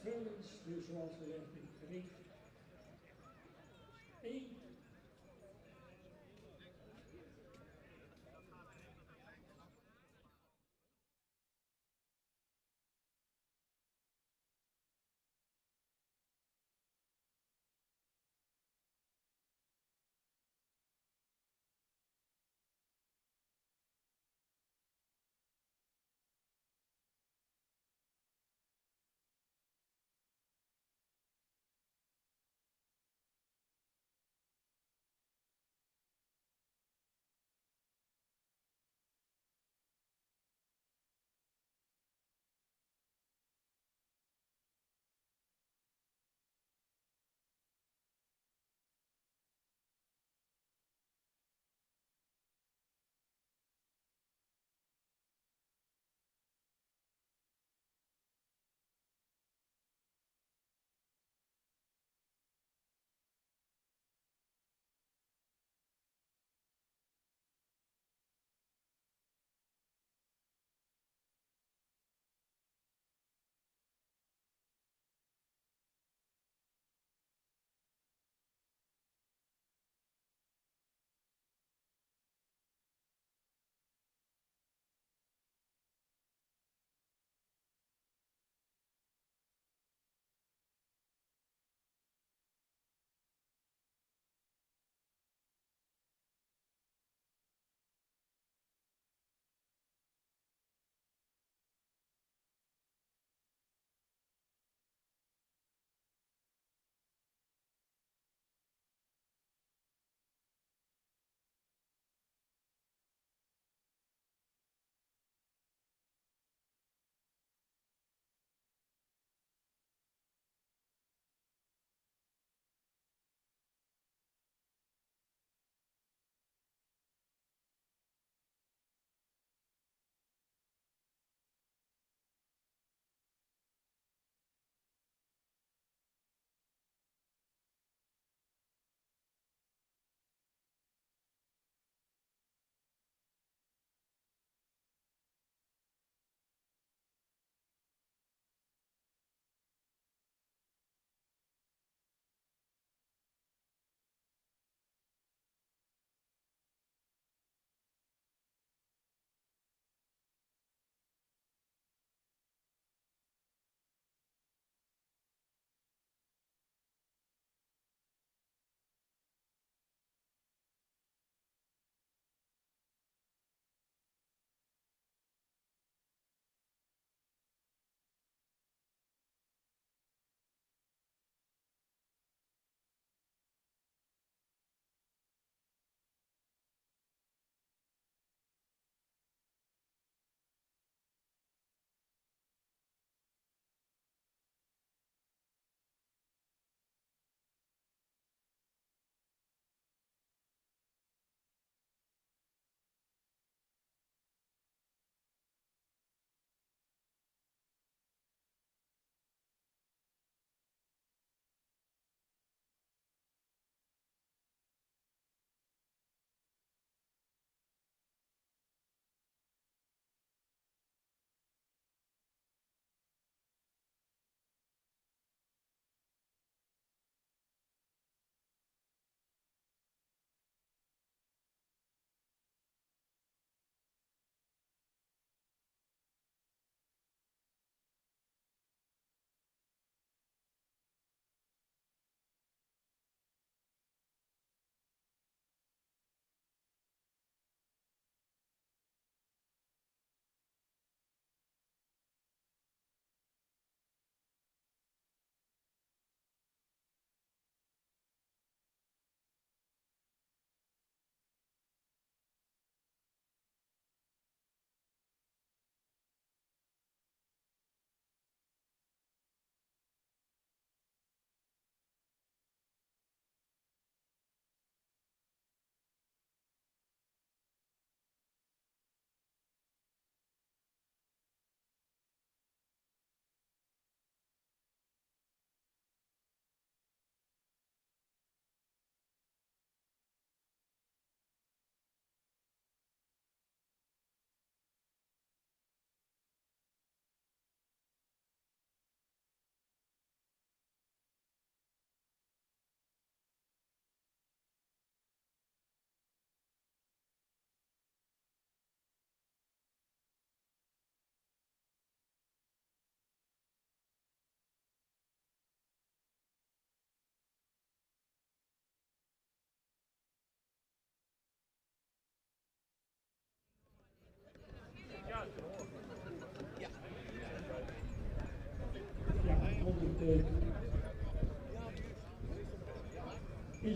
trillens, dus zoals we hebben in het gedicht. 1,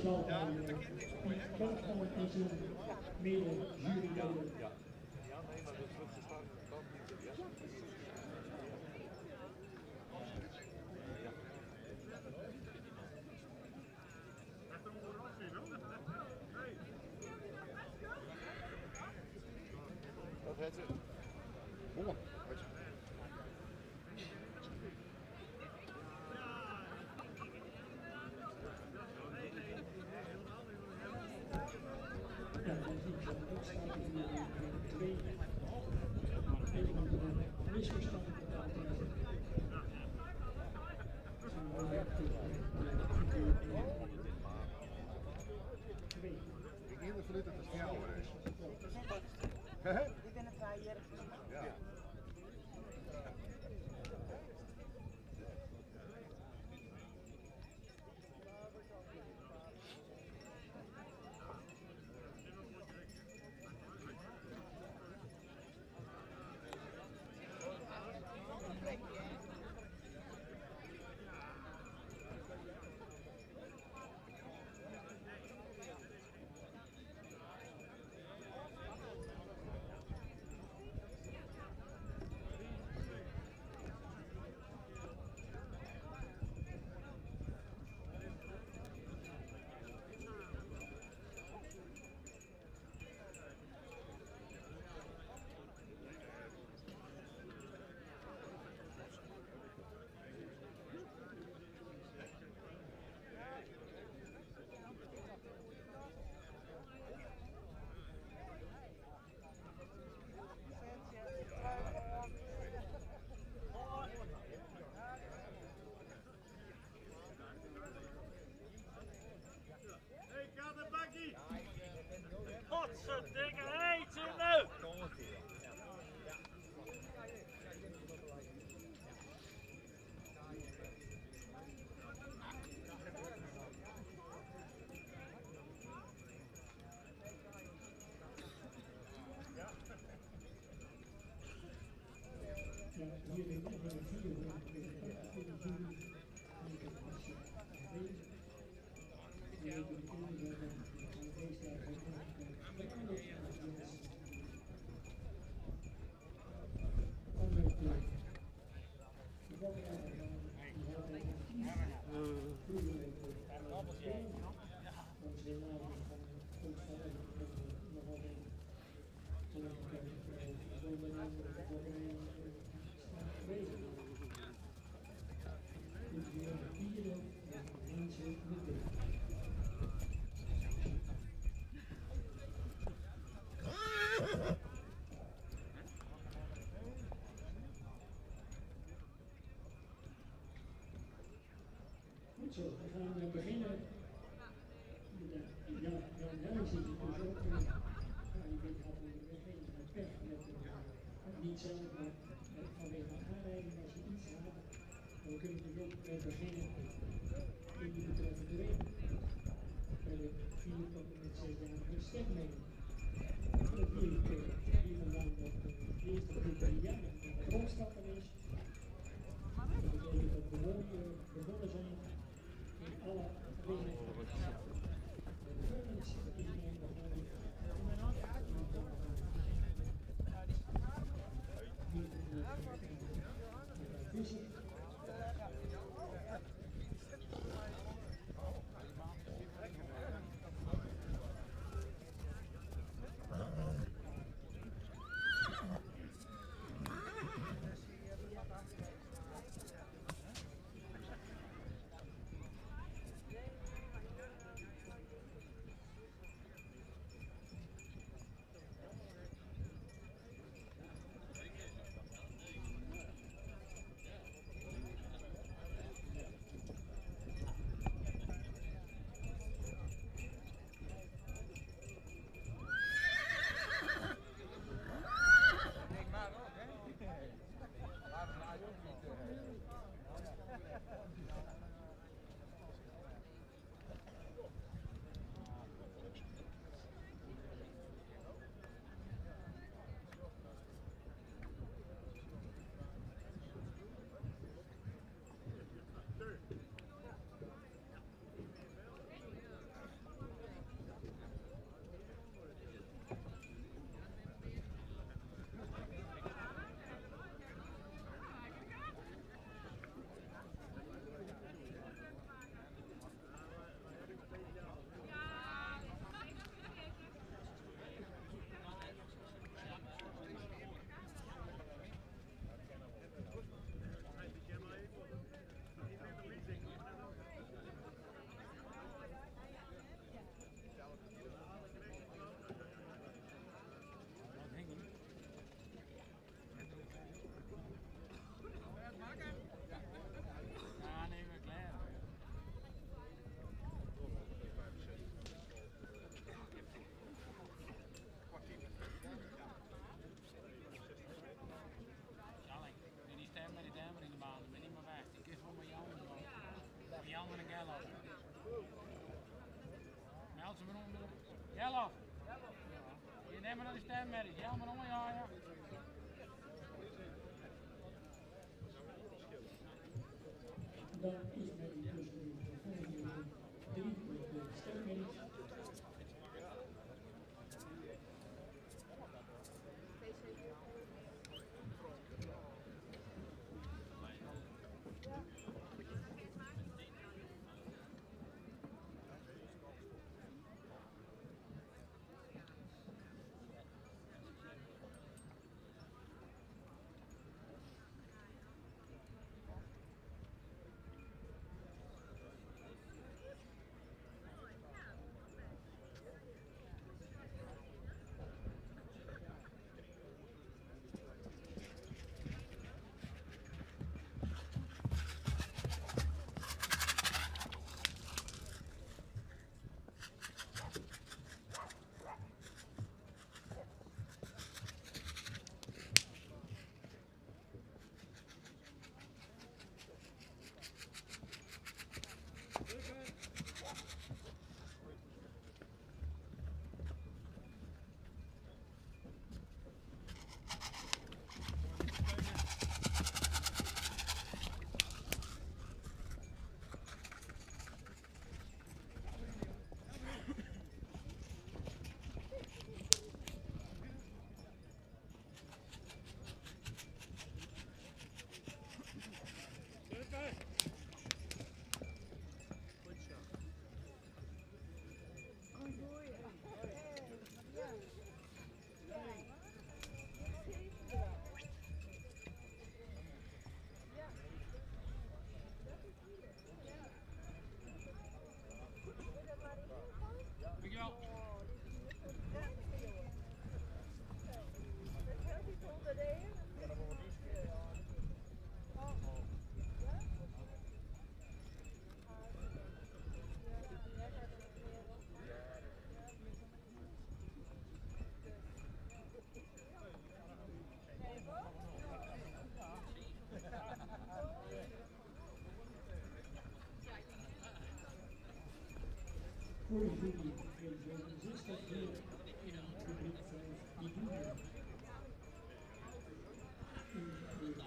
zal Kerkman en zijn mede-juryleden. Ja, nee, maar dat terug te staan kan niet. Ja. Dat heet het. Kom op. Ja, dan zie ik zo'n uitstaande hier 2. Even een misverstand met altijd. Ik neem ervan uit dat het voor jou is. Ik ben het waar hier. Ja. Godverdikke, hé, Timo! Ja, hier in de video Goed zo, we gaan beginnen. Jan Helling zit hier dus ook. Ik weet had geen pech met niet zelf, maar vanwege de aanrijding als je iets had. Dan kunnen we ook beginnen in die betreffende week. Bij de 4 tot en met 6-jarige stemmening. Dat hier vandaan dat de eerste groep die jarig van de grondstappen is. Dat betekent dat we begonnen zijn in alle gemeenten. Jelle. Je neemt dan de stemmerrie. Ja, maar om ja. Dan is met die tussen de volgende 3 de stemmerrie. Voor de jury is dat hier in het publiek 5 die doen in de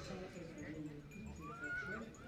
zaterdag in de infiltratie.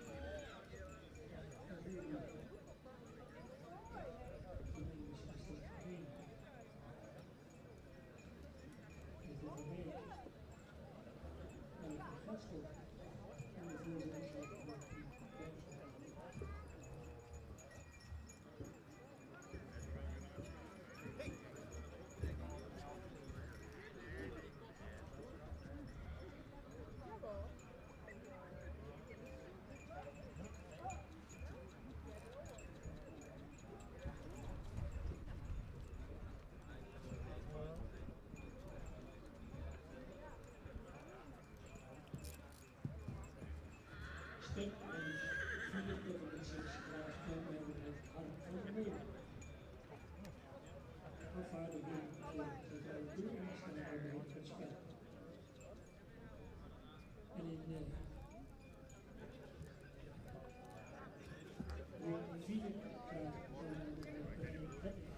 Stem en 4 tot en met 6 graag aanmelden met Harm van der Meer. Afvaardiging voor mevrouw Doorns en arbeid het spel. En in de ring 4 graag aanmelden met René Vette.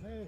Nee.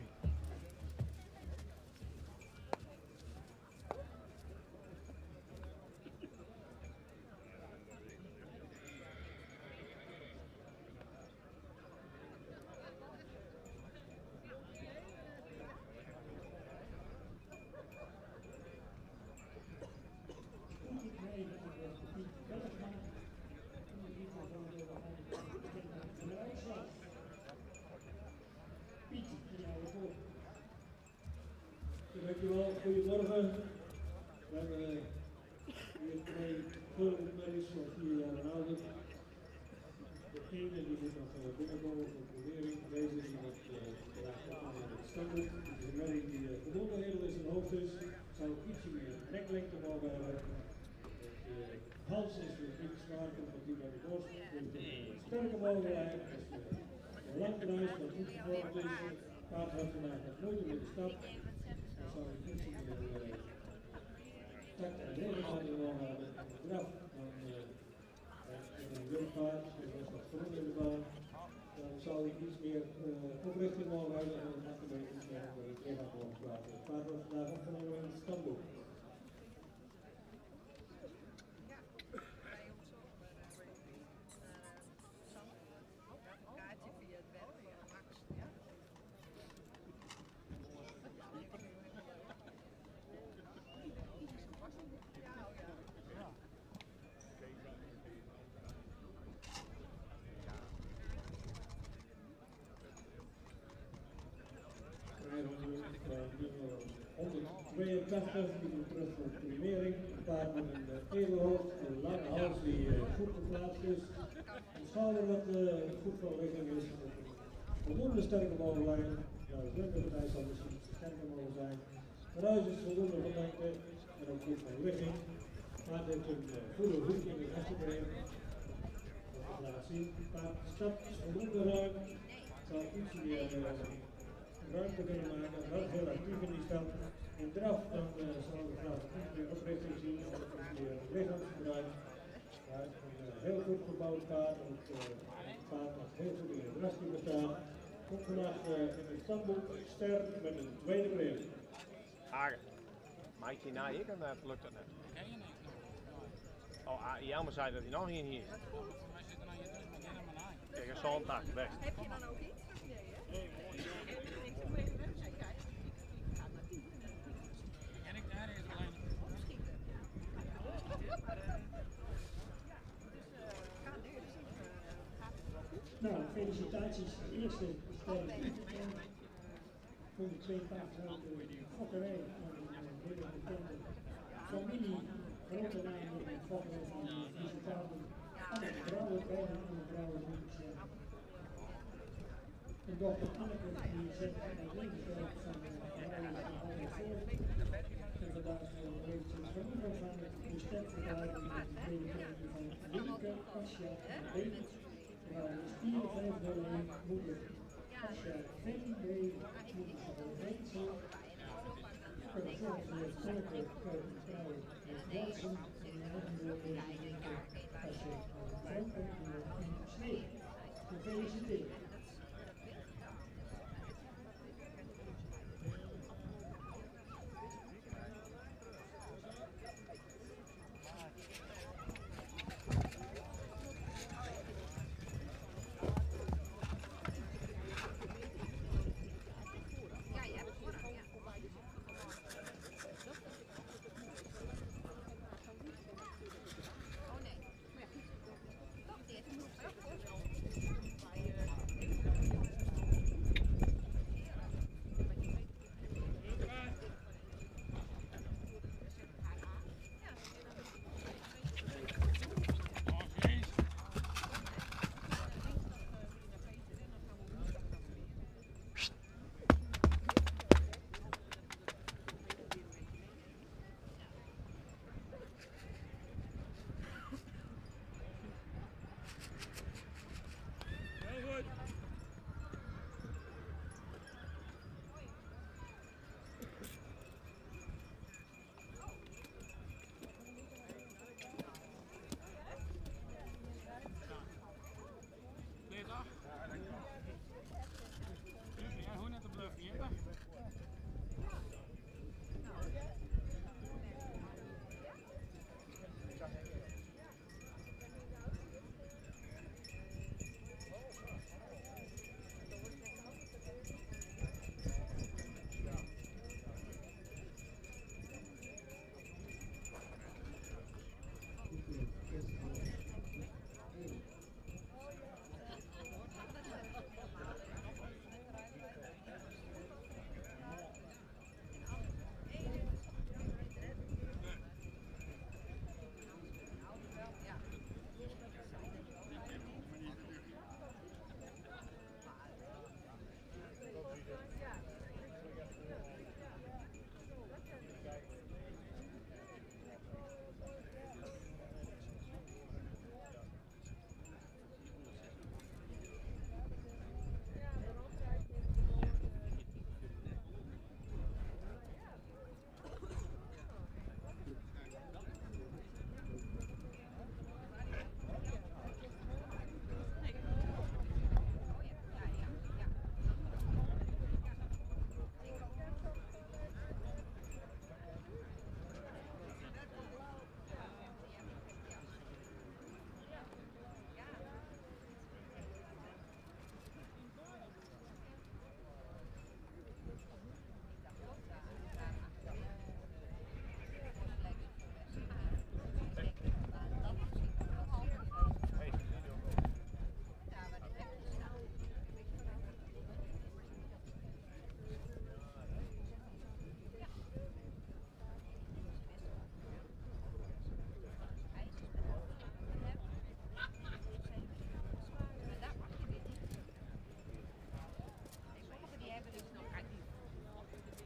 Dankjewel, goedemorgen. We hebben hier 2 vulmerries van 4 jaar en ouder. De ene die moet nog binnenkomen voor probering, deze die wat draagt op in het standaard. Het is een merrie die verbonden heel is en hoofd is. Zou ook ietsje meer neklengte mogen hebben. De hals is weer niet zwaar, komt die bij de borst. Dus sterker mogen zijn. Als je lang kruist, wat goed gevormd is, paard had vandaag nog moeite met de stap. Dan zou ik ietsje meer tak en regelmatig mogen hebben. En draf, dan een wildpaard, er was wat groen in de baan. Dan zou ik iets meer oprichting mogen hebben en dan had ik een beetje meer over het lichaam mogen praten. Het paard wordt vandaag opgenomen in het stamboek. Nummer 182, die komt terug voor de primering. Een paard met een edelhoofd, een lange hals die goed geplaatst is. Een schouder wat goed van ligging is. Voldoende sterke bovenlijn. Ja, de bundelpartij zal misschien sterker mogen zijn. Maar huis is voldoende van lengte en ook goed van ligging. Het paard heeft een goede hoek in het achterbeen. Dat laat zien. Het paard stapt voldoende ruim. Het zal iets meer ruimte kunnen maken, wel heel actief in die stand. In draf dan zal we graag iets meer oprichting zien, of iets meer lichaamsgebruik. Maar een heel goed gebouwd paard, ook een paard dat heel goed in het drafje bestaat. Komt vandaag in het standboek ster met een tweede premie. Hagen. Maak je na ik en dat lukt dat net. Ken je niet? Oh, Jelmer zei dat hij nog geen hier is. Wij zitten aan je terug, maar geen helemaal aan. Kijk, een zondag, best. Heb je dan ook iets? Nee, hè? En ik daar is alleen. Nou, felicitaties. De eerste ster voor de twee paarden uit de fokkerij van een hele bekende familie. Grote namen in fokkerij van deze paarden. Alle vrouwen, bijna alle vrouwen moet ik zeggen. En dokter Anneke die zet aan het levenswerk van vrouwen van alle voort. En vandaag heeft ze het genoegen van de stemverklaring met de tweede kantje van Linneke Asja Beek. Vrouw is 4-5-0-1, moeder Asja VB, moeder van Rensel. En de volgende heeft Anneke Kuiper-Vrouwen met Jansen. En de andere heeft Asja Franken in Sneeuw. Gefeliciteerd.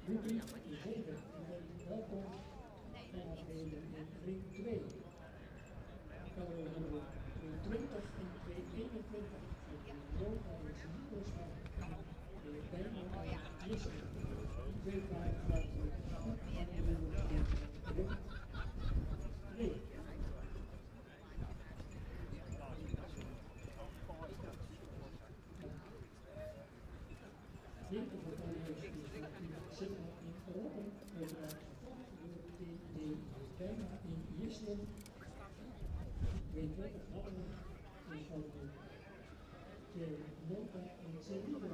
Rubriek 7, welkom en afdelen in ring 2. Verder hebben we ring 20 en 221 met Joop Alex Nicolsma en Bijman Jessen. Die twee paarden laten we goed aan de ring 2. Dit is het zitten in Europa, uiteraard gevolgd door TD Bijna in Jessen. 22 hadden we, dus van de Nota en Zeeland.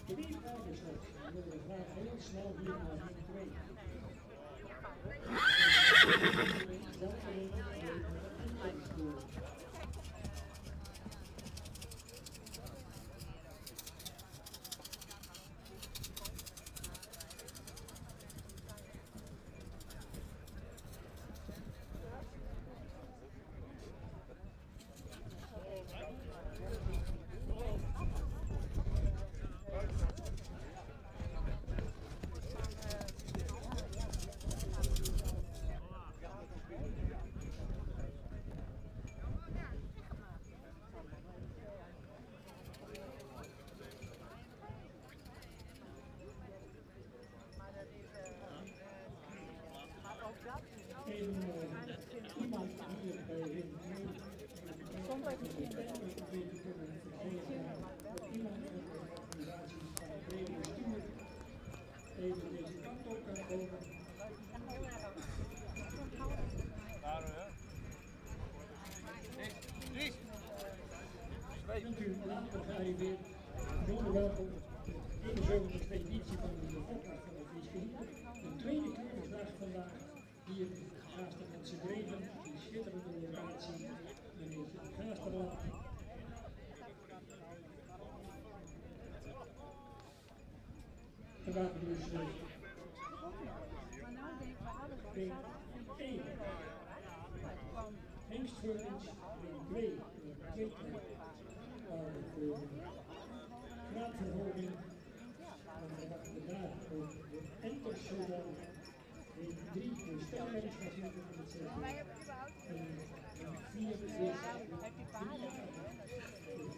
Drie vragen slechts. We willen graag heel snel hier naar ring 2. Iemand hier bij ring 2 zonder te kunnen vergeten dat iemand met de organisatie van het brede bestuur even deze kant op kan komen. Bent u later gearriveerd, bijzonder welkom. De 71ste editie van de podcast van de Friese Hielen. De tweede keurdersdag vandaag hier in Gaasterlandse Bremen, die schitterende locatie, meneer Gaasterland. Vandaag dus P1. Hengstveulens, ring 2, waar de graadverhoging van de daar ook de entersodal. Ring 3 voor stelmensch natuurlijk van het zeggen. En 4 dus de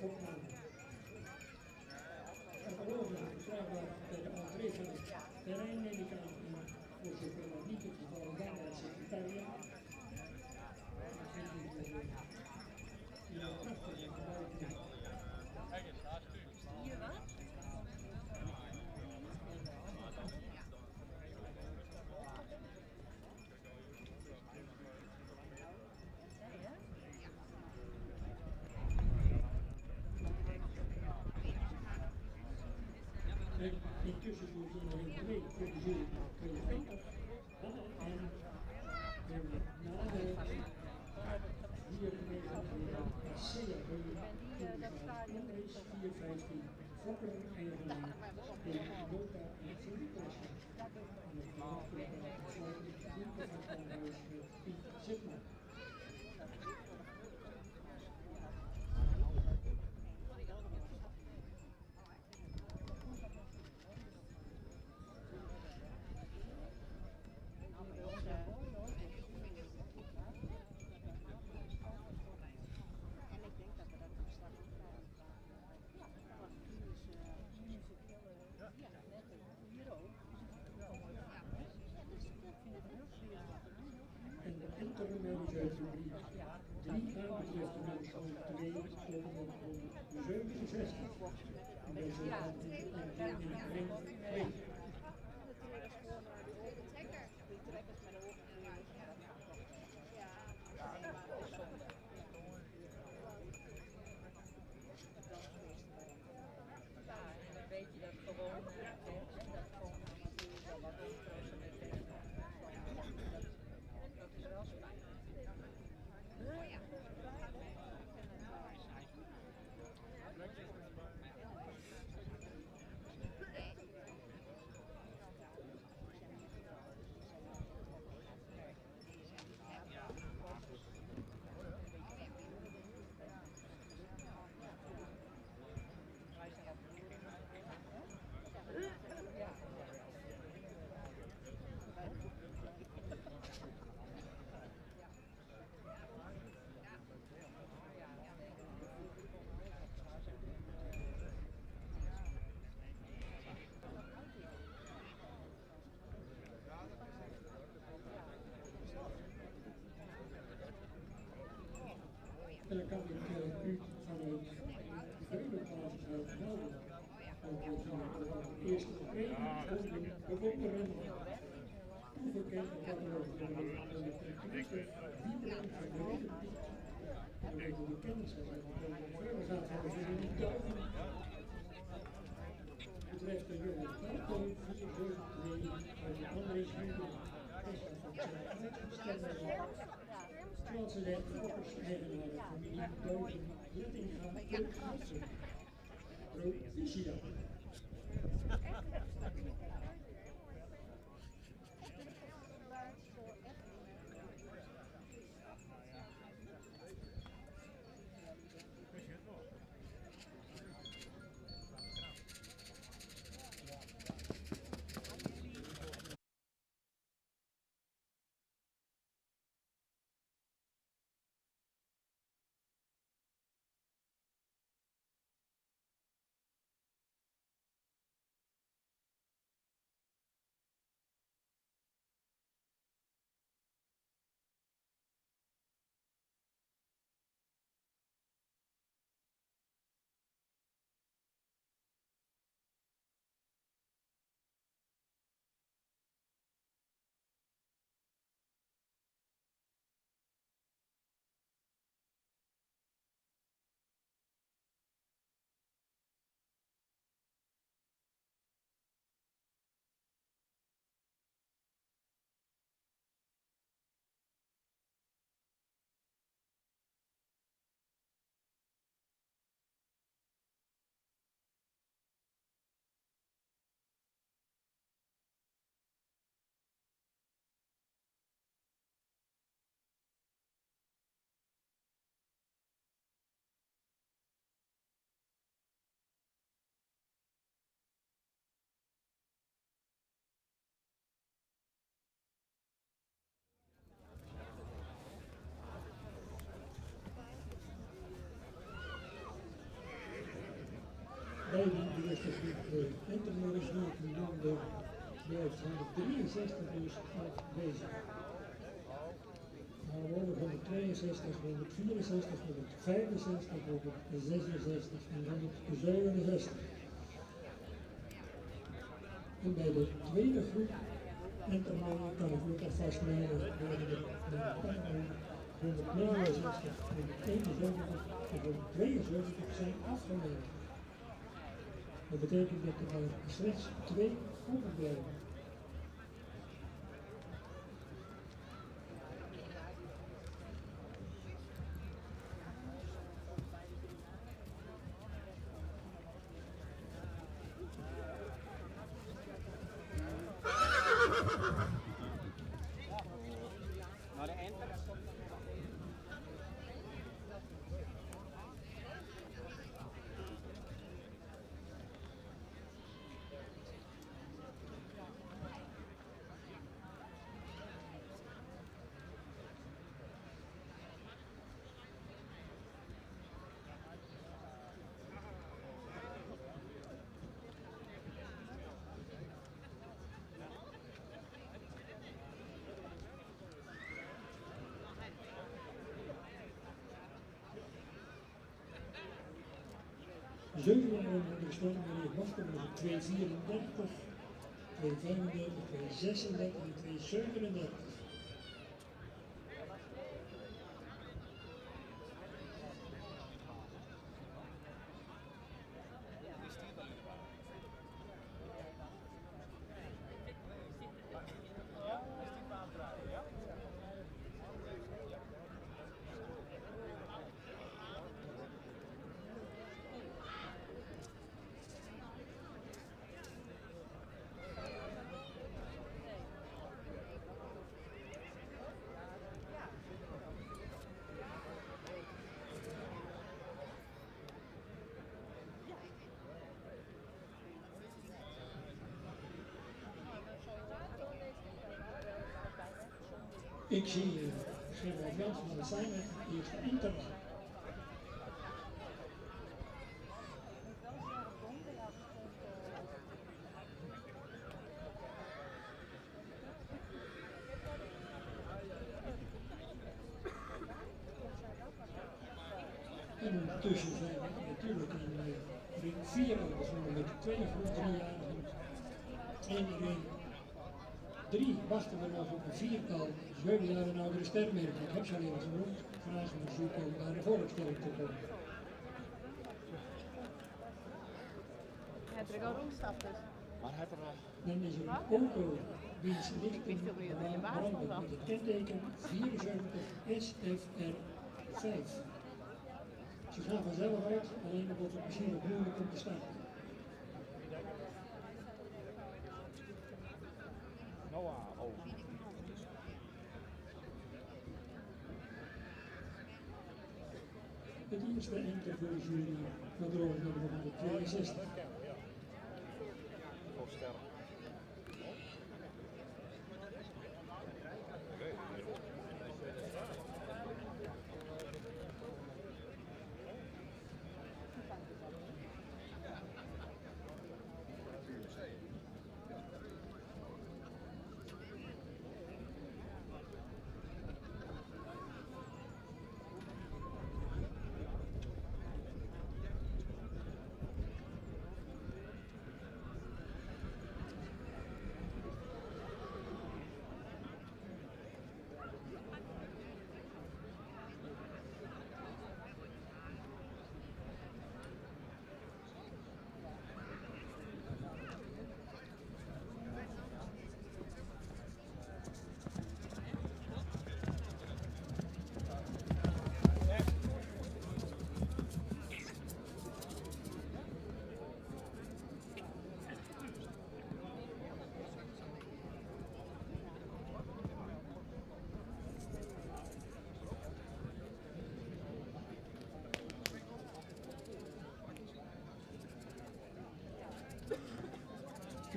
opname. Catalogus verkrijgbaar bij de entree van het terrein, neem ik aan, voor zover dat niet het geval is bij het secretariaat. Dat vind ik prachtig gebruiken. Intussen doen we ring 2 voor de jury 22. En Fokker-eigenaar in Nota en het Sint-Klasje. En het verwachtelijke uitsluitend groente van Kalhuis met Piet Zitman. En de intermediate rubriek 3 aanbetreft de nummer van 2 tot en met 167. En deze gaat in het ring 2. Weet je dat gewoon dat gewoon natuurlijk wel wat interesse met dat is wel spijtig. En dan kan ik u vanuit de Verenigde uit melden. Want we gaan de eerste training bewonderen. Toegekend wat er over de tenminste Wieberen van de Ridderpiet. En we hebben de kennis van verder gaat van de Verenigde. Betreft de jonge Tato 472 uit de Andries Wieberen. Tessa van Zerk terwijl ze de Fokkers-eigenaar van familie Dozen Lettinga Leukhaven. Provisie dan. Bij die eerste groep intermediate nummer blijft 163 dus afwezig. Dan worden 162, 164, 165, 166 en 167. En bij de tweede groep intermediate kan ik ook alvast melden worden de 169, 171 en 172 zijn afgemeld. Dat betekent dat er maar slechts 2 overblijven. 7 jaar onder de sterrenmerrie mochten we 234, 235, 236 en 237. Ik zie Gerard Jans van de Zijne, eerste enter. En ondertussen zijn we natuurlijk in ring 4 begonnen met 2 groep 3-jarigen. En in ring 3 wachten we nog op een 4-tal 7 jaar en oudere sterrenmerk. Ik heb ze al genoemd. Graag een verzoek om naar de voorstelling te komen. Het er al rondstap dus. Dan is er een auto wiens lichting branden met het kenteken 74 SFR5. Ze gaan vanzelf uit, alleen dan wordt het misschien wat moeilijk om te starten. Het eerste enter voor de jury van de rol nummer 162.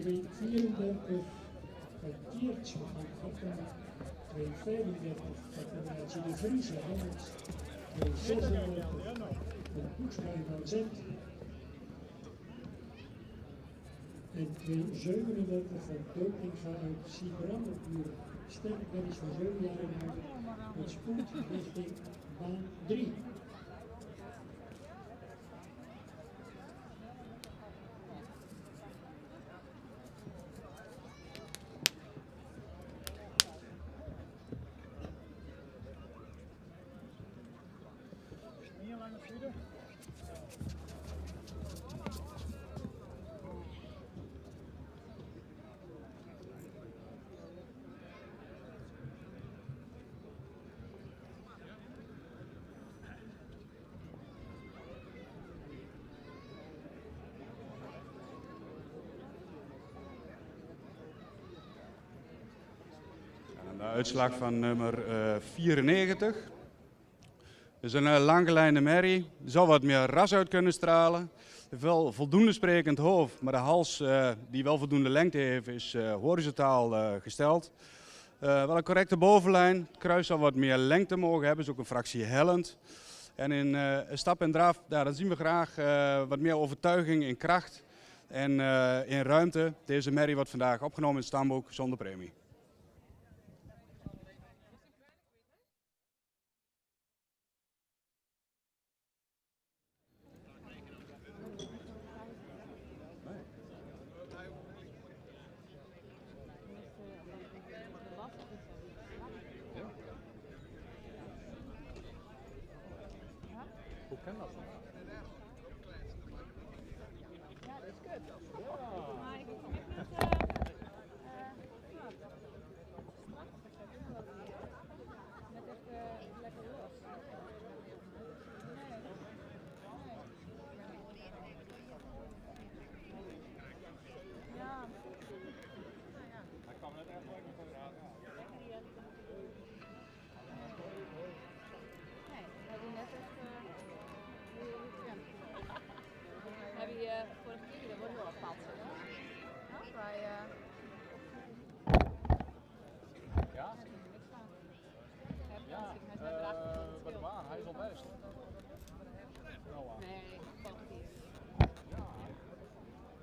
Twee 34 van Tiertje van Gotham, 235 van Federatie de Vries en Hollands, 236 van Koetswijn van Zent en 237 van Dopinga uit Siebrandopmuur. Sterrenmerries van 7 jaar en ouder met spoed richting baan 3. De uitslag van nummer 94. Dus een langgelijnde merrie. Zal wat meer ras uit kunnen stralen. Heeft wel voldoende sprekend hoofd, maar de hals die wel voldoende lengte heeft is horizontaal gesteld. Wel een correcte bovenlijn. Het kruis zal wat meer lengte mogen hebben, is ook een fractie hellend. En in stap en draf, dan zien we graag wat meer overtuiging in kracht en in ruimte. Deze merrie wordt vandaag opgenomen in het stamboek zonder premie. ken dat zo. Ja, dat is kut. Maar ik weet niet. Met echt lekker los. Ja. Hij kwam net echt lekker van de raad. Nee, we hebben net echt heb je vorige keer, dat wordt heel apart. Ja, bij Ja? Ja, bij de baan, hij is al best. Noah. nee, vorige keer.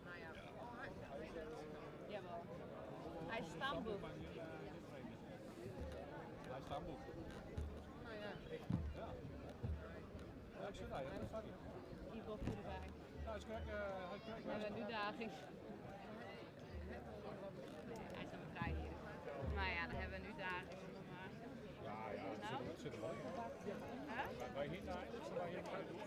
Nou ja. Jawel. Hij is stamboek. Hij is stamboek. Nou ja, Ja. Ja, ik zit daar, dat is niet. Ivo erbij. Nou, is kijk, We hebben een uitdaging. Hij is aan het rijden hier. Maar ja, dan hebben we een uitdaging. Ja, ja, Nou? dat zit er wel in. Huh? Wij hier naar, dus wij hier naar doen.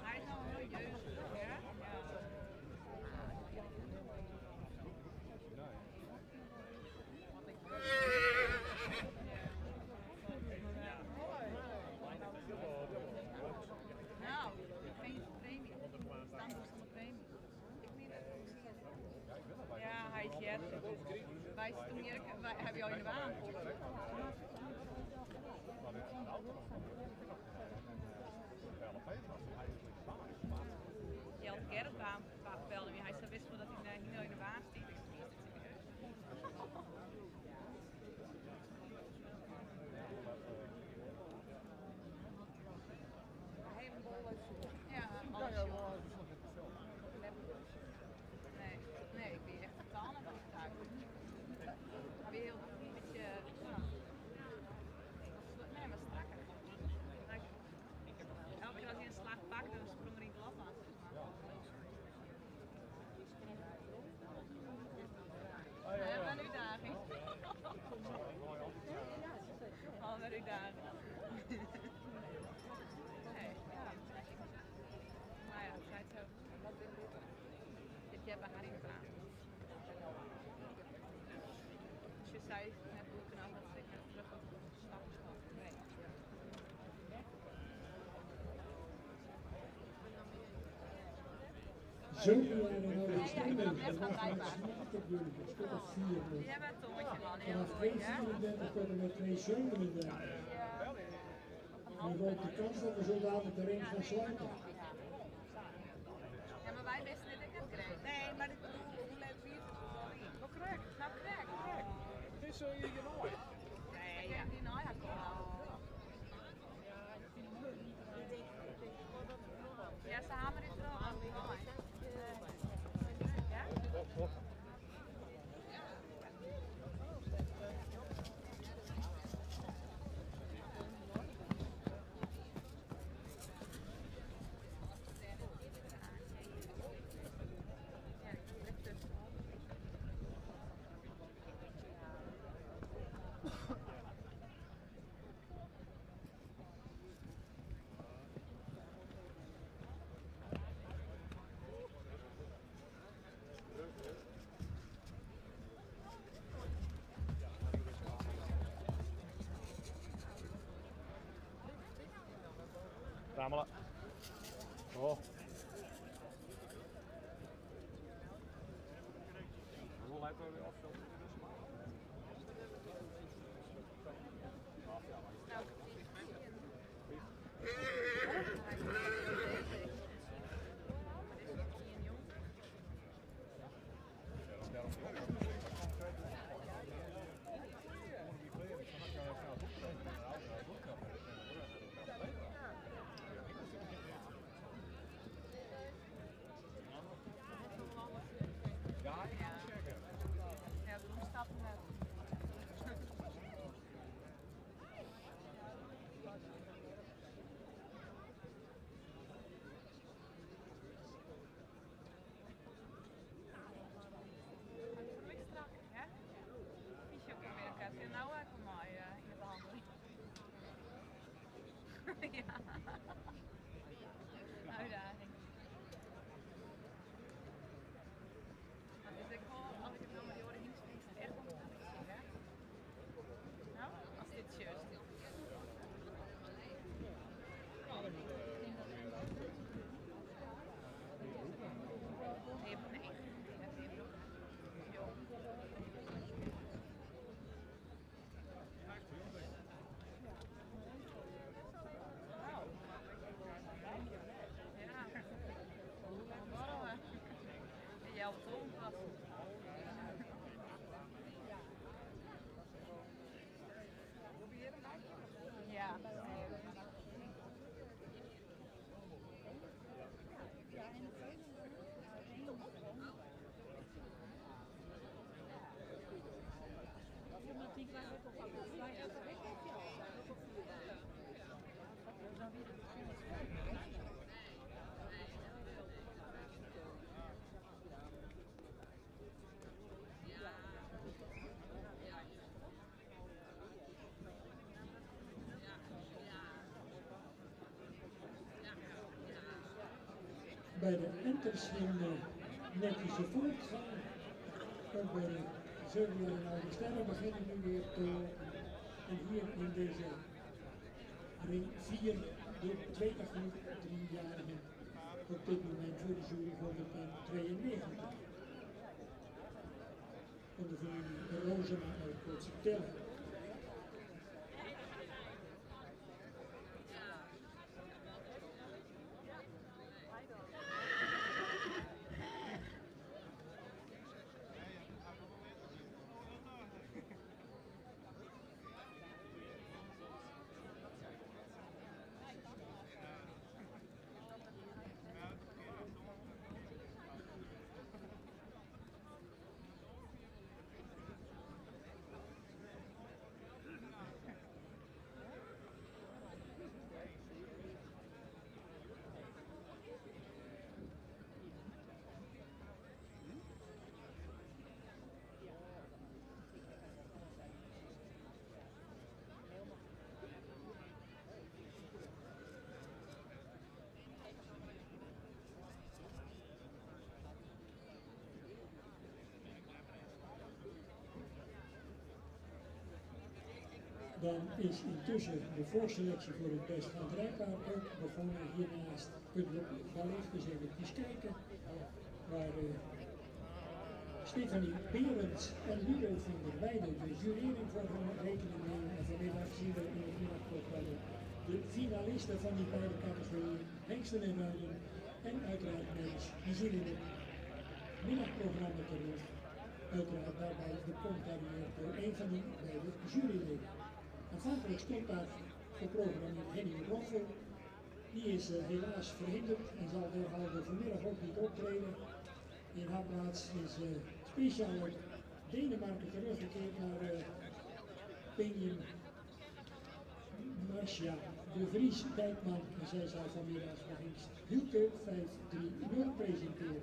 Hij is nou heel jeugdig, hè? Ja. Nou, geen premie. Stamboek zonder premie. Ja, hij is jet. Wij zitten hier, wij hebben jou in de baan. Je had Gerrit belde me. Hij zei wist wel dat hij hier in de baan stiet. Ja, alles joh. Nee, nee, ik ben echt totaal naar vliegtuig. Ik ben heel een beetje, nee, maar strakker. Elke keer als hij een slag pakt, dan sprong er in glad aan. We hebben een uitdaging. Al een uitdaging. Nee, ja. Maar ja, het zei het zo. Dit je hebt haar in het aan. Dus je zei net hoe ik nou dat ik net terug op de stap stap. Nee. Zo waren we nou de stemming. net Dat gaan was een bijpakken. smaak op jullie. Een stuk of 4 nog. Die hebben een tongetje man, heel Vanaf mooi hè. 234 tot en met 237. En je loopt de kans dat we zo dadelijk de ring gaan sluiten. Ja, maar wij wisten dit ik het kreeg. Nee, maar ik bedoel, hoe leuk viert het? Wat correct. Nou correct. Het is je nooit. Nee, ja. Die nou ja, kom nou. Ja, ze hameren dit er al aan. Ja? Ramelen. Oh. Hoe lijkt het weer afstand? Ja, Ja. Uitdaging. Maar dus ik hoor, als ik het nou met die orde hinks vind, echt wel een beetje, hè? Nou, als dit shirt is. Jouw toonpas. Ja. Bij de enters in netjes voortgaan. Ook bij de Zeulen en Oude Sterren beginnen nu weer te lopen. En hier in deze ring 4, de tweede groep 3-jarigen. Op dit moment voor de jury 192. Van de familie Rozema uit Kortse-Tellen. Dan is intussen de voorselectie voor het best van het rijpaard ook begonnen. Hiernaast kunnen we wel even eventjes kijken waar Stefanie Berends en Ludo van der Weijden de jurering voor gaan rekening nemen. En vanmiddag zien we in het middagprogramma de finalisten van die beide categorieën, hengsten en ruiden. En uiteraard mensen, die zullen in het middagprogramma terug. Uiteraard daarbij gecombineerd door een van die beide juryleden. Aanvankelijk stond daar geprogrammeerd Henny Roffel. Die is helaas verhinderd en zal derhalve vanmiddag ook niet optreden. In haar plaats is speciaal uit Denemarken teruggekeerd naar Penjen Marcia de Vries Dijkman. En zij zal vanmiddag nog eens Hilke 530 presenteren.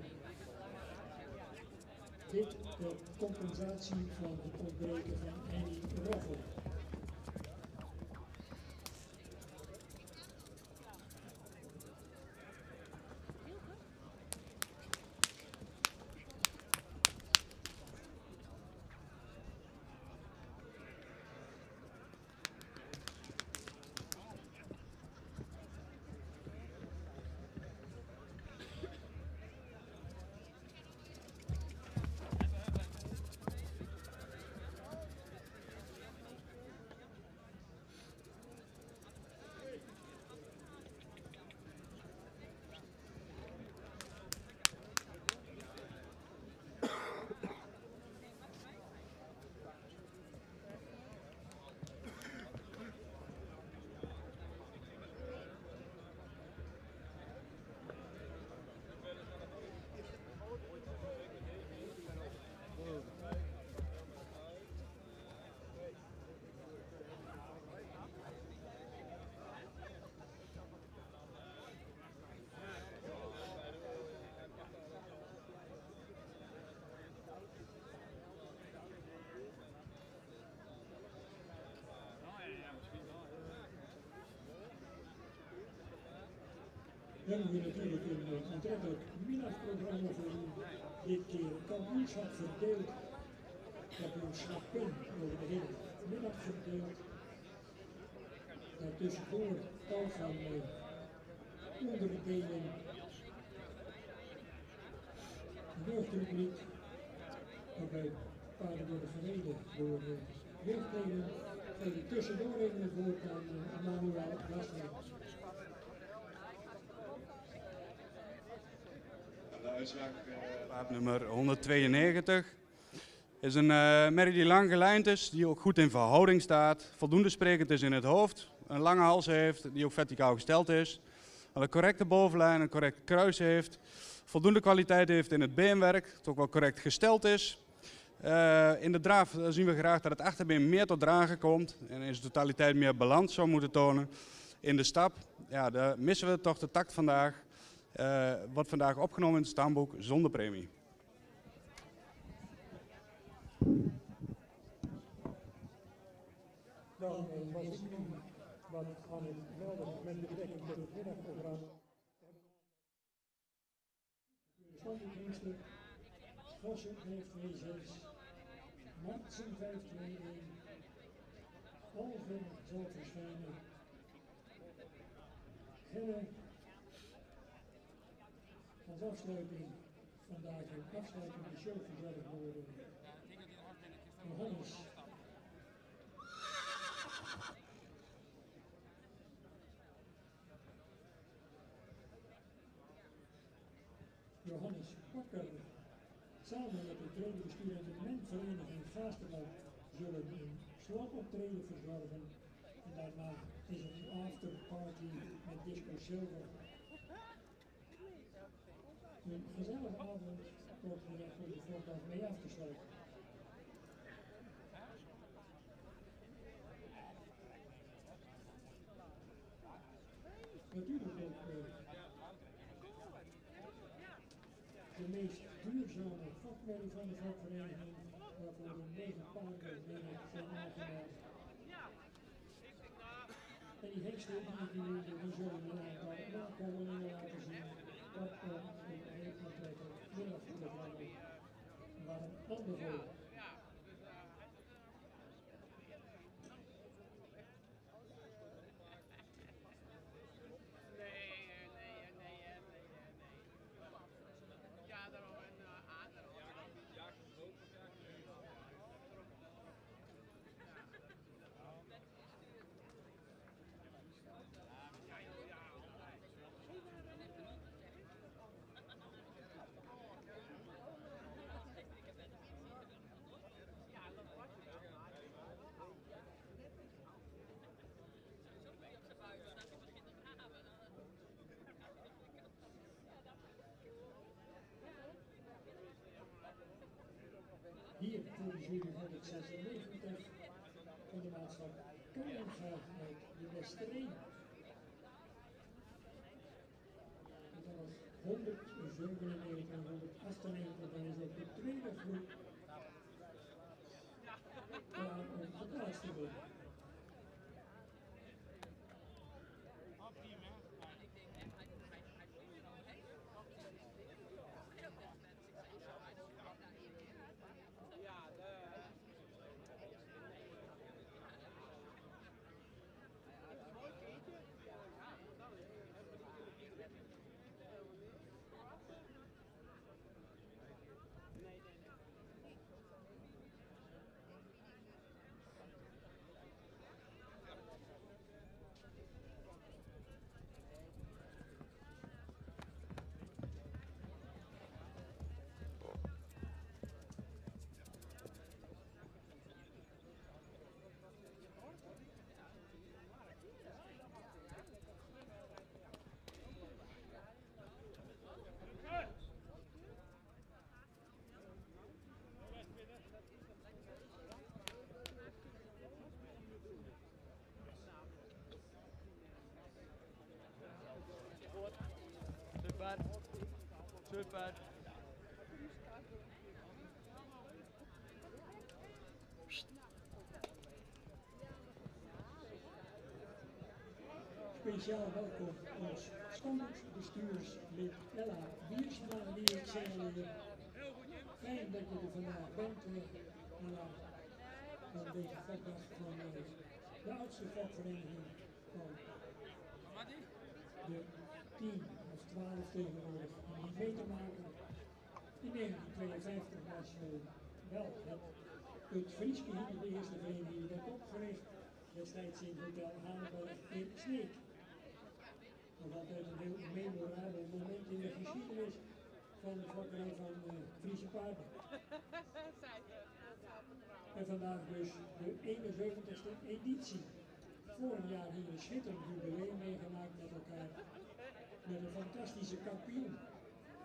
Dit de compensatie van het ontbreken van Henny Roffel. hebben we natuurlijk een aantrekkelijk middagprogramma voorzien. Dit keer kampioenschap verdeeld. Kampioenschappen over de hele middag verdeeld. Daartussendoor tal van onderdelen. Een hoofdrubriek waarbij paarden worden gereden door jeugdleden. Even tussendoor even het woord aan Manuel Gastman. De uitslag, paardnummer 192. Is een merrie die lang gelijnd is, die ook goed in verhouding staat, voldoende sprekend is in het hoofd, een lange hals heeft, die ook verticaal gesteld is, een correcte bovenlijn, een correct kruis heeft, voldoende kwaliteit heeft in het beenwerk, het ook wel correct gesteld is. In de draf zien we graag dat het achterbeen meer tot dragen komt en in zijn totaliteit meer balans zou moeten tonen. In de stap, ja, daar missen we toch de tact vandaag. Wordt vandaag opgenomen in het stamboek zonder premie. Dan was ik nu wat aan het melden met betrekking tot het middagprogramma. De standaardmeester, Vossen 526, Martsen 521, Alven zal verschijnen, Gelle als afsluiting vandaag een afsluitende show verzorgd worden. Johannes. Johannes Bakker, samen met de tweede bestuur en de menvereniging Gaasterland zullen een slagoptreden verzorgen. En daarna is er een afterparty met Disco Silver. Een gezellige avond tot de voordag mee af te sluiten. Natuurlijk ook de meest duurzame vakmerrie van de vakvereniging, waarvoor de 9 paarden mee zijn aangemerkt. En die hekste die zullen we een aantal nakomelingen laten zien. Dat komt een heel aantrekkelijk middagprogramma. Maar een ander voor. Hier voor de jury 196 van de maatschap Kallenga uit de Westereen. En dan nog 197 en 198, dan is ook de tweede groep klaar om geplaatst te worden. Super. speciaal welkom ons stambestuurslid Ella Wiersma, die ik signaleer. Fijn dat je er vandaag bent, Ella, van deze vakdag van de oudste vakvereniging van de 10 of 12 tegenwoordig om niet mee te maken. In 1952 was wel het Frieske Hinder de eerste vereniging die werd opgericht, destijds in Hotel Halenberg in Sneek. Dat was altijd een heel memorabel moment in de geschiedenis van de vakkerij van Friese paarden. En vandaag dus de 71ste editie. Vorig jaar hier een schitterend jubileum meegemaakt met elkaar. Met een fantastische kampioen.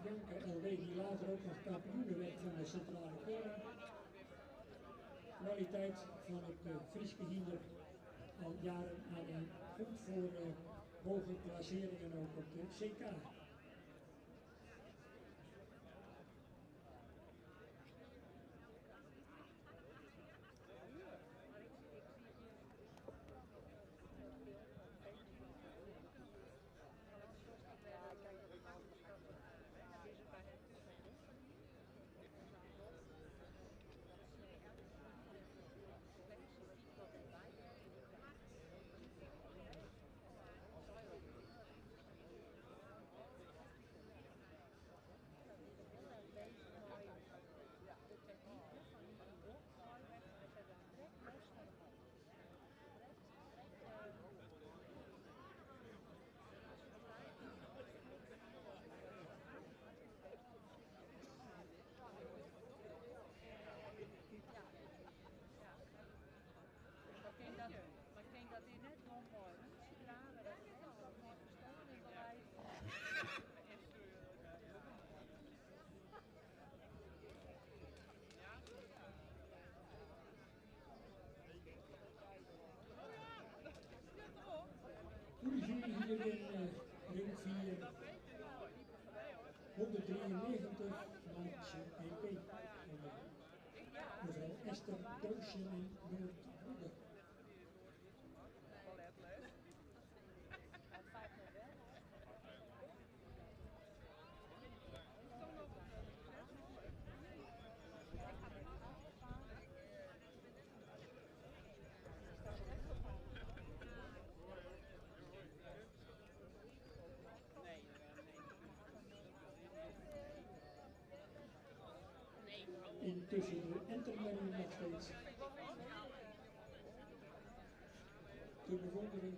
Janke LW, die later ook nog kampioen werd van de Centrale Koning. Kwaliteit van het Frieske Hinder al jaren aan en goed voor hoge klasseringen ook op de CK. Goede jury hier in ring 4, 193 Maartje EP. Mevrouw Esther Doosjen in Noord-Hoede. Intussen de Entermerrie nog steeds te bewonderen.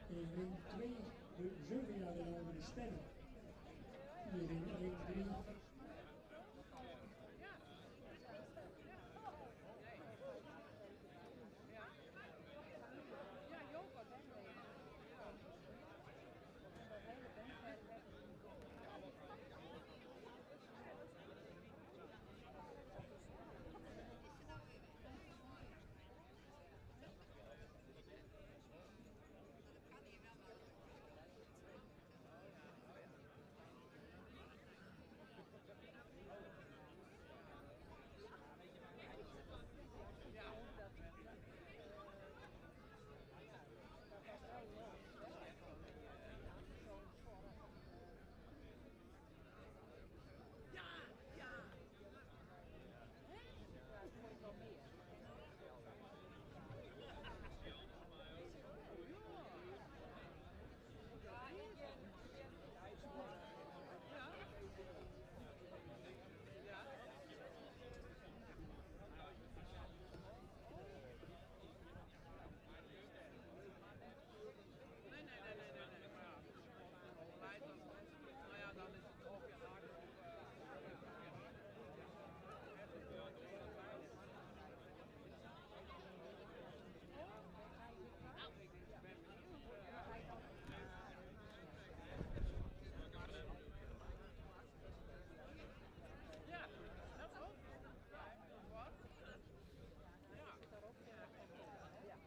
In ring 2 de 7 jaar oudere Sterren. Hier in ring 3.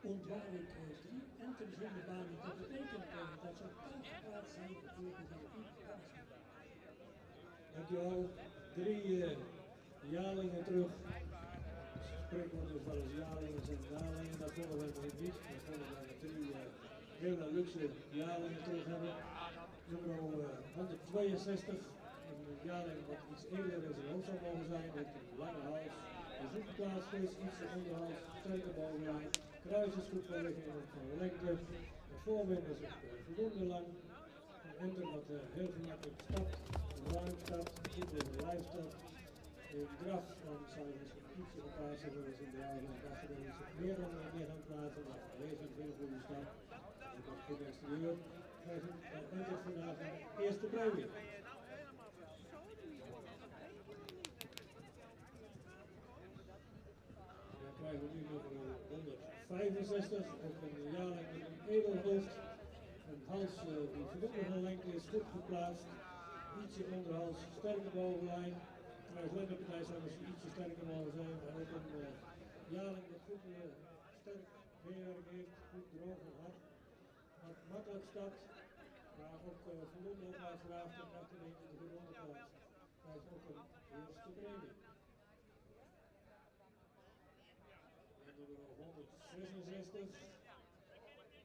Ontwaar ik 3 enters in de baan. Dat betekent dat ze op kans geplaatst zijn voor de kwalificatie. Dankjewel. 3 jaarlingen terug. spreekwoord is wel eens jaarlingen zijn jaarlingen, dat vonden we nog niet. We vonden we de 3 hele luxe jaarlingen terug hebben. Nummer 162, een jaarling wat iets eerder is en ook zou mogen zijn, met een lange hals, de zoekplaats is iets onderhals, sterke bovenlijn, kruis is goed gelegen van lengte, de voorwind is ook voldoende lang, een enter wat heel gemakkelijk stapt, ruim stapt, goed in de lijf stapt. In draf dan zou je misschien ietsje geplaatst hebben, dus in de jaren dat je er iets meer dan meer gaan plaatsen, maar deze is een hele goede stap. Ik heb goed exterieur. En dit vandaag de eerste premie. Dan krijgen we nu nummer 165, ook een jaarling met een edelhoofd. Een hals die voldoende van lengte is, goed geplaatst. Ietsje onderhals, sterke bovenlijn. Kruislenderpartij zou misschien ietsje sterker mogen zijn, maar ook een jaarling dat goed sterk meewerk heeft, goed droog en hard. Wat makkelijk stapt, maar ook voldoende opwaarts raaft en achterin in de gewonnen plaats. Hij is ook een eerste premie. En nummer 166,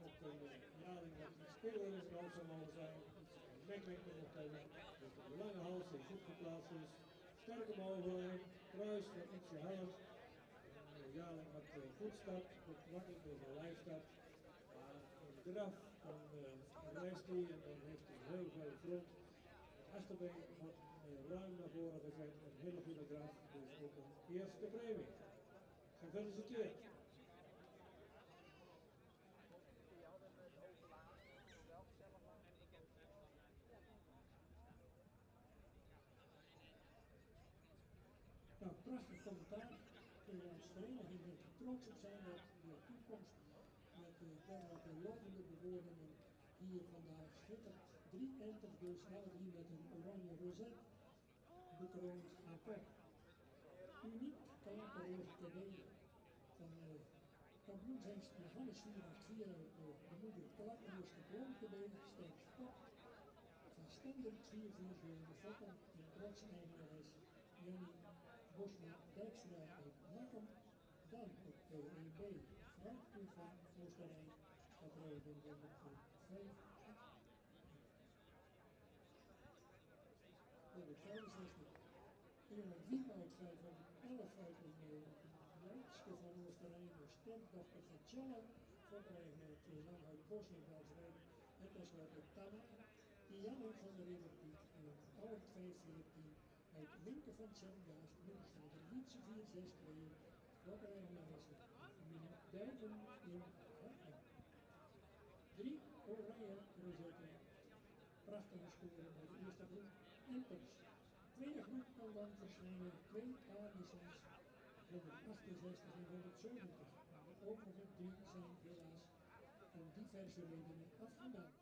ook een jaarling dat iets speler is en ook zou mogen zijn, iets neklengte nog hebben, met een lange hals die goed geplaatst is, sterke bovenlijn, kruis wat ietsje harder, een jaarling wat goed stapt, goed makkelijk in zijn lijf stapt. Draf, dan reist hij en dan heeft hij heel veel front. Het achterbeen wat ruim naar voren gezet, een hele goede draf, dus ook een eerste premie. Gefeliciteerd! Nou, prachtig commentaar. Onze vereniging moet er trots op zijn dat de toekomst met dergelijke lovende bewoordingen hier vandaag schittert. 3 enters dus, alle 3 met een oranje rozet, bekroond aan kop. Uniek kaperrood cadeau van kampioenshengst Johannes 484 uit de moeder Klappers gekloond cadeau, sterk sport. Van standaard 447 fokken en trots eigenares Jenny Bosma Dijkstra uit Makkum. Dan op PEB Frank van Oostenrijk, dat reden nummer 5. Nummer 65. Iemand Wieboud 511 uit een Leidske van Oostenrijk, een sterkdochter van Tjalla, voortrijden te lang uit Bos in Belgrade. En tenslotte Tamara, Janne van de Ridderpiek en Albert 514 uit Winke van Tjemgaas, Moedersvader Wietse 462. Lokkerijnlijzen, familie Duiven in Hartman. 3 oranje rozetten, prachtige scoren bij de eerste groep. Enters. Tweede groep kan dan verschijnen 2 A-licenties, 168 en 170. De overige 3 zijn helaas om diverse redenen afgedaan.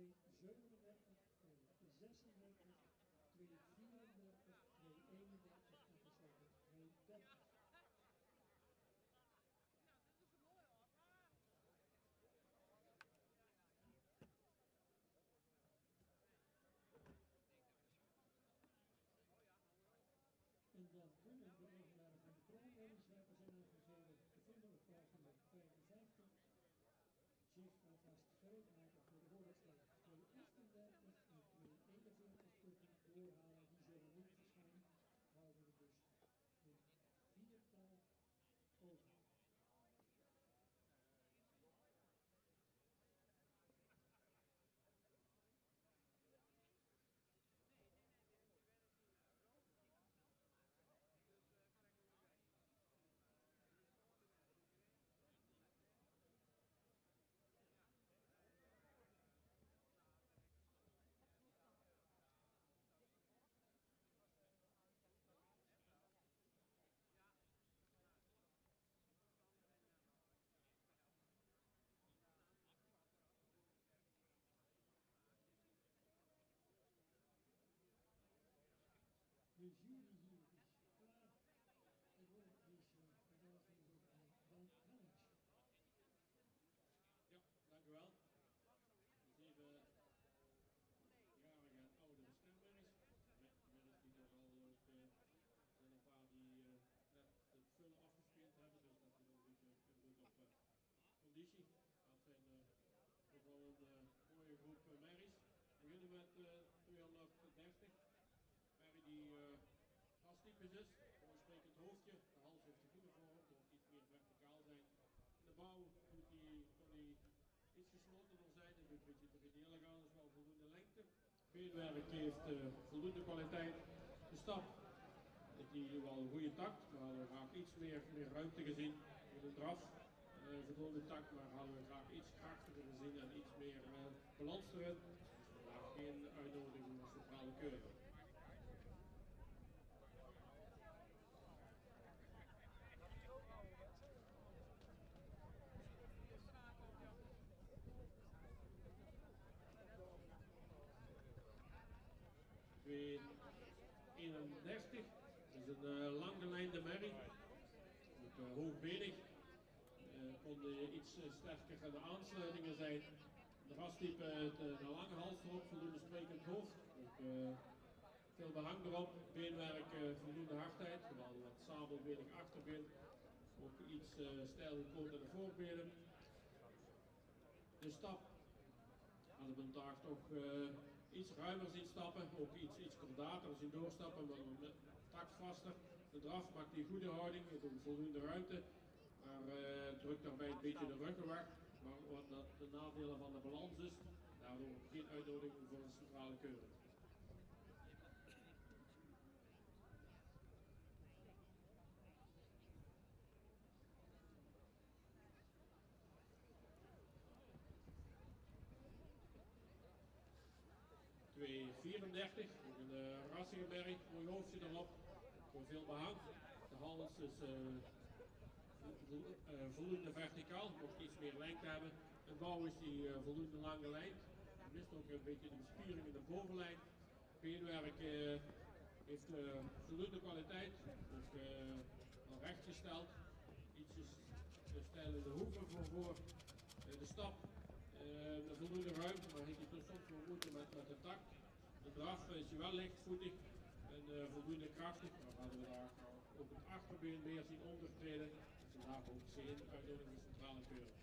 237, 236, 234, 231 en tenslotte 230. En dan kunnen de eigenaren van de kroonwedenschappen zijn aangegeven te vinden op pagina 55. Chef alvast gereedmaken voor de hoorwedstrijd 238 en 241 punten doorhalen. Die zullen niet verschijnen. Houden we dus een viertal over. De jury hier is klaar. Het woord is verwelkomd door Dan Helmich. Ja, dank u wel. De 7-jarige oudere stemmerries. Inmiddels die toch al ook zijn een paar die net het vullen afgespeeld hebben, dus dat is nog een beetje goed op conditie. Dat zijn toch wel een mooie groep merries. We beginnen met 230. Merrie die gastypisch is, mooi sprekend hoofdje, de hals heeft een goede vorm, moet iets meer verticaal zijn. In de bouw kon die iets geslotener zijn, dat doet een beetje te geniale gaan, is wel voldoende lengte. Beenwerk heeft voldoende kwaliteit. De stap heeft die wel een goede takt, maar hadden we graag iets meer ruimte gezien. In de draf voldoende takt, maar hadden we graag iets krachtiger gezien en iets meer balans erin. Dus vandaag geen uitnodiging voor centrale keuring. Weer 31, dat is een langgelijnde merrie, hoogbenig, kon iets sterker de aansluitingen zijn. De rastype de lange hals erop, voldoende sprekend hoofd, ook, veel behang erop, beenwerk voldoende hardheid, wel wat sabelbeenig achterbeen, ook iets stijl gekoeld aan de voorbenen. De stap hadden we vandaag toch iets ruimer zien stappen, ook iets kordater zien doorstappen, maar met taktvaster. De draf maakt die goede houding, heeft ook voldoende ruimte, maar drukt daarbij een beetje de ruggen weg. Maar wat dat de nadelen van de balans is, daardoor geen uitnodiging voor een centrale keuring. $234, een rassige merrie, mooi hoofdje erop, voor veel behang. De hals is voldoende verticaal, mocht iets meer lengte hebben. De bouw is die voldoende lang gelijnd. Je mist ook een beetje de bespiering in de bovenlijn. Beenwerk heeft voldoende kwaliteit, ook wel rechtgesteld. Ietsjes stijl in de hoeven voor de stap. De voldoende ruimte, maar heeft hij soms wel moeite met de takt. De draf is wel lichtvoetig en voldoende krachtig, maar hadden we daar ook het achterbeen weer zien ondertreden. Vandaag ook geen uitnodiging voor centrale keuring.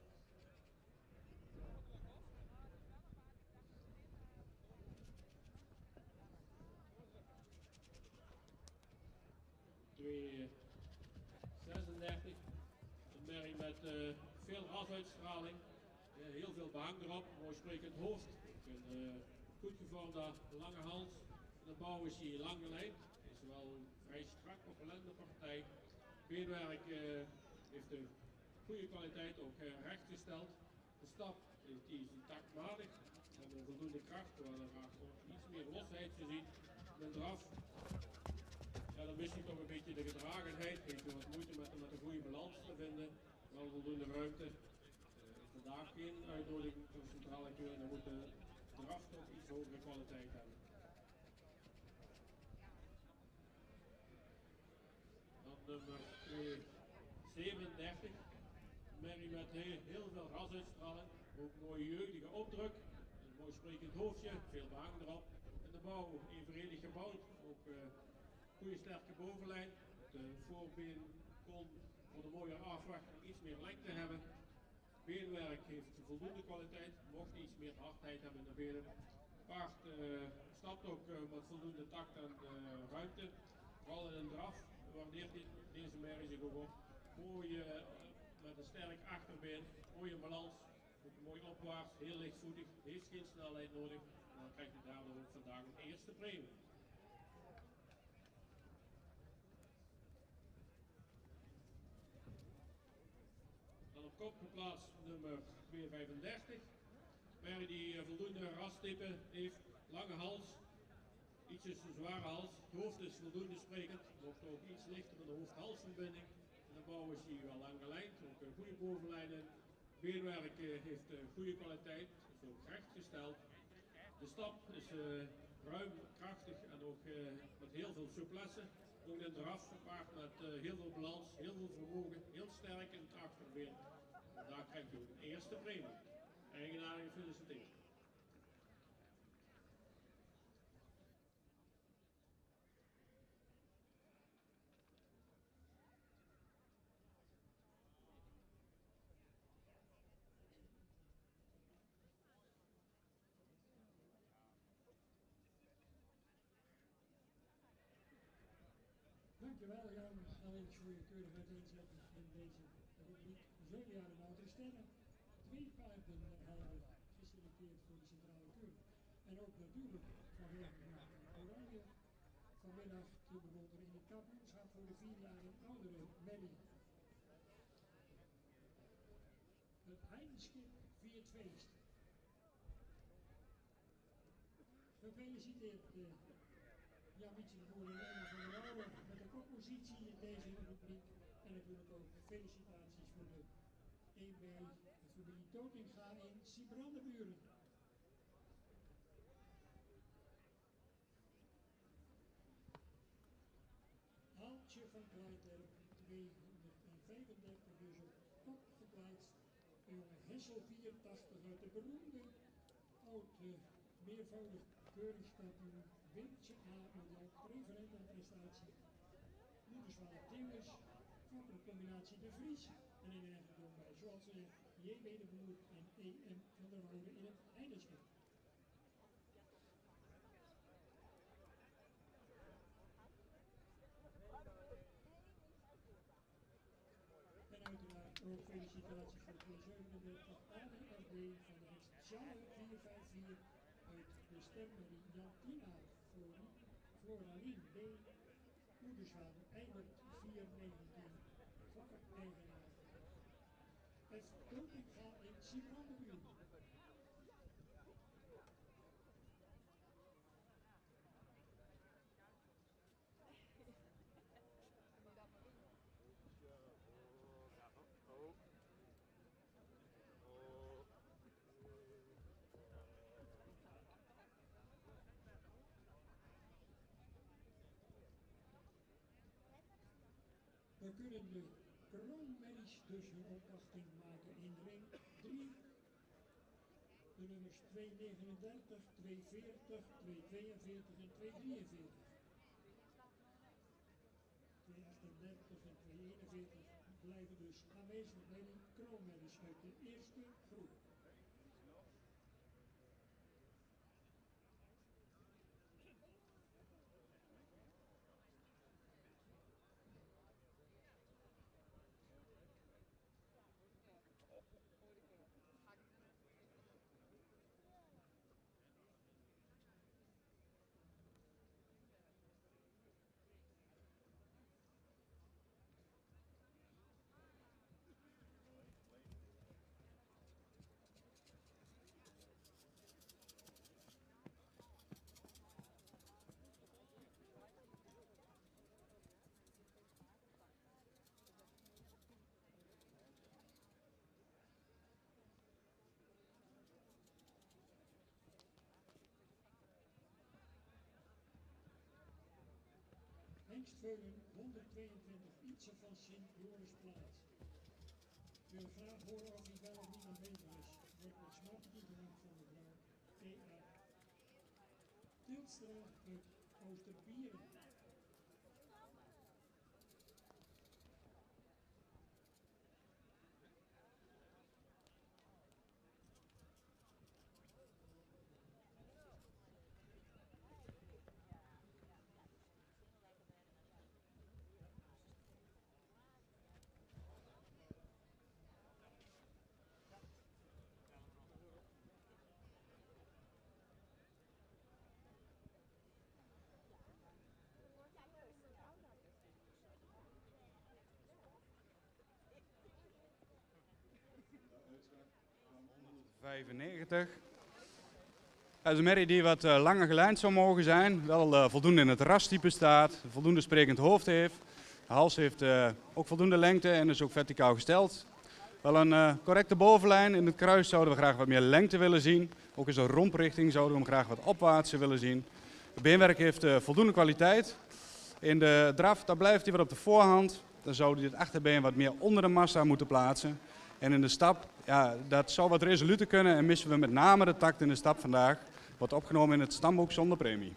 $236, een merrie met veel rasuitstraling. Heel veel behang erop, mooi sprekend hoofd, een goed gevormde lange hals. De bouw is hier lang gelijnd, is wel vrij strak op de lendenpartij. Beenwerk heeft een goede kwaliteit, ook rechtgesteld. De stap die is taktmatig en voldoende kracht, we hadden graag iets meer losheid gezien. De draf, ja, dan mist hij toch een beetje de gedragenheid, heeft hij wat moeite met een goede balans te vinden, wel voldoende ruimte. Vandaag geen uitnodiging voor centrale keuring, dan moet de draf toch iets hogere kwaliteit hebben. Dan nummer 37. Merrie met heel veel rasuitstraling. Ook een mooie jeugdige opdruk. Een mooi sprekend hoofdje, veel behang erop. En de bouw evenredig gebouwd. Ook goede sterke bovenlijn. De voorbeen kon voor de mooie afwacht nog iets meer lengte hebben. Beenwerk heeft voldoende kwaliteit, mocht iets meer hardheid hebben in de benen. Paard stapt ook met voldoende tact en ruimte. Vooral in een draf waardeert deze merrie zich ook op. Mooi met een sterk achterbeen, mooie balans, ook mooi opwaarts, heel lichtvoetig, heeft geen snelheid nodig. En dan krijgt hij daardoor ook vandaag een eerste premie. Dan op kop geplaatst nummer 235. Merrie die voldoende rastype heeft, lange hals, ietsjes een zware hals. Het hoofd is voldoende sprekend, wordt ook iets lichter in de hoofd-halsverbinding. De bouw is hier wel lang gelijnd, ook een goede bovenlijnen. Beenwerk heeft goede kwaliteit, is ook rechtgesteld. De stap is ruim, krachtig en ook met heel veel souplesse. Ook in draf gepaard met heel veel balans, heel veel vermogen, heel sterk in het achterbeen. En daar krijgt u ook een eerste premie. Eigenaar gefeliciteerd. Dankjewel Jan, Alex voor je keurige uiteenzetting in deze rubriek 7 jaar en oudere sterren. 2 paarden hebben geselecteerd voor de centrale keuring. En ook natuurlijk vanwege Oranje. Vanmiddag te bewonderen in het kampioenschap voor de 4 jaar en oudere Merrie. Het Heidenskip viert feest. Gefeliciteerd Jan Wietse de Boer en Emma van der Wouwen met de koppositie in deze rubriek. En natuurlijk ook felicitaties voor de 1B, de familie Totinga in Sibrandenburen. Aaltje van Kleiderp, 235 dus op top geplaatst. De jonge Hessel 84 uit de beroemde meervoudig keuringskampioen Windje A met jouw preferente prestatie. Moederswaal Timmers, van de combinatie De Vries en in eigendom bij zoals J.B. de Boer en E.M. van der Woude in het Heidenskip. En uiteraard ook felicitaties voor 237 ADFB van de hekst Sjouwen 454 uit de stemmerrie Jantina Floralien B. Moederswaan Eibert 419 Fokker eigenaar. F. Totinga in Sibrandenburen. We kunnen de kroonmerries dus hun opwachting maken in ring 3. De nummers 239, 240, 242 en 243. 238 en 241 blijven dus aanwezig bij de kroonmerries uit de eerste groep. Langs Veulen 122 fietsen van Sint-Jorisplaats. Ik wil graag horen of hij wel of niet aanwezig is. Wordt met smart toegelicht van mevrouw T.A. Tilstra uit Oosterbieren. Dat is een merrie die wat langer gelijnd zou mogen zijn. Wel voldoende in het rastype staat, voldoende sprekend hoofd heeft. De hals heeft ook voldoende lengte en is ook verticaal gesteld. Wel een correcte bovenlijn. In het kruis zouden we graag wat meer lengte willen zien. Ook in zijn romprichting zouden we hem graag wat opwaarts willen zien. Het beenwerk heeft voldoende kwaliteit. In de draf daar blijft hij wat op de voorhand. Dan zou hij het achterbeen wat meer onder de massa moeten plaatsen. En in de stap, ja, dat zou wat resoluter kunnen en missen we met name de takt in de stap vandaag. Wordt opgenomen in het stamboek zonder premie.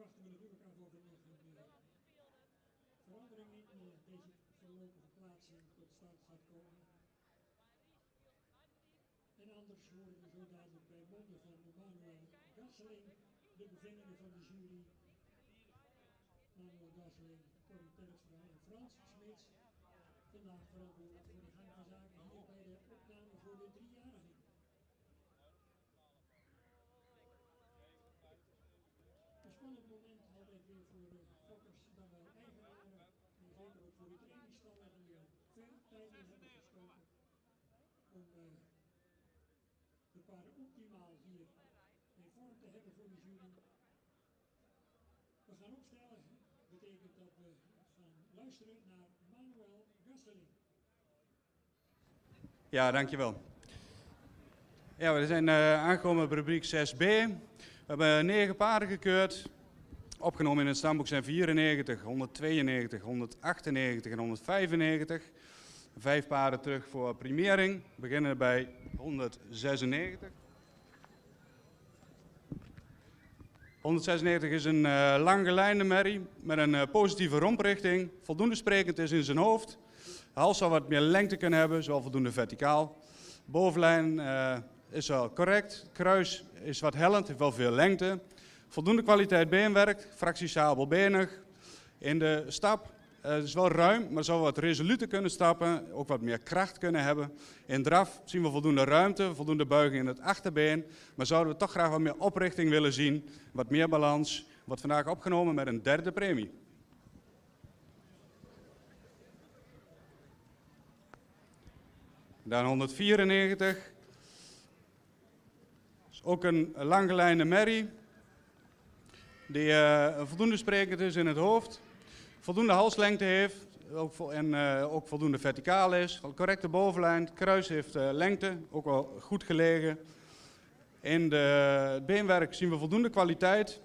wachten we natuurlijk af of er nog een verandering in deze voorlopige plaatsing tot stand gaat komen. En anders horen we zo dadelijk bij monden van Manuel Gasseling de bevindingen van de jury. Manuel Gasseling, Corrie Terpstra en Frans Smits. Vandaag verantwoordelijk voor de gang van zaken hier bij de opname voor de 3-jarigen. Een spannend moment altijd weer voor de fokkers dan wel eigenaren. En zeker ook voor de trainingsstallen die veel tijd in hebben gestoken om de paarden optimaal hier in vorm te hebben voor de jury. We gaan opstellen, betekent dat we gaan luisteren naar Manuel Gasseling. Ja, dankjewel. Ja, we zijn aangekomen op rubriek 6b. We hebben 9 paarden gekeurd. Opgenomen in het stamboek zijn 94, 192, 198 en 195. 5 paarden terug voor primering. We beginnen bij 196. 196 is een langgelijnde merrie met een positieve romprichting. Voldoende sprekend is in zijn hoofd. De hals zou wat meer lengte kunnen hebben, zowel voldoende verticaal. Bovenlijn is wel correct. Kruis is wat hellend, heeft wel veel lengte. Voldoende kwaliteit beenwerk, fractie sabelbenig. In de stap is wel ruim, maar zou wat resoluter kunnen stappen. Ook wat meer kracht kunnen hebben. In draf zien we voldoende ruimte, voldoende buiging in het achterbeen. Maar zouden we toch graag wat meer oprichting willen zien. Wat meer balans. Wordt vandaag opgenomen met een 3e premie. Dan 194. Is ook een langgelijnde merrie. Die voldoende sprekend is in het hoofd. Voldoende halslengte heeft. Ook voldoende verticaal is. Correcte bovenlijn. Het kruis heeft lengte. Ook wel goed gelegen. In het beenwerk zien we voldoende kwaliteit.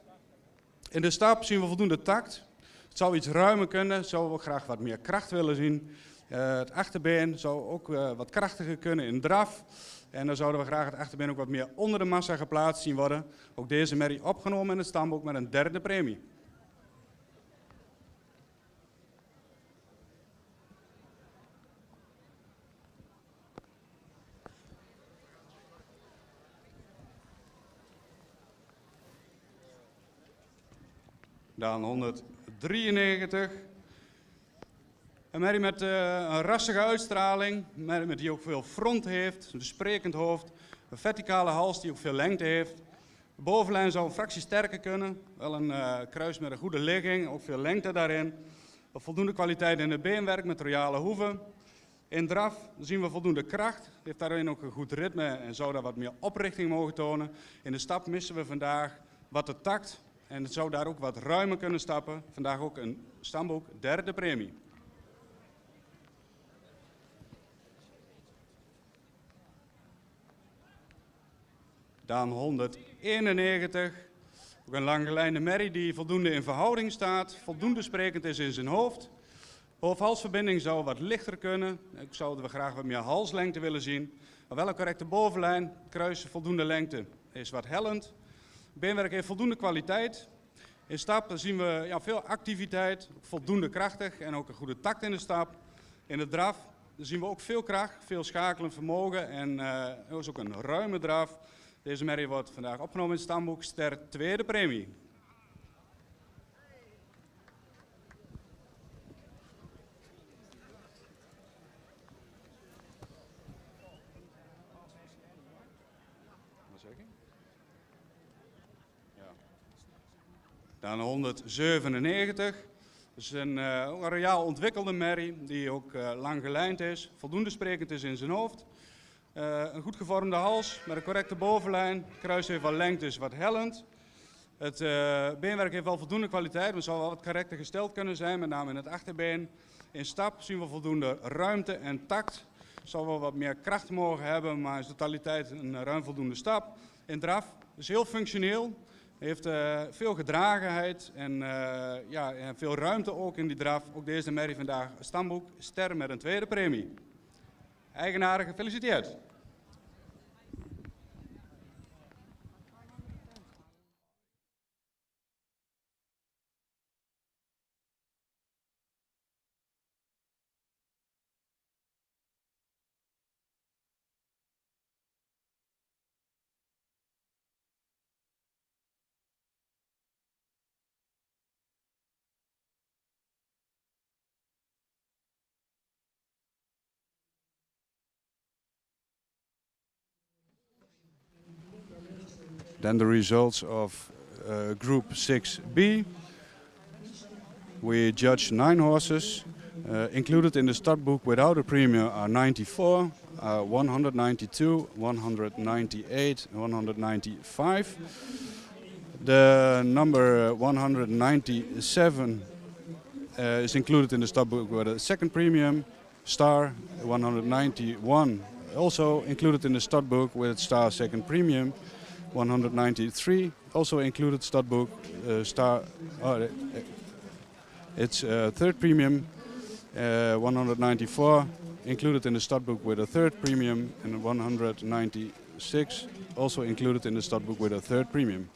In de stap zien we voldoende tact. Het zou iets ruimer kunnen. Zouden we graag wat meer kracht willen zien. Het achterbeen zou ook wat krachtiger kunnen in draf. En dan zouden we graag het achterbeen ook wat meer onder de massa geplaatst zien worden. Ook deze merrie opgenomen in het stamboek met een 3e premie. Dan 193. Een merrie met een rassige uitstraling, een merrie die ook veel front heeft, een sprekend hoofd, een verticale hals die ook veel lengte heeft. De bovenlijn zou een fractie sterker kunnen, wel een kruis met een goede ligging, ook veel lengte daarin. Voldoende kwaliteit in het beenwerk met royale hoeven. In draf zien we voldoende kracht, heeft daarin ook een goed ritme en zou daar wat meer oprichting mogen tonen. In de stap missen we vandaag wat de tact en het zou daar ook wat ruimer kunnen stappen. Vandaag ook een stamboek 3e premie. Dan 191, ook een langgelijnde merrie die voldoende in verhouding staat, voldoende sprekend is in zijn hoofd. Hoofd-halsverbinding zou wat lichter kunnen, ik zouden we graag wat meer halslengte willen zien. Maar wel een correcte bovenlijn, kruis voldoende lengte is wat hellend. Beenwerk heeft voldoende kwaliteit. In stap zien we veel activiteit, voldoende krachtig en ook een goede tact in de stap. In de draf zien we ook veel kracht, veel schakelend vermogen en er is ook een ruime draf. Deze merrie wordt vandaag opgenomen in het stamboek, ster 2e premie. Wat zeg ik? Ja. Dan 197. Dus een royaal ontwikkelde merrie die ook lang gelijnd is, voldoende sprekend is in zijn hoofd. Een goed gevormde hals met een correcte bovenlijn. Het kruis heeft wat lengte, is wat hellend. Het beenwerk heeft wel voldoende kwaliteit, maar zal wel wat correcter gesteld kunnen zijn, met name in het achterbeen. In stap zien we voldoende ruimte en tact. Zal wel wat meer kracht mogen hebben, maar is de totaliteit een ruim voldoende stap. In draf is heel functioneel, heeft veel gedragenheid en veel ruimte ook in die draf. Ook deze merrie vandaag stamboek, ster met een 2e premie. Eigenaren gefeliciteerd. Then the results of Group 6B. We judged 9 horses. Included in the start book without a premium are 94, 192, 198, 195. The number 197 is included in the start book with a second premium. Star 191 also included in the start book with star second premium. 193 also included start book star. It's third premium. 194 included in the start book with a third premium, and 196 also included in the start book with a third premium.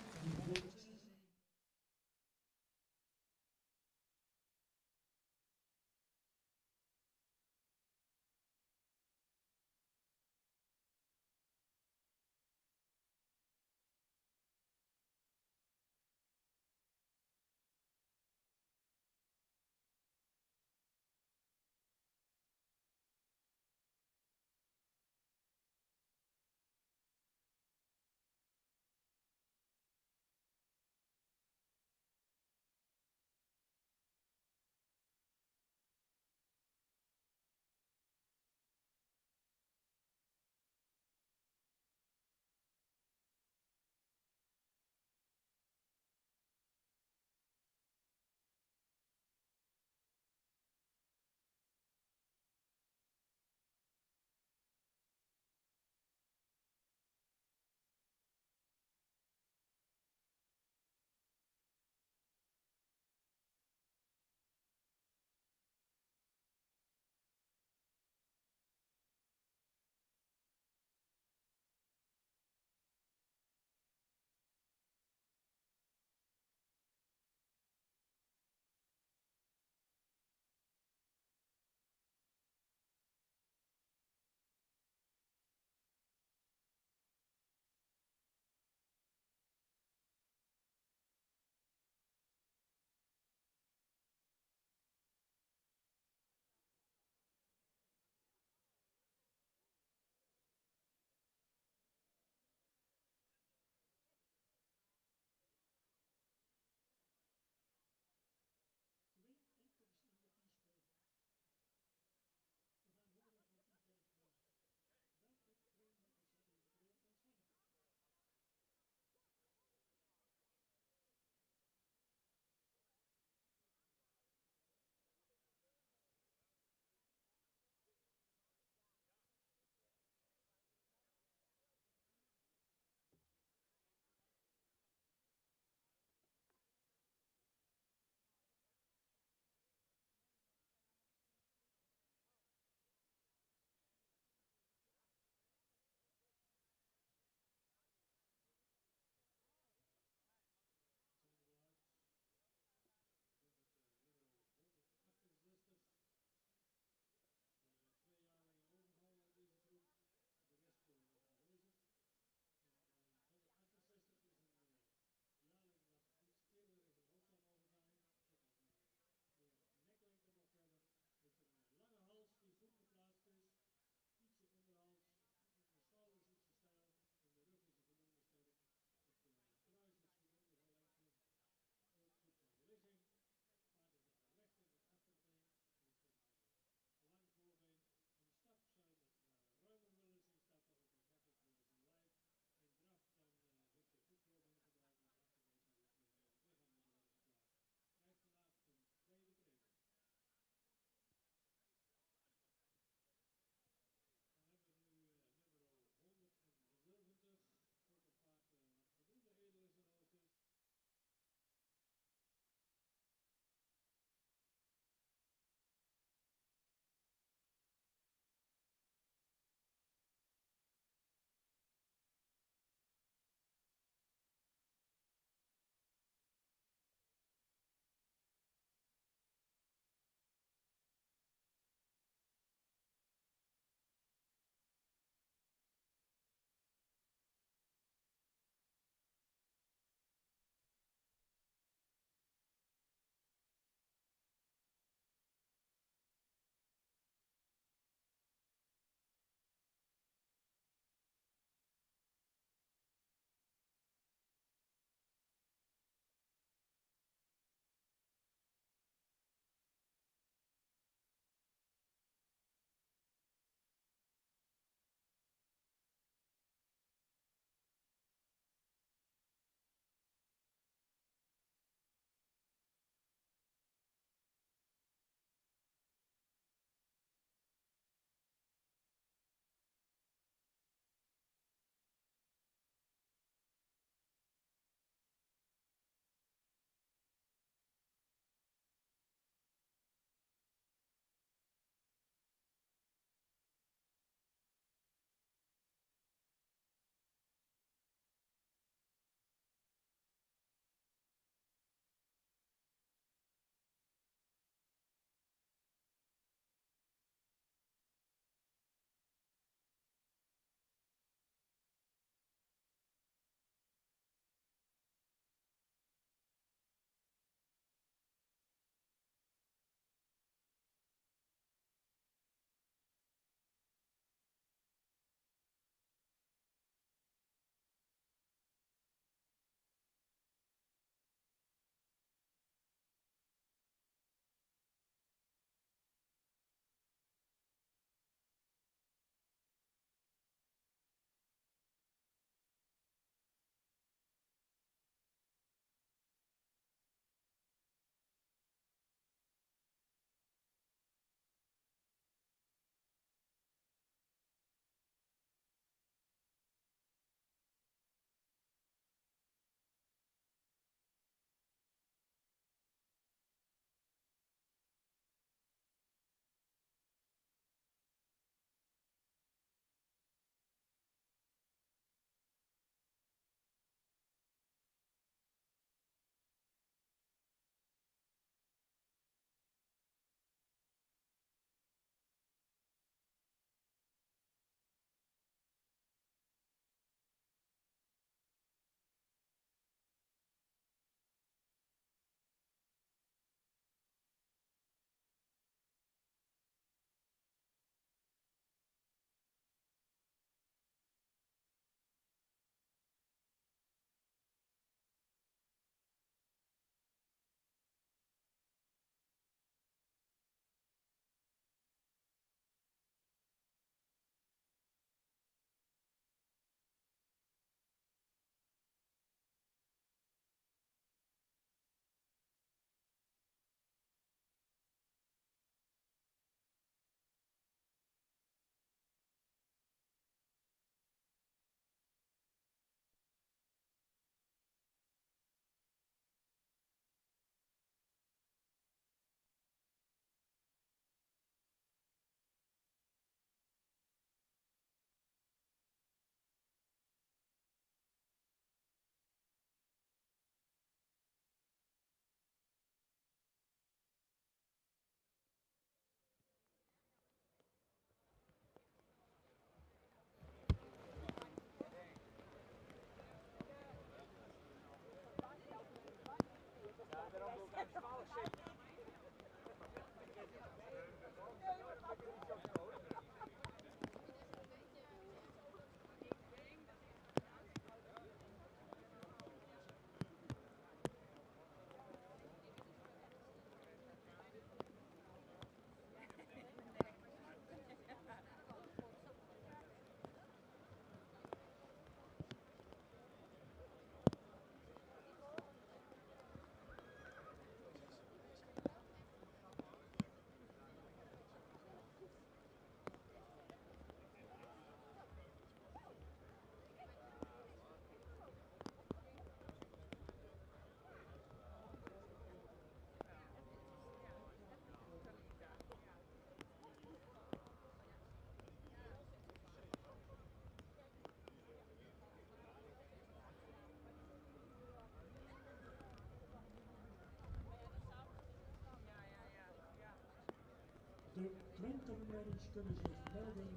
wintermerries kunnen zich melden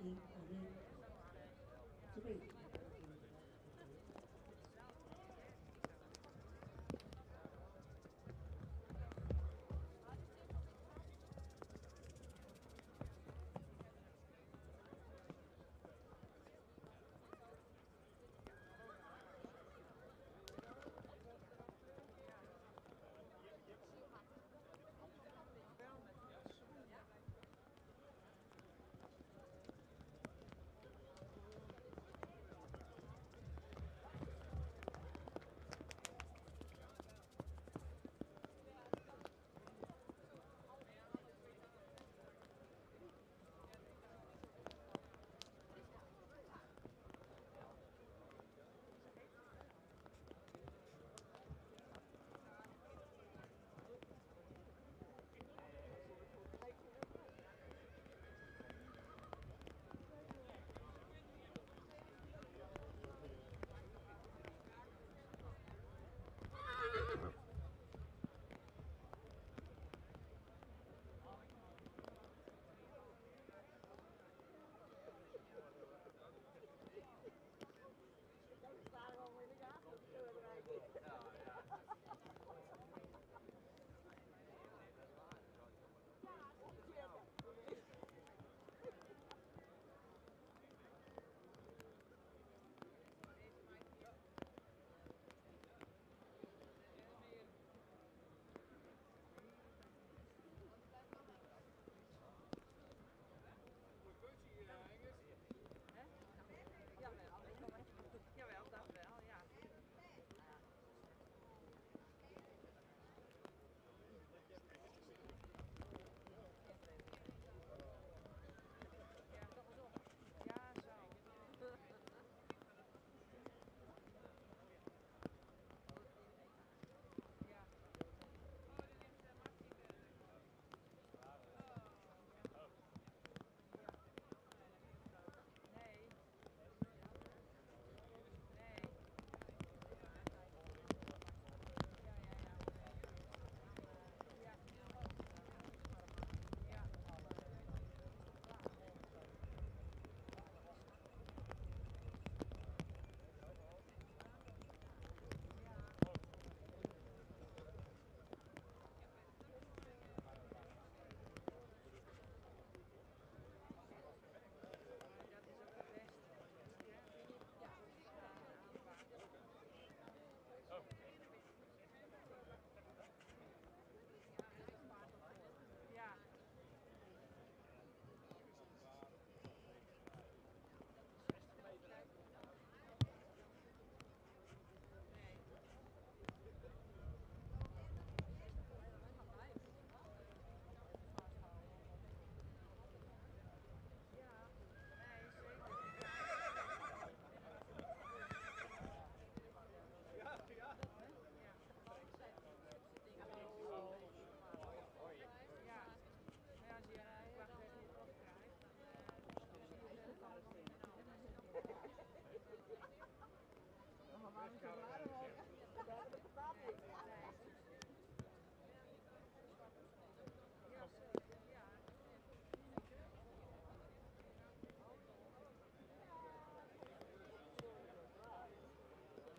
in ring 2.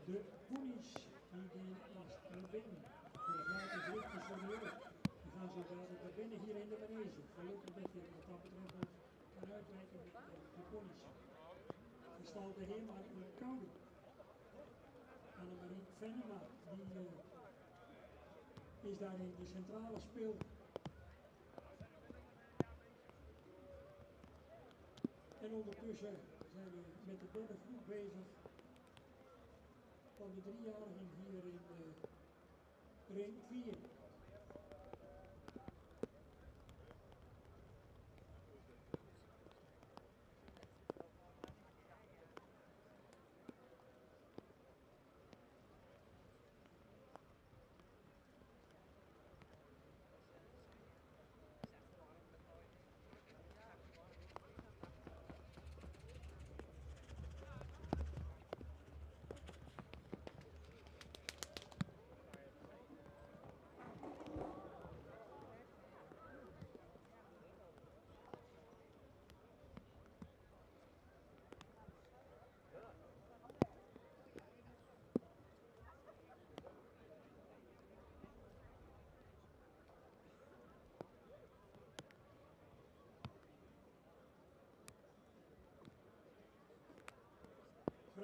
De ponies die eerst naar binnen. De gratis lichtjes van de jeugd. Die gaan zo dadelijk naar binnen hier in de manege. Gelukkig dat je wat dat betreft ook kan uitwijken met de ponies. Er staat de helemaal in de koude. Annemarie Venema, die is daar in de centrale speel. En ondertussen zijn we met de derde groep bezig van de 3-jarigen hier in ring 4.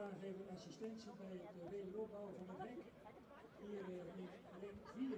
vraag even assistentie bij het wederopbouwen van het hek. Hier in ring 4.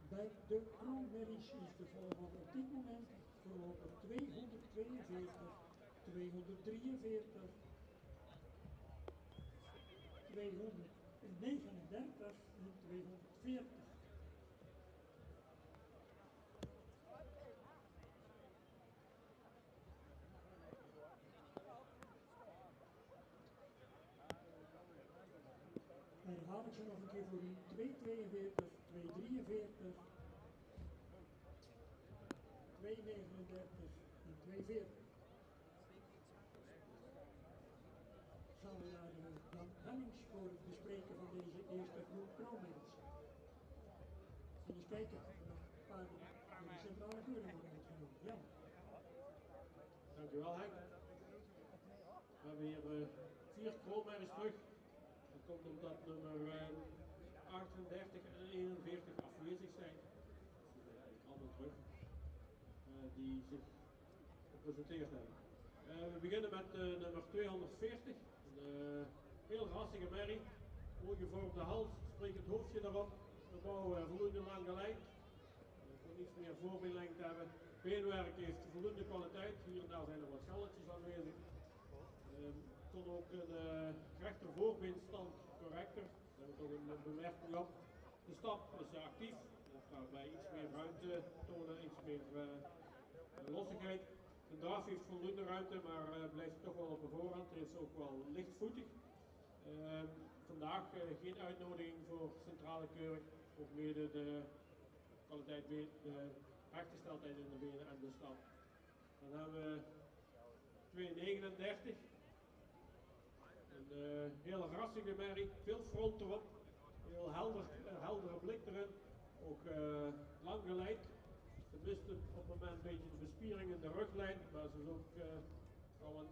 Bij de kroonmerries is de volgorde op dit moment voorlopig 242, 243, 239 en 240. Herhaal ik ze nog een keer voor u. 242, 243, 239 en 240. Gaan we naar Jan Hennings voor het bespreken van deze eerste groep kroonmensen. En eens kijken of er nog een paar van de centrale keuring worden uitgenomen. Jan. Dankjewel Henk. We hebben hier 4 kroonmerries terug. Dat komt omdat nummer 38 en 41 afwezig zijn. Die zijn eigenlijk allemaal terug. Die zich gepresenteerd hebben. We beginnen met nummer 240. Een heel rassige merrie. Mooi gevormde hals, sprekend hoofdje erop. We bouwen voldoende lang gelijk. iets meer voorbeenlengte hebben. Beenwerk heeft voldoende kwaliteit, hier en daar zijn er wat schalletjes aanwezig. Kon ook een rechter voorbeenstand correcter, daar hebben we toch een bemerking op. De stap is actief, waarbij iets meer ruimte tonen, iets meer lossigheid. De draf heeft voldoende ruimte, maar blijft toch wel op de voorhand. Hij is ook wel lichtvoetig. Vandaag geen uitnodiging voor centrale keuring, ook mede de kwaliteit, de rechtgesteldheid in de benen en de stap. Dan hebben we 2,39. Een hele rassige merrie, veel front erop, heel heldere blik erin, ook lang geleid. Ze miste op het moment een beetje de bespiering in de ruglijn, maar ze is ook,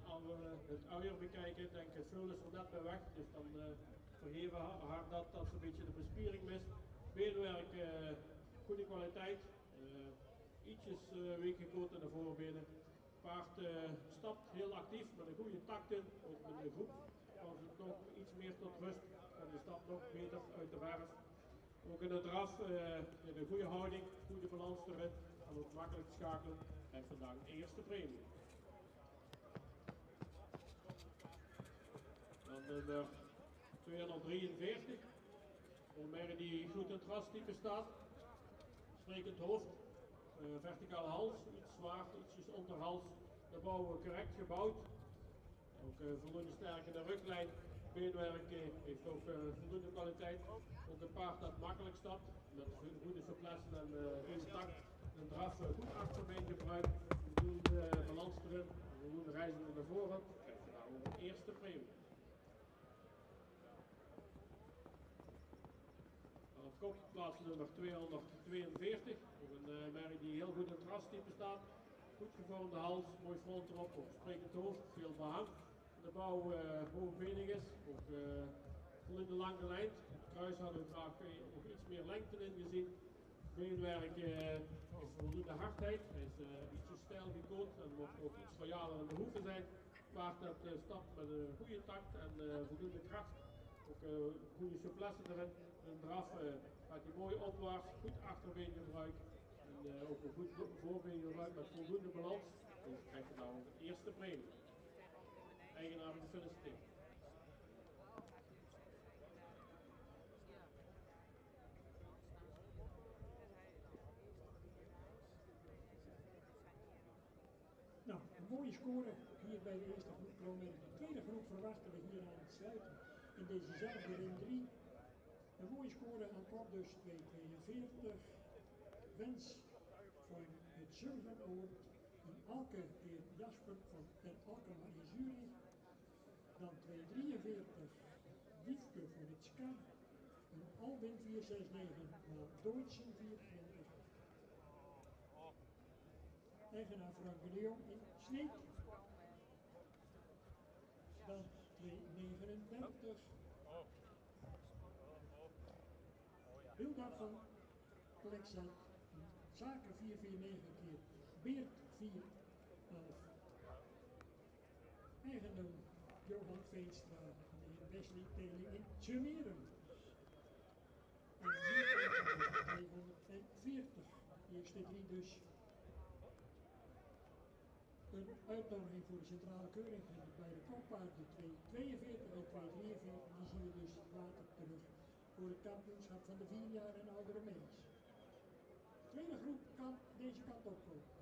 als we het uier bekijken, denk ik, veel is er net bij weg, dus dan vergeven haar dat ze een beetje de bespiering mist. Beenwerk, goede kwaliteit, ietsjes weekgekoot in de voorbenen. Paard stapt heel actief met een goede takt in, ook met de groep. Als het nog iets meer tot rust en de stap nog beter uit de verf. Ook in de draf met een goede houding, goede balans erin en ook makkelijk schakelen. En vandaag de eerste premie. Dan nummer 243. Een merrie die goed in het rastype staat. Sprekend hoofd, verticale hals, iets zwaar, ietsjes onderhals. De bouw correct gebouwd. Ook voldoende sterk in de ruglijn. Beenwerk heeft ook voldoende kwaliteit. Ook een paard dat makkelijk stapt. Met goede souplesse en goede takt. Een draf goed achterbeen gebruikt. Voldoende balans erin. Voldoende reizen naar voren. Krijg je daar ook een eerste premie. Op kop plaats nummer 242. Ook een merrie die heel goed in het rastype staat. Goed gevormde hals, mooi front erop, ook sprekend hoofd, veel behang. De bouw hoogbenig is, ook voldoende lang gelijnd. Het kruis hadden we graag nog iets meer lengte in gezien. Beenwerk is voldoende hardheid, hij is ietsje stijl gekoeld en moet ook iets royaler in de hoeven zijn. Paard dat stapt met een goede takt en voldoende kracht. Ook goede souplesse erin. Een draf gaat hij mooi opwaarts, goed achterbeen gebruik. En ook een goed voorbeen gebruik met voldoende balans. Dus krijg je nou de eerste premie. Eigenaar gefeliciteerd. Nou, een mooie score hier bij de eerste groep Pro-Merk. De tweede groep verwachten we hier aan het sluiten in dezezelfde ring 3. Een mooie score aan kop dus 2,42. Wens van het zilveroor, een Alke heer Jasper van Den Alkema in jury. Dan 2,43 Wiefke voor het SCA. Een Albin 469, maar Deutschen 420. Eigenaar Frank de Jong in Sneek. Dan 2,39. Hilda van Plexel. Zaken 449 keer. Beert 411. Eigendom Johan Veenstra en de heer Wesley Teling in Tjemeren. En 240. Eerste drie dus. Een uitnodiging voor de centrale keuring bij de koppaarden 242 en 243. Die zien we dus later terug voor het kampioenschap van de 4 jaar en oudere meisjes. De tweede groep kan deze kant op komen.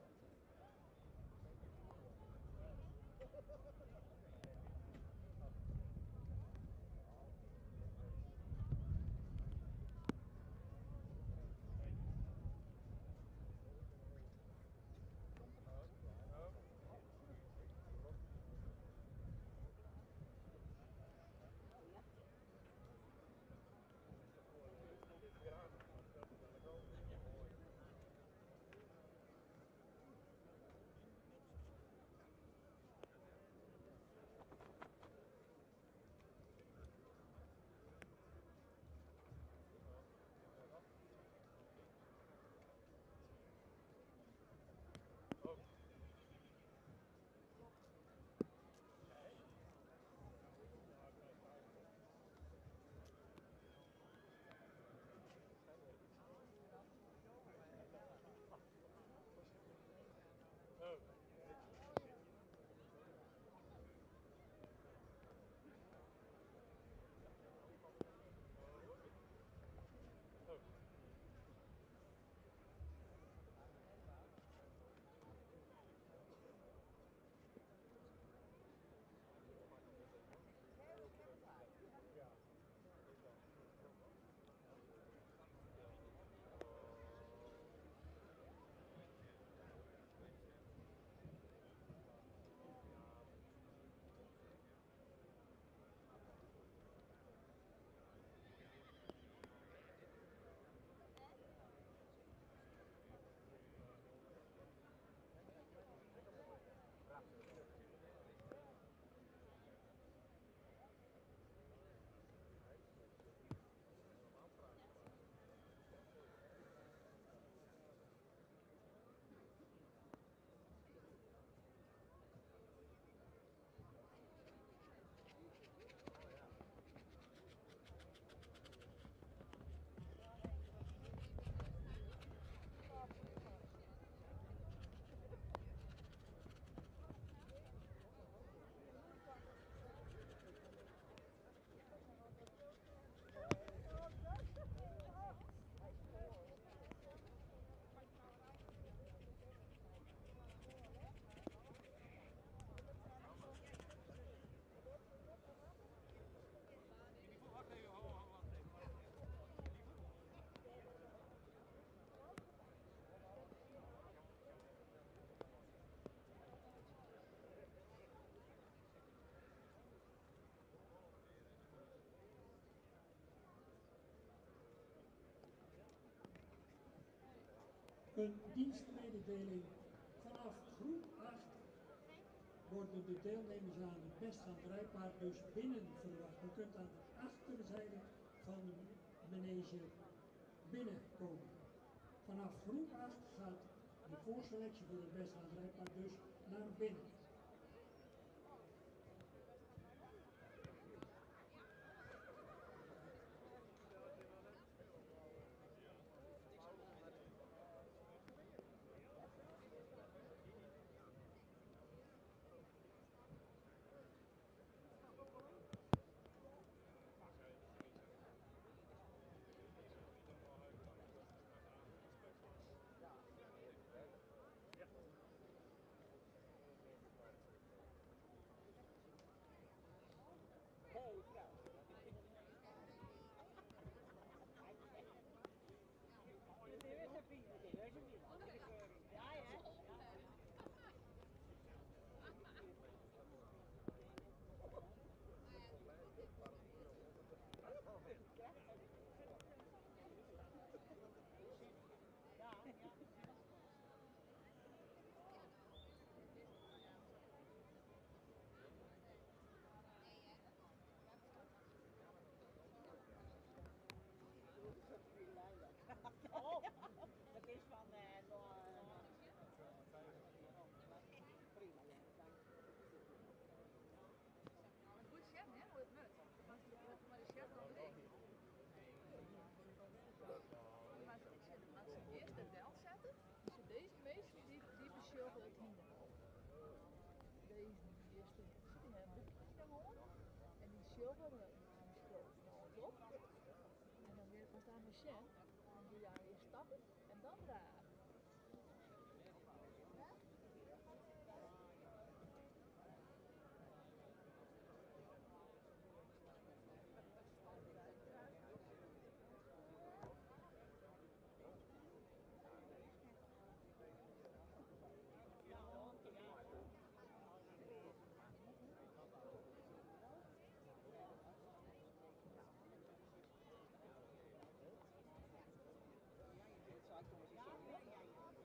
Een dienstmededeling. Vanaf groep 8 worden de deelnemers aan het best van het rijpaard dus binnen verwacht. U kunt aan de achterzijde van de manege binnenkomen. Vanaf groep 8 gaat de voorselectie voor het best van het rijpaard dus naar binnen. Dan doe je aan je stappen en dan dragen.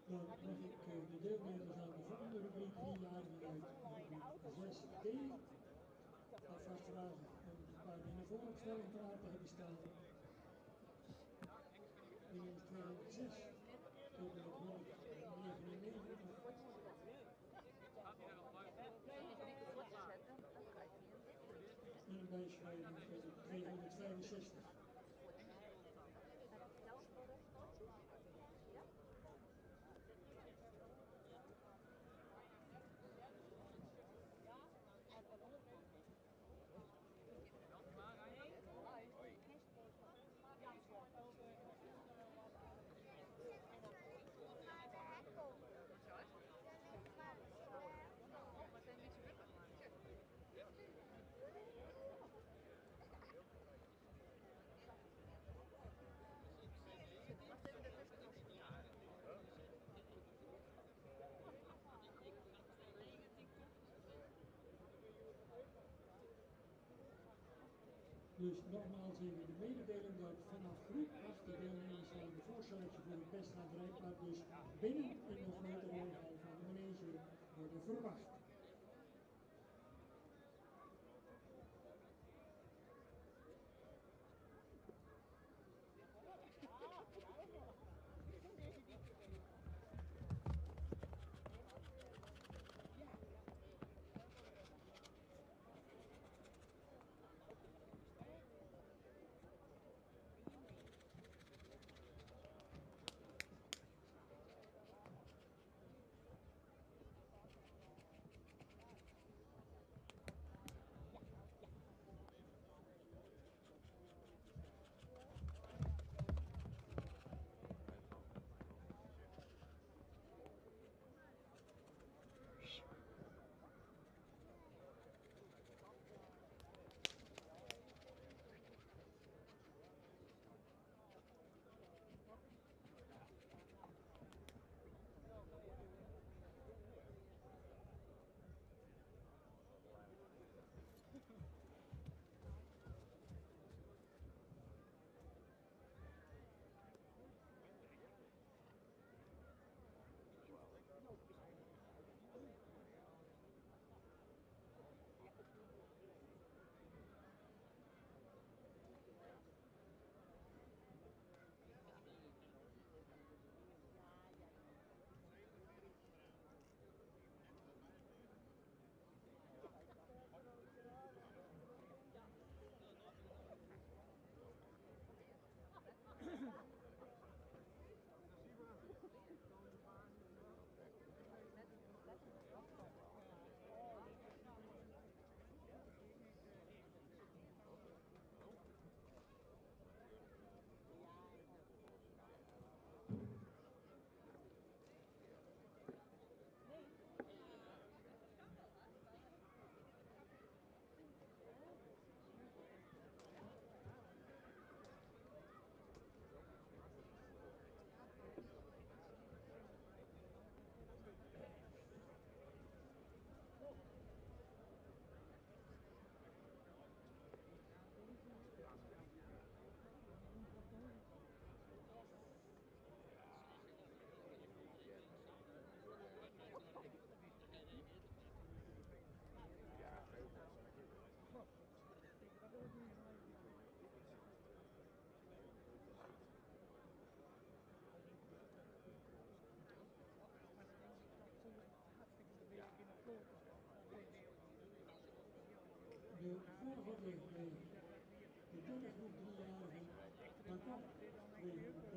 Dan mag ik de deelnemers aan de volgende rubriek 3-jarigen uit rubriek 6D alvast vragen om een paar dingen voor opstelling klaar te hebben staan. In ons 206 tot en met 199. En een bijschrijving voor de 265. Dus nogmaals even de mededeling dat vanaf groep 8 de deelnemers aan de voorselectie voor het best van het rijpaard dus binnen in de grote rijhal van de manege worden verwacht. volgorde gebleven. De derde groep 3-jarigen, dan kwam 202, dan 200,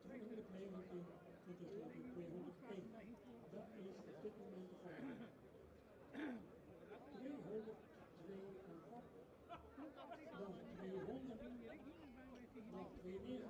219 en tenslotte 201. Dat is op dit moment de volgende. 202 aan kop, dan 200, dan 219 en tenslotte 201.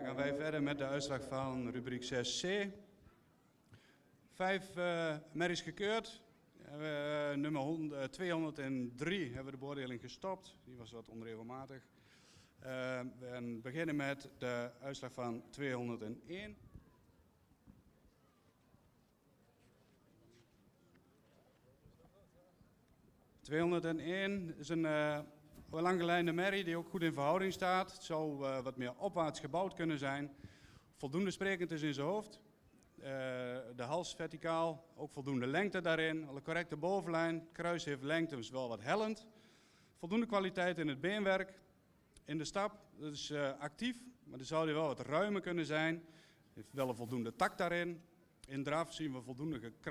Dan gaan wij verder met de uitslag van rubriek 6c. 5 merries gekeurd. Nummer 203 hebben we de beoordeling gestopt. Die was wat onregelmatig. We beginnen met de uitslag van 201. ...201 is een langgelijnde merrie die ook goed in verhouding staat. Het zou wat meer opwaarts gebouwd kunnen zijn. Voldoende sprekend is in zijn hoofd. De hals verticaal, ook voldoende lengte daarin. Alle correcte bovenlijn. Het kruis heeft lengte, is wel wat hellend. Voldoende kwaliteit in het beenwerk. In de stap, dat is actief, maar er zou wel wat ruimer kunnen zijn. Heeft wel een voldoende takt daarin. In draf zien we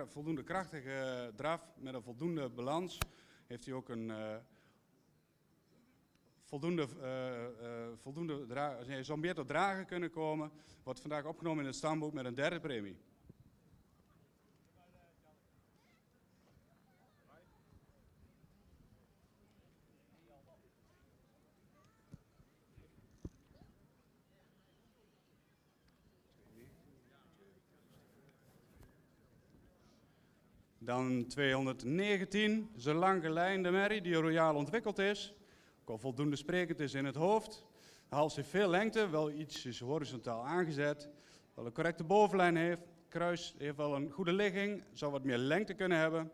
voldoende krachtige draf met een voldoende balans. Heeft hij ook een zou meer tot dragen kunnen komen. Wordt vandaag opgenomen in het stamboek met een derde premie. Dan 219, dat is een langgelijnde merrie die royaal ontwikkeld is. Ook al voldoende sprekend is in het hoofd. De hals heeft veel lengte, wel iets is horizontaal aangezet. Wel een correcte bovenlijn heeft. Het kruis heeft wel een goede ligging, zou wat meer lengte kunnen hebben.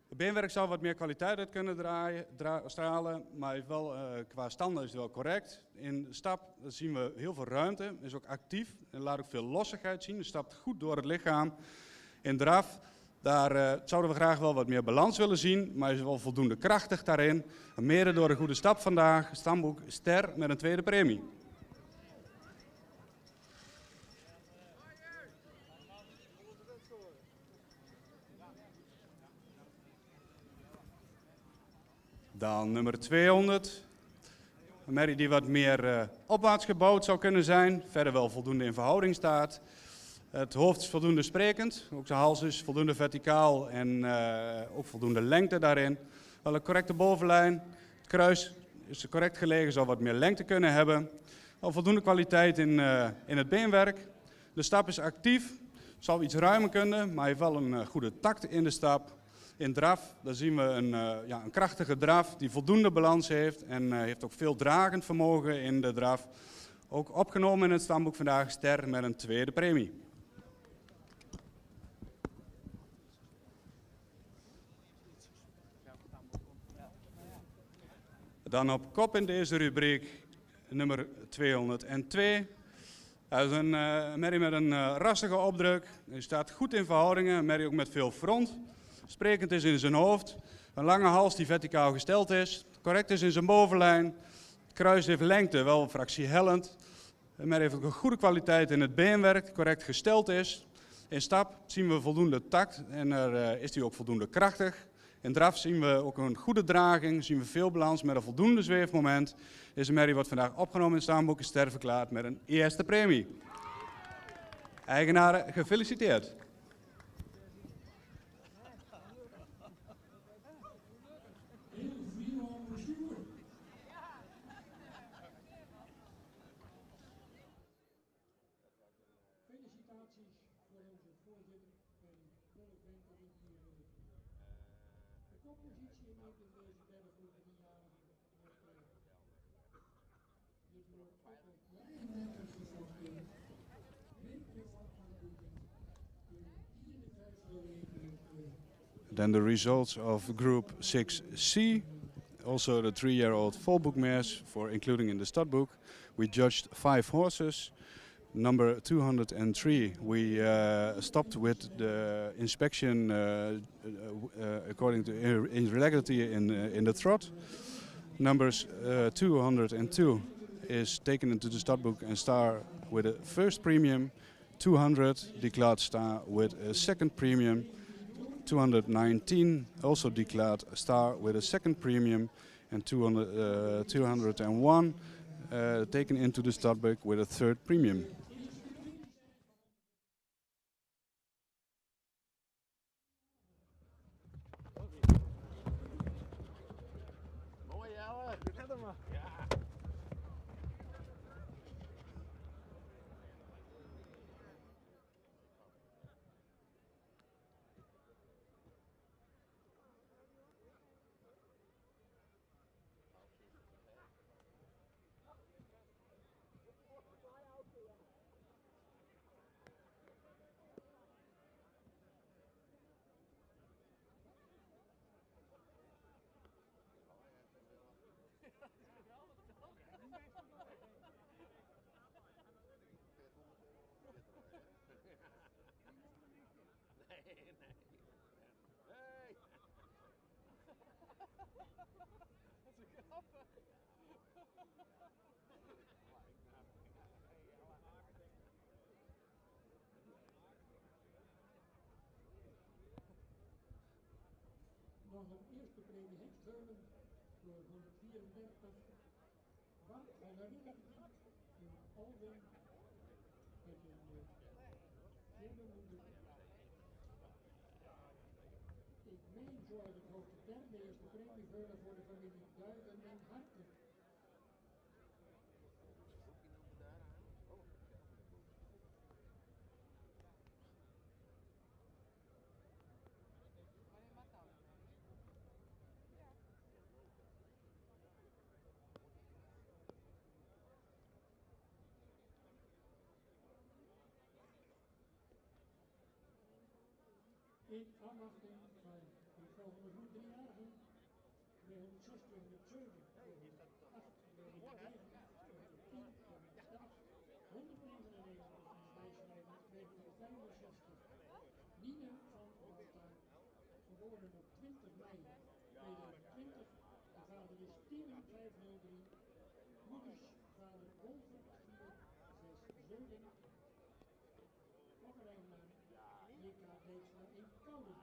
Het beenwerk zou wat meer kwaliteit uit kunnen stralen, maar heeft wel, qua standaard is het wel correct. In de stap zien we heel veel ruimte, is ook actief en laat ook veel lossigheid zien. De stapt goed door het lichaam. In draf, daar zouden we graag wel wat meer balans willen zien, maar is wel voldoende krachtig daarin. Mede door een goede stap vandaag, stamboek ster met een tweede premie. Dan nummer 200. Een merrie die wat meer opwaarts gebouwd zou kunnen zijn, verder wel voldoende in verhouding staat. Het hoofd is voldoende sprekend, ook zijn hals is voldoende verticaal en ook voldoende lengte daarin. Wel een correcte bovenlijn, het kruis is correct gelegen, zou wat meer lengte kunnen hebben. Wel voldoende kwaliteit in het beenwerk. De stap is actief, zou iets ruimer kunnen, maar heeft wel een goede takt in de stap. In draf, daar zien we een krachtige draf die voldoende balans heeft en heeft ook veel dragend vermogen in de draf. Ook opgenomen in het stamboek vandaag ster met een tweede premie. Dan op kop in deze rubriek nummer 202. Dat is een merrie met een rassige opdruk. Hij staat goed in verhoudingen, een merrie ook met veel front. Sprekend is in zijn hoofd. Een lange hals die verticaal gesteld is. Correct is in zijn bovenlijn. Het kruis heeft lengte, wel een fractie hellend. Een merrie heeft ook een goede kwaliteit in het beenwerk, correct gesteld is. In stap zien we voldoende tact en is die ook voldoende krachtig. In draf zien we ook een goede draging, zien we veel balans met een voldoende zweefmoment. Deze merrie wordt vandaag opgenomen in het staanboek en ster verklaard met een eerste premie. Eigenaren, gefeliciteerd. Felicitaties voor onze voorzitter en Willem Venker die hier de koppositie inneemt in deze derde voor 3-jarige wedstrijd. Dit wordt ook op de eigenaars gesorteerd. Weet je wat aan doen? In 54 Then the results of Group 6C, also the 3-year-old Volboek mares for including in the stud book. We judged 5 horses. Number 203, we stopped with the inspection according to irregularity in the trot. Numbers 202 is taken into the stud book and star with a first premium. 200 declared star with a second premium. 219 also declared star with a second premium. And 201 taken into the stud book with a third premium. Mooi Jelle, red hem maar. Ja. nog een eerste premie Hengsteulen voor 134. Wat hij naar binnen verdient in Alwin met een Zimmermoeder. Ik meen zo uit het hoofd de derde eerste premie voor de familie Duiven en Hartelijk. In afwachting van de volgende groep 3-jarigen, 206, 207, 208, 209, 210, 211, 199 is bijschrijven, 265. Nina van Malta, geboren op 20 mei 2020. De vader is Steven 503, moeders vader Wolfer 467. Lokkerijnaam J.K. Deetsma in Kouden.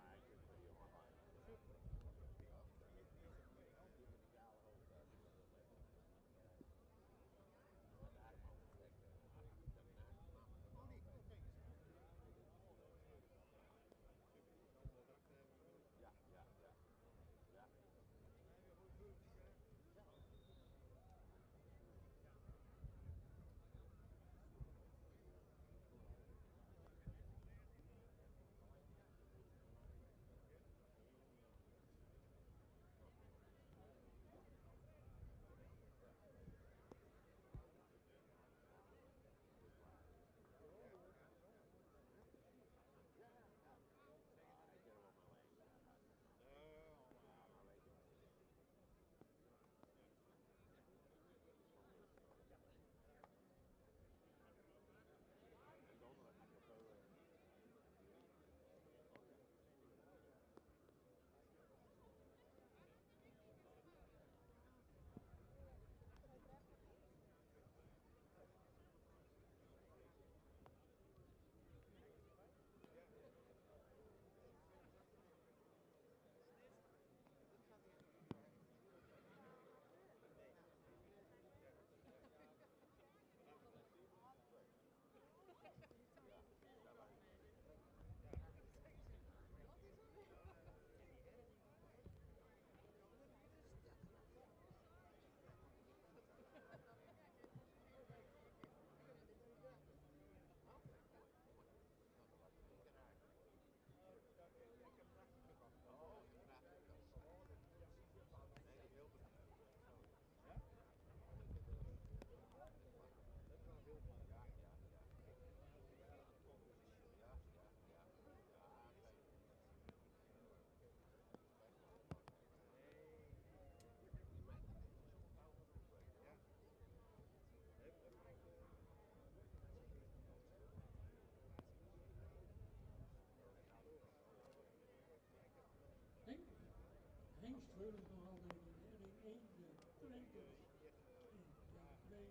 Keulen nog altijd in ring 1, de Twenters in ring 2.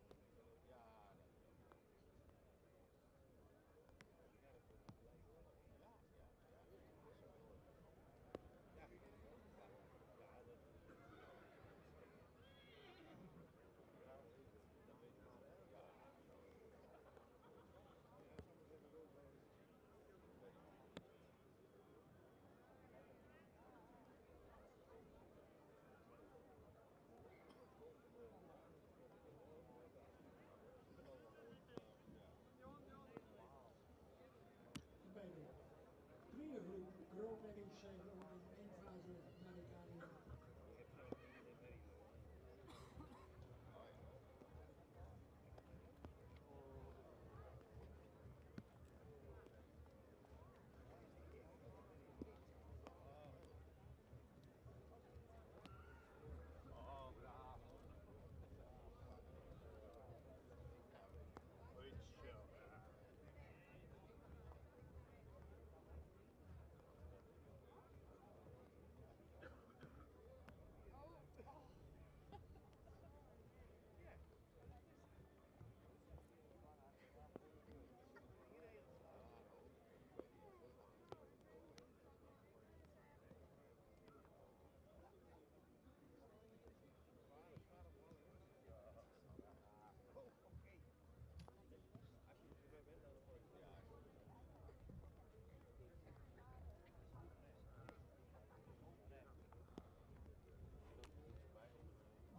Bij de tweede groep grootmerries zijn we ook in de eindfase naar elkaar in.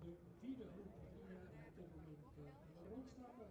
De vierde groep die op dit moment rondstappen.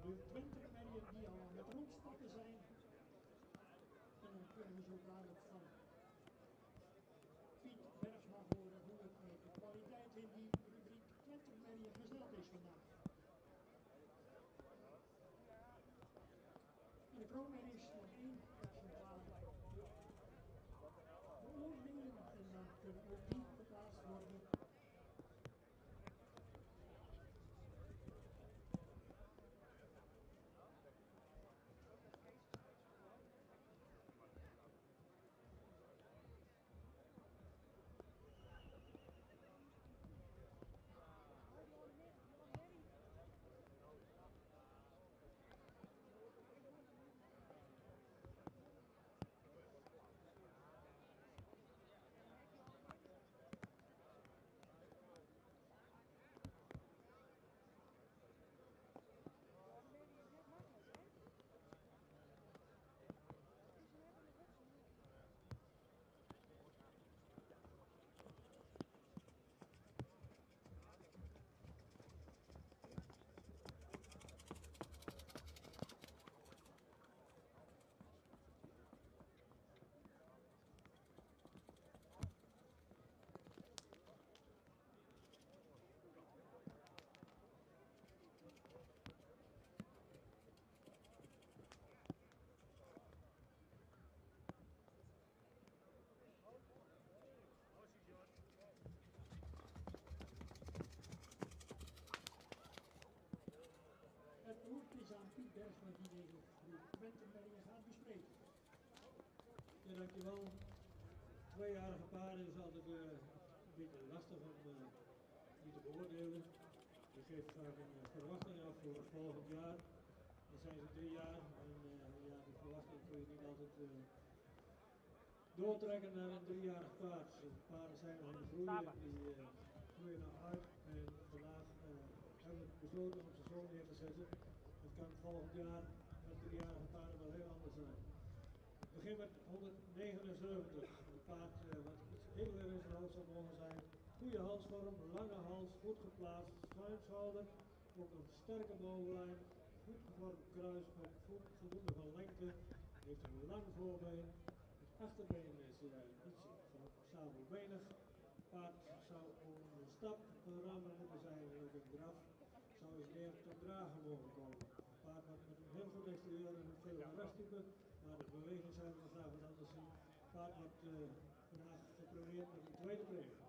de 20 merriën die al aan het rondstappen zijn. En dan kunnen we zo dadelijk van Piet Bergman gesprongen is nog 1 exemplaar beoordelen en dan kunnen ook die geplaatst worden. Het woord is aan Piet Bergsma die deze mentenmerrie gaat bespreken. Ja, dankjewel. Tweejarige paarden is altijd een beetje lastig om die te beoordelen. Je geeft vaak een verwachting af voor volgend jaar. Dan zijn ze 3 jaar en ja, die verwachting kun je niet altijd doortrekken naar een 3-jarig paard. De paarden zijn nog in de groei, die groeien nog uit en vandaag hebben we besloten om ze zo neer te zetten. Het kan volgend jaar met 3-jarige paarden wel heel anders zijn. Ik begin met 179, een paard wat iets edeler in zijn hoofd zou mogen zijn. Goede halsvorm, lange hals, goed geplaatst, schuin schouder, ook een sterke bovenlijn, goed gevormd kruis met voldoende van lengte, heeft een lang voorbeen. Het achterbeen is iets sabelbenig. Het paard zou een stap ruimer moeten zijn en ook een draf zou eens meer tot dragen mogen komen. Een paard wat met een heel goed exterieur en een veel resttype, maar de beweging zou we nog graag wat anders zien. Het paard wordt vandaag gepremeerd met een tweede premie.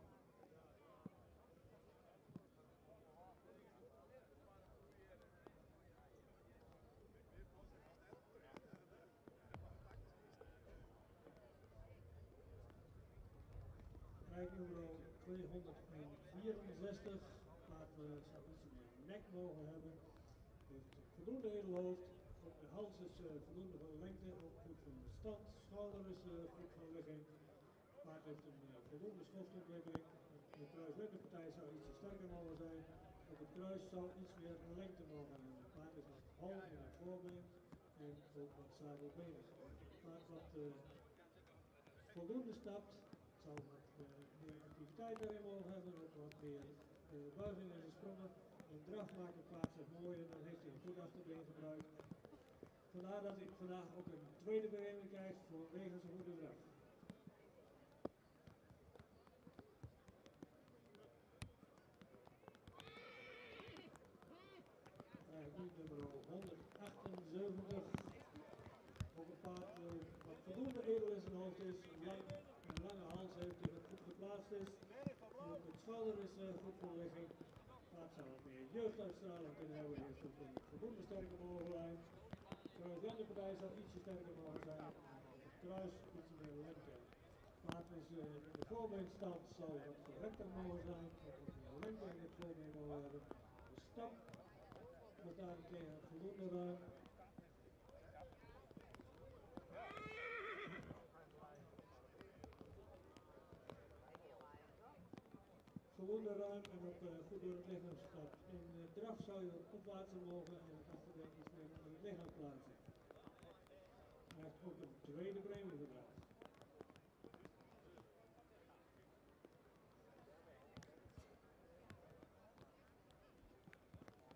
Rijknummer 264, paard zou iets meer nek mogen hebben, heeft voldoende edelhoofd, op de hals is voldoende van lengte, ook goed van stand, schouder is goed van ligging, paard heeft een voldoende schoftontwikkeling, de kruislinkerpartij zou ietsje sterker mogen zijn, op het kruis zou iets meer lengte mogen hebben, het paard is wat hol in het voorbeen en ook wat sabelbenig. Het paard wat voldoende stapt, zou wat meer activiteit daarin mogen hebben, ook wat meer buiging in zijn sprongen. Een draf maakt het paard zich mooi en dan heeft hij een goed achterbeen gebruikt. Vandaar dat hij vandaag ook een tweede berekening krijgt vanwege zijn goede draf. Nummer 178. Ook een paard wat voldoende edel in zijn hoofd is, een lange hals heeft die goed geplaatst is. Ook het schouder is goed voor ligging. Het paard zou wat meer jeugduitstraling kunnen hebben, heeft ook een voldoende sterke bovenlijn. De partij zou ietsje sterker mogen zijn, op het kruis iets meer lengte. Het paard is in de voorbeenstand zou wat gerekter mogen zijn, ook wat meer lengte in het voorbeen mogen hebben. De stap wordt daarentegen voldoende ruim. Voldoende ruim en ook goed door het lichaam gestapt. In draf zou je wat opwaartser mogen en het achterbeen iets meer onder het lichaam plaatsen. Hij krijgt ook een tweede premie gedrag.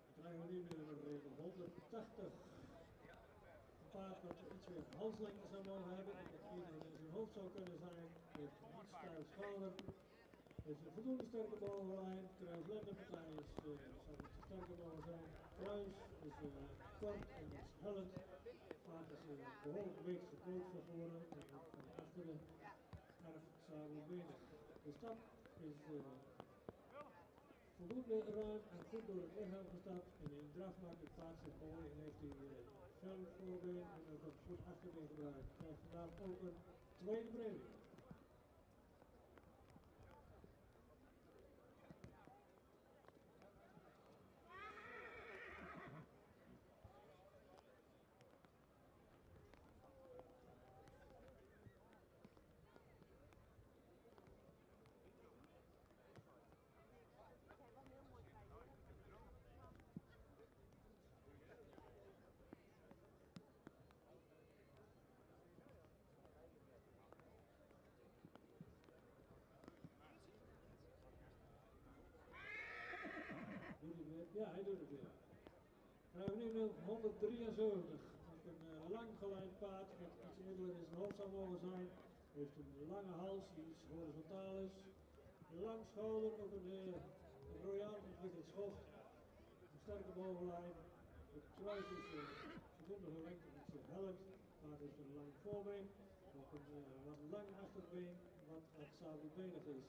Dan krijgen we nu nummer 180. Een paard wat iets meer halslengte zou mogen hebben, dat wat eerder in zijn hoofd zou kunnen zijn, heeft een iets stijl schouder. Dus een voldoende sterke bovenlijn, kruis-lendenpartij is, zal het sterke boven zijn. Kruis is kort en is hellend. Vaak is behoorlijk week gekookt van voren en van achteren erg sabelbenig. De stap is voldoende ruim en goed door het lichaam gestapt. En in draf maakt het paard zich mooi en heeft hij veel voorbeen en ook een goed achterbeen gebruikt. Krijgt vandaag ook een tweede premie. Doet hij weer? Ja, hij doet het weer. Dan hebben we nu 173. Ook een lang geleid paard, wat iets eerder in zijn hoofd zou mogen zijn. Heeft een lange hals die iets horizontaal is. Een lang schouder, ook een royaal ontwikkeld schoft. Een sterke bovenlijn. Het kruis is voldoende gewenkt en iets hellend. Het paard heeft een lang voorbeen. Ook een wat lang achterbeen, wat sabelbenig is.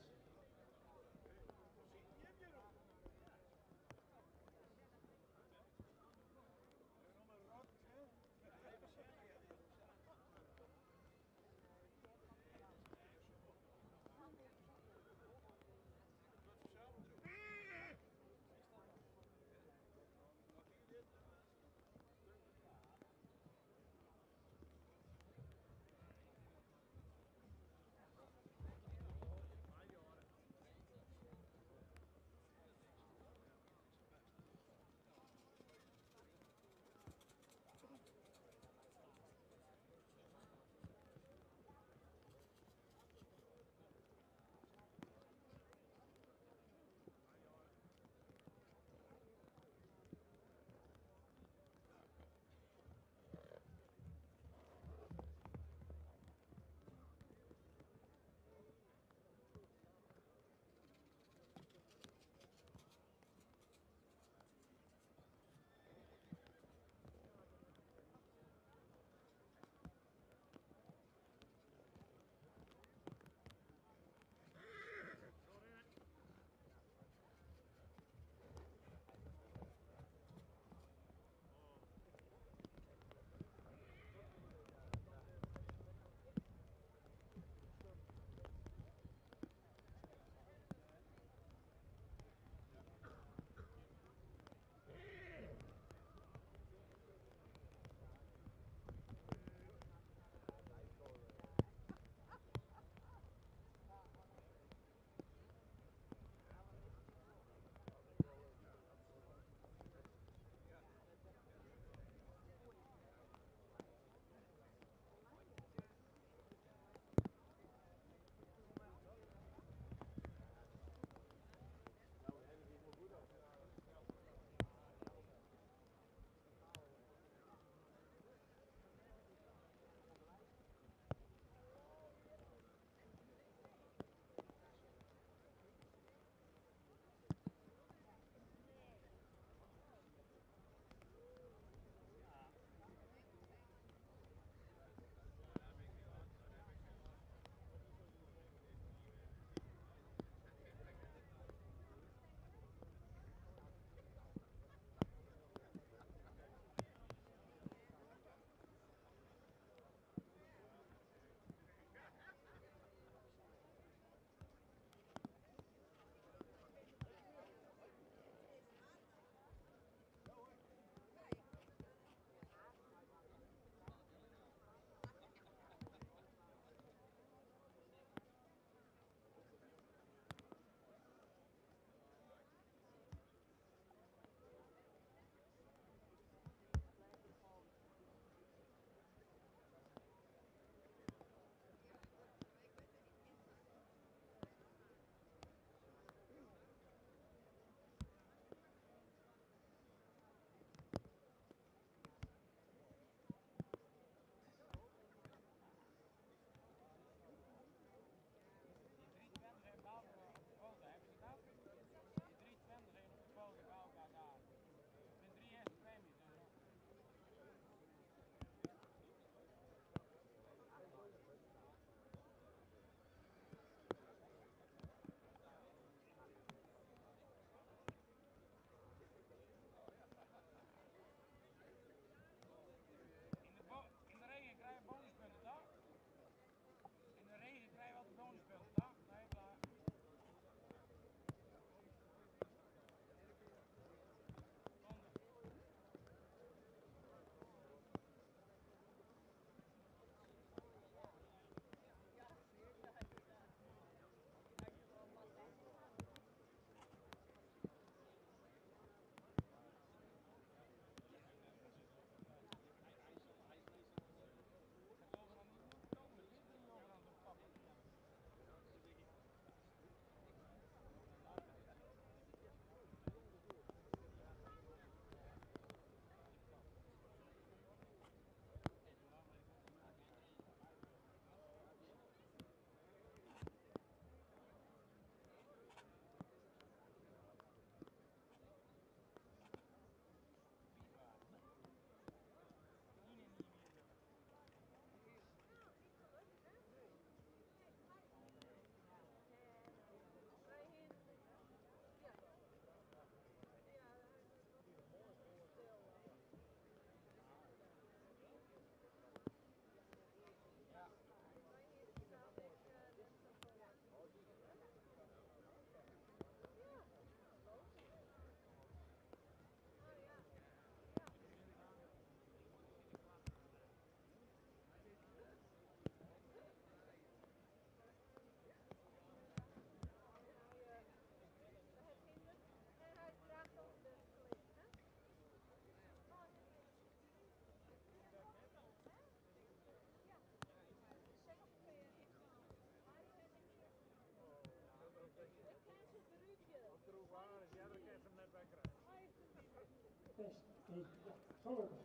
test. Nee, ja, gelukkig.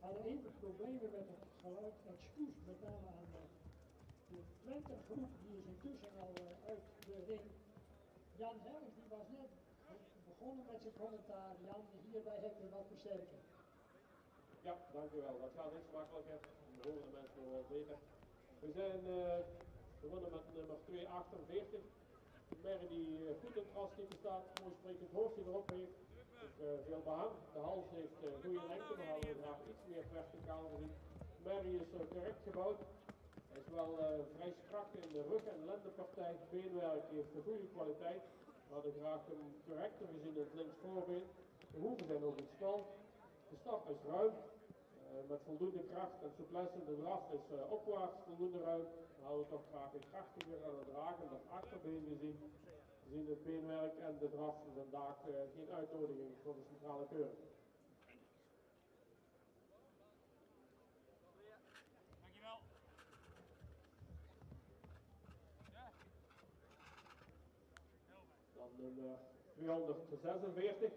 We hadden even problemen met het geluid, excuus, met name aan de Twente-groep, die is intussen al uit de ring. Jan Helm, die was net begonnen met zijn commentaar. Jan, hierbij heb je wat versterken. Ja, dankjewel. Dat gaat iets makkelijker. We horen de mensen wel beter. We zijn begonnen met nummer 248. Merrie die goed in het grastype staat, mooi sprekend hoofdje erop heeft. Ook veel behang. De hals heeft goede lengte, maar hadden we graag iets meer verticaal gezien. Merrie is correct gebouwd. Hij is wel vrij strak in de rug- en lendenpartij. Beenwerk heeft een goede kwaliteit. We hadden graag hem correcter gezien in het linksvoorbeen. De hoeven zijn ook iets smal. De stap is ruim. Met voldoende kracht en souplesse. De draf is opwaarts voldoende ruim. We hadden toch graag een krachtiger aan het dragen dat achterbeen gezien. We zien het beenwerk en de draf vandaag geen uitnodiging voor de centrale keuring. Dankjewel. Ja. Dan nummer 246.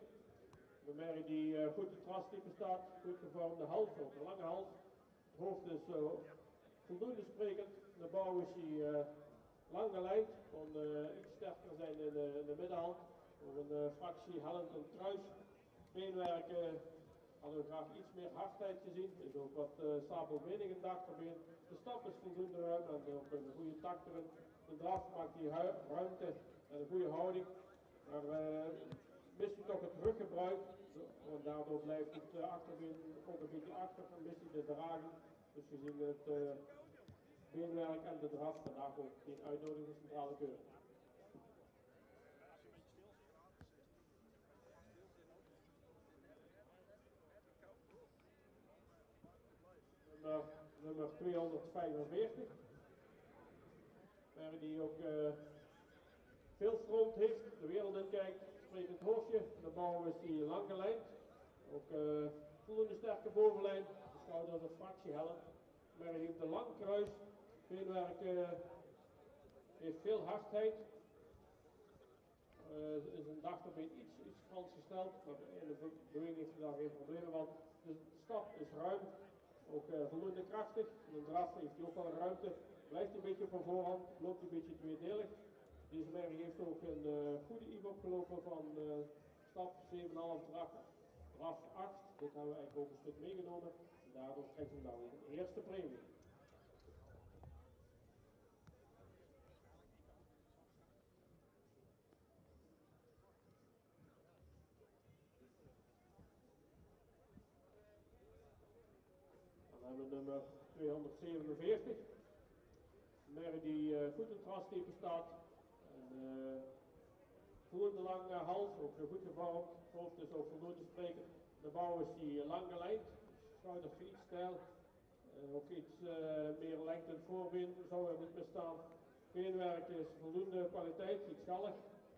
De merrie die goed in het grastype staat, goed gevormde hals, ook een lange hals. Het hoofd is voldoende sprekend. De bouw is hij lang gelijnd, kon iets sterker zijn in de middenhand. Voor een fractie hellend en kruis. Beenwerk hadden we graag iets meer hardheid gezien. Er is ook wat stapelbenig in het achterbeen. De stap is voldoende ruim en ook een goede tak erin. De draf maakt die ruimte en een goede houding. Maar mist hij toch het ruggebruik. En daardoor blijft het achterbeen ook een beetje achter en mist hij de draging. Dus we zien het beenwerk en de draf vandaag ook geen uitnodiging voor centrale keuring. Nummer 245. Waar die ook veel stroomt heeft, de wereld in kijkt, spreekt het hoofdje. De bouw is die lang gelijnd. Ook voldoende sterke bovenlijn. De schouder is fractie helm. Maar hij heeft een lang kruis. Beenwerk heeft veel hardheid. Is een achterbeen iets Frans gesteld, maar in de beweging heeft hij daar geen problemen van. Dus de stap is ruim, ook voldoende krachtig. In de draf heeft hij ook wel ruimte. Blijft een beetje van voorhand, loopt een beetje tweedelig. Deze merrie heeft ook een goede IB opgelopen van stap 7,5 draf 8. Dit hebben we eigenlijk ook een stuk meegenomen. En daardoor krijgt hij dan een eerste premie. Dan hebben we nummer 247. Een merrie die goed in het grastype staat. Voldoende lange hals, ook goed gevormd. Het hoofd is ook voldoende sprekend. De bouw is die lang gelijnd. Schouders iets stijl. Ook iets meer lengte in het voorbeen zou er niet meer staan. Beenwerk is voldoende kwaliteit, iets gallig.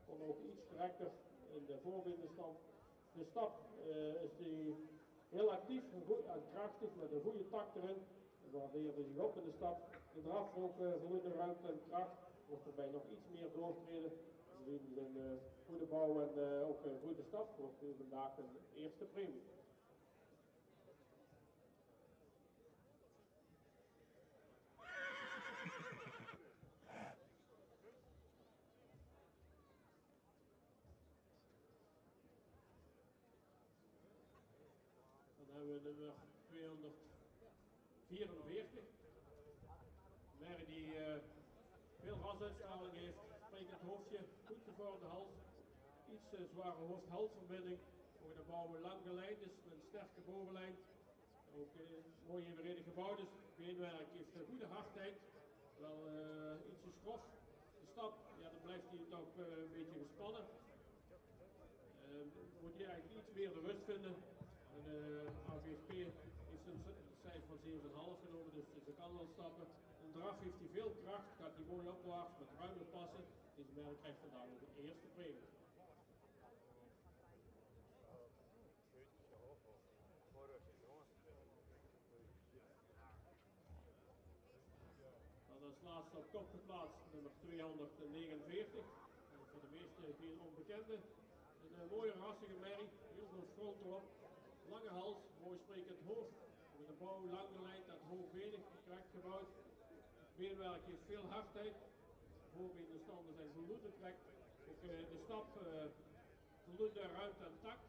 Kon ook iets correcter in de voorbeendenstand. De stap is die heel actief en krachtig met een goede tak erin. Waardeert hij zich op in de stap. De draf ook voldoende ruimte en kracht. Wordt erbij nog iets meer doortreden. We zien een goede bouw en ook een goede stap. Wordt vandaag een eerste premie. Dan hebben we nummer 244. Een merrie die veel rasuitstraling heeft, sprekend hoofdje, goed gevormde hals, iets zware hoofd-halsverbinding. Ook de bouw lang gelijnd is met een sterke bovenlijn. Ook mooi evenredig gebouwd is. Beenwerk heeft een goede hardheid, wel ietsje schrof. De stap, ja, dan blijft hij toch een beetje gespannen. Moet je eigenlijk iets meer de rust vinden. En AVFP heeft een cijfer van 7,5 genomen, dus ze kan wel stappen. Een draf heeft hij veel kracht, gaat hij mooi opwaarts met ruime passen. Deze merrie krijgt vandaag ook de eerste premie. Dan als laatste op kop geplaatst nummer 249. En voor de meesten geen onbekende. Een mooie rassige merrie, heel veel front erop. hals, mooi sprekend hoofd. Met de bouw lang geleid, dat hoogbenig, correct gebouwd. Het beenwerk heeft veel hardheid. Voorbeenstanden zijn voldoende correct. Ook de stap voldoende ruimte en tact.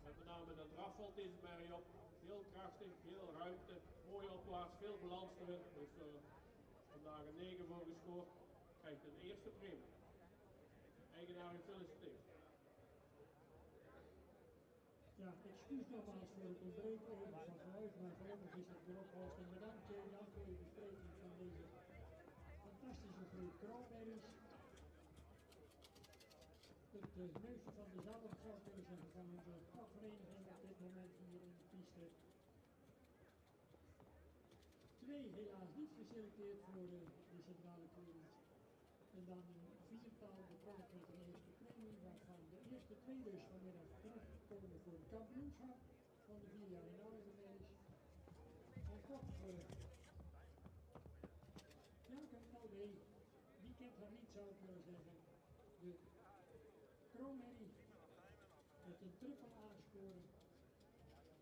Met name dat draf valt deze merrie op. Heel krachtig, veel ruimte, mooi op plaats, veel balans erin. Dus vandaag een 9 voor gescoord. Krijgt een eerste premie. Eigenaar gefeliciteerd. Ja, excuus nogmaals voor het ontbreken even van geluid, maar gelukkig is het erop gehoord. En bedankt Jan voor de bespreking van deze fantastische groep kroonberries. Het neusje van de zalm zou ik kunnen zeggen van onze vakvereniging op dit moment hier in de piste. 2 helaas niet geselecteerd voor de centrale keuring. En dan een 4-tal bepaald met de eerste premie, waarvan de eerste 2 dus vanmiddag terugkomen voor het kampioenschap van de 4 jaar in Oudenaarde. En toch, Janke LB, wie kent haar niet zou ik willen zeggen. De kroonherrie met een triple aanscoren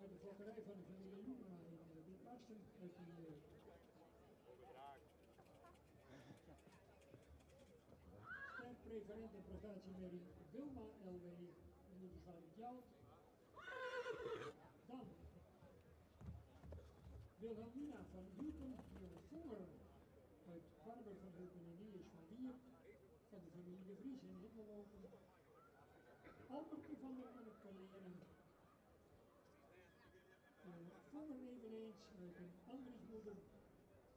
uit de fokkerij van de familie Joenema in Witwassen uit die sterk preferente prestatiemerrie Wilma LW in de Zwarte Jout. Dan Wilhelmina van Hielpen, Vonger uit Barber van Hielpen en Niers van Wier van de familie De Vries in Himmellopen. Albertje van der Kaleren. Vonger eveneens uit een Andriesmoeder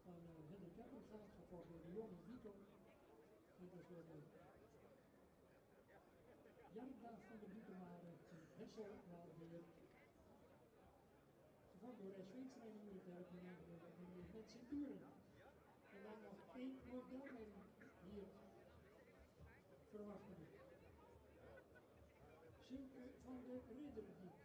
van Hendrik Eppengaard, gevolgd door de jonge Vito. En dat wordt Jarda van de Boetemare in Hessel, Waalbeer. Gevolgd door S. Winstra in de militaire communie met Sint-Buren. En dan nog 1 modelmerrie hier verwachten we. Silke van de Ridderdiep.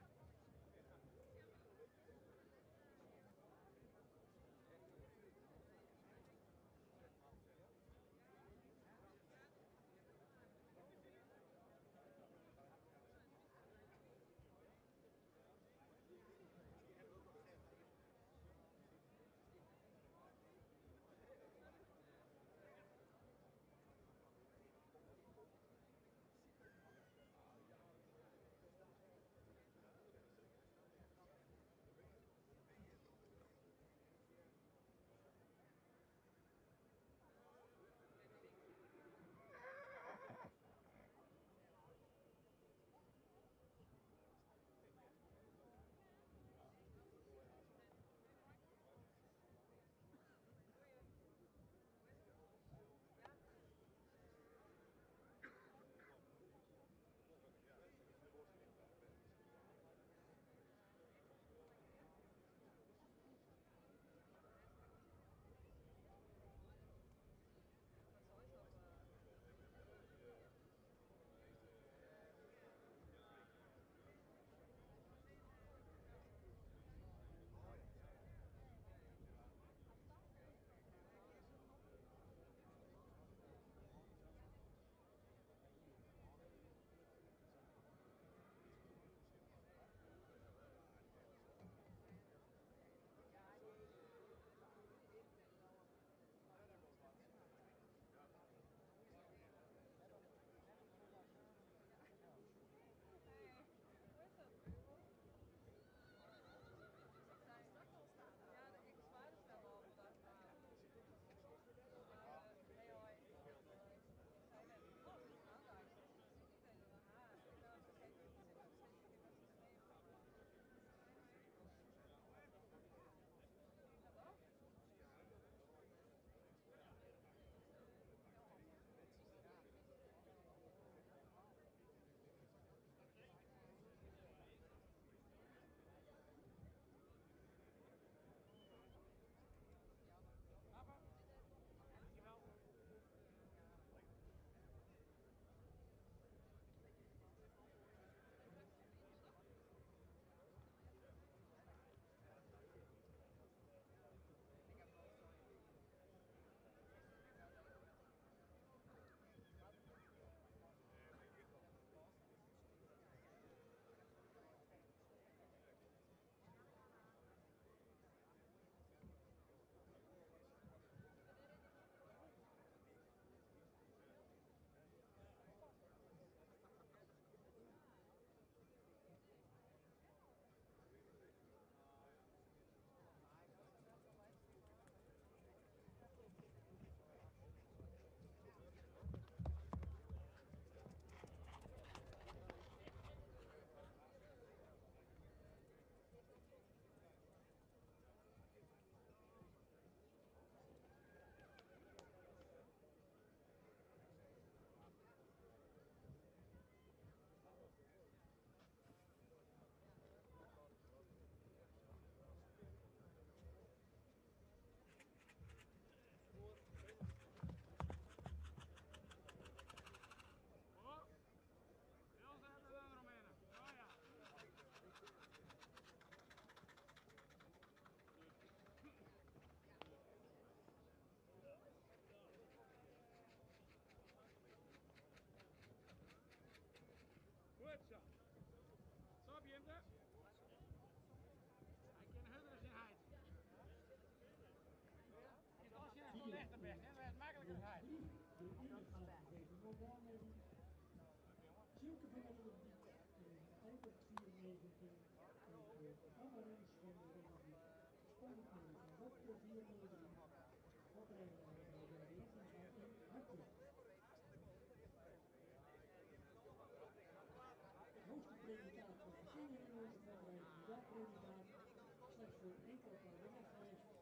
vandaan met die zulke verwerking die Albert 94 Amarens van de Regen spannend mee van Wopke 403 oprijden bij de Leffinga in Hartwijk. Het hoogste predicaat van de zingen in onze voorbereiding, dat predicaat slechts voor enkele paar weggegeven.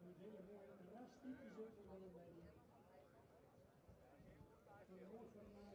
Dit hele mooie ras typisch ook van de bij die van de mooi formaat.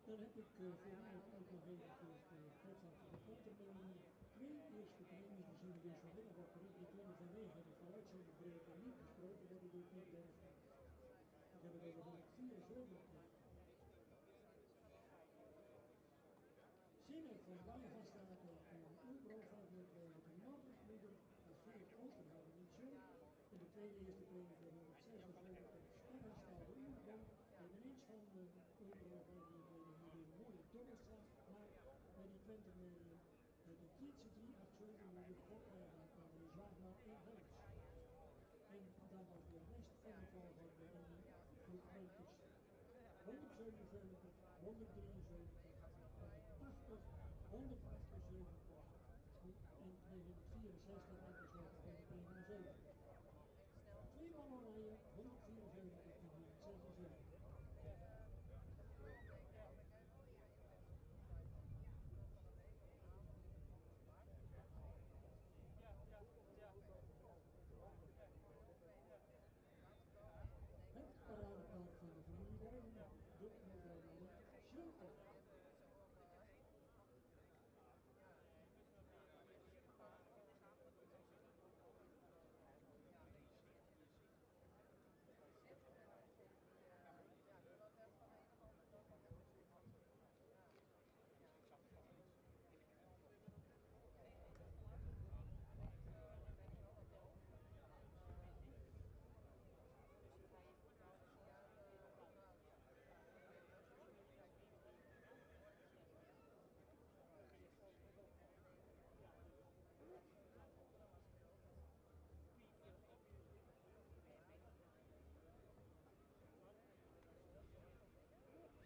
Dan heb ik voor mij ook nog even de portemonnee. Twee eerste premies, die zullen dus vanmiddag op de repeterende vanwege de vooruitzendbreken niet besproken worden door Piet Bergman. Ik heb het over 174. Zinnen van Bijgastaten en Oerbro-502 met de Noordersmoeder van Geert Oosterhouden niet zo. En de tweede eerste premie voor 176 Sterrenstaal de Oerbro. Eveneens van de Oerbro-502 hier weer een mooie dobbelstraat. Maar bij die 20 million de Kietse 387 moet ik oprijden aan de Zwaagma en Helms. En dan was de rest van de volgorde in die groep munters 177, 173, 180, 178 en 264 en tenslotte 179. Twee man oranje, 174 en 176. Het paradepaard van de familie Bergen, de mevrouw Mariette Schulter.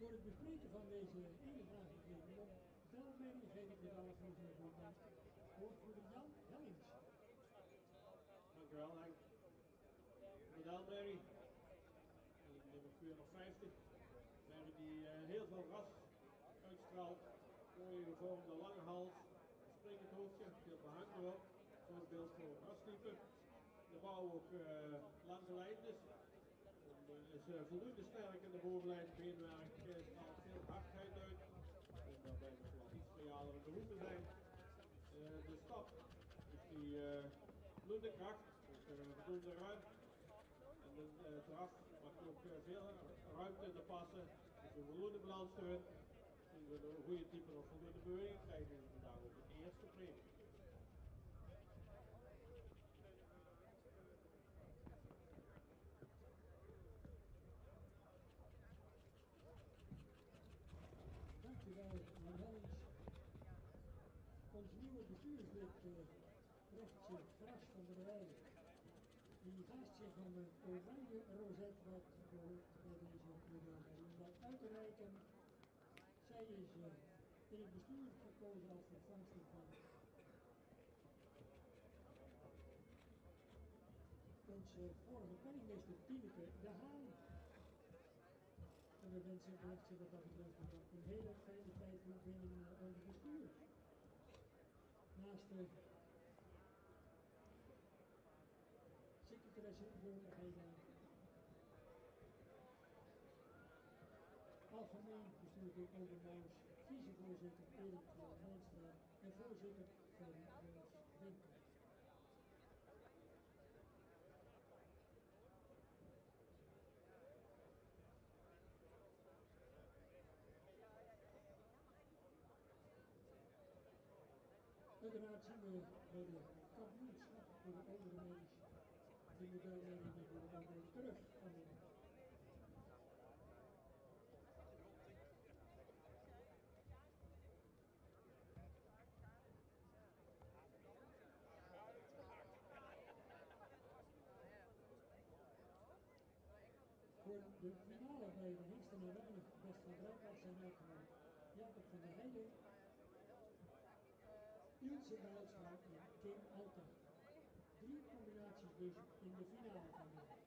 Voor het bespreken van deze ene vraag gegeven op belmerrie geef ik de bal van de voorkant. Woordvoerder Jan Hellings. Dank u wel, Henk. Model Mary, nummer 450. Mary die heel veel ras uitstraalt. Mooie gevormde lange hals, springend hoofdje, veel behang erop. Zo'n beeld voor het rastype. De bouw ook lang geleid is. Is voldoende sterk in de bovenlijn, beenwerk, straalt veel hardheid uit. En daarbij nog wel iets realer in de hoeken zijn. De stap is die voldoende kracht, ook voldoende ruimte. En de draf maakt ook veel ruimte in de passen, dus een voldoende balanssteun. Zien we een goede type of voldoende beweging krijgen we vandaag ook de eerste premie. Dankjewel, meneer Hellings. Ons nieuwe bestuurslid Rechtse Gras van der Weijden, die vast zich van de oranje rozet wat behoort bij deze modelleiding om dat uit te reiken. Zij is in het bestuur gekozen als vervangster van onze vorige penningmeester Tineke de Haan. En we wensen Rechtse wat dat betreft een hele fijne tijd toe binnen ons bestuur. Naast de secretaresse Joke Heijnaar algemeen bestuurder Overmars, vicevoorzitter Erik Meenstra en voorzitter Ferry Winkel. Uiteraard zien we bij de kampioenschap voor de oudere medisch die modelleidingen voor de ouderen terug gaan winnen. Voor de finale bij de Hengsten en Weinig best van Rijnland zijn uitgenodigd Jacob van der Heijden, Ilse Bijlstra en Kim Alta. 3 combinaties dus in de finale vandaag.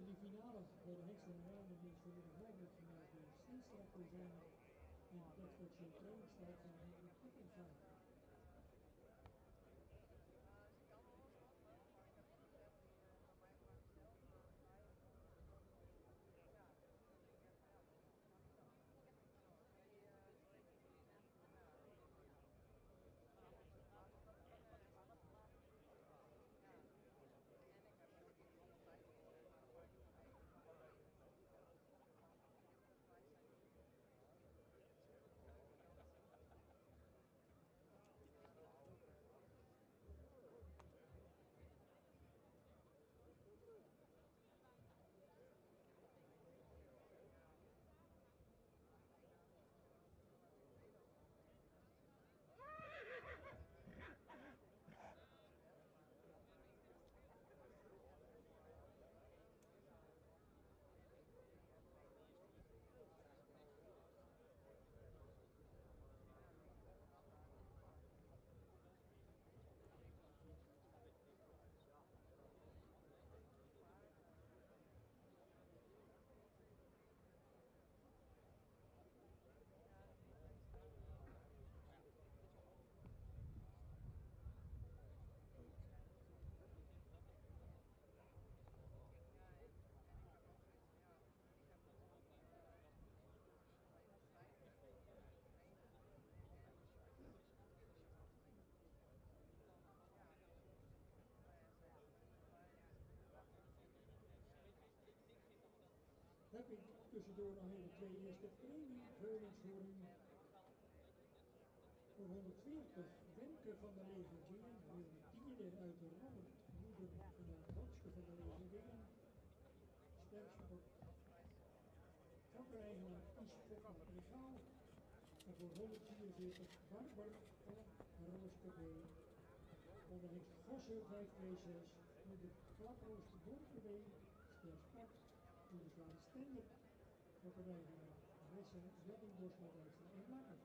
In de finale bij de Hengsten en Weinig is voor de vrijdag vandaag de Steenstra Kozijnen en Bedfordshire trainingstijd van Henrik Kippenvaart. Heb ik tussendoor nog even 2 eerste premieveilingshoringen. Voor 140 Wenke van der Leeuwen, de dieren uit de Robert vanuit Hotske van de Leeuwen, sterksport. Trappereigenaar is Peppa Regaal. En voor 144 Barber van Rooske B. Van de Heks Gossen 526, moeder Klaprooster Donker B. Stersport, moeder Zwaan Stender. Trappereigenaar Ressa Weddingbosma Duitsland en Blakker.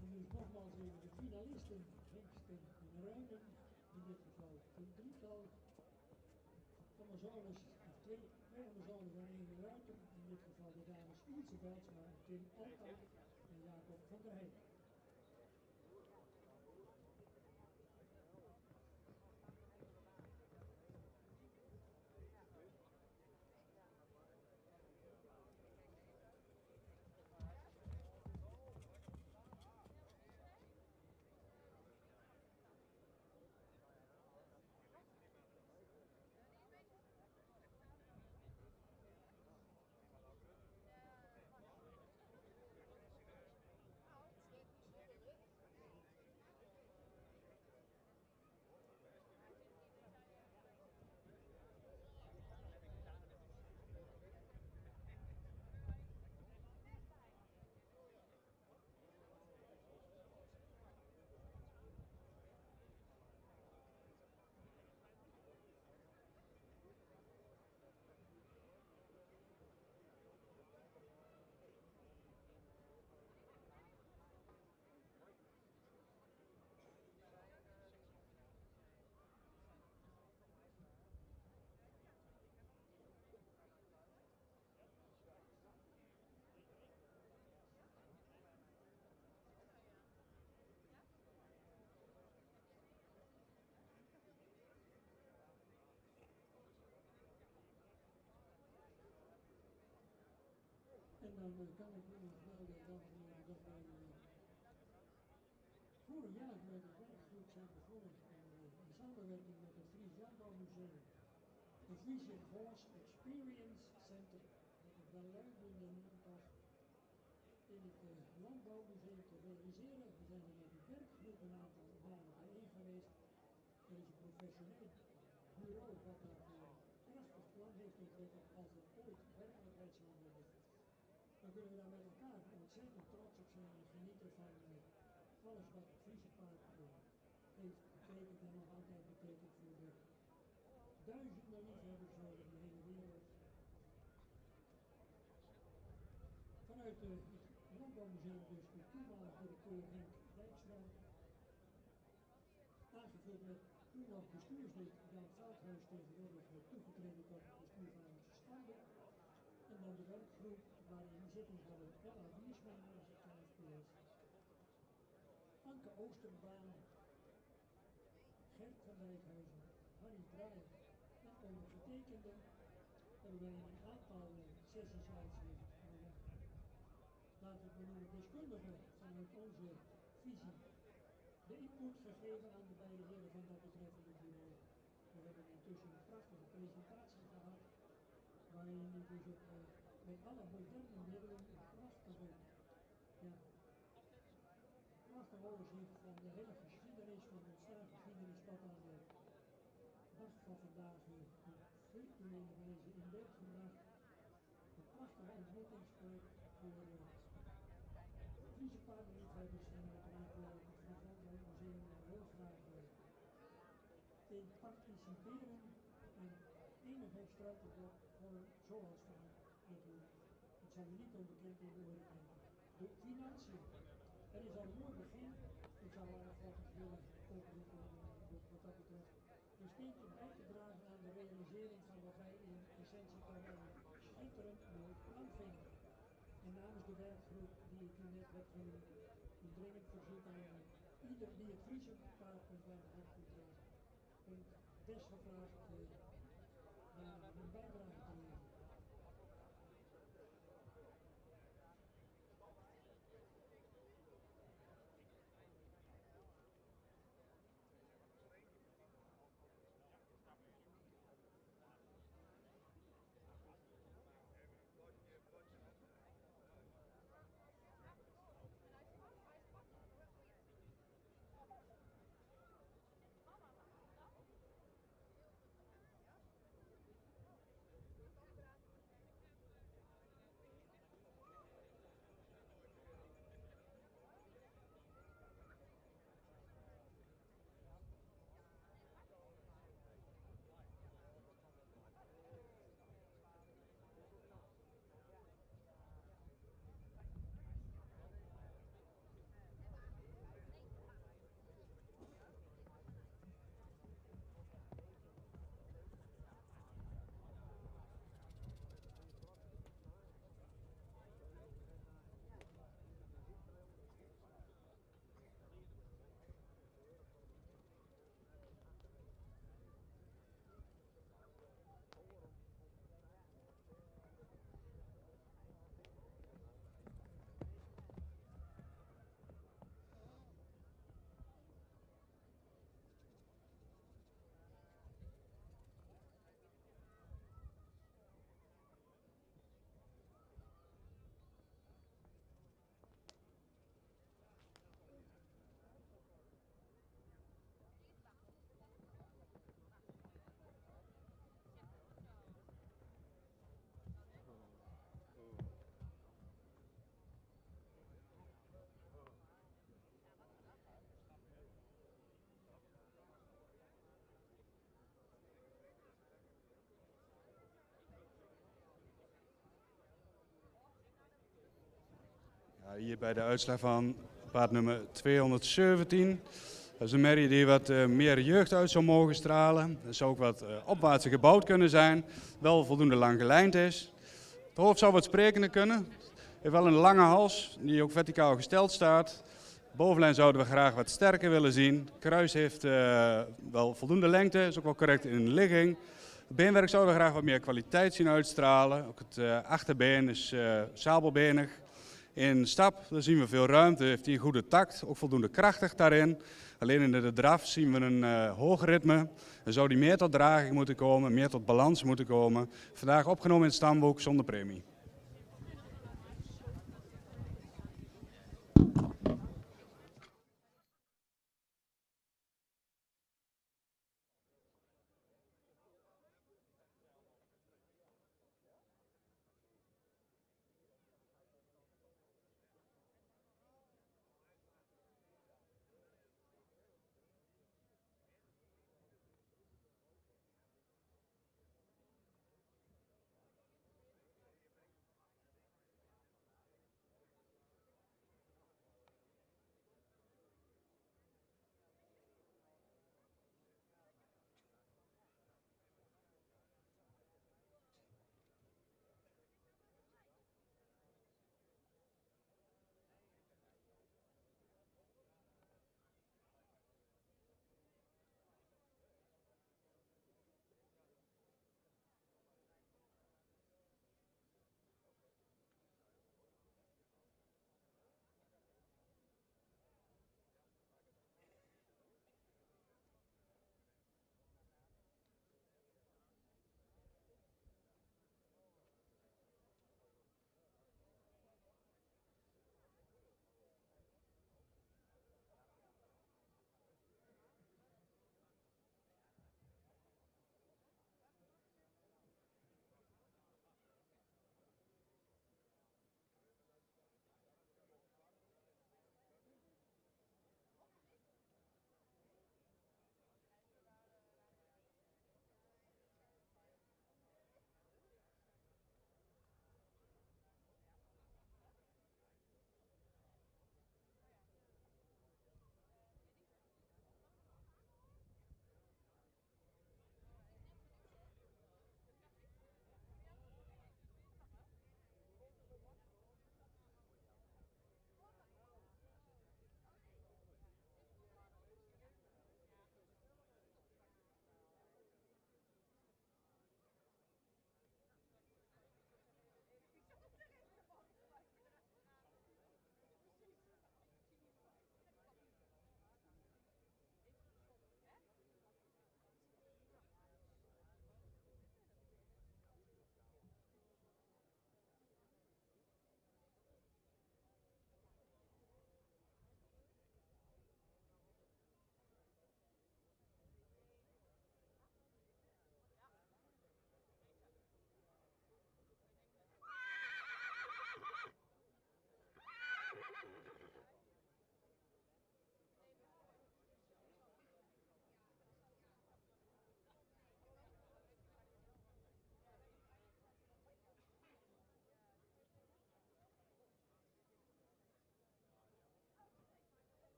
En dus nogmaals even de finalisten, Hengsten en Ruinen, in dit geval een drietal. Amazones, of twee Amazones en één Ruiter, in dit geval de dames Ilse Beltsma, Tim Alta en Jacob van der Heijden. En dan kan ik nog melden, dames en heren, dat wij vorig jaar met het werkgroep zijn begonnen in samenwerking met het Fries Landbouwmuseum. Het Frisian Horse Experience Center, dat het wel leuk in de naampas in het Landbouwmuseum te realiseren. We zijn er met een werkgroep een aantal maanden bijeen geweest. Er is een professioneel bureau wat daarvoor een prachtig plan heeft ontwikkeld als het ooit werkelijkheid zal worden. Dan kunnen we daar met elkaar ontzettend trots op zijn en genieten van alles wat het Friese paard heeft betekend en nog altijd betekent voor de duizenden liefhebbers over de hele wereld. Vanuit het Landbouwmuseum dus de toenmalige directeur Henk Dijkstra, aangevuld met toen nog bestuurslid Jan Veldhuis, tegenwoordig toegetreden tot het bestuur van onze standen. En dan de werkgroep waarin zitting hadden Ella Wiersman, onze KFPS, Anke Oosterbaan, Gert van Dijkhuizen, Harry Draaier en ondergetekende hebben wij een aantal sessies uitzien. Laten we het noemen deskundigen vanuit onze visie de input gegeven aan de beide heren van dat betreffende bureau. We hebben intussen een prachtige presentatie gehad, waarin u dus op met alle moderne middelen een prachtig overzicht van de hele geschiedenis, van de ontstaansgeschiedenis tot aan de dag van vandaag op virtuele wijze in beeld gebracht. Een prachtige ontmoetingsplek voor Friese paardenliefhebbers en uiteraard wil ik het Fries Landbouwmuseum daar heel graag in participeren en enig extra voor zoals van natuurlijk. Het zal u niet onbekend in de oren klinken. De financiën. Er is al een mooi begin. Ik zou volgens willen oproepen wat dat betreft de steentje bij te dragen aan de realisering van wat wij in essentie toch een schitterend mooi plan vinden. En namens de werkgroep die ik u net heb genoemd, een dringend verzoek aan ieder die het Friese paard met zijn hart toedraagt, om desgevraagd daar een bijdrage te leveren. Hier bij de uitslag van paard nummer 217. Dat is een merrie die wat meer jeugd uit zou mogen stralen. Dat zou ook wat opwaarts gebouwd kunnen zijn. Wel voldoende lang gelijnd is. Het hoofd zou wat sprekender kunnen. Heeft wel een lange hals die ook verticaal gesteld staat. Bovenlijn zouden we graag wat sterker willen zien. Kruis heeft wel voldoende lengte, is ook wel correct in de ligging. Het beenwerk zouden we graag wat meer kwaliteit zien uitstralen. Ook het achterbeen is sabelbenig. In stap daar zien we veel ruimte, heeft hij een goede tact, ook voldoende krachtig daarin. Alleen in de draf zien we een hoog ritme. Dan zou die meer tot draging moeten komen, meer tot balans moeten komen. Vandaag opgenomen in het stamboek zonder premie.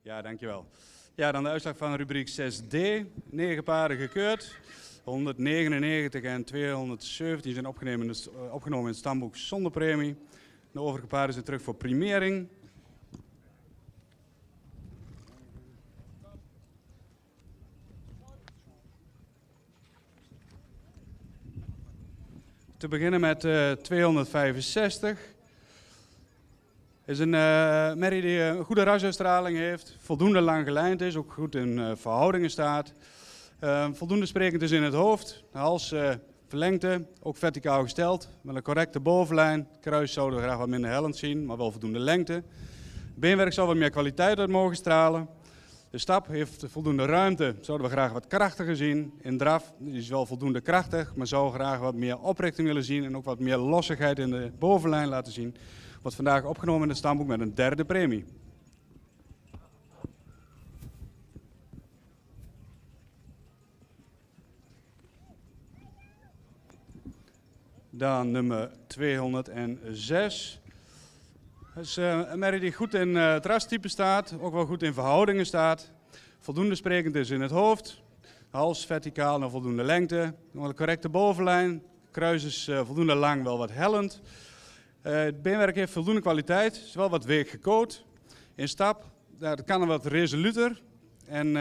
Ja, dankjewel. Ja, dan de uitslag van rubriek 6D. 9 paarden gekeurd. 199 en 217 zijn opgenomen in het stamboek zonder premie. De overige paarden zijn terug voor primering. Te beginnen met 265. Is een merrie die een goede rasuitstraling heeft, voldoende lang gelijnd is, ook goed in verhoudingen staat. Voldoende sprekend is in het hoofd, de hals verlengte, ook verticaal gesteld, met een correcte bovenlijn. Het kruis zouden we graag wat minder hellend zien, maar wel voldoende lengte. Beenwerk zou wat meer kwaliteit uit mogen stralen. De stap heeft voldoende ruimte, zouden we graag wat krachtiger zien. In draf is wel voldoende krachtig, maar zou graag wat meer oprichting willen zien en ook wat meer lossigheid in de bovenlijn laten zien. Wordt vandaag opgenomen in het stamboek met een 3e premie. Dan nummer 206. Dat is een merrie die goed in het rastype staat, ook wel goed in verhoudingen staat. Voldoende sprekend is in het hoofd. De hals verticaal naar voldoende lengte. Een correcte bovenlijn. Kruis is voldoende lang, wel wat hellend. Het beenwerk heeft voldoende kwaliteit, is wel wat week gecoat. In stap, dat kan er wat resoluter en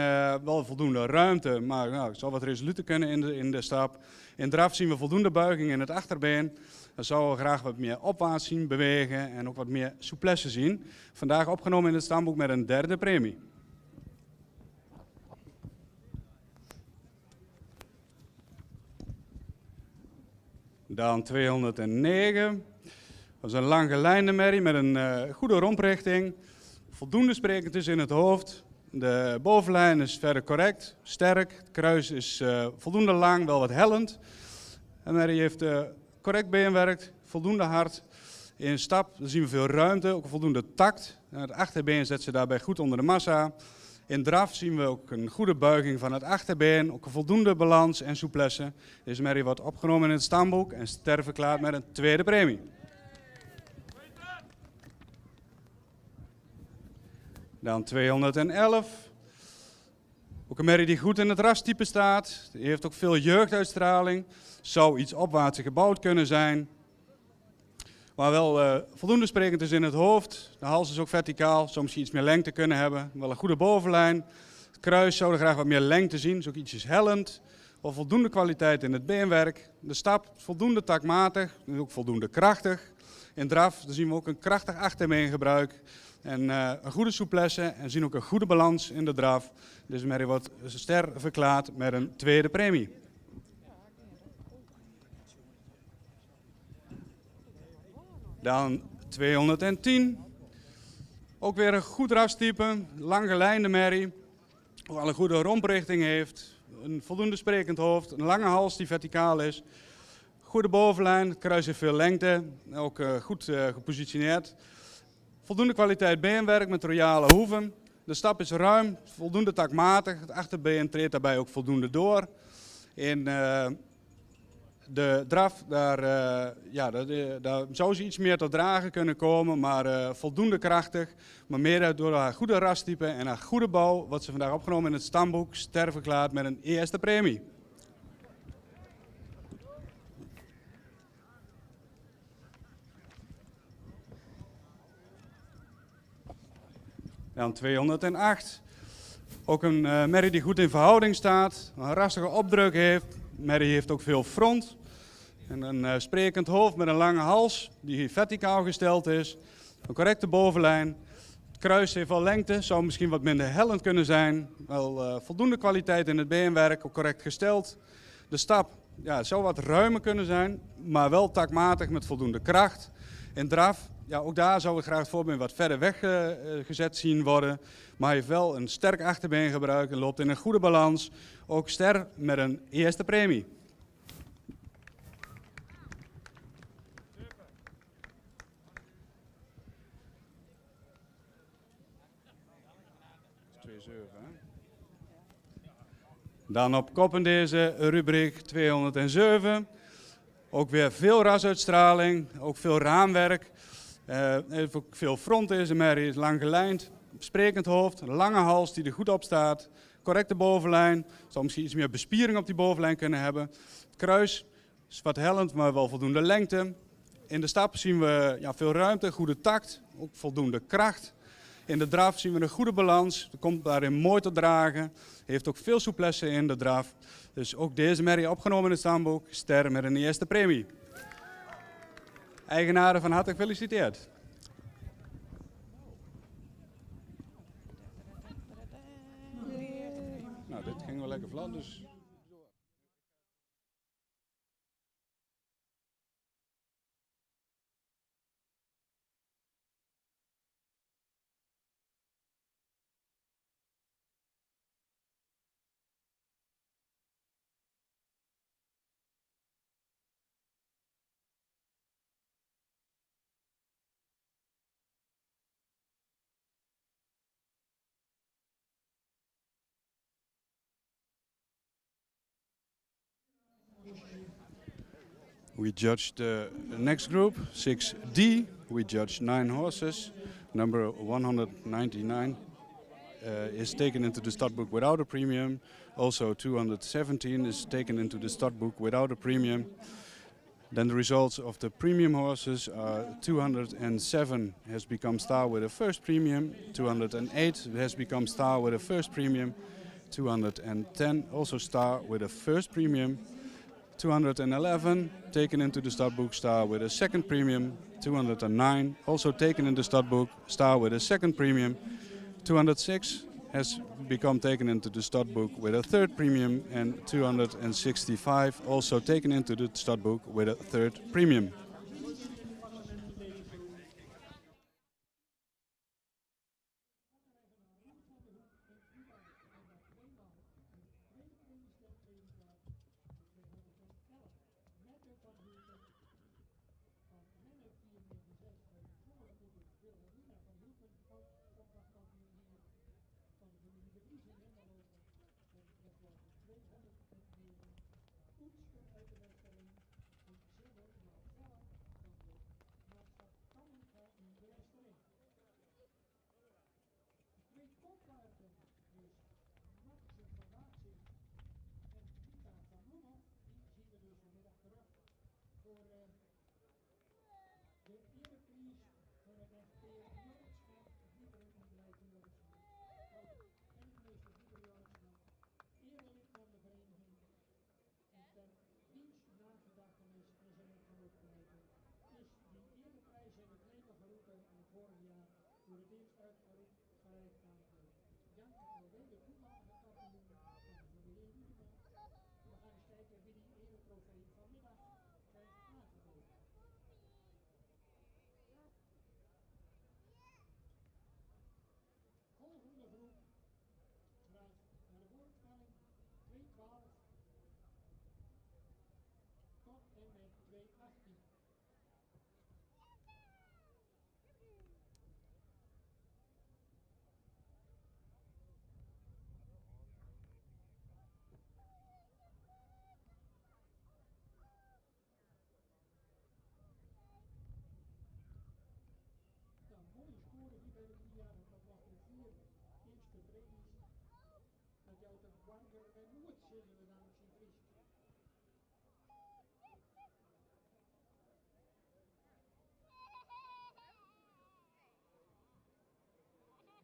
wel voldoende ruimte, maar nou, het zou wat resoluter kunnen in de stap. In draf zien we voldoende buiging in het achterbeen. Dan zouden we graag wat meer opwaarts zien bewegen en ook wat meer souplesse zien. Vandaag opgenomen in het stamboek met een 3e premie. Dan 209. Dat is een lang gelijnde merrie met een goede romprichting. Voldoende sprekend is in het hoofd. De bovenlijn is verder correct, sterk. Het kruis is voldoende lang, wel wat hellend. De merrie heeft correct beenwerk, voldoende hard. In stap zien we veel ruimte, ook voldoende tact. Het achterbeen zet ze daarbij goed onder de massa. In draf zien we ook een goede buiging van het achterbeen, ook een voldoende balans en souplesse. Deze merrie wordt opgenomen in het stamboek en sterverklaard met een 2e premie. Dan 211. Ook een merrie die goed in het rastype staat. Die heeft ook veel jeugduitstraling. Zou iets opwaarts gebouwd kunnen zijn. Maar wel voldoende sprekend is in het hoofd. De hals is ook verticaal. Zou misschien iets meer lengte kunnen hebben. Wel een goede bovenlijn. Het kruis zouden graag wat meer lengte zien. Is ook ietsjes hellend. Of voldoende kwaliteit in het beenwerk. De stap voldoende takmatig. Ook voldoende krachtig. In draf zien we ook een krachtig achterbeengebruik. En een goede souplesse en zien ook een goede balans in de draf. Dus merrie wordt ster verklaard met een 2e premie. Dan 210. Ook weer een goed rastype, lang gelijnde merrie. Wel een goede romprichting heeft. Een voldoende sprekend hoofd, een lange hals die verticaal is. Goede bovenlijn, het kruis heeft veel lengte, ook goed gepositioneerd. Voldoende kwaliteit beenwerk met royale hoeven. De stap is ruim, voldoende takmatig. Het achterbeen treedt daarbij ook voldoende door. In de draf, daar zou ze iets meer tot dragen kunnen komen, maar voldoende krachtig. Maar meer door haar goede rastype en haar goede bouw wordt ze vandaag opgenomen in het stamboek. Ster verklaard met een 1e premie. Dan 208. Ook een merrie die goed in verhouding staat, een rassige opdruk heeft. Merrie heeft ook veel front. En een sprekend hoofd met een lange hals die verticaal gesteld is. Een correcte bovenlijn. Het kruis heeft wel lengte, zou misschien wat minder hellend kunnen zijn. Wel voldoende kwaliteit in het beenwerk, ook correct gesteld. De stap zou wat ruimer kunnen zijn, maar wel takmatig met voldoende kracht. In draf, ook daar zou ik graag het voorbeen wat verder weggezet zien worden. Maar hij heeft wel een sterk achterbeengebruik en loopt in een goede balans. Ook ster met een 1e premie. Dan op kop in deze rubriek 207. Ook weer veel rasuitstraling, ook veel raamwerk. Heeft ook veel front deze merrie, is lang gelijnd. sprekend hoofd, een lange hals die er goed op staat, correcte bovenlijn, zal misschien iets meer bespiering op die bovenlijn kunnen hebben. Het kruis is wat hellend, maar wel voldoende lengte. In de stap zien we veel ruimte, goede tact, ook voldoende kracht. In de draf zien we een goede balans, komt daarin mooi tot dragen, heeft ook veel souplesse in de draf. Dus ook deze merrie opgenomen in het stamboek, ster met een eerste premie. Eigenaren van harte gefeliciteerd. Nou, dit ging wel lekker vlot, dus... We judge the next group, 6D. We judge 9 horses. Number 199 is taken into the stud book without a premium. Also 217 is taken into the stud book without a premium. Then the results of the premium horses are 207 has become star with a first premium. 208 has become star with a first premium. 210 also star with a first premium. 211 taken into the stud book star with a second premium. 209 also taken in the stud book star with a second premium. 206 has become taken into the stud book with a third premium, and 265 also taken into the stud book with a third premium.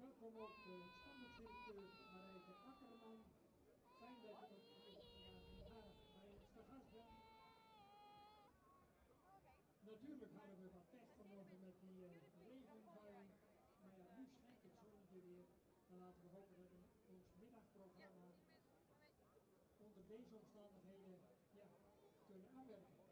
Welkom ook stamboekdirecteur Marijke Akkerman. Fijn dat je ook vandaag bij ons te gast bent. Natuurlijk hadden we wat pech vanochtend met die regenbuien. Maar ja, nu schijnt het zonnetje weer. Dan laten we hopen dat ons middagprogramma onder deze omstandigheden kunnen aanwerken.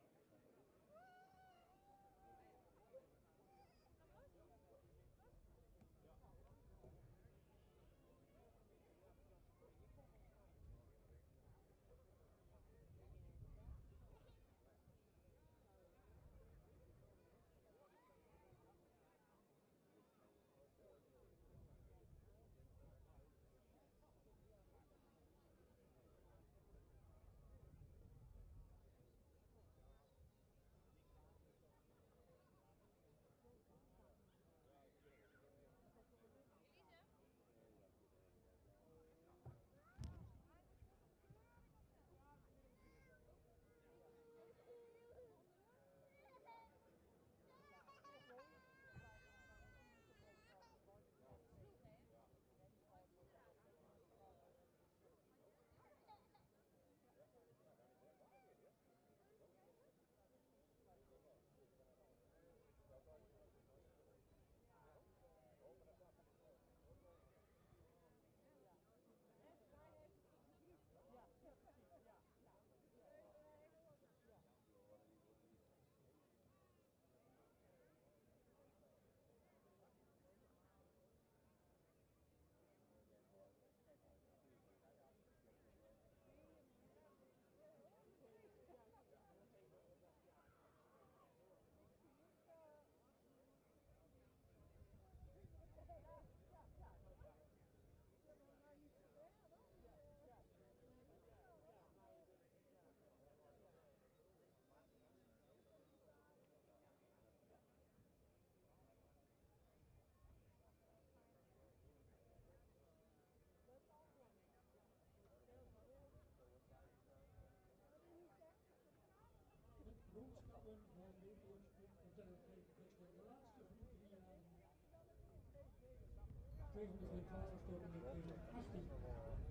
212 tot en met 218.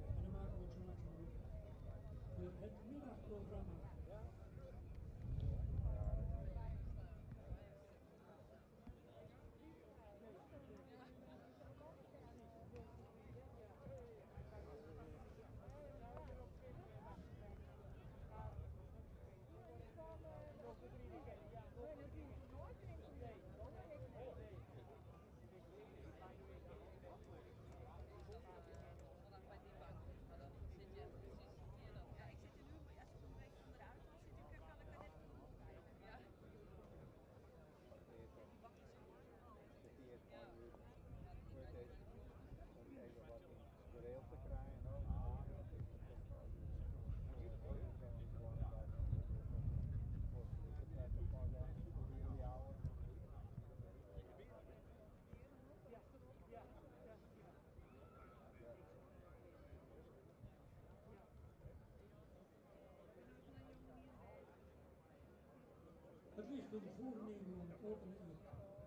En dan maken we het zo langzamerhand voor het middagprogramma. Het ligt in de voorneming om het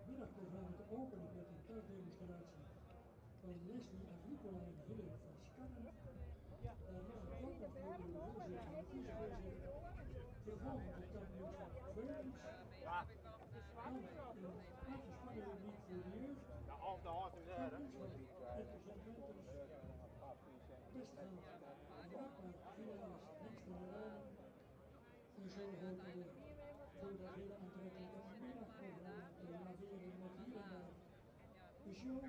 middagprogramma te openen met een thuisdemonstratie van Leslie Agricola en Hille van Scannen. Daarna een klapper voor de voorzitter en de vicevoorzitter. Vervolgens het kampioenschap Veulens. Dan een afgespannen rubriek voor de jeugd. Kampioenschap representantens. Bestgaand, Wrakbaar, finales, niks van de Rome. En zo hopen we voor dat hele aantrekkelijke middagprogramma te laveren met hier en daar de show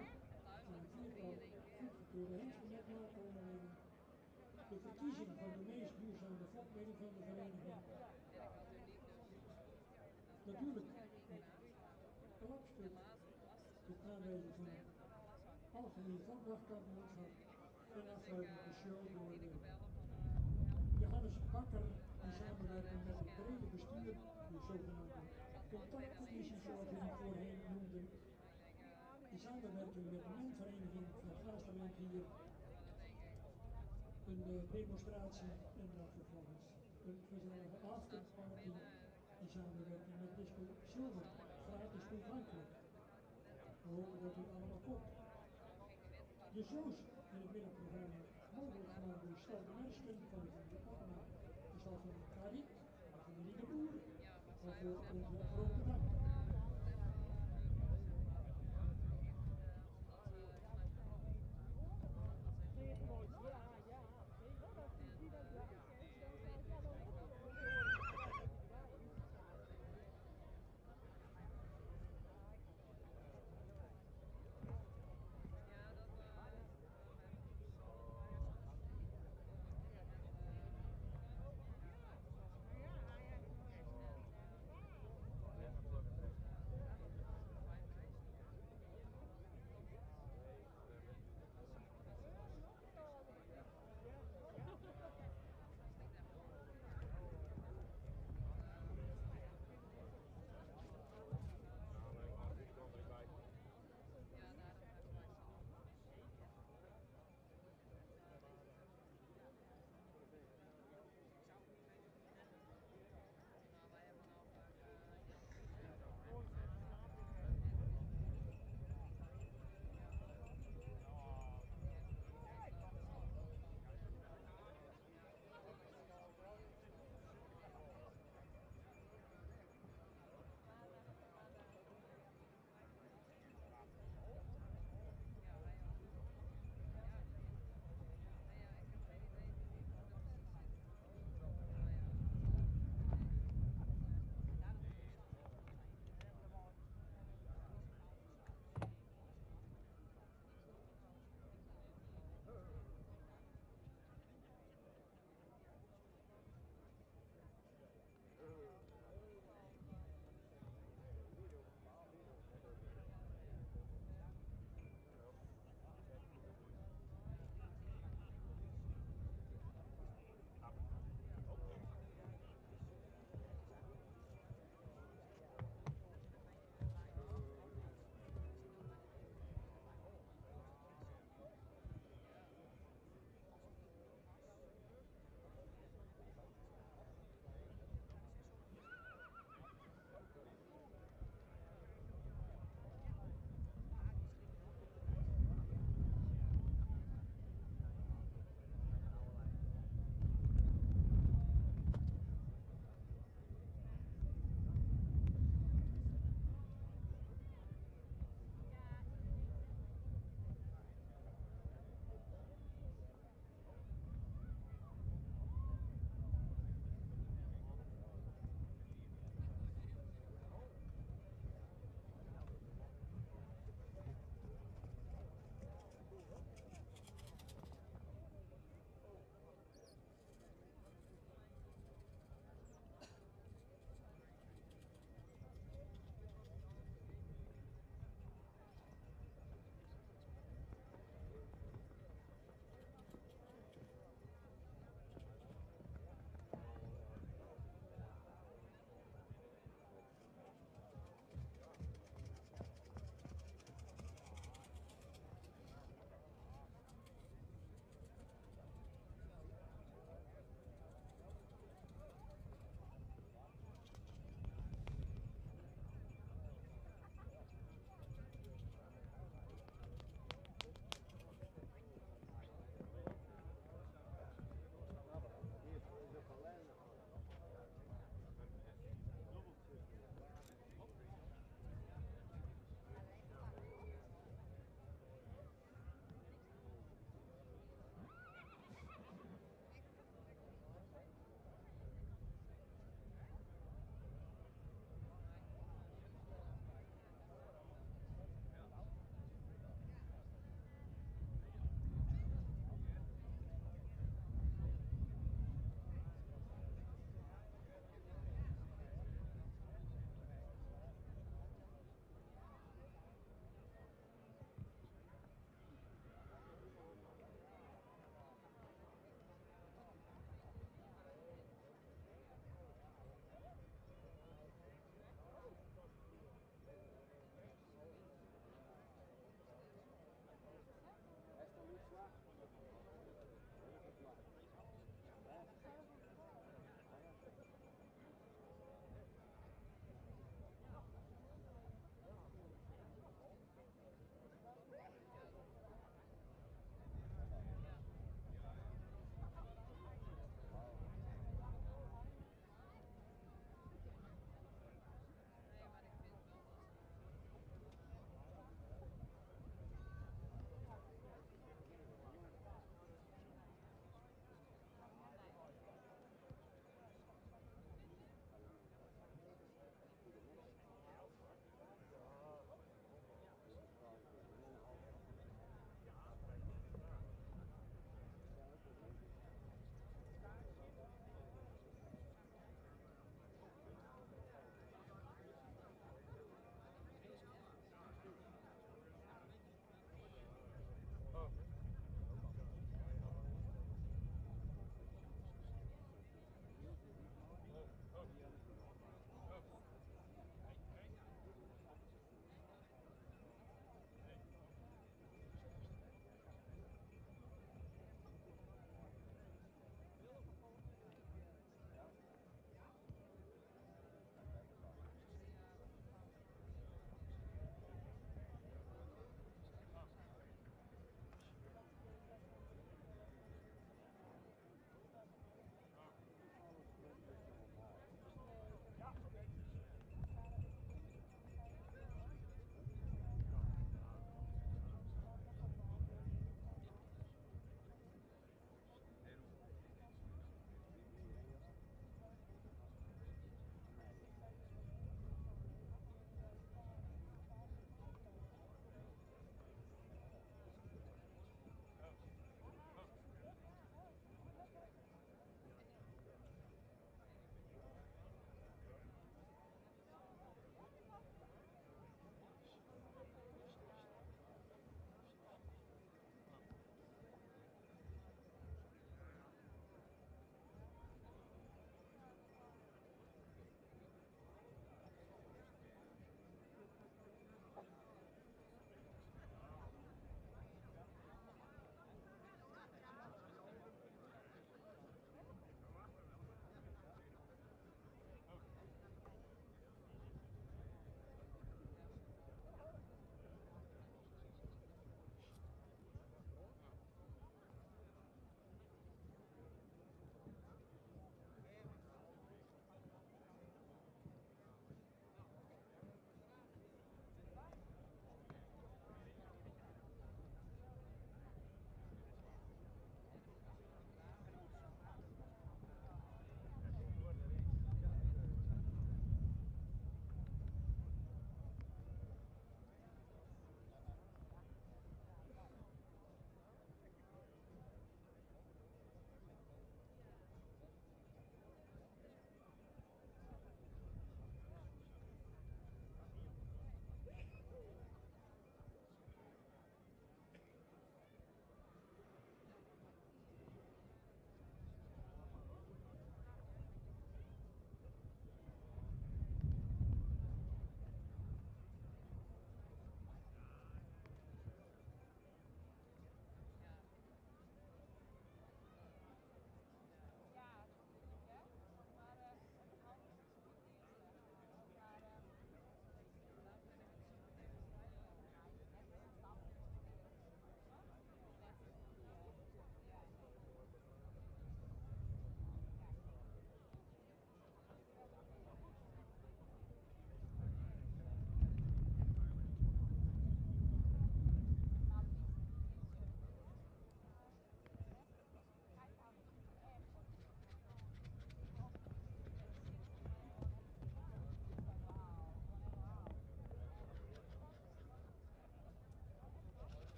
van een viertal goedgekeurde hengstenetnakomelingen, de verkiezing van de meest duurzame fokmening van de vereniging, natuurlijk het klapstuk, het aanwijzen van het algemeen fokdagkampioenschap en afsluitend de show door Johannes Bakker in samenwerking met het brede bestuur, de zogenaamde contactcommissie zoals we die voorheen noemden, in samenwerking met de menvereniging van Gaasterland hier een demonstratie en dan vervolgens een gezellige afterparty in samenwerking met Disco Silver, gratis toegankelijk. We hopen dat u allemaal komt. De shows in het middagprogramma mogelijk gemaakt door Stel de Mersken van de familie Akma, de Stal van Karik, de familie De Boer, waarvoor onze grote dank.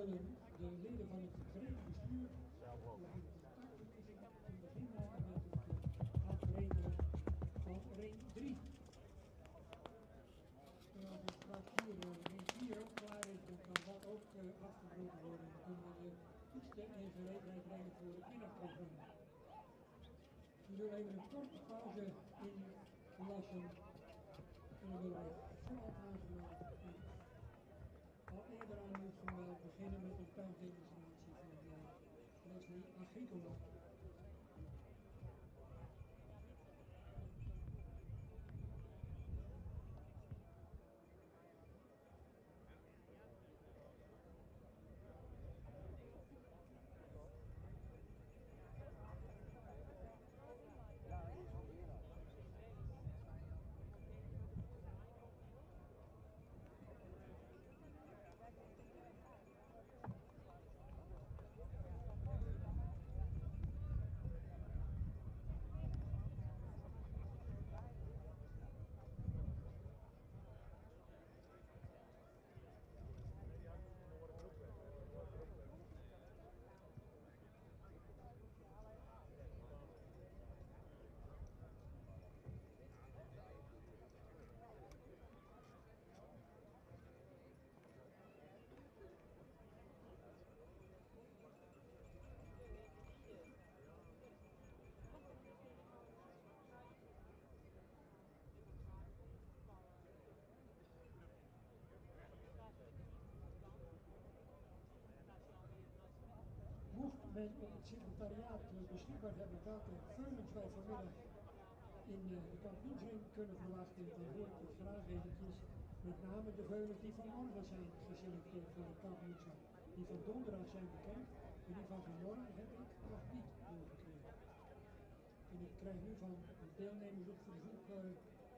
willen de leden van het verenigbestuur nog een contactverkiezing beginnen met het afrekenen van ring 3. En als het straks hier ring 4 ook klaar is, dan kan dat ook afgebroken worden. Dan kunnen we de toetsen in gereedheid brengen voor het middagprogramma. We doen even een korte pauze inlassen. En dan willen we vooral aangemeld al eerder aan u gemeld beginnen met een tuindemonstratie van Leslie Agricola. Mocht men op het secretariaat beschikbaar hebben welke veulens wij vanmiddag in de kampioensring kunnen verwachten, dan wil ik het graag eventjes met name de veulens die vanmorgen zijn geselecteerd voor het kampioenschap. Die van donderdag zijn bekend, en die van vanmorgen heb ik nog niet doorgekregen. En ik krijg nu van de deelnemers het verzoek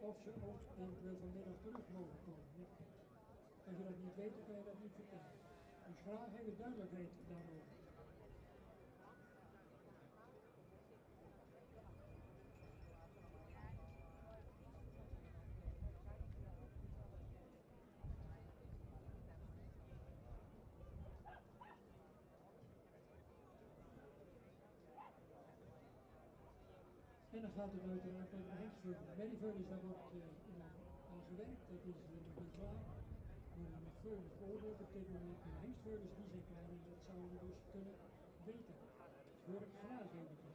of ze ook eventueel vanmiddag terug mogen komen. Ja. Als je dat niet weet, dan kan je dat niet vertellen. Dus graag even duidelijkheid daarover. En dan gaat het uiteraard met de hengstveulens. Bij die veulens daar wordt aan gewerkt, dat is nog niet klaar. Er worden nog veulens beoordeeld op dit moment. De hengstveulens die zijn klaar en dat zouden we dus kunnen weten. Dat hoor ik graag eventjes.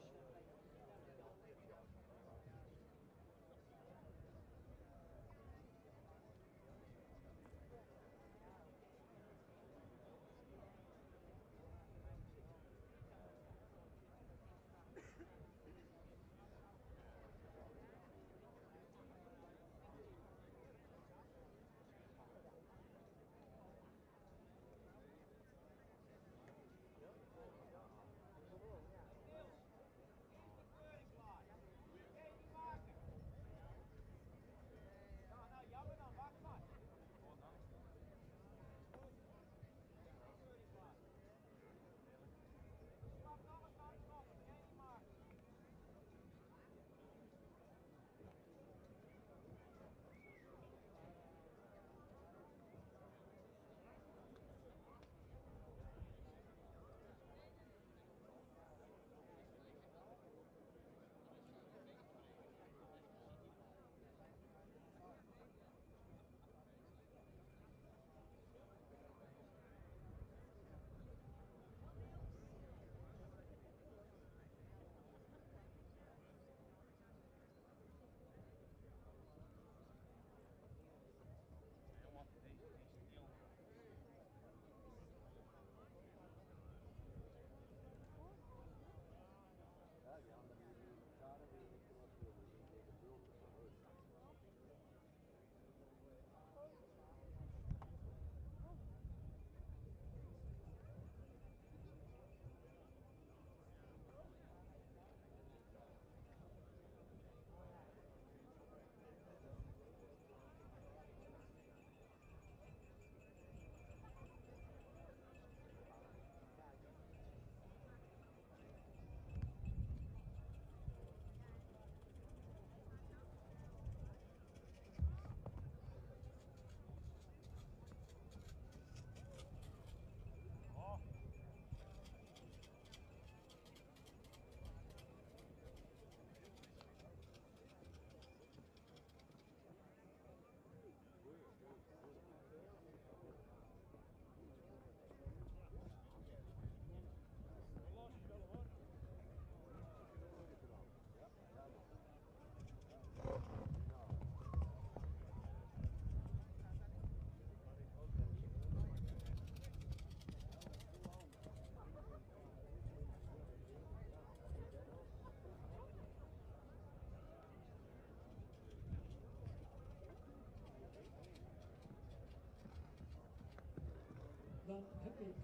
dan heb ik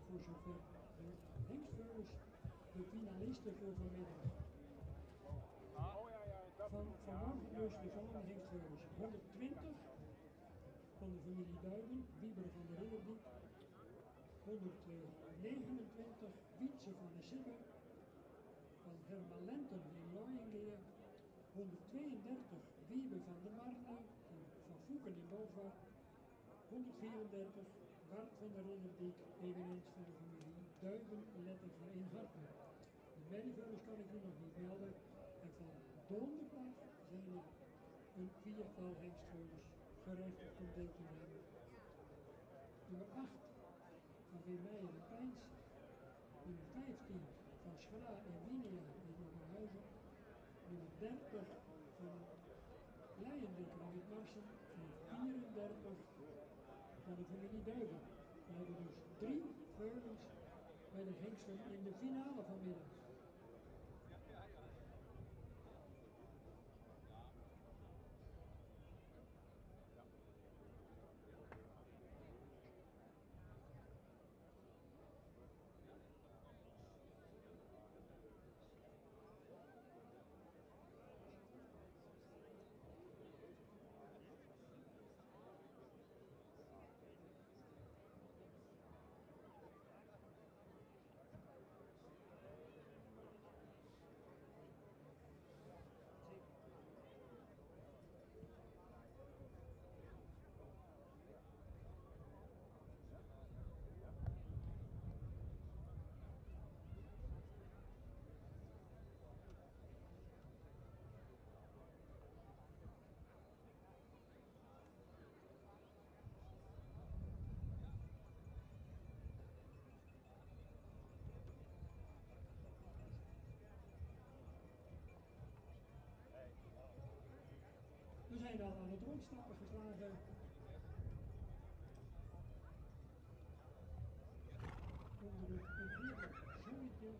voor zover de hengstveulens de finalisten voor vanmiddag. Vanmorgen dus de volgende hengstveulens. 120 van de familie Duiven, Wieber van de Ridderdiep. 129 Wietse van de Sibbe, van Herman Lenten in Looyengeer. 132 Wiebe van de Marne, van Voeken in Bovaart. 134 Bart van der Ridderdiep, eveneens van de familie Duiven, letter van in Harten. De merrieveulens kan ik u nog niet melden. En van donderdag zijn er een viertal hengstveulens gerechtigd om deel te nemen. Nummer 8 van Weermeijer en Pijns. Nummer 15 van Schra en Winia in Noorderhuizen. Nummer 30 van Leijendekker in Witmarsen. En 34 van de familie Duiven. We hebben dus 3 veulens bij de hengsten in de finale vanmiddag. We zijn al aan het rondstappen geslagen. Onder een heerlijk zonnetje.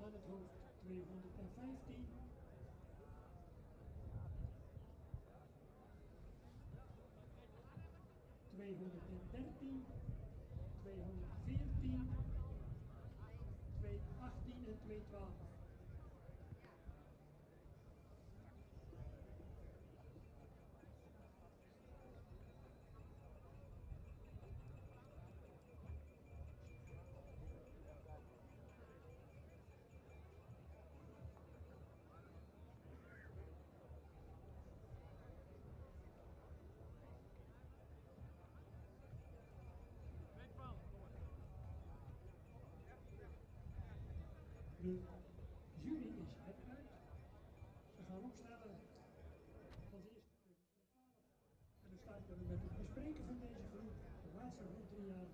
Aan het hoofd 215. 213. 214, 218 en 212. De jury is eruit. We gaan opstellen als eerste en dan starten we met het bespreken van deze groep. De laatste groep 3 jaar.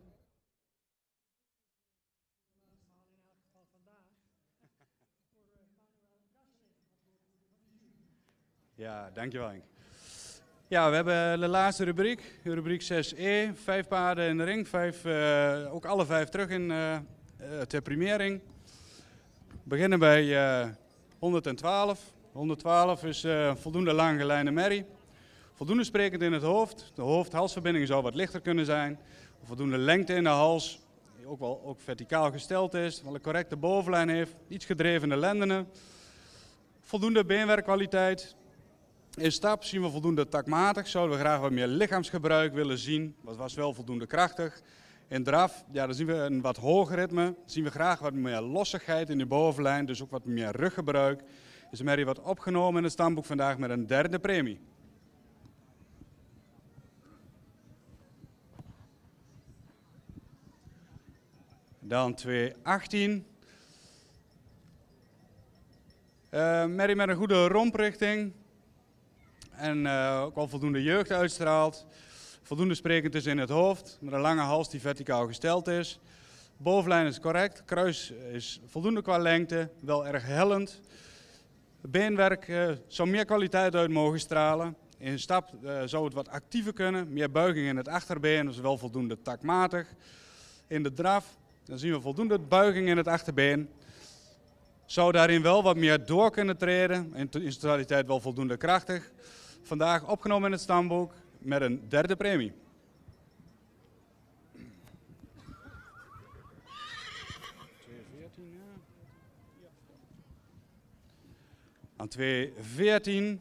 De laatste maal in elk geval vandaag. Voor Manuel Gassen als woordvoerder van de jury. Ja, dankjewel Henk. Ja, we hebben de laatste rubriek, rubriek 6e, 5 paarden in de ring, ook alle 5 terug in ter primering. We beginnen bij 112. 112 is voldoende lang geleide merrie. Voldoende sprekend in het hoofd. De hoofd-halsverbinding zou wat lichter kunnen zijn. Voldoende lengte in de hals, die ook verticaal gesteld is. Wel een correcte bovenlijn heeft. Iets gedrevene lendenen. Voldoende beenwerkkwaliteit. In stap zien we voldoende takmatig. Zouden we graag wat meer lichaamsgebruik willen zien. Dat was wel voldoende krachtig. In draf, ja, dan zien we een wat hoger ritme. Dan zien we graag wat meer lossigheid in de bovenlijn. Dus ook wat meer ruggebruik. Is de merrie wat opgenomen in het stamboek vandaag met een 3e premie. Dan 218. Merrie met een goede romprichting. En ook wel voldoende jeugd uitstraalt. Voldoende sprekend is in het hoofd. Met een lange hals die verticaal gesteld is. Bovenlijn is correct. Kruis is voldoende qua lengte. Wel erg hellend. Beenwerk zou meer kwaliteit uit mogen stralen. In stap zou het wat actiever kunnen. Meer buiging in het achterbeen. Dus wel voldoende takmatig. In de draf dan zien we voldoende buiging in het achterbeen. Zou daarin wel wat meer door kunnen treden, in zijn totaliteit wel voldoende krachtig. Vandaag opgenomen in het stamboek met een derde premie. Aan 214.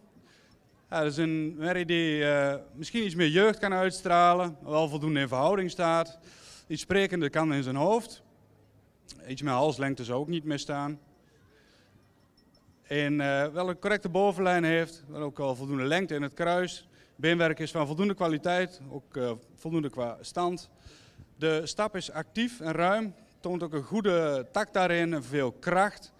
Ja, dat is een merrie die misschien iets meer jeugd kan uitstralen, wel voldoende in verhouding staat. Iets sprekende kan in zijn hoofd. Iets meer halslengte zou ook niet misstaan. En wel een correcte bovenlijn heeft, wel ook al voldoende lengte in het kruis. Beenwerk is van voldoende kwaliteit, ook voldoende qua stand. De stap is actief en ruim, toont ook een goede takt daarin en veel kracht.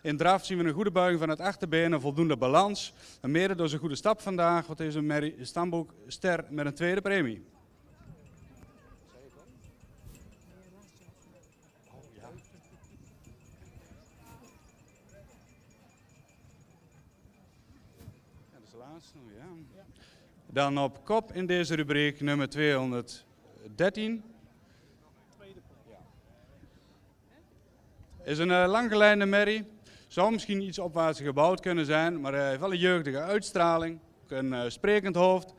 In draf zien we een goede buiging van het achterbeen, een voldoende balans. En mede door zijn goede stap vandaag wordt deze merrie stamboek ster met een tweede premie. Ja, dat is de laatste, ja. Dan op kop in deze rubriek nummer 213. Is een langgeleide merrie. Zou misschien iets opwaarts gebouwd kunnen zijn, maar hij heeft wel een jeugdige uitstraling. Ook een sprekend hoofd,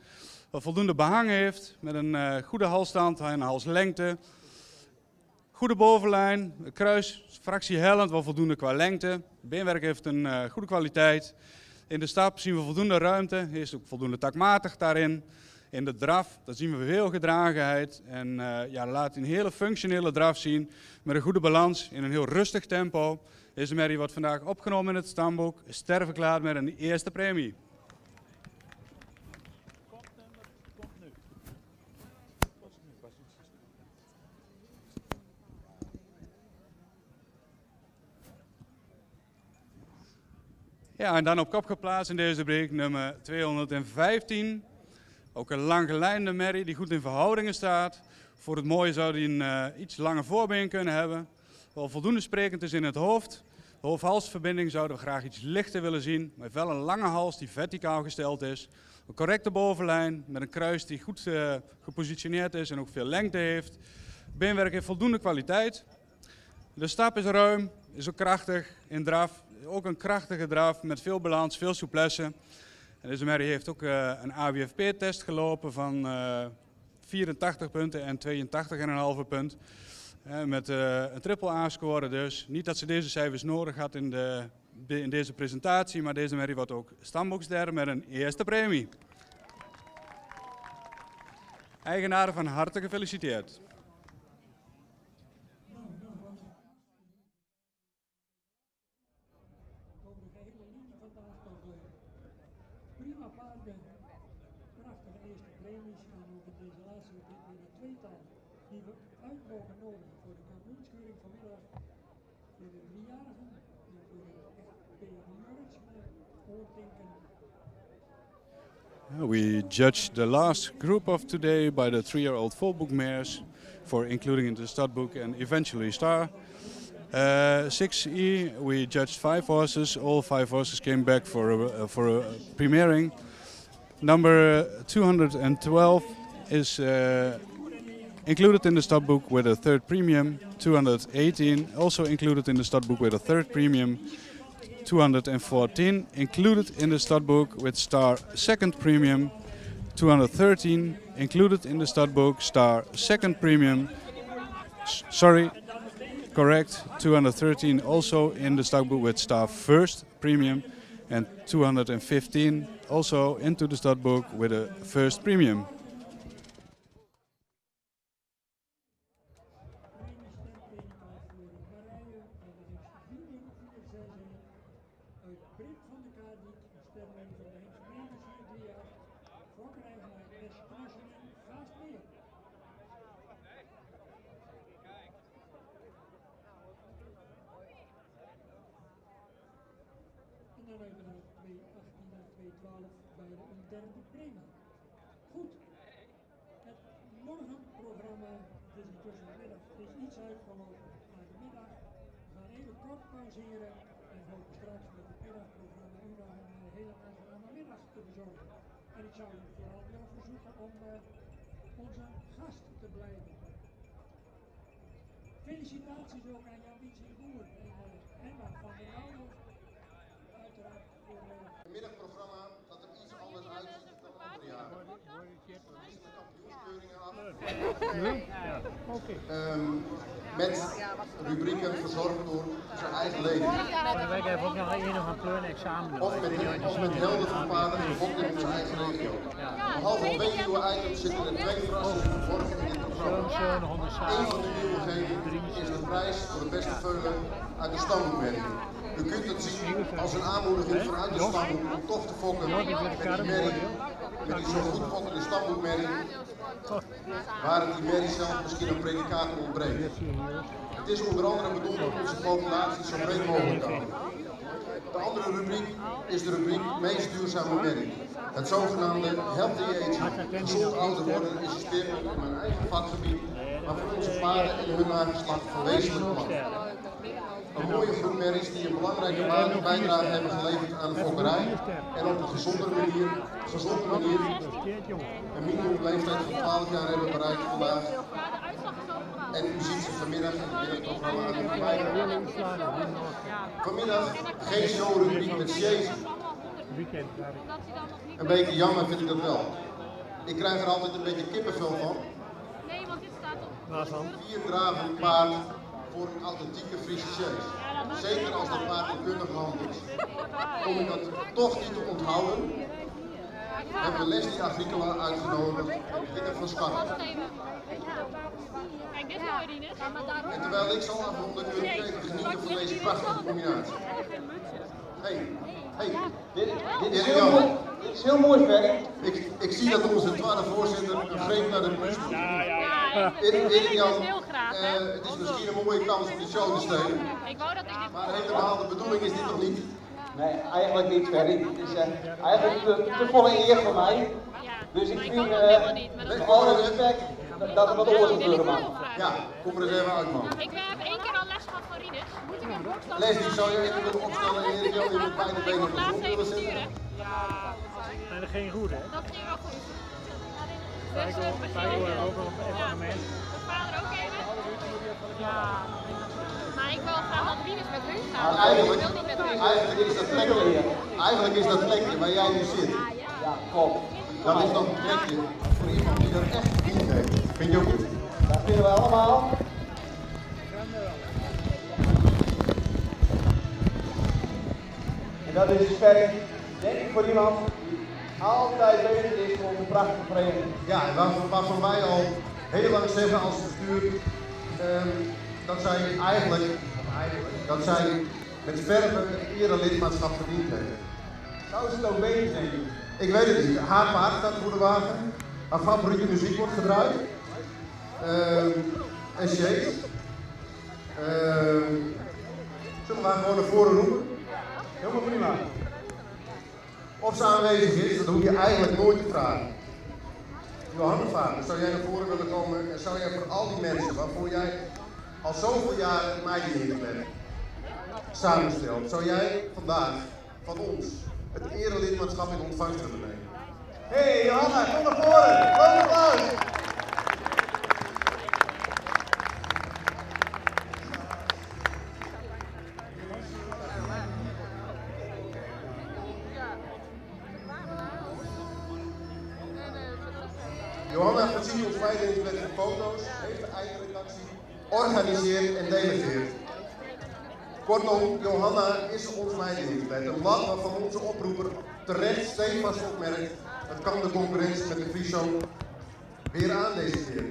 wat voldoende behang heeft, met een goede halsstand en halslengte. Goede bovenlijn, kruis, fractie hellend, wel voldoende qua lengte. Beenwerk heeft een goede kwaliteit. In de stap zien we voldoende ruimte, hij is ook voldoende takmatig daarin. In de draf, daar zien we veel gedragenheid en ja, laat een hele functionele draf zien met een goede balans in een heel rustig tempo. Deze merrie wordt vandaag opgenomen in het stamboek, ster verklaard met een eerste premie. Ja, en dan op kop geplaatst in deze rubriek nummer 215. Ook een langgelijnde merrie die goed in verhoudingen staat. Voor het mooie zou die een iets langer voorbeen kunnen hebben. Wel voldoende sprekend is in het hoofd. De hoofd-halsverbinding zouden we graag iets lichter willen zien. Maar wel een lange hals die verticaal gesteld is. Een correcte bovenlijn met een kruis die goed gepositioneerd is en ook veel lengte heeft. Beenwerk heeft voldoende kwaliteit. De stap is ruim, is ook krachtig in draf. Ook een krachtige draf met veel balans, veel souplesse. En deze merrie heeft ook een AWFP-test gelopen van 84 punten en 82,5 punt. Met een triple A-score dus. Niet dat ze deze cijfers nodig had in deze presentatie, maar deze merrie wordt ook stamboekster met een eerste premie. Eigenaren van harte gefeliciteerd. Over de gehele linie vandaag toch prima paarden, prachtige eerste premies en ook in deze laatste week weer een tweetal die we uit mogen nodigen voor de kampioenskeuring vanmiddag. Voor de driejarigen en voor de PNR's oordenken. We judge the last group of today by the 3-year-old Volbook mares for including into the stud book and eventually star. 6E, we judged 5 horses. All 5 horses came back for premiering. Number 212 is included in the stud book with a third premium. 218 also included in the stud book with a third premium. 214 included in the stud book with star second premium. 213 included in the stud book star second premium. Correct. 213 also in the stud book with star first premium. And 215 also into the stud book with a first premium. En dan hebben we 218 en 212 bij een derde premie. Goed, het morgenprogramma, dus intussen de middag, is iets uitgelopen naar de middag. We gaan even kort pauzeren en hopen straks met het middagprogramma u nog een hele aangename middag te bezorgen. En ik zou u vooral willen verzoeken om onze gast te blijven. Felicitaties ook aan Jan Wietse Boer en maar van de radio uiteraard voor Het middagprogramma dat er iets anders uitziet dan andere jaren. De kampioenskeuringen af. Met rubrieken verzorgd door zijn eigen leden. Vorige week hebben we ook nog een kleurenexamen. Of met helden van paarden gevonden in zijn eigen regio. Behalve 2 nieuwe items zitten er 2 verrassingen verborgen in dit programma. Eén van de nieuwigheden is de prijs voor de beste veulen uit de stamboekmerrie. U kunt het zien als een aanmoediging vanuit de stamboek om toch te fokken met die merrie. Met die zo goed fokkende stamboekmerrie, waar het die merrie zelf misschien een predicator ontbreekt. Het is onder andere bedoeld om onze populatie zo breed mogelijk te houden. De andere rubriek is de rubriek meest duurzame merrie. Het zogenaamde healthy aging, gezond ouder worden, is een speerpunt in mijn eigen vakgebied, maar voor onze paarden en hun nageslacht van wezenlijk belang. Een mooie groep merries die een belangrijke bijdrage hebben geleverd aan de fokkerij en op een gezonde manier een minimumleeftijd van 12 jaar hebben bereikt vandaag. En u ziet ze vanmiddag in het middagprogramma aan de voorbij. Vanmiddag geen showrubriek met Sjezen. Een beetje jammer vind ik dat wel. Ik krijg er altijd een beetje kippenvel van. Nee, want dit staat op. 4 dragen paard voor een authentieke Friese Sjees. Zeker als dat paard in kundige hand is. Om ik dat toch niet te onthouden, hebben we Leslie Agricola uitgenodigd en Pieter van Schatten. Kijk, dit hoor je niet. En terwijl ik zal afronden, kun je even genieten van deze prachtige combinatie. Dit is heel mooi werk. Ik zie dat onze tweede voorzitter een greep naar de bus doet. Erik Jan, het is misschien een mooie kans om de show te steunen. Ik wou dat ik dit. Maar helemaal de bedoeling is dit nog niet. Nee, eigenlijk niet, Ferry. Het is eigenlijk te volle eer voor mij. Dus ik vind met alle respect dat er wat oorlog gebeuren mag. Ja, kom er eens even uit, man. Ik heb 1 keer al les gehad van Rinus. Moet ik een blokstap? Leslie, zou je even willen opstellen en Erik Jan in met beide benen op de grond willen zetten? En dat ging goed, hè? Dat ging wel goed. Wij horen ook op het evenement. De vader ook even? Ja. Maar ik wil graag dat Rinus met hun gaat. Maar eigenlijk, Ik wil niet met hun. eigenlijk is dat plekje waar jij nu zit. Ja, klopt. Dat is dan een plekje voor iemand die er echt verdiend heeft. Vind je ook niet? Dat vinden we allemaal. En dat is dus Ferry, denk ik, voor iemand die altijd bezig is voor een prachtige vereniging. Ja, en waarvan wij al heel lang zeggen als bestuur dat zij dat zij met verve een erelidmaatschap verdiend hebben. Zou ze het ook weten, denk ik? Ik weet het niet. Haar paard staat voor de wagen. Haar favoriete muziek wordt gedraaid. En Sjees. Zullen we haar gewoon naar voren roepen? Helemaal prima. Of ze aanwezig is, dat hoef je eigenlijk nooit te vragen. Johanna vader, zou jij naar voren willen komen en zou jij voor al die mensen waarvoor jij al zoveel jaren het meiding bent samenstelt, zou jij vandaag van ons het erelidmaatschap in ontvangst willen nemen? Hey Johanna, kom naar voren! Kom naar applaus! Johanna voorziet ons meidingsplet in foto's, heeft de eigen redactie, organiseert en delegeert. Kortom, Johanna is ons meidingsplet, een blad waarvan onze oproeper terecht stevast opmerkt, het kan de concurrentie met de Friso weer aan deze keer.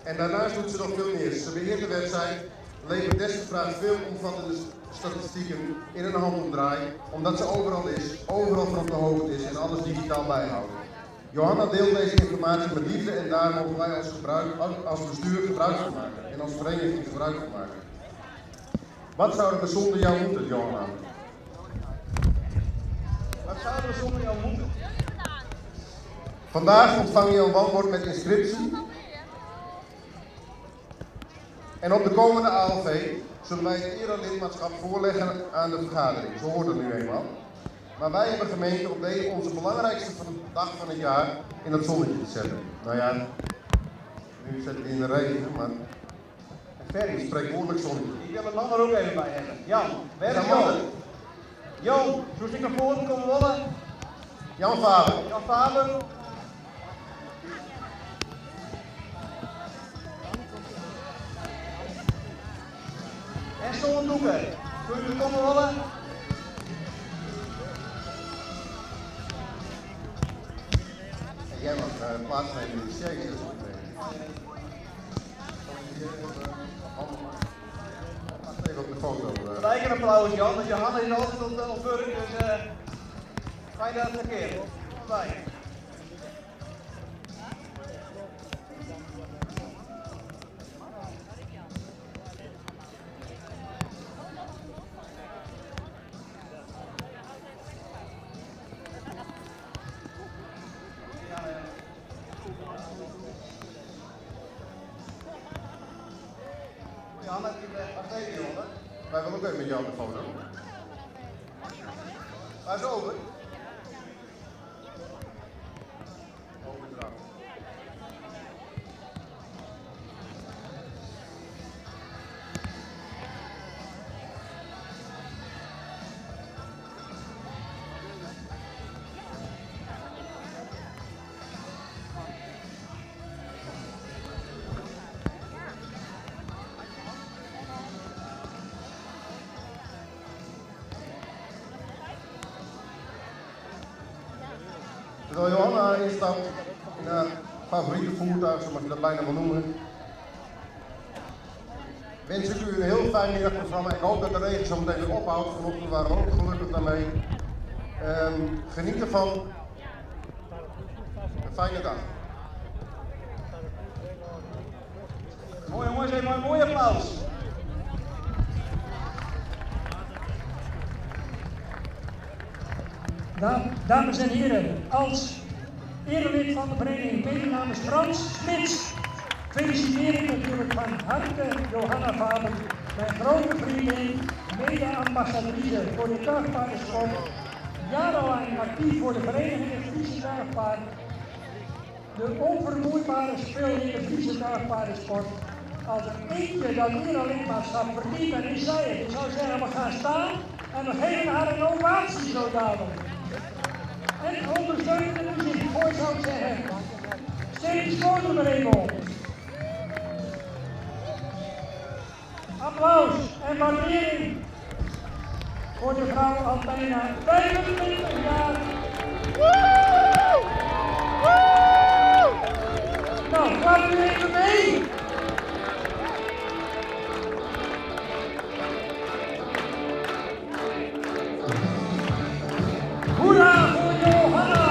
En daarnaast doet ze nog veel meer. Ze beheert de website, levert desgevraagd veel omvattende statistieken in een handomdraai, omdat ze overal is, overal van op de hoogte is en alles digitaal bijhoudt. Johanna deelt deze informatie met liefde en daar mogen wij als bestuur gebruik van maken en als vereniging gebruik van maken. Wat zouden we zonder jou moeten, Johanna? Wat zouden we zonder jou moeten? Vandaag ontvang je een wachtwoord met inscriptie. En op de komende ALV zullen wij het erelidmaatschap voorleggen aan de vergadering. Zo hoort het nu eenmaal. Maar wij hebben gemeente op onze belangrijkste dag van het jaar in het zonnetje te zetten. Nou ja, nu zitten we in de regen, maar Ferry, spreekwoordelijk zonder. Ik wil de man er ook even bij hebben. Jan, waar is Jan? Jan, zo ik naar voren komen willen. Jan Faber. Jan Faber. En Son Doeken. Kun je komen willen? En jij mag plaatsnemen in de series. Even op de foto. Gelijk een applaus Jan, want Johanna is altijd op Burg, dus fijn dat het een keer. Fijn. Johanna, wacht even Johanna. Wij willen ook even met jou op de foto. Waar is open? Overdracht. Terwijl Johanna instapt in haar favoriete voertuig, zo mag je dat bijna wel noemen, wens ik u een heel fijn middagprogramma. Ik hoop dat de regen zo meteen weer ophoudt. Vanochtend waren we ook gelukkig daarmee. Geniet ervan. Een fijne dag. Mooi jongens, even een mooi applaus. Dames en heren, als erelid van de vereniging mede namens Frans Smits feliciteer ik natuurlijk van harte Johanna Faber, mijn grote vriendin, mede-ambassadrice voor de tuigpaardensport, jarenlang actief voor de vereniging Friese Tuigpaard, de onvermoeibare speler in de Friese tuigpaardensport. Als er eentje dat erelidmaatschap verdient, dan is zij het. Ik zou zeggen, we gaan staan en we geven haar een ovatie zo dadelijk. En ondersteunen de muziek, mooi zou ik zeggen. Steek die schotel er even op. Applaus en waardering voor de vrouw al bijna 25 jaar. Nou, gaat u even mee? Hoera voor Johanna!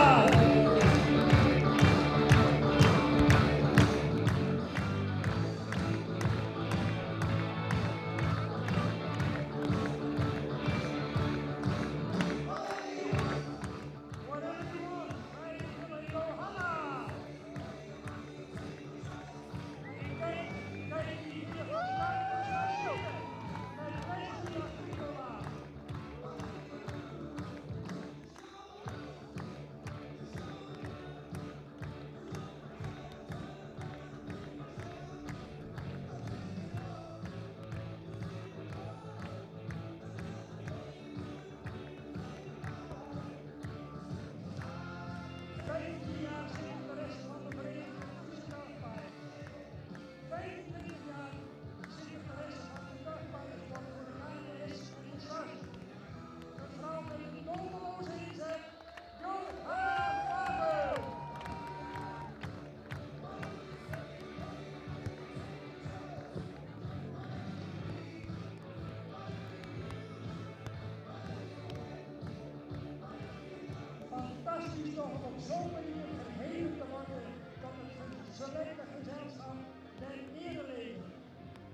Fantastisch toch om op zo'n manier verheven te worden tot het selecte gezelschap der ereleden.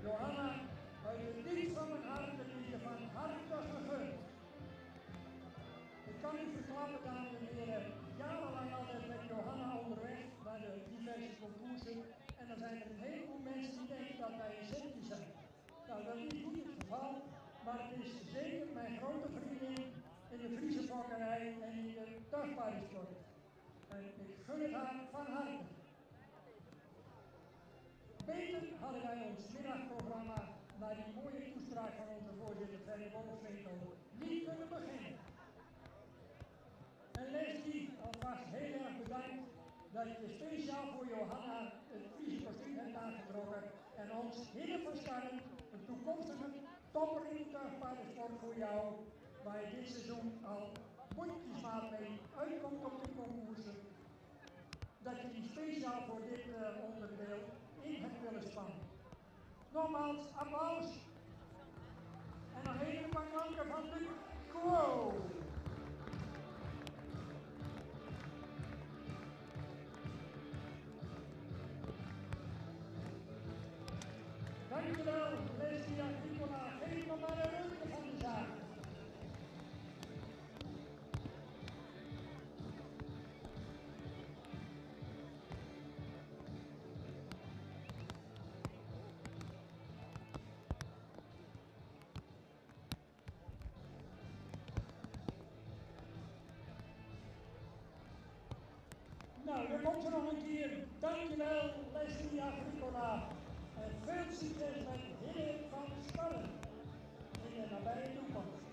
Johanna, uit het diepst van mijn hart wil ik je van harte gegund. Ik kan u verklappen, dames en heren, jarenlang altijd met Johanna onderweg naar de diverse concoursen. En dan zijn er een heleboel mensen die denken dat wij een zetje zijn. Nou, dat is niet het geval, maar het is zeker mijn grote vriendin in de Friese fokkerij en in de tuigpaardensport. En ik gun het haar van harte. beter hadden wij ons middagprogramma naar die mooie toespraak van onze voorzitter Ferry Wolfswinkel niet kunnen beginnen. En Leslie, alvast heel erg bedankt dat je speciaal voor Johanna het Friese kostuum hebt aangetrokken en ons heel verstaan een toekomstige topper in de tuigpaardensport voor jou, waar je dit seizoen al mondjesmaat mee uitkomt op de concoursen, dat je die speciaal voor dit onderdeel in hebt willen spannen. Nogmaals, applaus. En nog even een paar klanken van de Quo. Dankjewel, Leslie Agricola. Geef nog maar een rondje van de zaak. Nou, dan komt er nog een keer. Dankjewel, Leslie Agricola. En veel succes met Hille van Sparren in de nabije toekomst.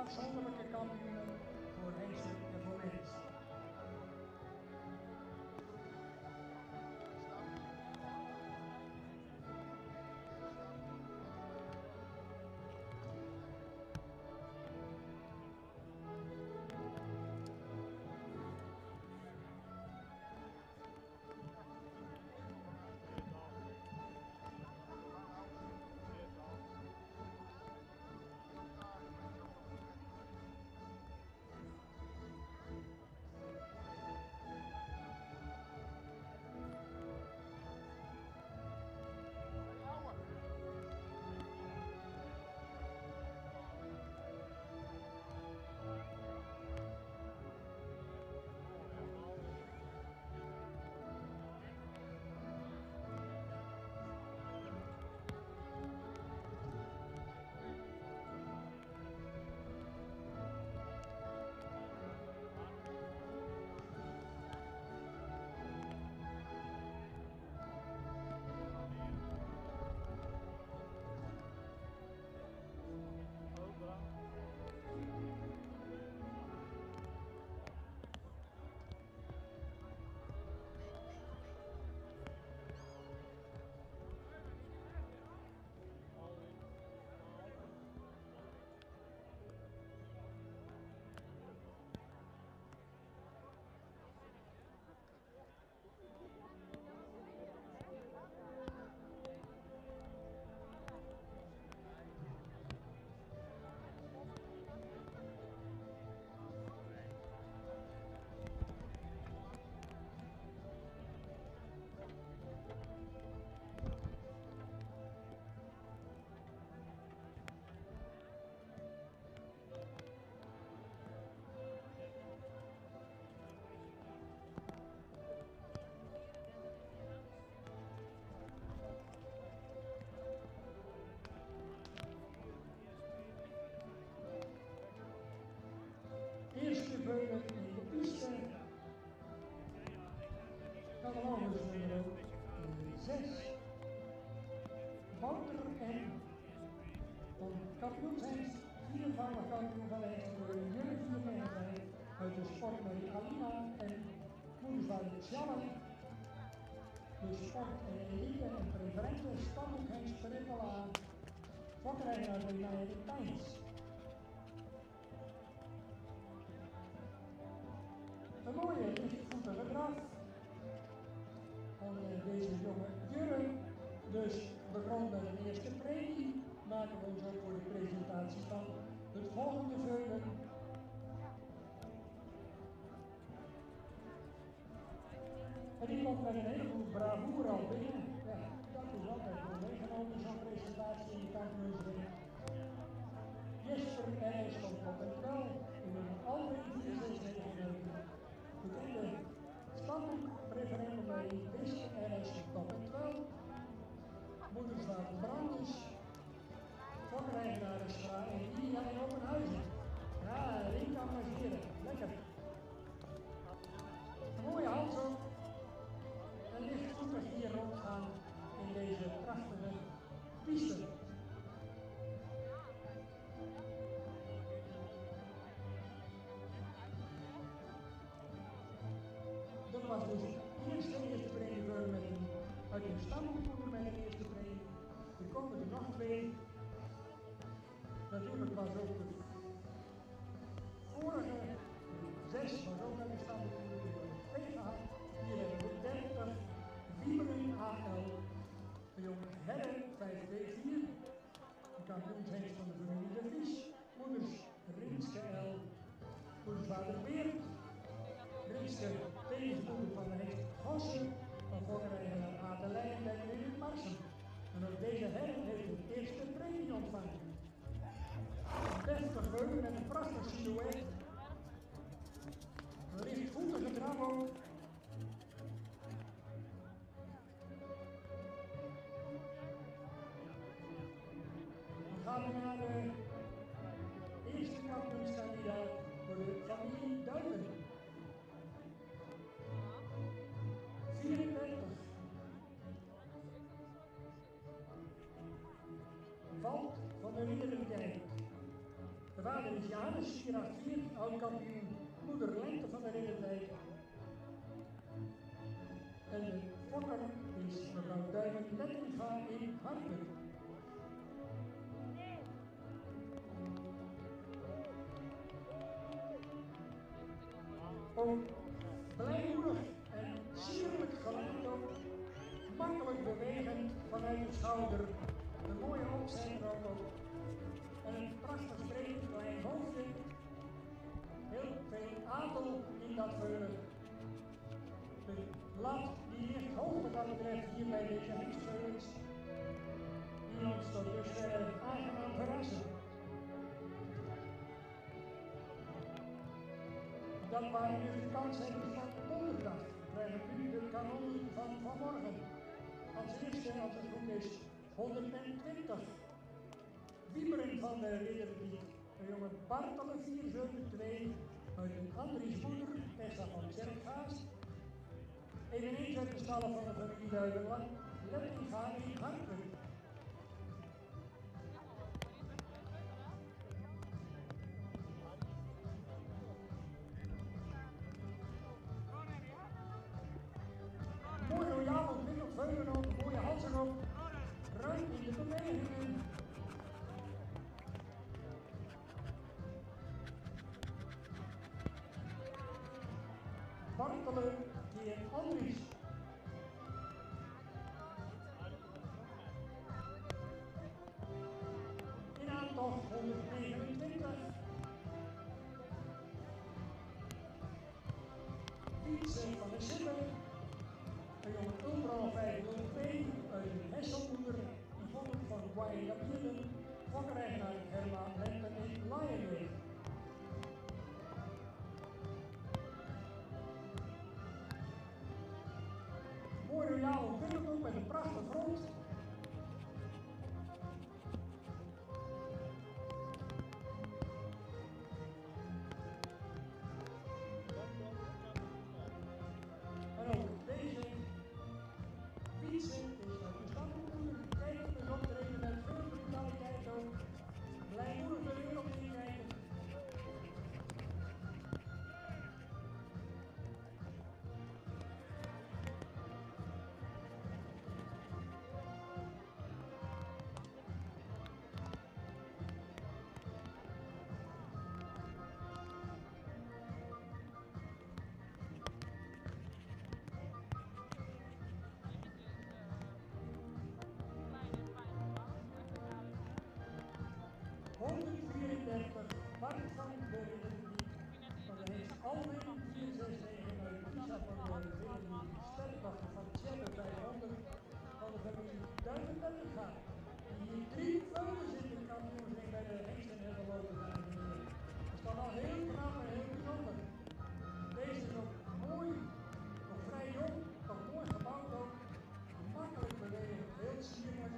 afzonderlijke kampioenen voor Heemse en voor Mens. Eerste veulen in de piste. Catalogus nummer 6. Wouter en van kampioenshengst, viervoudig kampioen van de hengstbeulen, jullie 495 uit de sportmerk Alina en moederswaarde Sjallen. De sport en elite en preferente stamhoekhengst Peripala, fokrijder uit de United Times. Een mooie lichtvoetige draf van deze jonge Jurre. Dus we begonnen met een eerste premie. Maken we ons ook voor de presentatie van het volgende veulen. En die komt met een heleboel bravoure al binnen. Ja, dat is altijd wel meegenomen, zo'n presentatie in de kampioensring. Jesper R.S. komt op het wel in een andere 4699. Bekende standhoekreferendum bij Jesper R.S. komt op het wel. Moederswaard Brandus. Fokrijdenaar Scha en Ina in Openhuizen. Ja, Rink kan marcheren. Lekker. Een mooie hals ook. En lichtvoetig hier rondgaan in deze prachtige piste. Dat was dus de eerste premie uit een stamhoekmoeder met een eerste premie. Er komen er nog twee. Natuurlijk was ook de vorige 6 was ook uit de stamhoekmoeder. 2 gehad. Hier hebben we 30. Wieberen HL. De jonge Herre 524. De kampioenshengst van de familie De Vries. Moeders Rinske L. Moedersvader Beert. Rinske tegenmoeder van de hengst Gossen. Van fokrijdenaar Adelijn en David Marsen. En ook deze herren heeft de eerste premie ontvangen. Een deftig veulen met een prachtig silhouet. Een lichtvoetige draf ook. Dan gaan we naar de eerste kampioenskandidaat voor de familie Duiven. 34. Valt van de Lierenkerk. De vader is Johannes Sierra 4, oud-kampioen, moeder Lente van de Riddertijd. En de fokker is mevrouw Duimen Lettinga in Harpen. Ook blijmoedig en sierlijk geleid ook, makkelijk bewegend vanuit de schouder, een mooie opzet ook. En een prachtig sprekend klein hoofdje, heel veel adel in dat veulen. De lat die ligt hoog wat dat betreft hier bij deze hengstveulens, die ons tot dusver aangenaam verrassen. Dat waren dus de kanshebbers van donderdag. We krijgen nu de kanon van vanmorgen. Als eerste, als het goed is, 120. Wieberen van de Ridderdiek. De jonge Bartelen 472 uit een Andries moeder, Tessa van Zerkhaas. Eveneens uit de stallen van de familie Duiveland, Lettinga in Harpen. Mooi royaal ontwikkeld veulen op, mooie halsen op, ruim in de bewegingen. Bartelen keer Andries. In aantocht 129. Fietsen van de Sippen. Een jonge Ulbro 502 uit een Hesselmoeder, Yvonne van Guayen Bielen, fokkereigenaar Herman Lenten in Lionweg. Mooi royaal ontwikkeld ook met een prachtig grond. En ook deze fietsen is uit de stadmoeder, kijken dus optreden met veel brutaliteit ook. Blijmoedig de wereld inkijken. Bart van de Ridderdiek, van de heet Alwin 469 uit Isa van de Ridderdiek, sterkwachter van Tjelle 500 van de familie Duiven-Lettinga, die hier 3 veulens in de kampioenschap bij de hengsten hebben lopen. Dat is dan al heel knap en heel bijzonder. Deze is ook mooi, nog vrij jong, nog mooi gebouwd ook, makkelijk bewegend, heel sierlijk.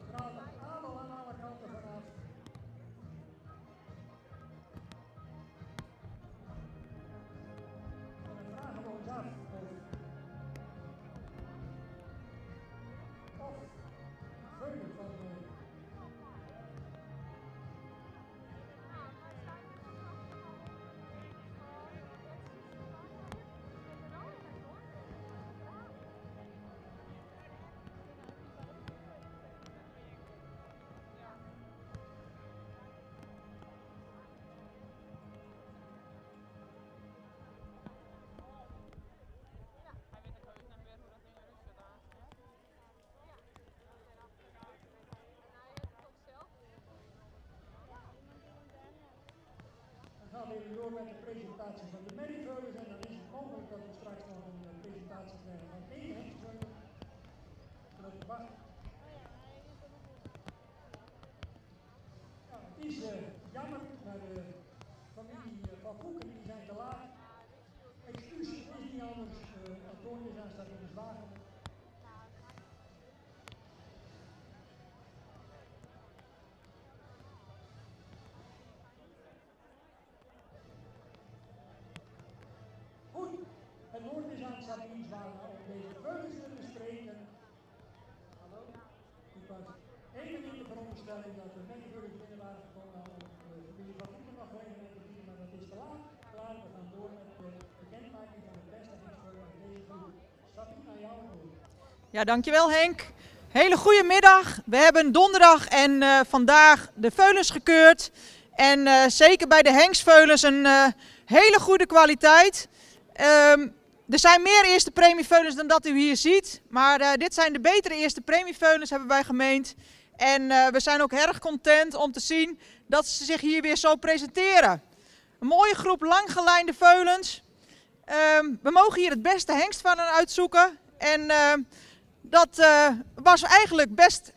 Straalt adel aan alle kanten vanaf. Of veulen van gaan we even door met de presentatie van de merrieveulens en dan is het mogelijk dat we straks nog een presentatie krijgen van één hengstveul. Grote Bach. Ja, het is jammer, maar de familie van Voeken die zijn te laat. Excuus is niet anders, Antonie staat in de zwager. Goed, het woord is aan Sabine Zwager om deze veulens te bespreken. Hallo? Ik was even in de veronderstelling dat de merrieveulens binnen waren gekomen om Ja, dankjewel Henk. Hele goede middag. We hebben donderdag en vandaag de veulens gekeurd. En zeker bij de hengstveulens een hele goede kwaliteit. Er zijn meer eerste premieveulens dan dat u hier ziet. Maar dit zijn de betere eerste premieveulens, hebben wij gemeend. En we zijn ook erg content om te zien dat ze zich hier weer zo presenteren. Een mooie groep langgelijnde veulens. We mogen hier het beste hengstvallen uitzoeken. En dat was eigenlijk best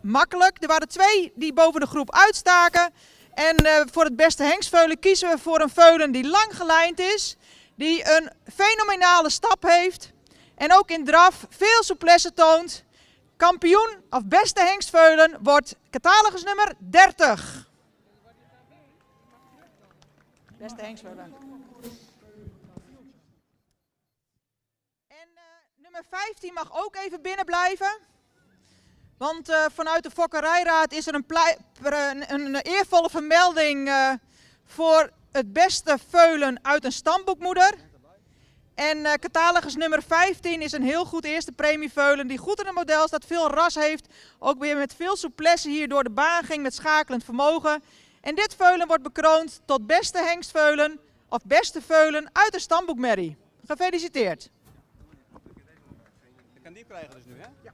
makkelijk. Er waren 2 die boven de groep uitstaken. En voor het beste hengstveulen kiezen we voor een veulen die lang gelijnd is. Die een fenomenale stap heeft. En ook in draf veel souplesse toont. Kampioen of beste hengstveulen wordt catalogus nummer 30. Beste hengstveulen. En nummer 15 mag ook even binnen blijven. Want vanuit de Fokkerijraad is er een eervolle vermelding voor het beste veulen uit een stamboekmoeder. En catalogus nummer 15 is een heel goed eerste premieveulen die goed in het model staat, veel ras heeft. Ook weer met veel souplesse hier door de baan ging met schakelend vermogen. En dit veulen wordt bekroond tot beste hengstveulen of beste veulen uit de stamboekmerrie. Gefeliciteerd. Ik kan die krijgen dus nu, hè? Ja.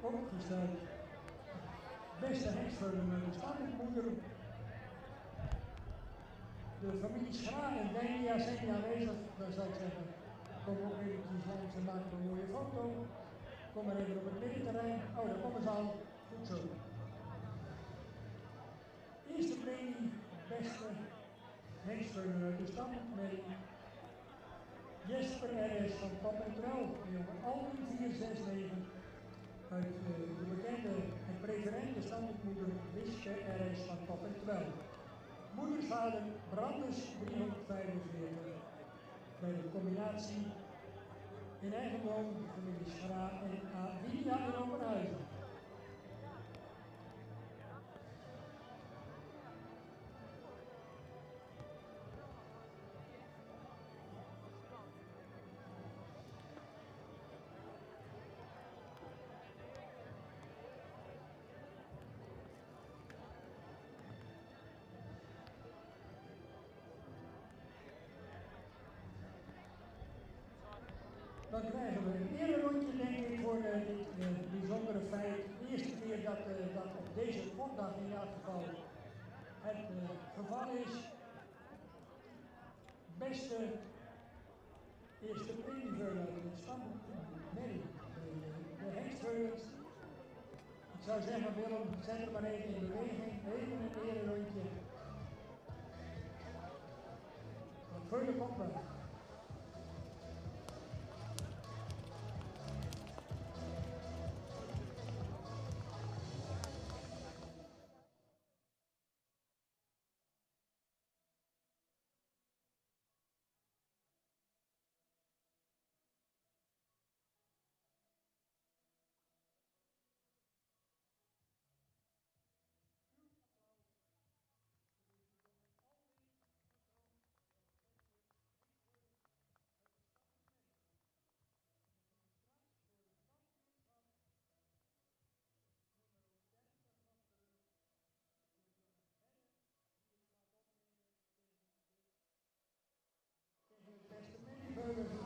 Opgesteld. Beste hengstveulen met de stamboekmoeder. De familie Schra en Denia zijn hier aanwezig. Dan zou ik zeggen, kom ook eventjes langs en maken een mooie foto. Kom maar even op het middenterrein. Oh, daar komen ze al. Goed zo. Eerste premie, beste hengstveulen uit de stamboekmerrie. Jesper R.S. van Pap en Trouw, jongen, Alwin 469. Uit de bekende en preferente stamboekmoeder Wiske R.S. van Pap en Trouw. Moedersvader Branders 345. Bij de combinatie in eigendom familie Schra en Avinia in Openhuizen. Dan krijgen we een ererondje, denk ik, voor dit bijzondere feit. De eerste keer dat op deze sportdag in elk geval het geval is. Beste eerste premieveulen uit het stamboekmerrie. De hengstveulens. Ik zou zeggen, Willem, zet er maar even in beweging. Even een ererondje. Dat veulen komt wel.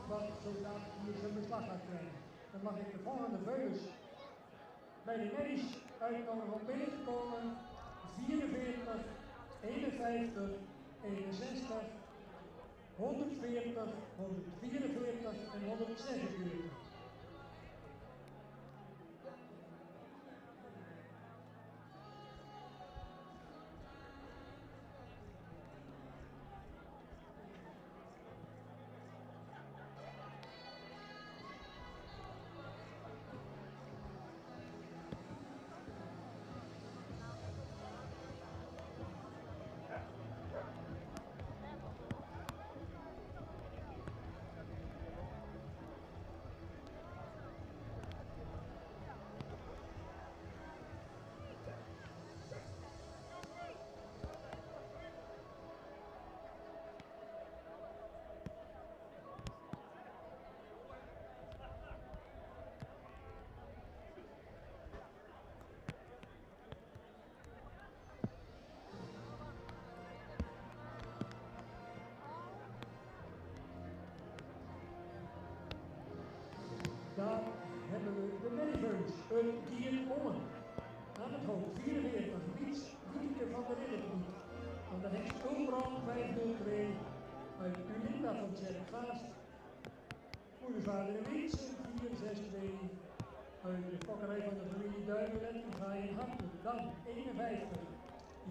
Wat zodat hier zijn beslag gaat krijgen. Dan mag ik de volgende veulens bij de merries uitnodigen om binnen te komen. 44, 51, 61, 140, 144 en 146. Een dier Omen. Aan het hoofd 44, Wieteke van der Riddergebied. Van de heks Ulbrand 502 uit Ulinda van Tjerkvaast. Moedervader Wietse 462 uit de fokkerij van de familie Duivelet in Gaaien-Harten. Dan 51,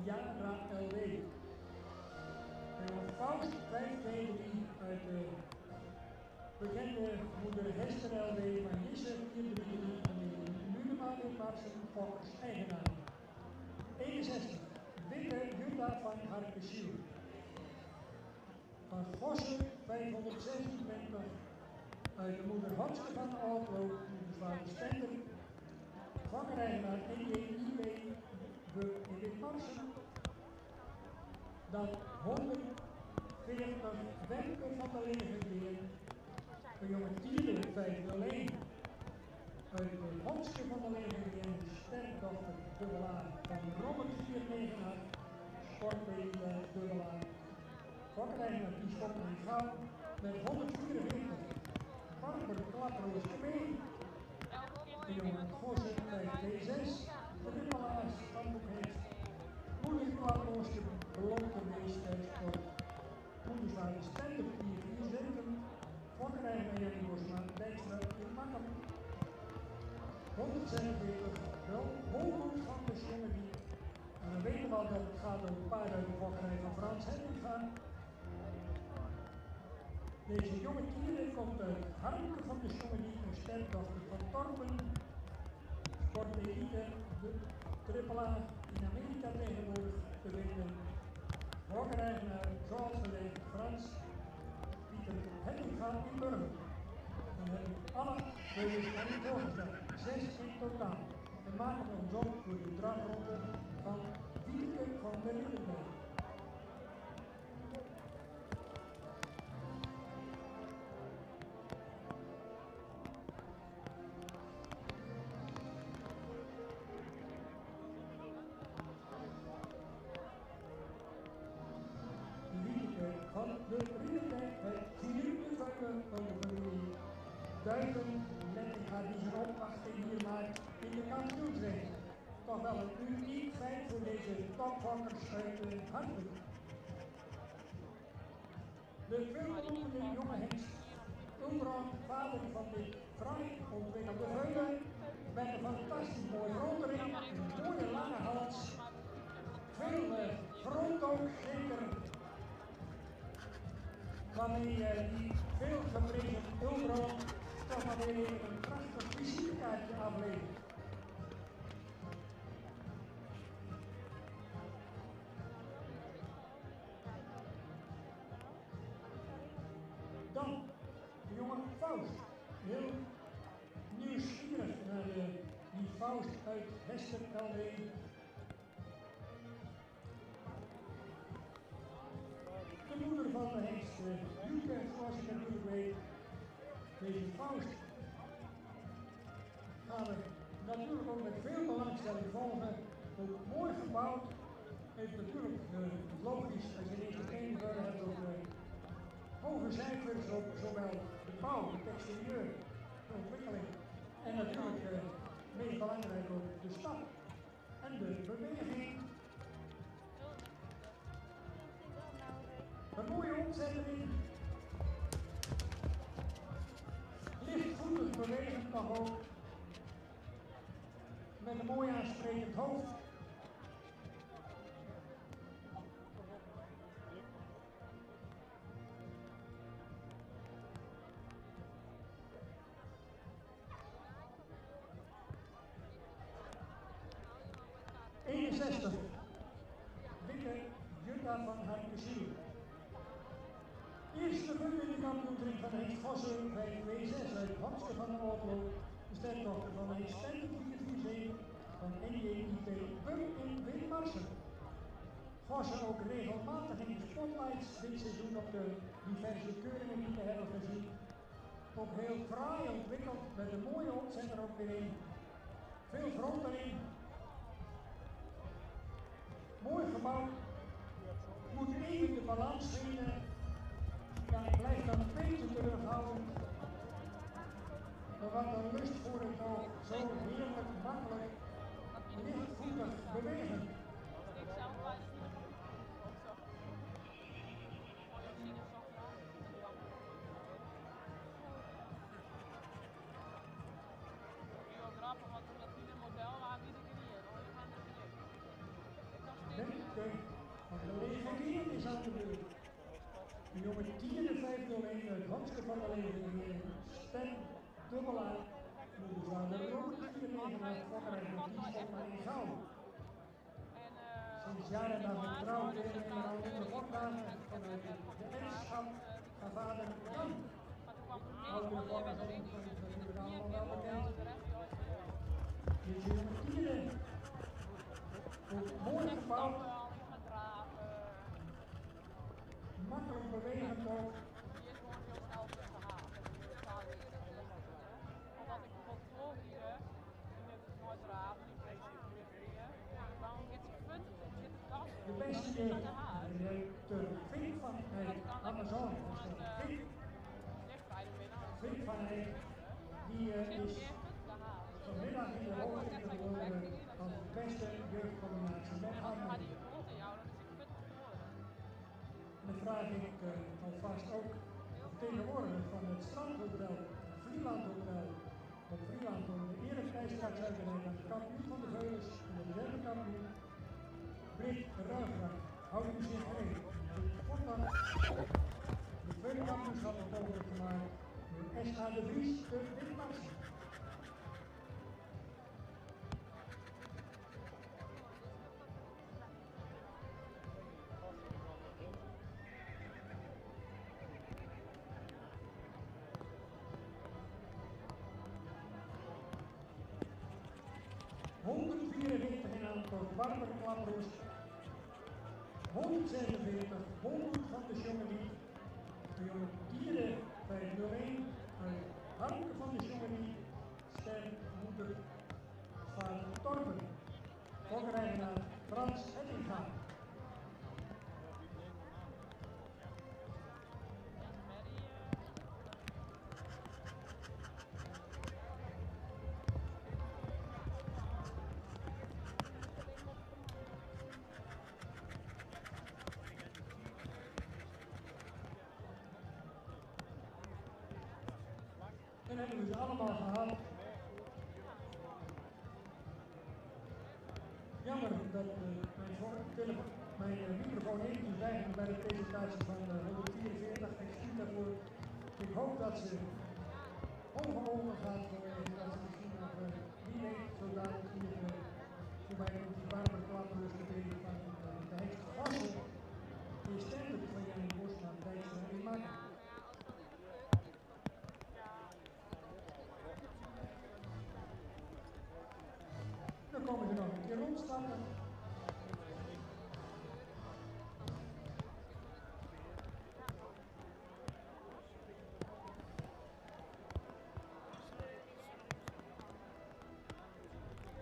Jara LW. En Faust 523 uit de bekende moeder Hester LW van Jisse 433 familie Lunema in Marsen, Fokkers, eigenaar. 61, Witte Jutta van Harkesiel. Van Gossen 526 uit de moeder Hanske van Alklo, moedersvader Stender, vakkeneigenaar NJIB, Buk in Witmarsen. Dan 140 Wemke van de Legergeer, een jonge Tieren 501 uit de Hanske van de Legergeer, sterkdochter dubbelaar van Robert 498, sportbeheerder dubbelaar. Vakkeneigenaar die schoppen in goud met 144. Parker Klaproos gemeen. De jongen Gossen 526, de dubbelaars van Boekheest. Moeder Klaproos de belofte meester sport. Moedersvader Stender 447, vakkeneigenaar Jannie Bosma, Dijkstra in Makkum. 146, wel Holgoed van de Schongebied. En dan weten we al dat het gaat om een paar uit de vakkenij van Frans Hendrikga. Deze jonge Tieren komt uit Harmke van de Schongebied, een sterkdochter van Torpen. Sportelite, de AAA in Amerika tegenwoordig te vinden. Vakkeneigenaar zoals geleerd Frans Pieter Hendrikga in Burger. Dan hebben we alle keuzes aan u voorgesteld, 6 in totaal. En maken we ons op voor de drafronde van Wieteke van der Ridderberg. Wieteke van der Ridderberg heeft Philippe de Veulen van de familie Duiven met haar die zijn opwachting hier maakt in de kampioensrace. Toch wel een uniek feit voor deze topvakkers uit de Hartelijk. De veelberoemde jonge hengst, Ulbrand, vader van dit fraai ontwikkelde veulen, met een fantastisch mooi rondering, een mooie lange hals, veel grond ook zeker, waarmee die veel geprezen Ulbrand toch maar weer even een prachtig visitekaartje aflevert. Dan de jonge Faust, heel nieuwsgierig naar die Faust uit Hester LW. De moeder van de hengst, Juke, zoals je natuurlijk weet. Deze Faust gaan we natuurlijk ook met veel belangstelling volgen. Ook mooi gebouwd. Heeft natuurlijk logisch, als je deze trainingsbouw hebt, ook hoge cijfers op zowel de bouw, het exterieur, de ontwikkeling en natuurlijk meest belangrijk ook de stad en de beweging. Een mooie omzetting. Lichtvoetig bewegend nog ook. Met een mooi aansprekend hoofd. Witte Jutta van Harkesiel. Eerste run in de kampioenring van Hengst Gossen 526 uit Hanske van de Alklo. De sterkdochter van Hengst Stender 447 van NJIP Buk in Witmarsen. Gossen ook regelmatig in de spotlights dit seizoen op de diverse keuringen die we hebben gezien. Ook heel fraai ontwikkeld met een mooie opzet er ook weer in. Veel grond erin. Mooi gebouwd. Moet even de balans vinden. Ja, ik blijf dan een beetje terughouden. Maar wat een lust voor het oog, zo heerlijk makkelijk, lichtvoetig bewegen. Want de legerdier is aan de beurt. De jonge dieren 501 uit Hanske van de legerdier. Stem dubbel aan. Nu zou de rode 49 uit Fokkerij met Liesbeth maar in goud. Sinds jaren na zijn trouw deelnemen aan de Fokdagen vanuit de erfschap van vader Jan. Oudere Fokkers is natuurlijk allemaal wel bekend. Deze jonge dieren. Ook mooi gebouwd. Makkelijk bewegend ook. De beste jeugd, de Vink van Amazon, Vink van Eyck, die is vanmiddag in de hoogte geworden als beste jeugdcombinatie met Harmony. Dan vraag ik alvast ook tegenwoordig van het Strandhotel, Vlieland Hotel, op Vlieland om de ereprijs straks uit te reiken aan de kampioen van de Veulens en de derde kampioen, Brit Ruigracht. Houden u zich gereed. Voortaan de tweede kampioenschap mogelijk gemaakt door S.A. de Vries, de witmaxi. in aantal Barbara Klaproes, 146, Holmoed van de Jongelie, de jonge dieren bij 01 uit Harmke van de Jongelie, stermoeder van Torben, Fokkerijgenaar Frans Ettinga. En hebben we ze allemaal gehad. Jammer dat mijn microfoon eventjes weigerde bij de presentatie van 144. Excuus daarvoor. Ik hoop dat ze ongewogen gaat vanwege dat ze misschien nog wie weet zo dadelijk hier voorbij komt die Barbara Klaproes te delen van de hekse gassen. Die stemmelijk van Jan Bosma Dijkstra in maken. Dan komen ze nog een keer rondstappen.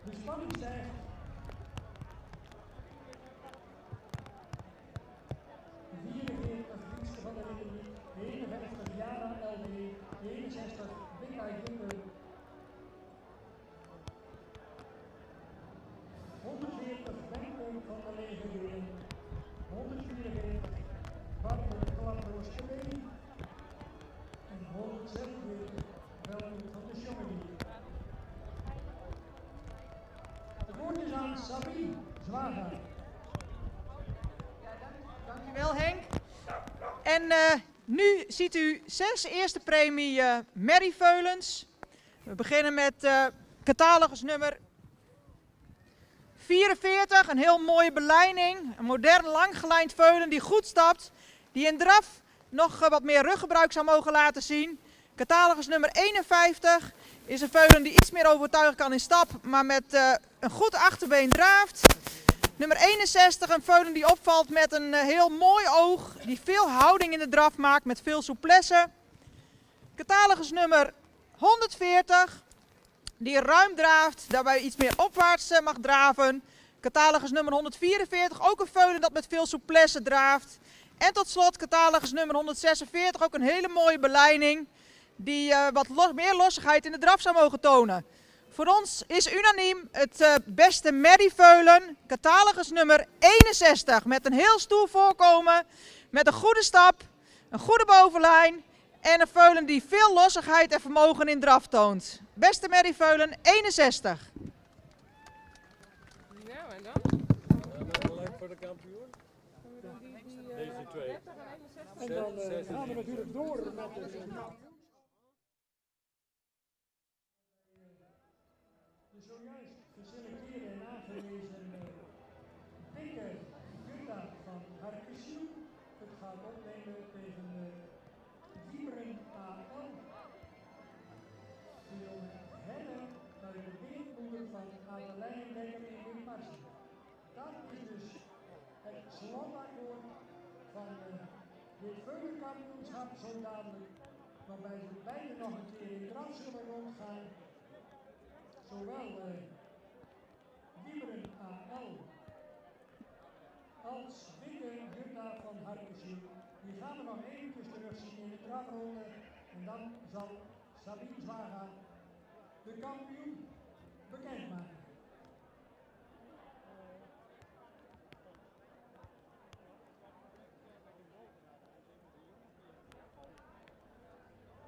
De spanning stijgt. De 44 Friese van de Republiek, de 51 Jara LD, de 61 Wikkai Ginder. 140 Wenkoop van de Legerdieren, 144 Barbara Klaproes en 146 Welkom van de Jongelie. Het woord is aan Sabine Zwager. Dankjewel Henk. En nu ziet u 6 eerste premie Merrie Veulens. We beginnen met catalogus nummer 44, een heel mooie belijning, een modern langgelijnd veulen die goed stapt, die in draf nog wat meer ruggebruik zou mogen laten zien. Catalogus nummer 51 is een veulen die iets meer overtuigen kan in stap, maar met een goed achterbeen draaft. Nummer 61, een veulen die opvalt met een heel mooi oog, die veel houding in de draf maakt met veel souplesse. Catalogus nummer 140. Die ruim draaft, daarbij iets meer opwaarts mag draven. Catalogus nummer 144, ook een veulen dat met veel souplesse draaft. En tot slot catalogus nummer 146, ook een hele mooie belijning. die wat meer lossigheid in de draf zou mogen tonen. Voor ons is unaniem het beste merrieveulen, catalogus nummer 61. Met een heel stoer voorkomen, met een goede stap, een goede bovenlijn en een veulen die veel lossigheid en vermogen in draf toont. Beste merrieveulen 61. Nou, en dan? Leuk voor de kampioen. Deze twee. En dan gaan we natuurlijk door met de de zojuist geselecteerde en aangewezen dikke Jutta van Harkesiel. Het gaat opnemen tegen Wieberen AL. De jonge Henne naar de weermoeder van Adelijn Dekker in Wimparsen. Dat is dus het slotakkoord van dit veulenkampioenschap zo dadelijk, waarbij ze beide nog een keer in draf zullen rondgaan. Zowel Wieberen AL als dikke Jutta van Harkesiel. Die gaan we nog eventjes terugzien in de drafronde. En dan zal Sabine Zwaga de kampioen bekendmaken.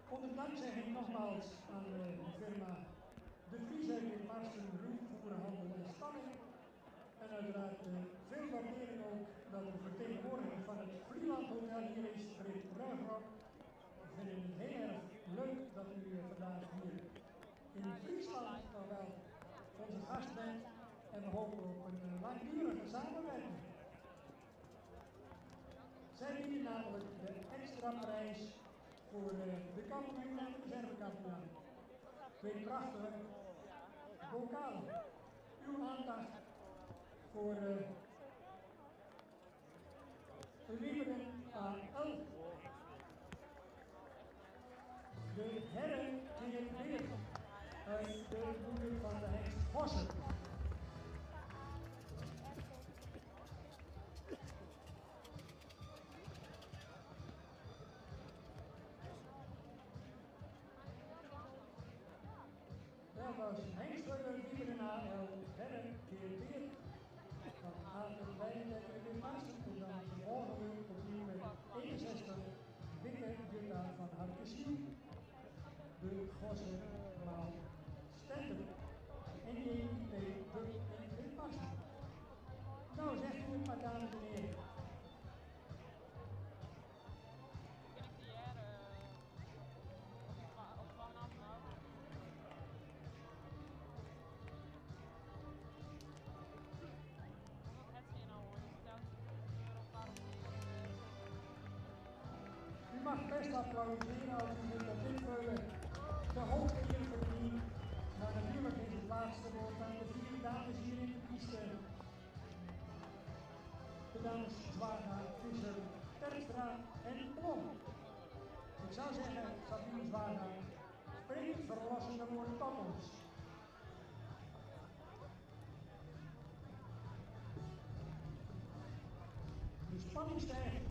Onder dankzegging nogmaals aan de firma De Vries uit Wimparsen, Ruwvoerhandel en Stalling. En uiteraard veel waardering ook dat de vertegenwoordiger van het Vlieland Hotel hier is, Britt Ruigrok. We vinden het heel erg leuk dat u vandaag hier in Friesland nog wel onze gast bent. En we hopen op een langdurige samenwerking. Zij bieden namelijk de extra prijs voor de kampioen en de reservekampioen. Twee prachtige bokalen. Uw aandacht voor Wieberen AL. De heren gingen weer uit de moeder van de Hengst Vossen. Dat was Hengstweulen, Wieberen AL, heren keer weer van Adelijn Dekker in Wimparsen. En dan morgen weer opnieuw met 61 dikke Jutta van Harkesiel. De Gossen maal Stender. En JIP Duk in Wimparsen. Nou zegt u het maar, dames en heren. U mag best applaudisseren als u vindt dat dit veulen de hoogte hier verdient. Maar natuurlijk is het laatste woord aan de vier dames hier in de piste. De dames Zwaga, Visser, Terpstra en Plom. Ik zou zeggen, Sabine Zwaga, spreek het verlossende woord tot ons. De spanning stijgt.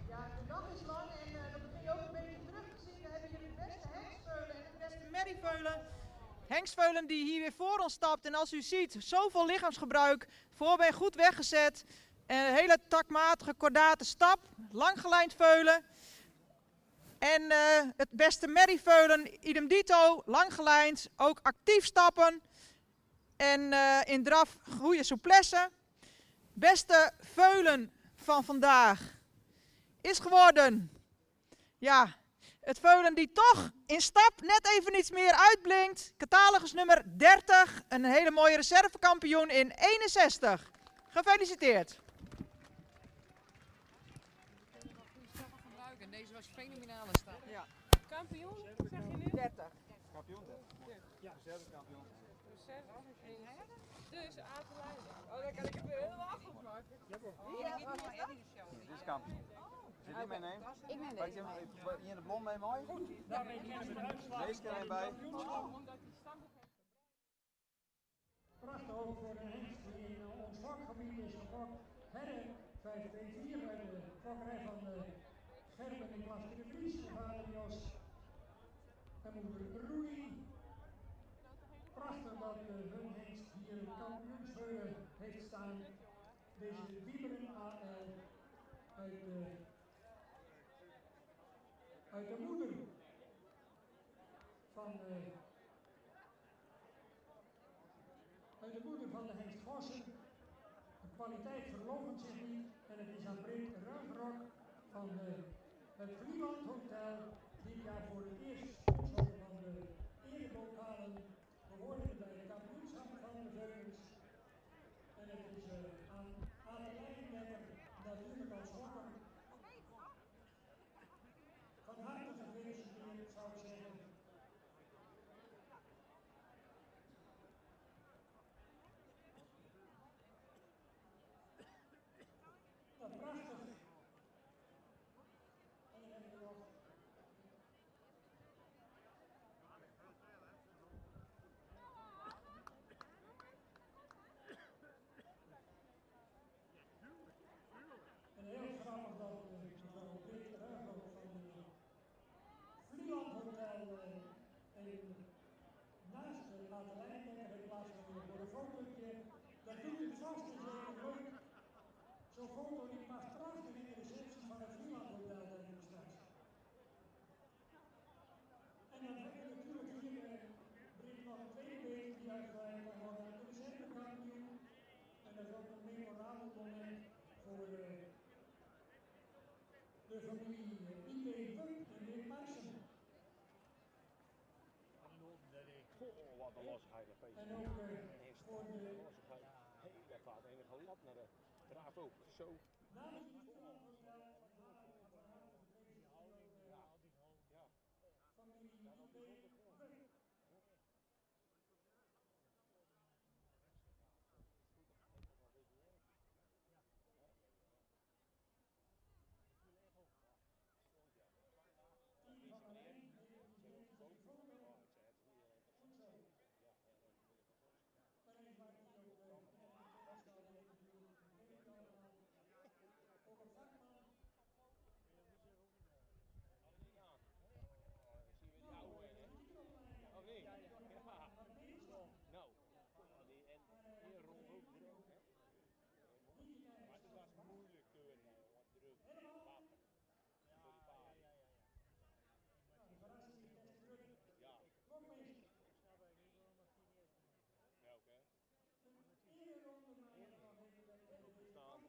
Ja, de dag is lang en dat begin je ook een beetje terug te zien. We hebben hier de beste hengstveulen en de beste merrieveulen. Hengstveulen die hier weer voor ons stapt. En als u ziet, zoveel lichaamsgebruik. Voorbeen goed weggezet. Een hele takmatige, kordate stap. Langgelijnd veulen. En het beste merrieveulen, idem dito, langgelijnd. Ook actief stappen. En in draf goede souplesse. Beste veulen van vandaag is geworden, ja, het veulen die toch in stap net even iets meer uitblinkt. Catalogus nummer 30, een hele mooie reservekampioen in 61. Gefeliciteerd. En deze was fenomenale stap. Ja. Kampioen, zeg je nu? 30. Kampioen, ja, reservekampioen. Dus Adelijn. Oh, dan kan ik het weer helemaal afgemaakt. Dit is kampioen. Zit je meenemen? Ik neem deze. Hier de blom mee mooi? Deze keer bij. Prachtig ook voor de hengst die in ons fokgebied is gefokt. Herren 524 uit de fokkerij van Gerben en Klaas de Vries, en vader Jos en moeder Rudy. Prachtig dat hun hengst hier een kampioensveulen heeft staan. Deze Wieberen AL uit de moeder van de hengst Vossen. De kwaliteit verloochent zich niet en het is aan Britt Ruigrok van het Vlieland Hotel dit jaar voor het eerst sponsor van de erebokalen geworden bij de kampioenschap van de Veulens. En het is aan Adelijn natuurlijk als hokker van harte gefeliciteerd, zou ik zeggen. Dat prachtig. En dan hebben we nog en heel grappig dat mevrouw Britt Ruigrok van het Vlieland Hotel naast de Adelijn heeft plaatsgevonden voor een fotootje. Dat doet het vast en zeker leuk. Zo'n foto die past prachtig in de receptie van het Vlieland Hotel in de straks. En dan hebben we natuurlijk hier Britt nog een tweede beeld die uitgereikt kan worden aan de reservekampioen. En dat is ook een memorabel moment voor de familie I.B. Wuk en Wim Marsen. Goh, wat een lossigheid. En ook voor de... lossigheid. Hé, dat gaat enige lat naar de draad ook. Zo. Namens het Vlieland Hotel familie I.B. Wuk. Nou, en hier rond ook druk, hè. Maar het was moeilijk kunnen, wat druk, wachten. Voor die paarden. Ja. Ja, oké. Staan.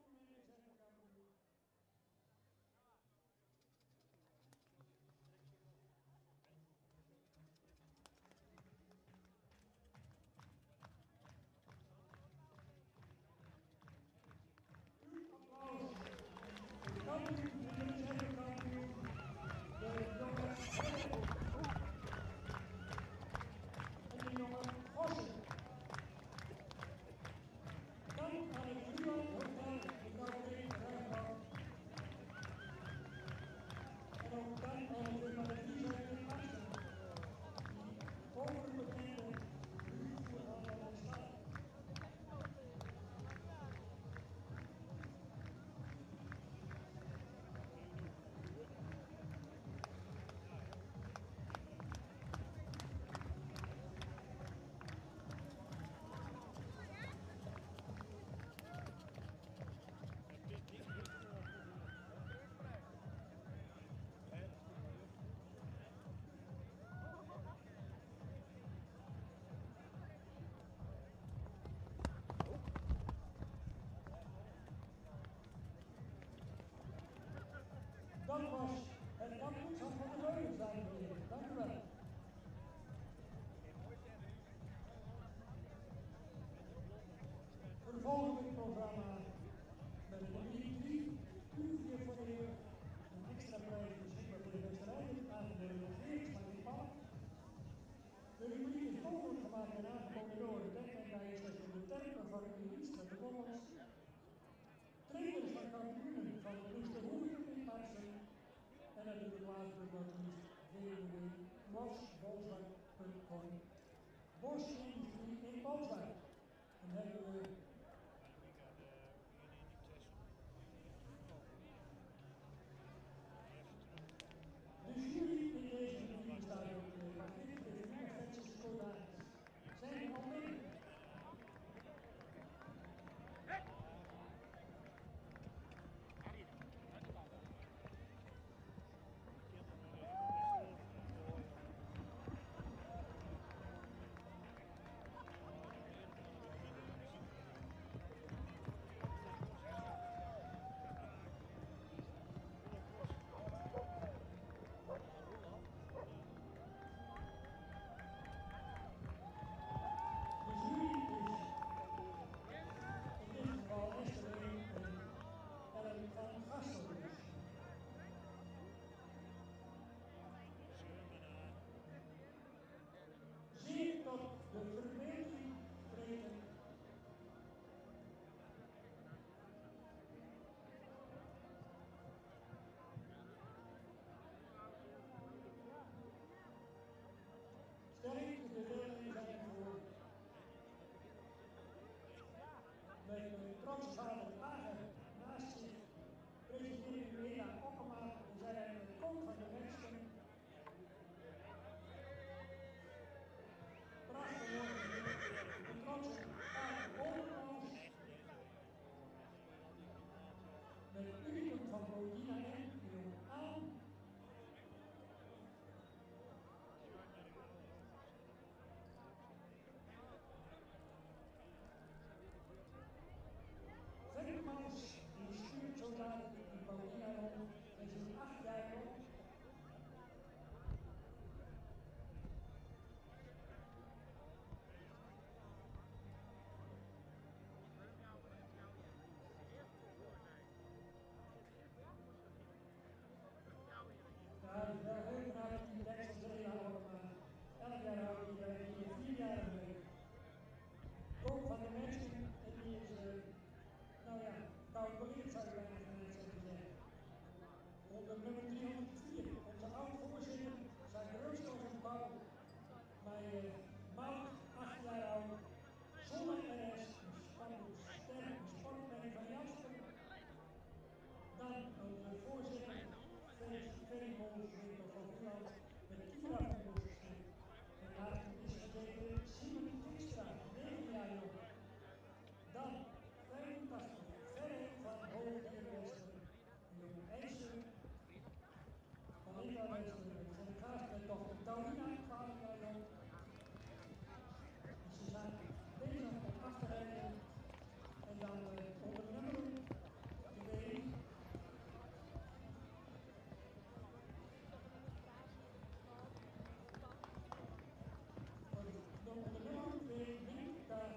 Dat was het kampioenschap van de Veulens, dames en heren. Dank u wel. Vervolgens het programma met de nummer 3, uur voor de heer. Een extra prijs beschikbaar voor de wedstrijden, aangeboden door van dit park. De rubriek is mogelijk gemaakt en aangeboden door de dekmijnwijzers en de terpen van de dienst van de Commons. Trainers van kampioenen van de Mr. Hoeven in Marsen. En natuurlijk laatst maar niet www.bosbolzwart.com. Bosindustrie in Bolzwart. Dan hebben we Het unicum van Paulina en Jong aan. Ferry Maus, die stuurt zo dadelijk die Paulina rond en ze is 8 jaar oud. Ja, dat is wel heel vanuit die deksels erin houden, maar 11 jaar oud, die 4 jaar mee. Koop van de mensen, en die is, nou ja, calculeerd zou je bijna vanuit zeggen. Onder nummer 304, onze oud-voorzitter, zijn rustloos in bouw. Bij Mout, 8 jaar oud, zonder RS, een sterk sportmerk van Jasper. Dan onze voorzitter, Ferry Moos, van Vlieland, met Kira van Moesterstreek. En laatst is gezeten Simon Dijkstra, 9 jaar jong. Dan 85, Ferry van Hoogdierwester, jong IJzer. Van Linda Wester, zijn gast met dochter Taurina, 12 jaar jong. Ze zijn bezig om af te rijden. En dan onder nummer 2. Onder nummer 2 wint daar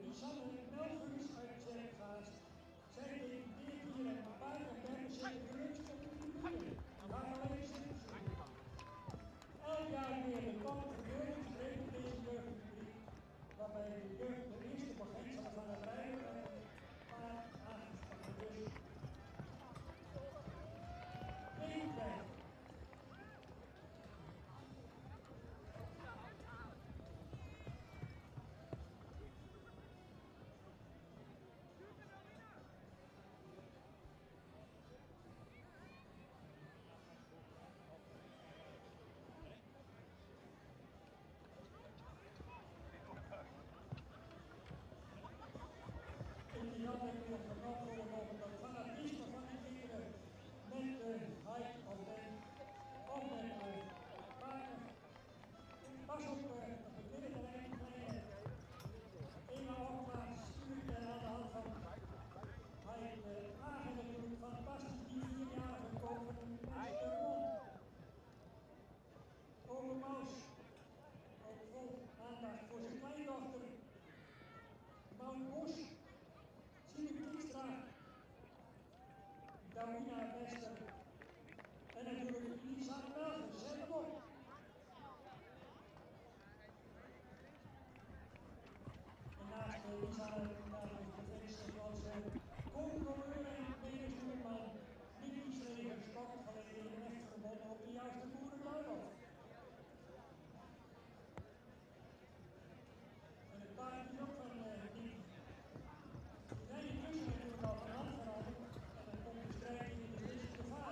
Lisanne Melvens uit Zerkgaast. Zij debuteert hier en paard en derde zit de gunst op de tribune. Die gaan alleen zitten. Elk jaar weer de top gebeurt in deze jeugdpubliek, waarbij de jeugd de eerste beginselen van het rijden paard aangespannen. Dus meekrijgen. Die had ik nog genomen over dat fanatisme van die kinderen met de hype of de paarden. Pas op het middenterrein kleine Ema Opmaat stuurt aan de hand van hij eigenlijk fantastisch die 4-jarige kopen en de mond. Ome Maus, ook vol aandacht voor zijn kleindochter. Mout Bos. Simon Dijkstra, Taurina Wester en natuurlijk Lisanne Melvens, zet hem op. En naast Lisanne Melvens bevindt zich onze controleur en beheersvoerman Nicky Schreger-Stok vanwege de echt verbonden op de juiste boerenbruiloft. En het paard is ook van Nicky. We zijn intussen natuurlijk al van hand veranderd en dan komt de strijd in de beslissende fase.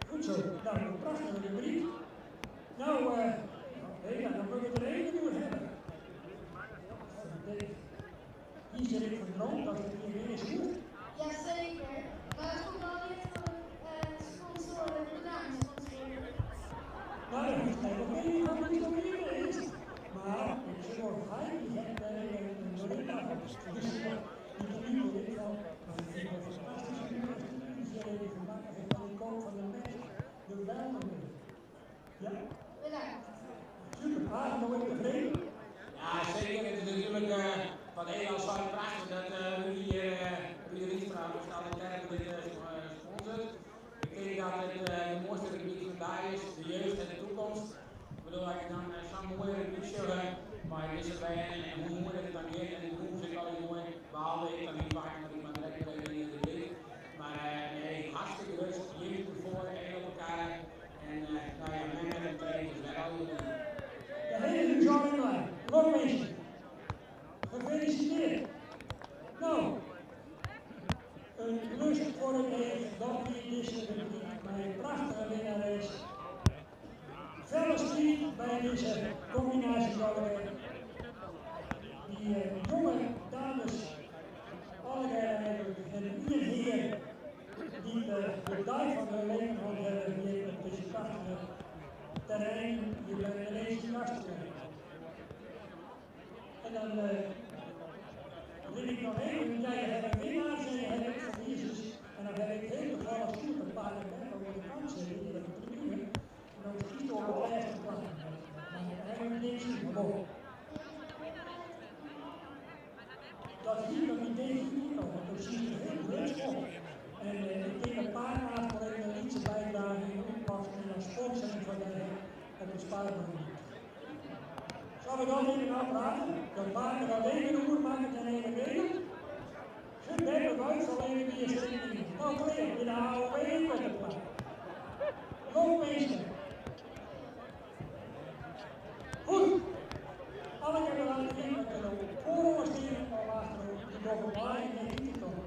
Goed zo. Nou, een prachtige rubriek. Nou, Hela, dan moeten we er één doen hebben. Hier zit ik van dat het hier weer is goed. Jazeker. Maar het komt wel niet van sponsoren, reclamesponsoren. Nou, dat is nog één van die zo meer is. Maar ik zeg wel geheim, die heeft een Lorena. Dus die niet meer van. Maar ik vind het fantastisch. Die hebben gemaakt heeft van de koop van de mens. De weldoener. Ja? Bedankt. Super. Nog even tevreden? Ja, zeker. Het is natuurlijk van Nederland zo prachtig dat we hier Rietstra of alle kerken dit sponsort. Ik denk dat het de mooiste rubriek vandaag is, de jeugd en de toekomst. Ik bedoel, als je dan zo'n mooie rubriek zullen, maar het is erbij en hoe mooi het dan is en de groep vind ik altijd mooi, behalve ik dan niet vaak dat iemand direct even in de week. Maar nee, hartstikke rust, jullie voor en op elkaar. En nou ja, men met een training is wel al De hele Zomerlijn, Lokmeester. Gefeliciteerd. Nou, een lust voor het leven, dat wie is mijn prachtige winnares. Felle strijd bij deze combinatiezomerlijn. Die jonge dames, allebei en ieder heer die de dag van hun leven hebben hier op deze prachtige terrein, die bij deze gasten. En dan wil ik nog even, jij hebt een winnaar en je hebt verliezers. En dan heb ik heel toevallig super paarden met over de kant zitten, die hebben tribune. En dan schiet op de lijst plakken. Maar dan hebben we niks gewonnen. Dat hier nog niet deze video, want dat zie je heel leuk op. En ik denk een paar maanden geleden een iets bijdrage in de oppas en een sponsoring van mij op de spaarbank. Zullen we dan even gaan praten? Dan maken we alleen de roer, maken we een hele. Ze hebben buiten alleen die is in. Nou, in de AOW met de plaat. Loopmeester. Goed. Alle keer laten zien dat we de voorondersteuning al achterover, die nog een belangrijk niet te komen.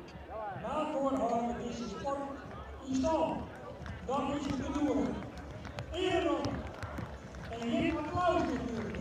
Na voorhouden met deze sport in stand. Dat is de bedoeling. Eerder. En hier applaus natuurlijk.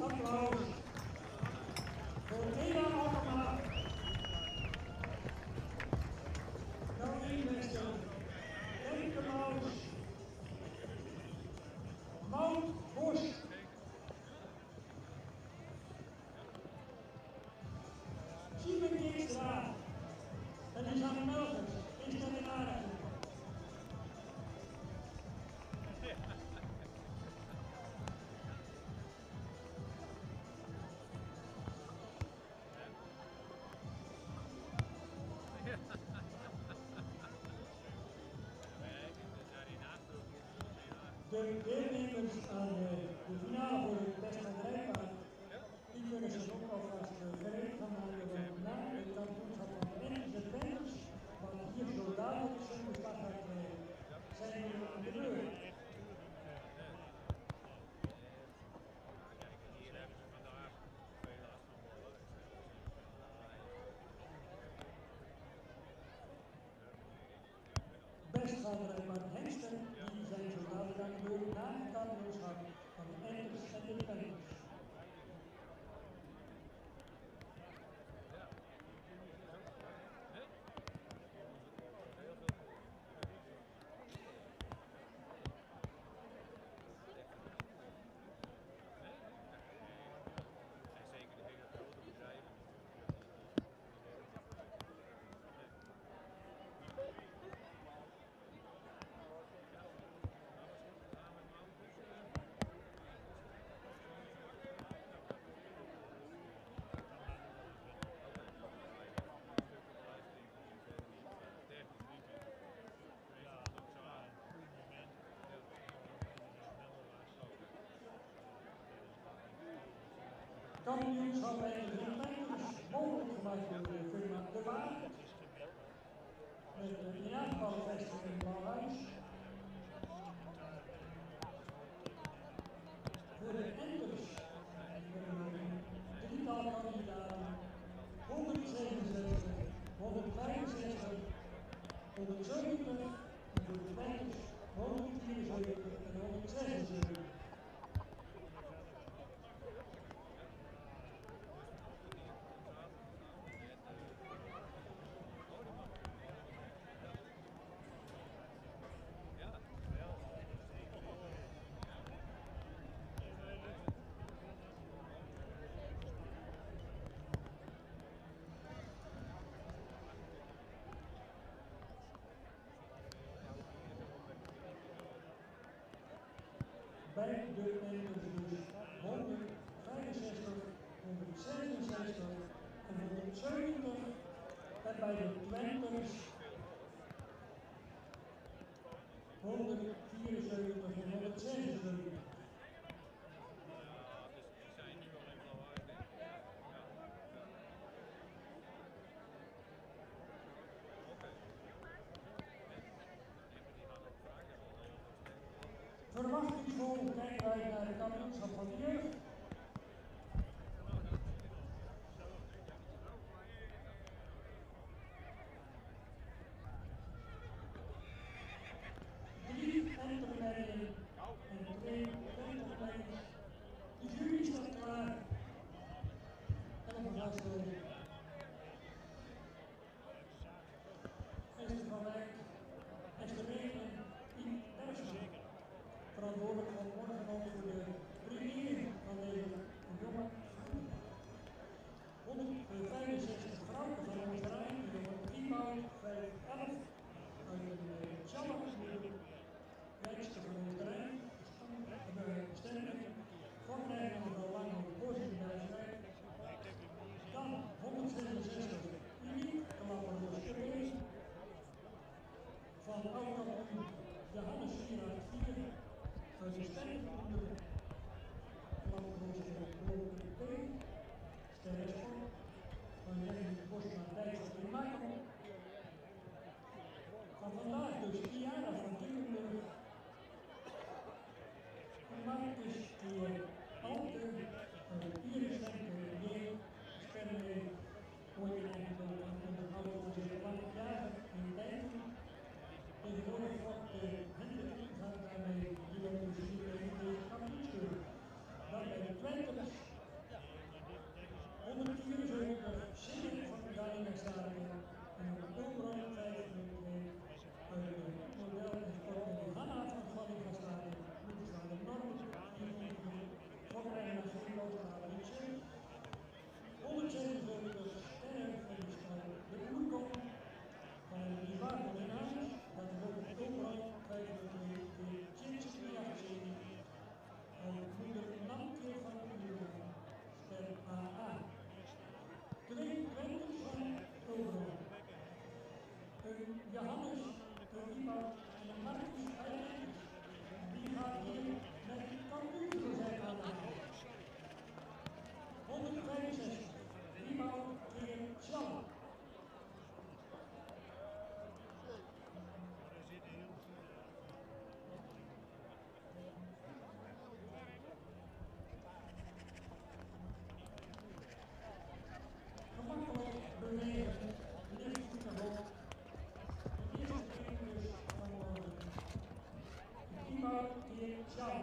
Applaus voor Hela Alkema. Nou, beste Enkemaus, Mout Bos, Siemen Dijkstra en Lisanne Melkers, is dat in aardig? De deelnemers aan de finale voor de beste rijbaan, die kunnen zich ook alvast gereed gaan maken na het kampioenschap van de Engelse Benders, want hier zo dadelijk zijn beslag gaat zijn we aan de deur. Best gaat er een paar hengsten, die zijn zo dadelijk aan de deur na het kampioenschap van de Engels en de Benders. kampioenschap en de Rijnlanders mogelijk gemaakt door de firma De Waag. Met de jaarballenvesting in Blauwhuis. Voor de enters drietal kandidaten, 167, 165, 170 en voor de tweeters 174 en 176. Bij de enters dus 165, 166 en 170 en bij de twenters 174 en 176. Verwachtingsvol kijken wij naar de kampioenschap van de jeugd. Drie entermeiden en 2 entermeiden. De jury staat klaar. En op het Esther van Wijk, Esther Regen, Piet Persma. Verantwoordelijk van morgen ook voor de première van deze jonge 165 vrouwen van ons terrein, de jonge Driemaal 511 uit de Sjammergebied, rijkste van ons terrein, stemming, voorkrijgen van de lange voorzitter bij de wijk. Dan 167 uniek klappen door Skeppers van oud-kampioen Johannes Sierra 4. Uit de sterrengroep, landbouwster Lotte P. Sterrensport, van Jenny Bosma Dijks in Makkel. Van vandaag dus Kiara van Tillenburg. Marcus Thier Alten, Iris Senker Leer, Sterrenlee, ooit eigenlijk aan onderhouden van zijn lange jaren in Dijken. Tegenwoordig wordt Hendrik gaat daarmee die ook dus hier in deze kampioenschap. Dan bij de twenters 174 Sigrid van Dijnenstaden en op de Ulbron 5 uit de model en sport en Hanna van Valling van Staden. Moeten staan de normen, voorkrijgen naar Zeeloosstraat Rietje. 177 Sterren van de stad de Oerkom van de Rivaar van dat is ook het Ulbron 5 de Tjinskria-serie. Moeder Namke van Ulbron, ster AA. 2 twenters van Ulbron. Een Johannes, een Iemand en een Marcus Eiland. Die gaat hier met kampioen zijn aan de hand. 165. Iemand keer Sjan. Gemakkelijk bewegen, licht voeten. De eerste keer dus van Iemand keer Sjan.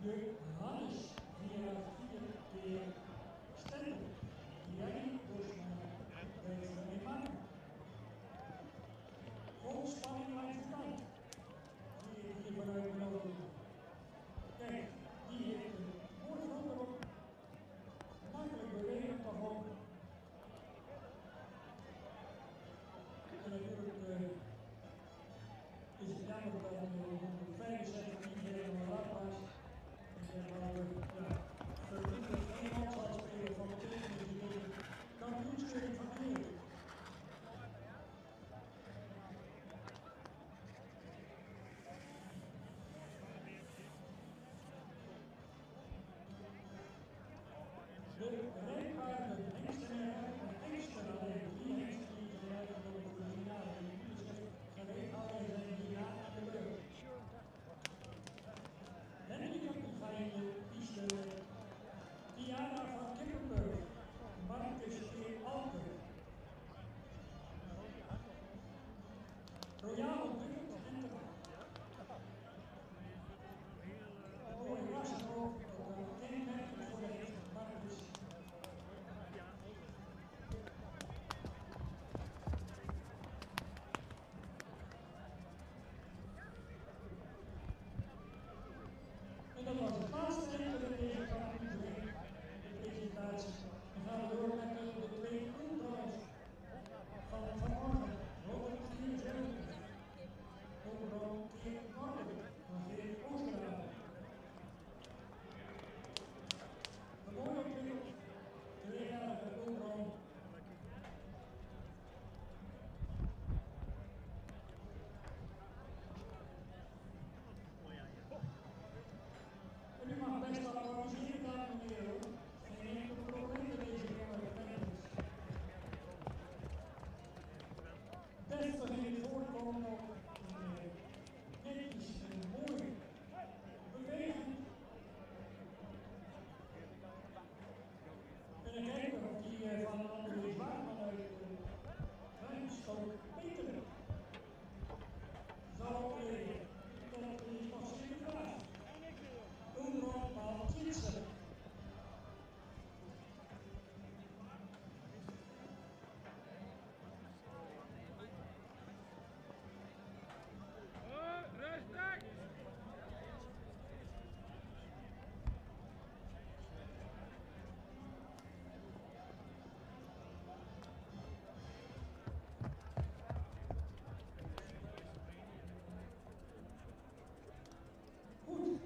De Hannes via 4 keer stemmen. Jij dus weet van die man. Vol spanning langs de kant. Zie je hier vanuit de nodig. Kijk, die heeft een mooi grond erop. Makkelijk bewegen toch ook. En natuurlijk is het jammer dat we 105 Royaal ontwikkeld en te mooie rassen ook kenmerkend voor de hele markt is. En dat was het laatste enkele in deze kampioenschap, de presentatie. Dan gaan we door met de twee ultra's van vanmorgen. Robert 74, Overal Keer Noorden van Geert Oosterhaven. Een mooie ontwikkeling, 2-jarige Overal. En u mag best wel applaudisseren, dames en heren, hoor. Geen enkel probleem met deze jonge venters. Deftig in het voorkomen ook, netjes en mooi, bewegend. En ik kijk of die van André Zwaarman uit Rijnstok Peter zal optreden. Dat is nog steeds de vraag. Ulrich Maltitsen. Goed,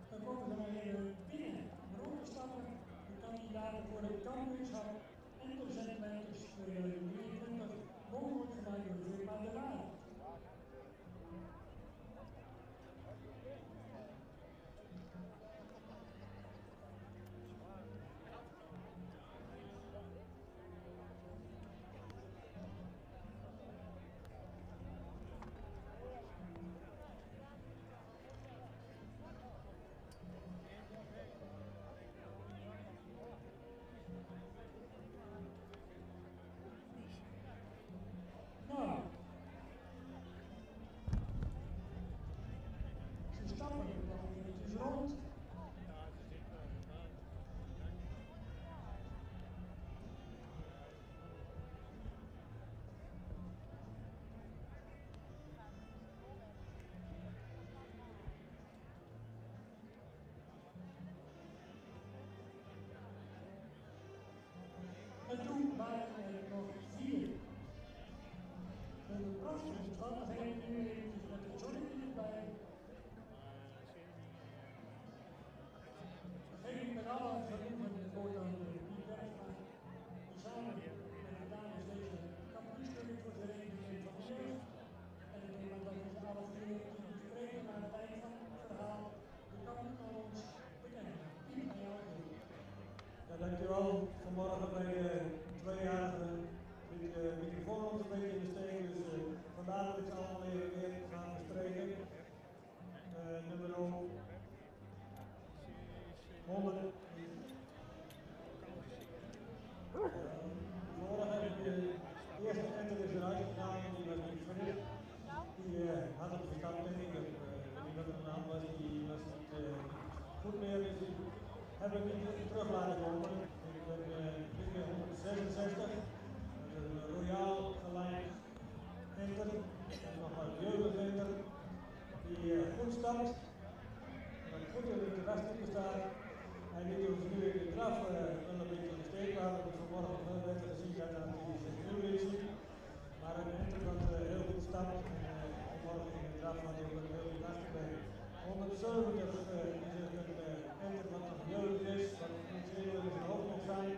dan komen we maar even binnen. Rode stappen, de kandidaten voor de kampioenschap en de zendmeters 2023, mogelijk gemaakt door de firma De Waal. Nou, ze stappen er nog eventjes rond. En toen waren er nog 4. Onder prachtige omstandigheden nu eventjes met de zonnetje erbij. Geef ik met alle genoegen het woord aan Piet Bergsma, die samen met de dames deze kampioenschap voor de rekening van de jeugd. En ik neem aan dat we ze alle 4 eventjes bespreken aan het eind van het verhaal. De kampioen aan ons bekennen. Piet, aan jou. Ja, dankjewel. Vanmorgen bij de 2-jarige liet de microfoon ons een beetje in de steek, dus vandaar dat ik ze allemaal even weer gaan bespreken. Nummer 100. Vanmorgen heb ik de eerste enter is eruit gegaan, die was niet verricht. Die had het verstand en ik weet wat het naam was, die was niet goed meer, dus die heb ik niet terug laten komen. Ik ben dit keer 166. Een royaal gelijk enter, en nog wat jeugdenter, die goed stapt, en goed in de terrasje staat. Hij liet ons nu in de draf wel een beetje in de steek laten, dus vanmorgen veel beter gezien zijn dan die is. Maar een enter dat heel goed stapt, en vanmorgen in de draf had hij ook een heel goed achterbij. 170 is het een enter wat nog jeugd is, wat niet zeker in zijn hoofd moet zijn,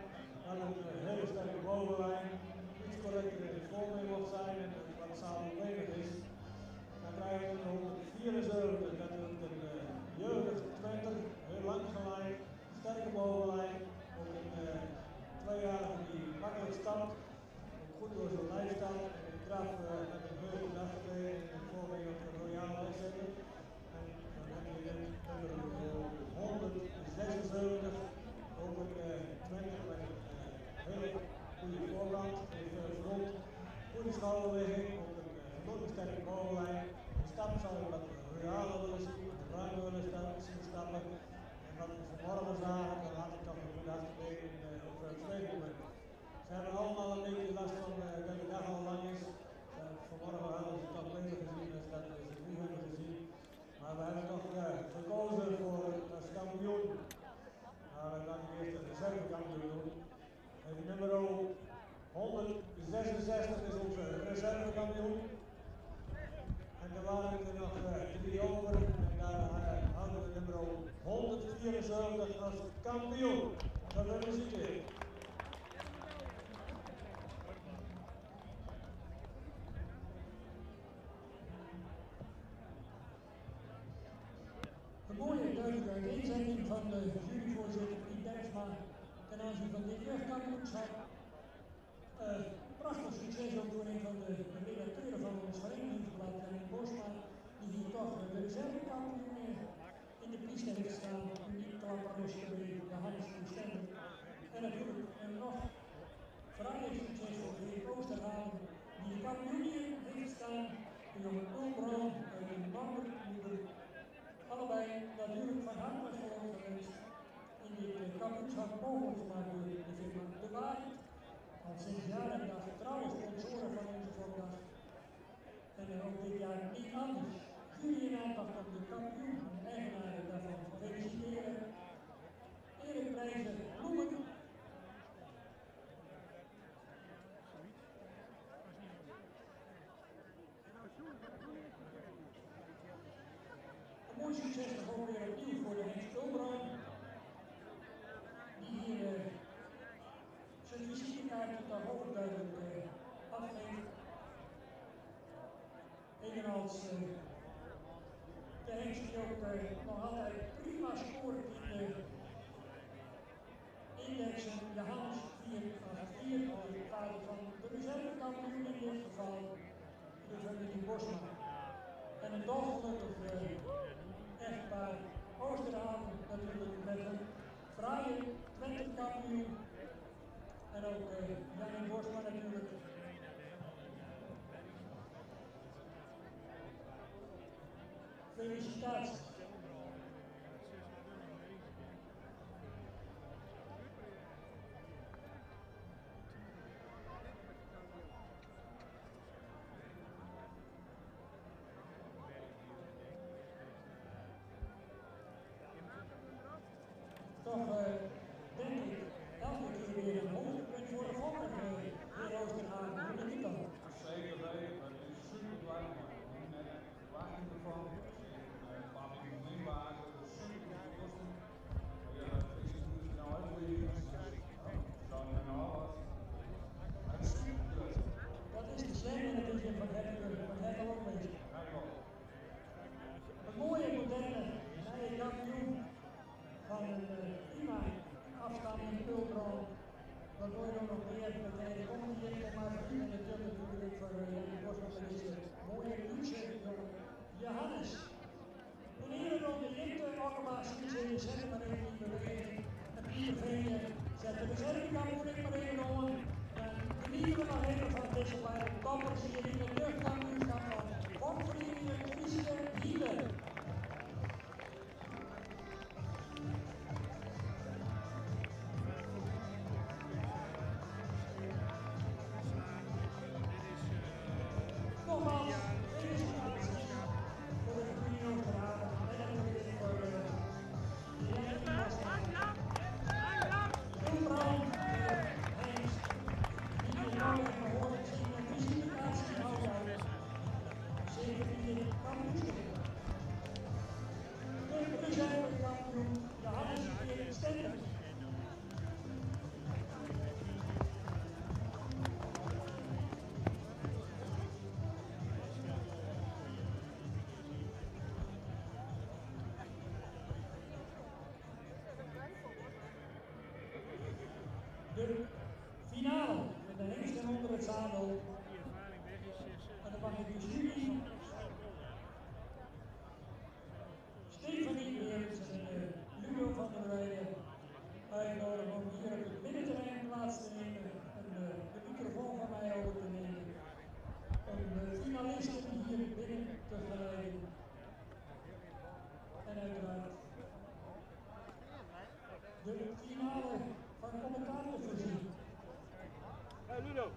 maar een hele sterke bovenlijn. Iets correcter in het voorbeeld moet zijn en wat samenlevend is. Dan krijgen we een 174, dat is een jeugdig Twente, heel lang gelijk, sterke bovenlijn, ook een kampioen. Gefeliciteerd. Een mooie duidelijke uiteenzetting van de juryvoorzitter Piet Bergsma ten aanzien van dit jeugdkampioenschap. Prachtig succes ook door een van de redacteuren van ons verenigingsblad, Janine Bosma, die hier toch de reservekampioen in de piste heeft staan. Die klapperos geweest, Johannes van Stemmen. En natuurlijk nog vrij succesvol Geert Oosterhaan, die de kampioen hier heeft staan. De jonge Ulbron uit de Bambermoeder. Allebei natuurlijk van harte voor geweest in dit kampioenschap mogelijk gemaakt door de firma De Waarheid. Al sinds jaren dag trouwe sponsoren van onze voordag. En ook dit jaar niet anders. Jullie in aandacht op de kampioen en de eigenaren daarvan feliciteren. Ereprijzen, bloemen. Een mooi succes nog ook weer opnieuw voor de Henk Ulbron. Die hier zijn visitekaart toch overduidelijk afgeeft. Evenals de Hengst die ook nog altijd prima scoort in de indexen. Johannes 484, de vader van de reservekampioen in dit geval, de familie Bosma. En een dolgelukkig echtpaar Oosterhaan natuurlijk met een fraaie Twente-kampioen. En ook Janine Bosma natuurlijk. Felicitaties. Toch denk ik elke keer weer een hoogtepunt voor de volgende heer Oosterhaan. Hoe denk je dan? Zeker weten, het is super belangrijk. Net verwachting ervan. Papi meewagen, super kosten. Ja, dat is natuurlijk nou heel weer. Dan en alles. Het is super. Dat is de slang en het is van het ook bezig. Een mooie moderne nieuwe kampioen van een prima afstand in de Ulbron. Dat wordt ook nog meer met de komende jaren, maar en natuurlijk voor Janine Bosma deze mooie luxe jongen Johannes. Een herenronde Jinte Okkenbach schiet in de zet maar even in beweging. En Pieter Veenje zet de reservekampioen in maar even om. En genieten we nog even van deze beide toppers hier in het jeugdkampioenschap van Bokvereniging Friese Hielen. Nogmaals, felicitaties voor de familie Oosterhaan en natuurlijk voor de Janine Bosma. Ulbron, Hengst, die je nou even hoort zien en visitatie houden. Zeker in dit kampioenschap. De reservekampioen Johannes Erik Stender. De finale met de Hengst en onder het zadel. En dan mag ik de jury Stefanie Beers en Ludo van der Weijden uitnodigen om hier op het binnenterrein plaats te nemen en de microfoon van mij over te nemen. Om de finalisten hier binnen te geleiden. En uiteraard de finale van commentaar te voorzien. Hey Ludo.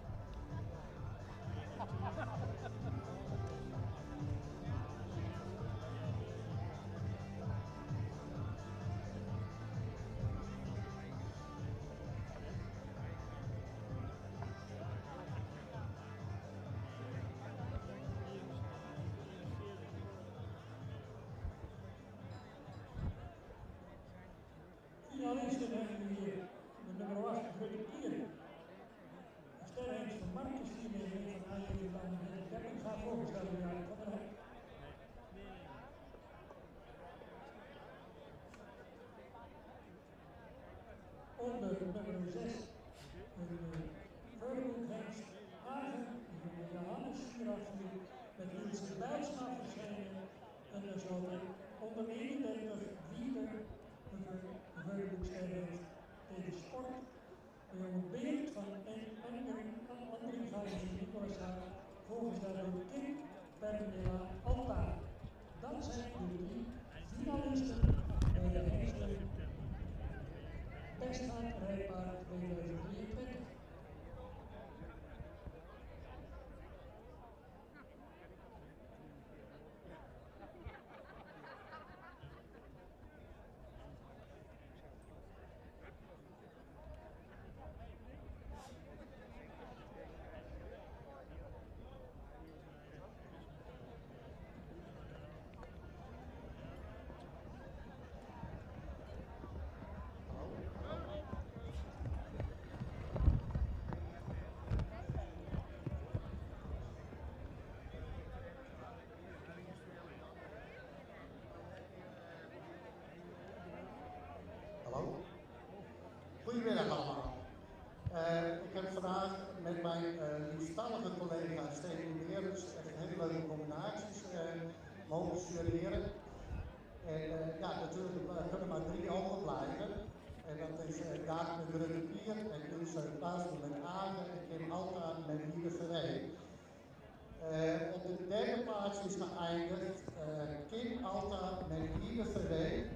met Ilse Bijlsma verschenen en er zal onder 31 wieker een verboekster heeft tegen sport. Een jonge beeld van Andring van Nicolas Haag, volgens daar door Kim Pernilla Alta. Dat zijn de 3 finalisten bij de Hengselen Bestvaart Rijpaard 2023. Goedemiddag allemaal. Ik heb vandaag met mijn liefstallige collega Steven Meerens echt hele leuke combinaties mogen studeren. En ja, natuurlijk kunnen maar 3 overblijven. En dat is Jaap met Rutte Pier en Ilse Bijlsma met Agen en Kim Alta met Lieve Verwee. Op de 3e plaats is geëindigd Kim Alta met Lieve Verwee.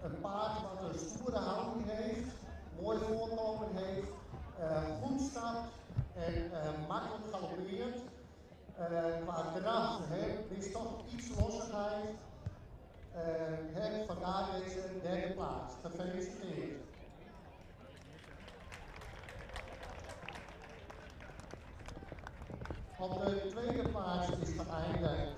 Een paard wat een stoere houding heeft, mooi voorkomen heeft, goed stapt en makkelijk galoppeert. Qua kracht is toch iets lossigheid. Vandaar deze 3e plaats. Gefeliciteerd. Op de 2e plaats is geëindigd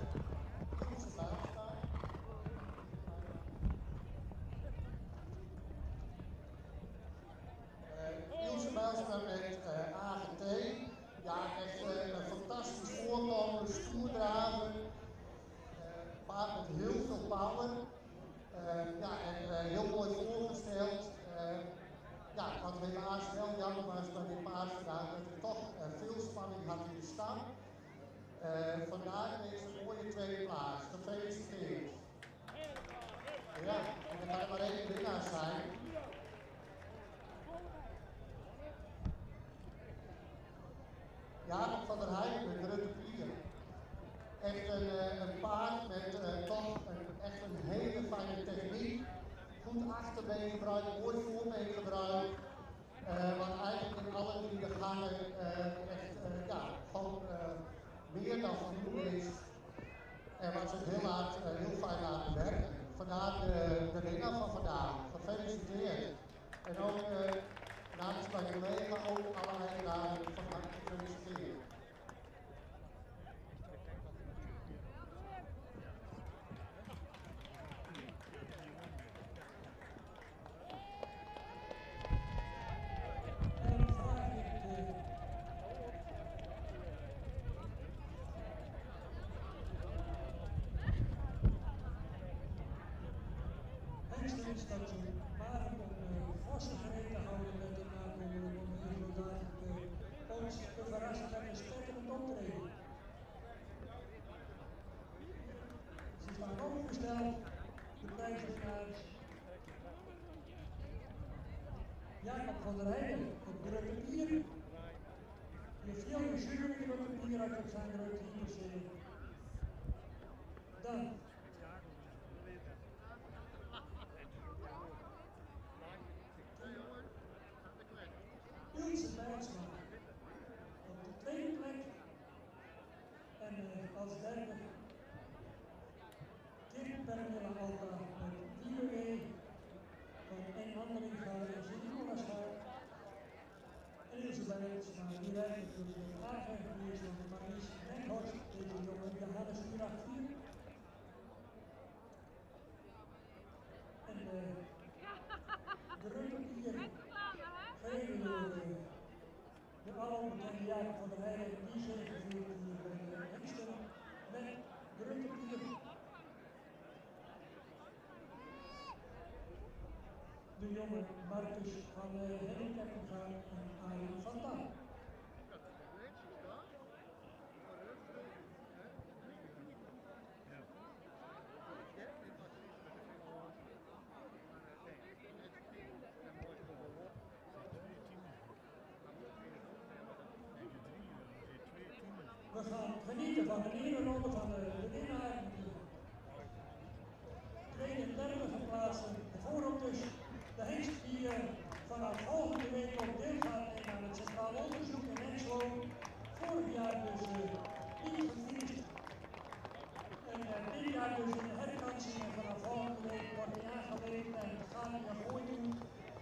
Ilse Bijlsma met AGT. Ja, echt een fantastisch voorkomen, stoer draven. Paard met heel veel power. Ja, en heel mooi voorgesteld. Ja, wat helaas wel jammer was bij dit paard vandaag, dat er toch veel spanning had in de start. Vandaar deze mooie 2e plaats. Gefeliciteerd. Ja, en er kan maar 1 winnaar zijn. Jaap van der Heijden met Rutte Pier. Echt een paard met toch echt een hele fijne techniek. Goed achterbeengebruik, mooi voorbeengebruik. Wat eigenlijk in alle 3 de gangen echt ja, gewoon meer dan voldoende is. En wat zich heel fijn laten werken. Vandaar de winnaar van vandaag. Gefeliciteerd. En ook namens mijn collega ook alle eigenaren van harte gefeliciteerd. Is dat ze waren om forse gereden te houden met de nakomelingen om hier vandaag ons te verrassen met een spetterend optreden. Ze staan opgesteld, de prijswinnaars. Jacob van der Heijden op Rutte Pier. Je viel in jury Rutte Pier uit op zijn Rutte Pier. Dan Ilse Bijlsma op de 2e plek en als 3e Kim Pernilla Alta met IBE van een Andring van Nicolas Haag. En Ilse Bijlsma die rijdt natuurlijk met Agen, die is van Marlies Menghorst, deze jongen Johannes 484. En de Rutte Pier gereden door de alonbekende Jacob van der Heijden, die zegeviert hier bij de Hengselen met de Rutte Pier. De jonge Marcus van Henk Keppengaard en Arjen van Dam. genieten van de ereronde van de winnaar. Tweede en derde geplaatste. Voorop dus de hengst die vanaf volgende week ook deel gaat nemen aan het Centraal Onderzoek in Hengelo. Vorig jaar dus niet gefinished. En dit jaar dus in de herkansing en vanaf volgende week wordt hij aangeleverd en gaat hij naar voren toe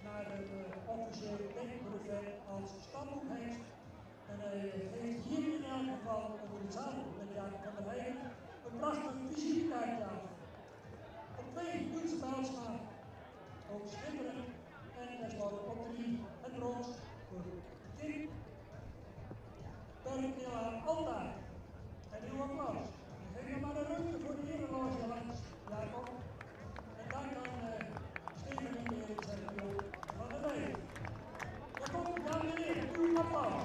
naar het officiële bekbrevet als stamboekhengst. En hij geeft hier in elk geval samen met Jacob van der Heijden een prachtig visitekaartje aan. Op 2 Niels Bijlsma, ook schitterend. En tenslotte op 3 het brons voor Kim Perkela Alta. En uw applaus. Geef nog maar een ruimte voor de ereloge langs Jacob. En dan kan Steven en Erik zeggen van der Heijden. Dan komt Jan en Erik, uw applaus.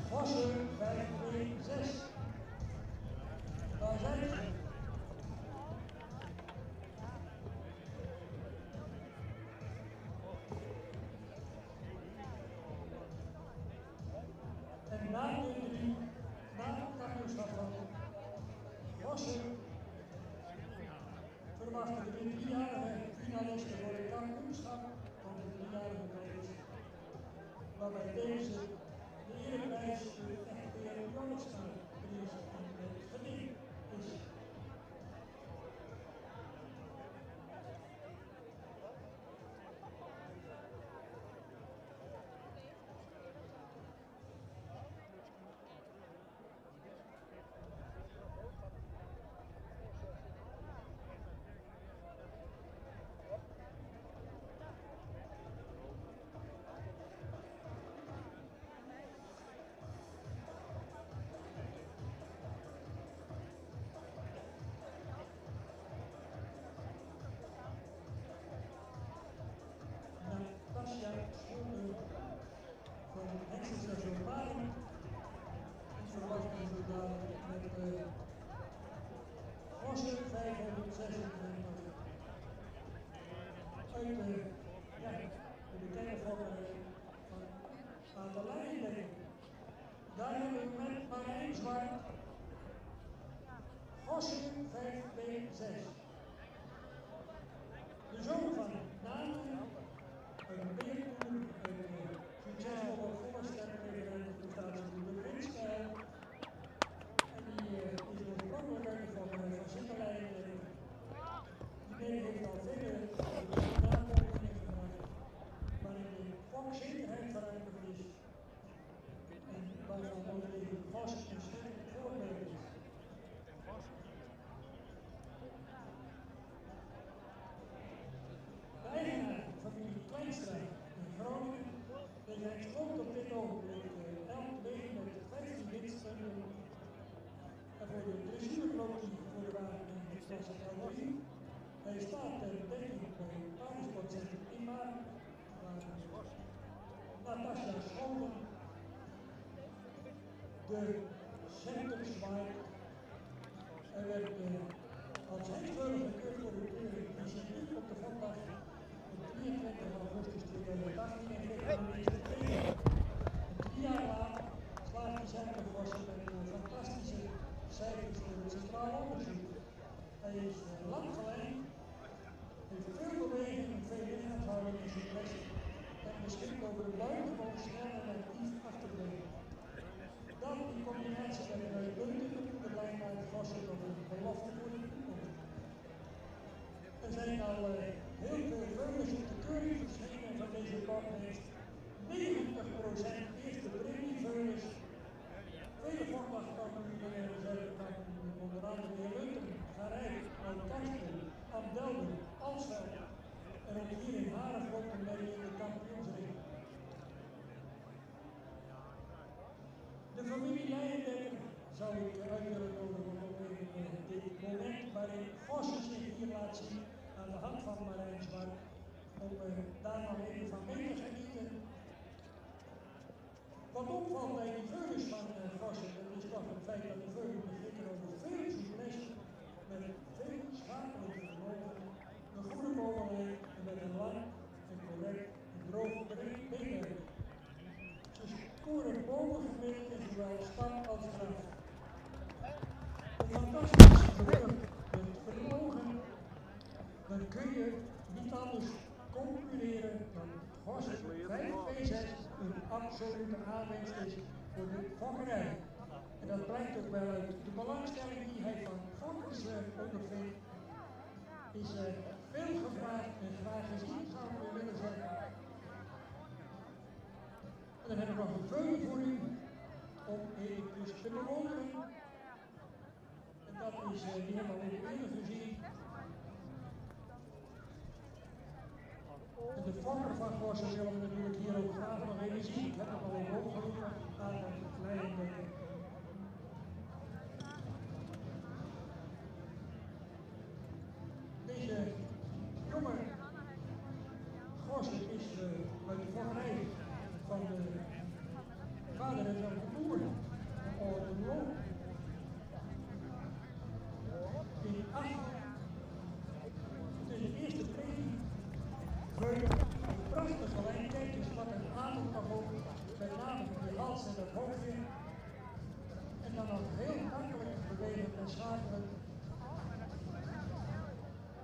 Vossen 5-2-6. Daar zijn ze. En na de 3, na het kampioenschap van Vossen, verwachten we de 3-jarige finalisten voor het kampioenschap van de 3-jarige prijs. Waarbij deze de ereprijs echt weer Jongstra prijs verdiend is. Natasja Schulder van Hengstenstation Marum. En verwachten we daar met Vossen 526 uit de bekende volkerij van Adelheid. Daar hebben we met Marijn Zwart Vossen 526. De zoon van Nalen. Een beerkoer, een succesvolle voorstelling presentatie de Prinskijl. En die is oorspronkelijk van Sikkelijn. Die heeft al vele navolgingen gemaakt, waarin de volkszekerheid verankerd is. En waarvan ook de Vos een sterk voorbeeld is. De eigenaar, familie Kleinstra in Groningen, die stond op dit ogenblik elk week met 15 winstpunten. En voor de dressuurloopie voor de wagen in de klasse L3. Hij staat ter dekking bij het paardensportcentrum in Marum, waar Natasja Schulder de center zwaait. Hij werd als hengstburger gekeurd voor de keuring initiatief op de vondag op 23 augustus 2018 en kreeg hij de meeste training. 3 jaar later slaagt hij zijn gevorsen met fantastische cijfers voor het Centraal Onderzoek. Hij is lang gelijk, heeft veel beweging en veel lichaamshouding in zijn kwestie en beschikt over een buitengewoon snel en actief achterbrengen. Dat in combinatie met een uitbundige bedrijfsmaat Vossen tot een belofte voor de toekomst. Er zijn al heel veel veulens op de keuring verschenen van deze kortmeest. 90% eerste premieveulens. Vele voormachtkampioenen en reservekampioenen, onder andere de Lunten, Garijk, Oud-Karsten, Amdelden, Alsveld en ook hier in Haren vlogen mee in de kampioensring. zou ik uit willen nodigen om even dit moment waarin Gossen zich hier laat zien aan de hand van Marijn Zwart, om daar nog even van mee te genieten. Wat opvalt bij die veulens van Gossen, dat is toch het feit dat de veulen beschikken over veel souplesse, met veel schakelijke vermogen, een goede bovenlijn en met een lang en correct en droog beenwerk. Ze scoren bovengemiddeld in zowel stap als draf. Een fantastische vlucht met vermogen, dan kun je niet anders concluderen dan Gossen 5-2-6 een absolute aanwinst is voor de fokkerij. En dat blijkt ook wel uit de belangstelling die hij van fokkers ondervindt. Is veel gevraagd en graag gezien, zou ik willen zeggen. En dan heb ik nog een veulen voor u om eventjes te bewonderen. En dat is, die hebben we al eerder gezien. En de fokker van Gossen willen we natuurlijk hier ook graag nog even zien. Ik heb hem al even opgeroepen aan de kleine. Deze jonge Gossen is uit de fokkerij van de vader en van de boer, Orden Loon. In 8, het is de eerste premie, veulen, een prachtige lijn, kijk eens wat een adem mag ook, met name de hals en het hoofdje. En dan nog heel makkelijk bewegen en schakelen.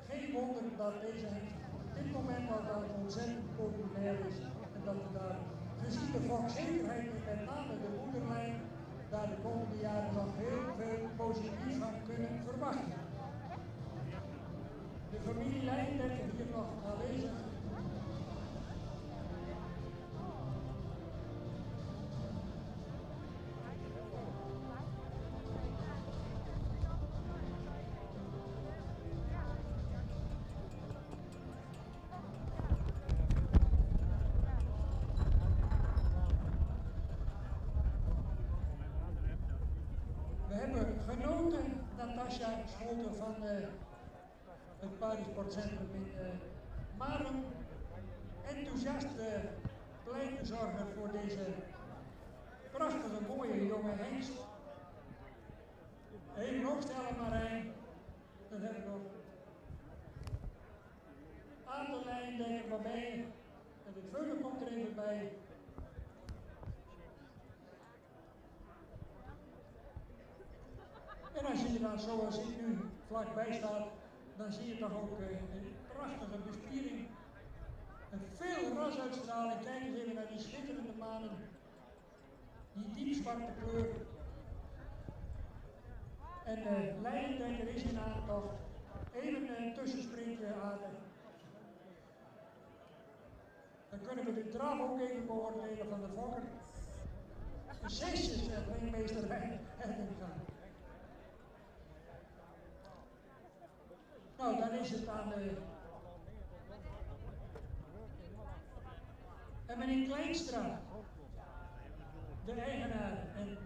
Geen wonder dat deze op dit moment al dan ontzettend populair is en dat we daar gezien de volkszekerheid en met name de moederlijn daar de komende jaren nog heel veel positief van kunnen verwachten. De familie Leijndekker hier nog aanwezig. We hebben genoten, Natasja Scholten van het paardensportcentrum in Marum. Enthousiast pleitbezorger voor deze prachtige, mooie jonge hengst. Even opstellen Marijn. Dan hebben we nog aan de lijn denken voorbij. En het veulen komt er even bij. En als je dan zoals ik nu vlakbij staat, dan zie je toch ook een prachtige bespiering. Een veel rasuitstraling. Kijk eens even naar die schitterende manen. Die diepzwarte kleur. En Leijndekker is in aantocht. Even een tussensprintje aan. Dan kunnen we de draf ook even beoordelen van de fokker. De 6 is ringmeester Heddinga. Nou, dan is het aan de... En meneer Kleinstra, de eigenaar, en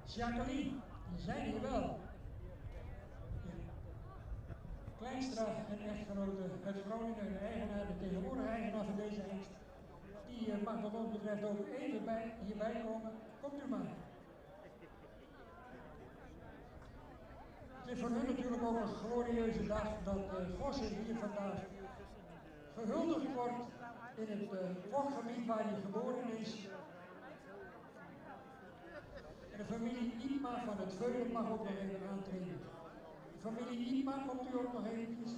Jacqueline, die zijn hier wel. Ja. Kleinstra en echtgenote uit Groningen, de eigenaar, de tegenwoordige eigenaar van deze hengst, die mag wat ons betreft ook even hierbij komen. Komt u maar. Het is voor hun natuurlijk ook een glorieuze dag dat Gossen hier vandaag gehuldigd wordt in het fokgebied waar hij geboren is. En de familie Iepma van het Veulen mag ook nog even aantreden. De familie Iepma, komt u ook nog eventjes.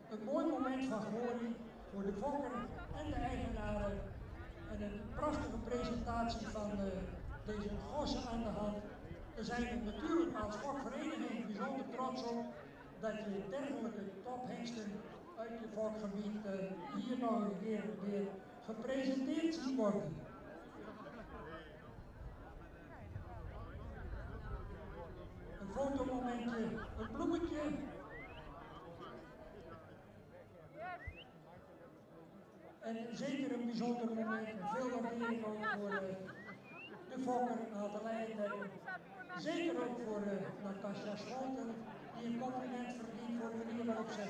Een mooi moment van glorie voor de fokker en de eigenaren. En een prachtige presentatie van deze Gossen aan de hand. We zijn natuurlijk als fokvereniging bijzonder trots op dat je dergelijke tophengsten uit je fokgebied hier nog een keer weer gepresenteerd ziet worden. Een fotomomentje, een bloemetje. En zeker een bijzonder moment, veel waardering ook voor de fokker aan de Leijndekker. Zeker ook voor Natasja Scholten, die een compliment verdient voor de manier waarop ze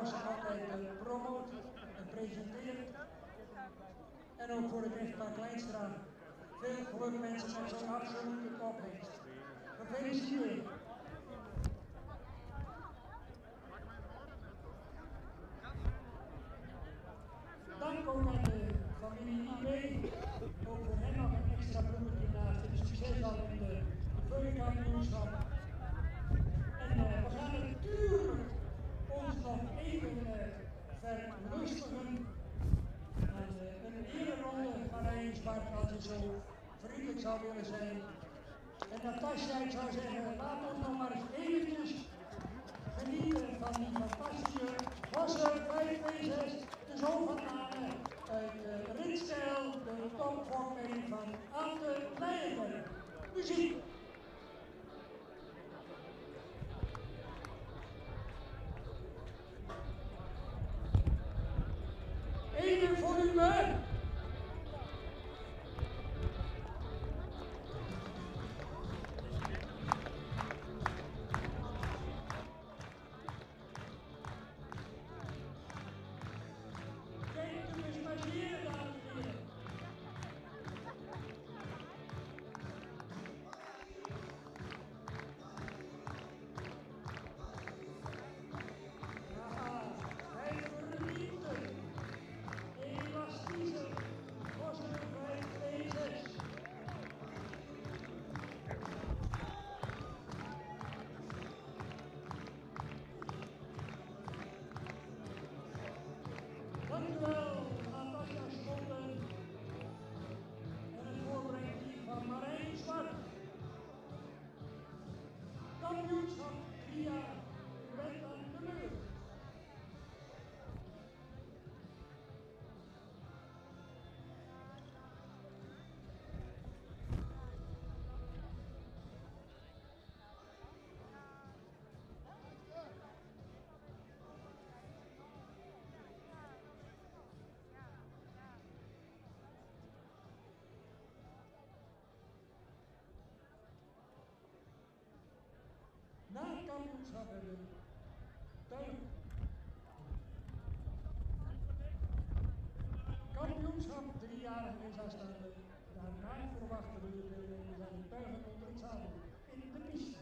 zich altijd promoot en presenteert. En ook voor het echtpaar Kleinstra. Veel geluk mensen met zo'n absolute tophengst. Gefeliciteerd. Dank ook aan de familie IB. Ook voor hen nog een extra bloemetje naast het succes al in de Veulkampioenschap. En we gaan natuurlijk ons nog even verlustigen aan een ereronde van Rijnspark, als het zo vriendelijk zou willen zijn. En Natasja, ik zou zeggen, laat ons nog maar eens eventjes genieten van die fantastische Hosse 526, de zoon van Anne uit Ritstijl, de topvorming van Ante Leijenberg. Muziek! Even voor u me. Dankjewel, Natasja Scholten en het voorbrengen van Marijn Zwart. Kampioenschap 3 jaar, u bent aan de beurt. Na het kampioenschap hebben we tuin. Kampioenschap 3 jaar is aanstaande. Daarna verwachten we de deelnemers aan de tuigen onder het zadel in de piste.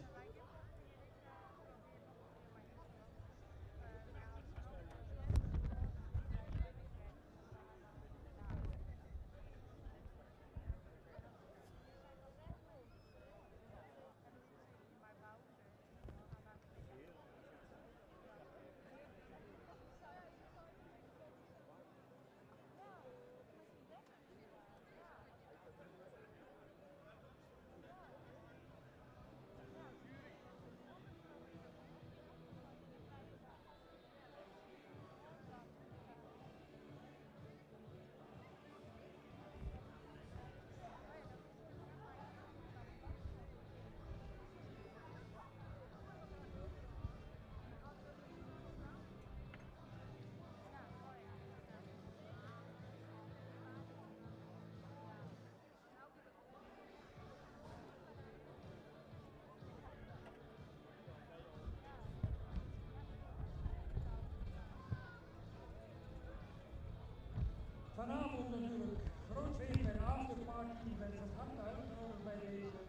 Vanavond natuurlijk groot feest bij de afterparty. U bent van harte uitgenodigd bij deze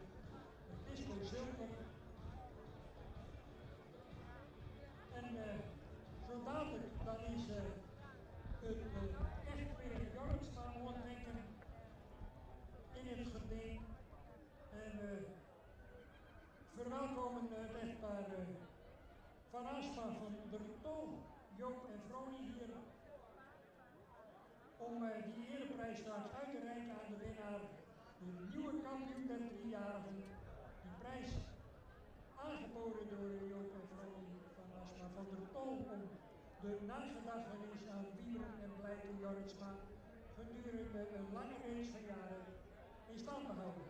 disco Zilver. En zo dadelijk dan is het echt weer Jortsma ontdekken in het geding. En verwelkomen het echtpaar Van Asma van der Tol, Joop en Vroni hier. Om die ereprijs straks uit te reiken aan de winnaar, de nieuwe kampioen der 3-jarigen. Die prijs aangeboden door Joop en Vroni van Asma van der Tol om de nagedachtenis aan Wiebren en Blijken Jortsma gedurende een lange reeks van jaren in stand te houden.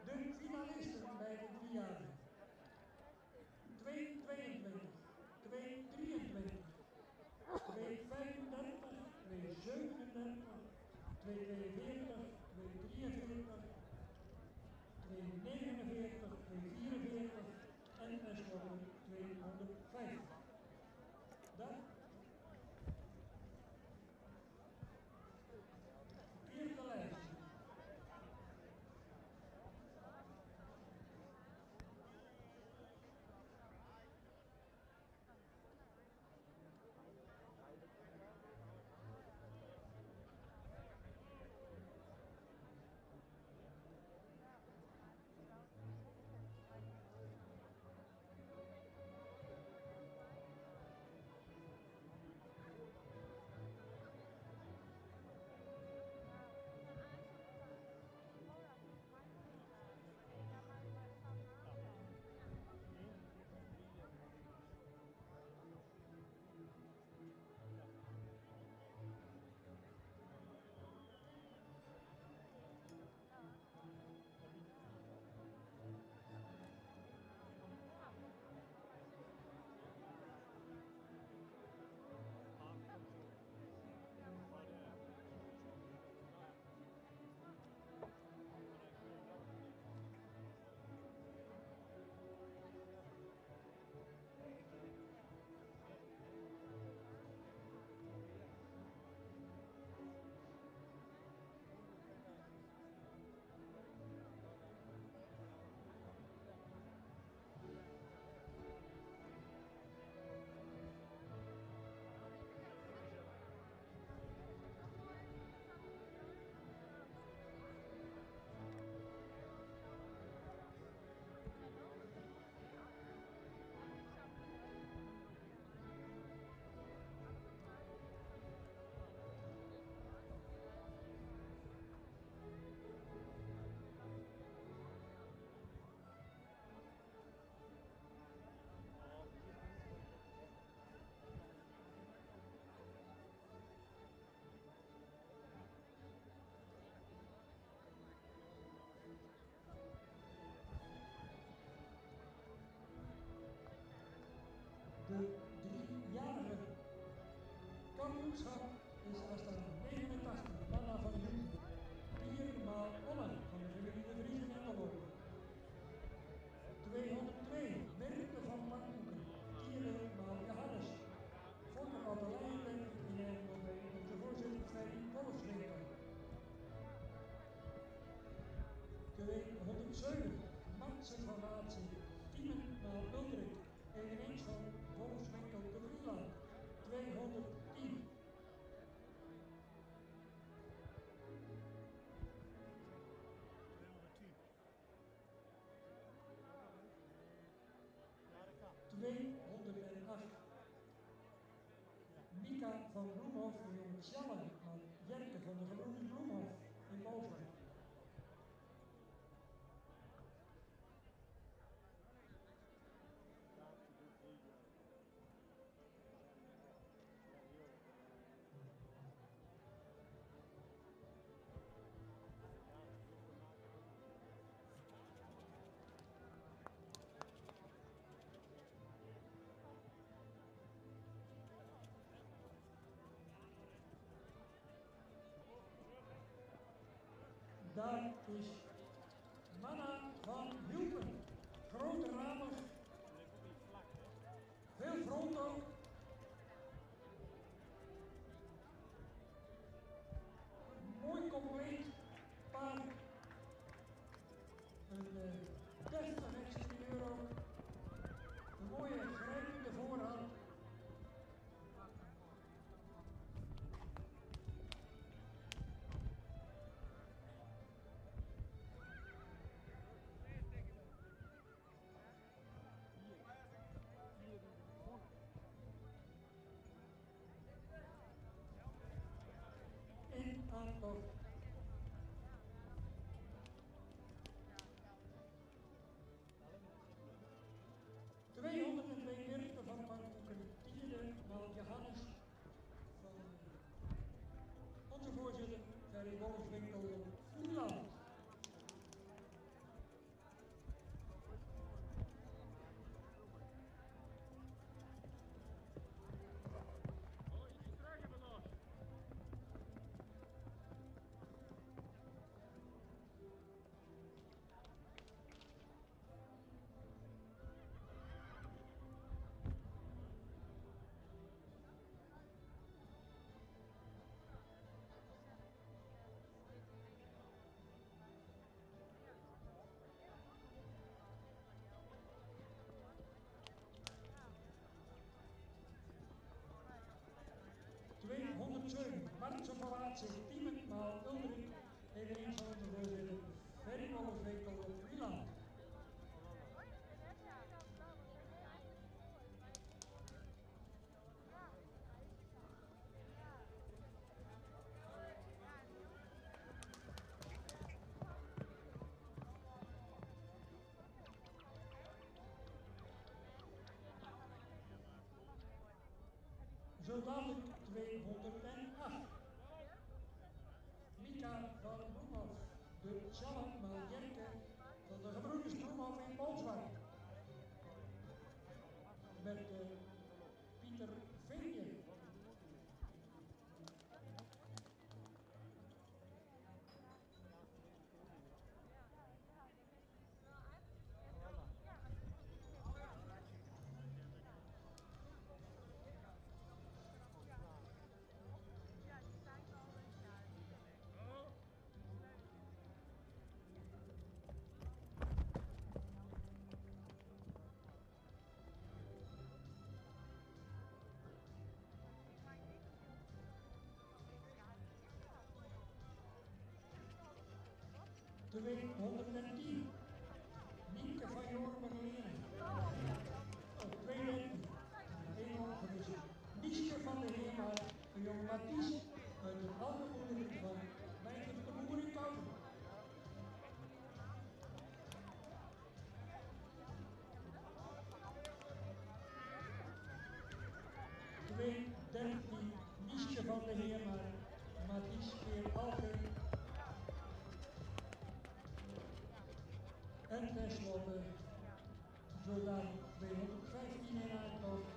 De finalisten bij de 3-jarigen. 222, 223, 235, 237, 242, 243, 249, de 3-jarige kampioenschap is als de 89 Manna van Joen. 4 maal Onnen van de familie De Vries in Engeloop. 202 Merken van Pakhoeken. 4 maal Johannes. Voor de batterijen in Nederland bij onze voorzitter Freddy Wolfswinkel. 207 Matsen van Laatsen. 10 maal Uldrik. Eveneens van Wolfswinkel de Vrieland. 210. Mika van Bloemhof, de jonge Sjelle van Jerke van de Gebroeders Bloemhof in Boven. Daar is Manna van Hielpen. Grote ramen. Veel front ook. Mooi compleet paard. Een deftig exterieur ook. Een mooie grijpende voorhand. In aantocht. Merken van Pakhoeken, 10e maal Johannes van onze voorzitter Ferry Wolfswinkel Vlieland. Martse Verlaatse, 10 maal Uldrik, eveneens van onze voorzitter Ferry Wolfswinkel Vlieland. Zo dadelijk 208. Mika van Bloemhof, de Sjelle maal Jerke van de Gebroeders Bloemhof in Bolsward. Met Pieter Venje. De week 110. Nienke van Jorberleren. Op 2 weken. 1 opgericht. Nieske van de Heermaat. Een jong Mathies uit de algemene van Meijter de Boer in Kouden. De week 13. Nieske van de Heermaat. Mathies weer Algen. En tenslotte, zodat 215 in aantocht,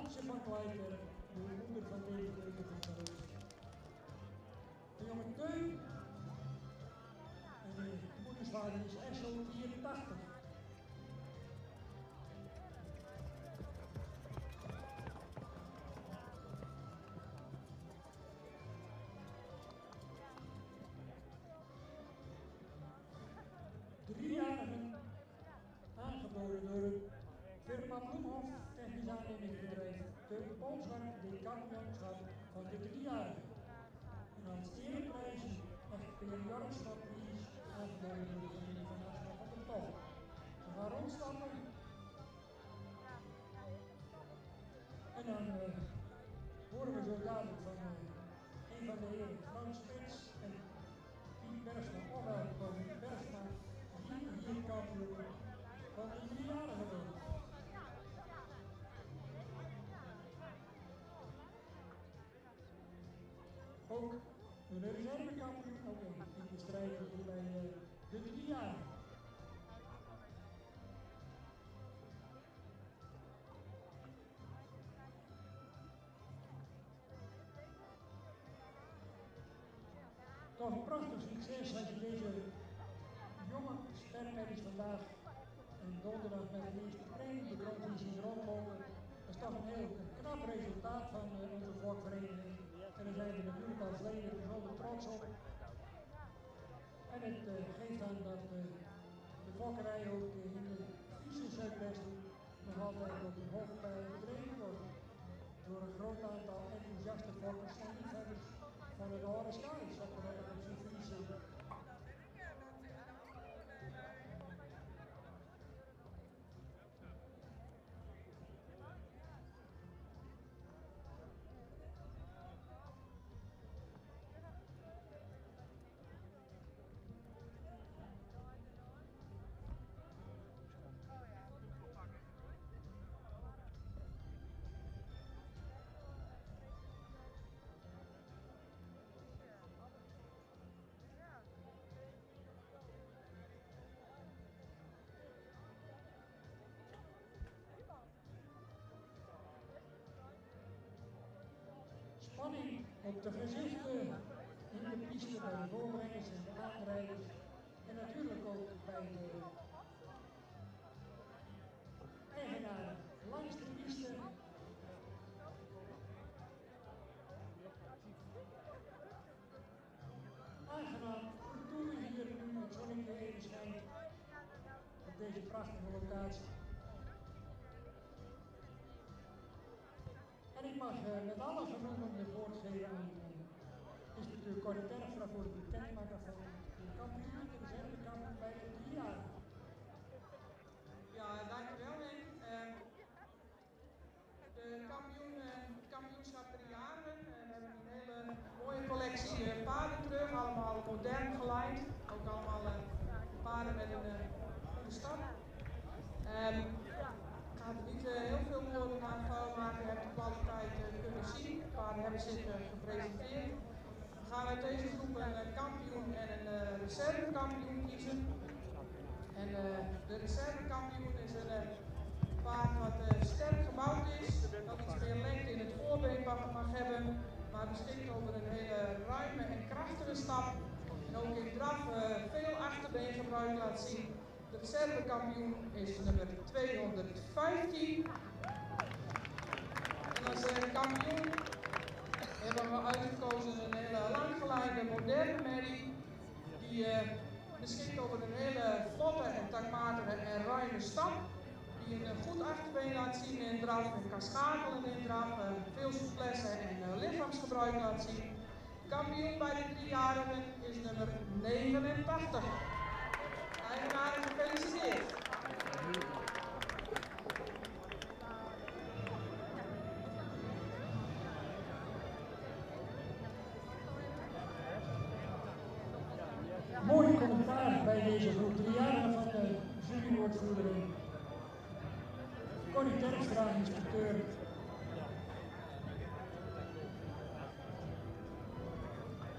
Maartje van Kleikerk, de moeder van deze Keukenverkoos. De jonge Teun, en de moedersvader is Essel 84. Driejarigen, aangeboden door het firma Bloemhof Technisch Aannemingsbedrijf, de Polswart de kampioenschap van de driejarigen. En als ereprijs echt periodischap-prijs aangeboden door de familie van Asma van der Tocht. Ze gaan rondstappen. En dan horen we zo dadelijk van een van de heren, Frans Spits en Piet Bergsma, ofwel Piet Bergsma, die hier kampioen van de driejarigen worden. Ook een reservekampioen ook in de strijd hier bij de driejarigen. Toch een prachtig succes als je deze jonge sterrenmeisjes vandaag en donderdag met de eerste training de grond zien rondlopen. Dat is toch een heel knap resultaat van onze volkvereniging. En daar zijn we natuurlijk als leden bijzonder trots op. En het geeft aan dat de fokkerij ook in de Friese Zuidwesten nog altijd op een hoog pijl bedreven wordt. Door een groot aantal enthousiaste fokkers en liefhebbers van het oude Schaars op de Friese. Spanning op de gezichten, in de piste bij de voorbrengers en de aanrijders en natuurlijk ook bij de eigenaren langs de piste. Aangenaam vertoeven hier nu het zonnetje even schijnt op deze prachtige locatie. En ik mag met alle genoegen de woord geven aan inspecteur Corrie Terpstra voor het bekendmaken van de kampioen, de reservekampioen bij de driejarigen. Ja, dankjewel Henk. De kampioenschap driejarigen. We hebben een hele mooie collectie paarden terug, allemaal modern gelijnd. Ook allemaal paarden met een goede stap. Ik ga er niet heel veel woorden aan vuil maken, je hebt de kwaliteit kunnen zien. De paarden hebben zich gepresenteerd. We gaan uit deze groep een kampioen en een reservekampioen kiezen. En de reservekampioen is een paard wat sterk gebouwd is, dat iets meer lengte in het voorbeen mag hebben, maar beschikt over een hele ruime en krachtige stap. En ook in draf veel achterbeengebruik laat zien. De reservekampioen is nummer 215. En als kampioen hebben we uitgekozen een hele langgeleide moderne merrie die beschikt over een hele vlotte en takmatige en ruime stap. Die een goed achterbeen laat zien in draf en kan schakelen in draf, veel souplesse en lichaamsgebruik laat zien. Kampioen bij de driejarigen is nummer 89. Eigenaren gefeliciteerd. Mooi commentaar bij deze groep driejarigen van de jurywoordvoerder Corrie Terpstra, inspecteur.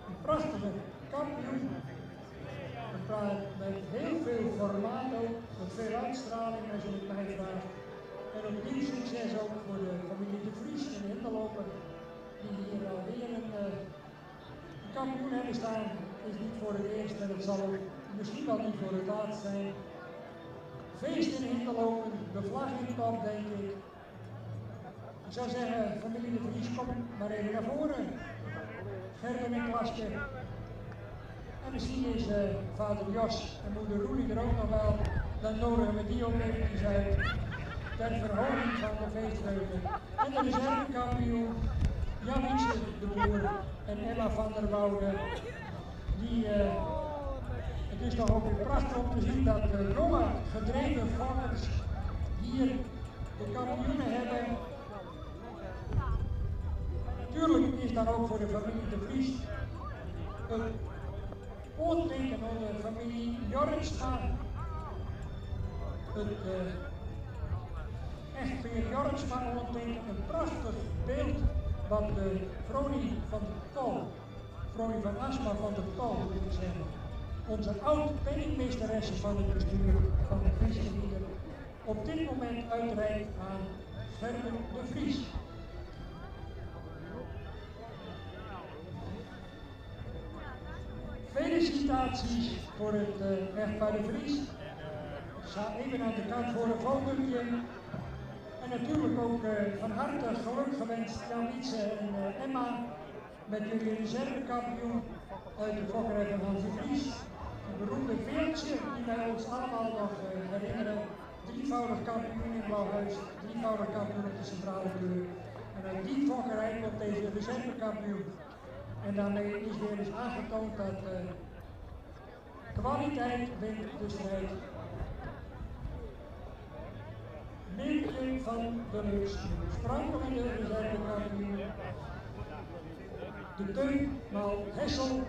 Een prachtige kampioen. Een paard met heel veel formaat ook, met veel uitstraling als je het mij vraagt. En opnieuw succes ook voor de familie De Vries en Hinterlopen, die hier alweer een kampioen hebben staan. Het is niet voor het eerst en het zal ook misschien wel niet voor het laatst zijn. Feest in Hinterlopen, de vlag in top, denk ik. Ik zou zeggen, familie De Vries, kom maar even naar voren. Gerben en Klaske. En misschien is vader Jos en moeder Roelie er ook nog wel. Dan nodigen we die ook eventjes uit. Ter verhoging van de feestvreugde. En de reservekampioen Jan Wietse de Boer en Emma van der Woude. Die, het is toch ook weer prachtig om te zien dat jonge gedreven fokkers hier de kampioenen hebben. Natuurlijk is dan ook voor de familie De Vries een oorteken van de familie Jorritsma. Het echtpaar Jorritsma ondertekent een prachtig beeld wat de Vronie van de Tol, Vronie van Asma van de Tol moet ik zeggen, onze oud-penningmeesteresse van het bestuur van de Friesgebieden, op dit moment uitreikt aan Gerben De Vries. Felicitaties voor het echtpaar De Vries. Ik sta even aan de kant voor een fotootje. En natuurlijk ook van harte geluk gewenst Jan Wietse en Emma met jullie reservekampioen uit de fokkerij van Hans De Vries. Een beroemde veertje die wij ons allemaal nog herinneren. Drievoudig kampioen in Blauwhuis, drievoudig kampioen op de centrale deur. En uit die fokkerij komt deze reservekampioen. En daarmee is weer eens aangetoond dat kwaliteit wint de strijd. Leertje van de Lux, sprankelende reservekampioen. De Teun maal Hessel.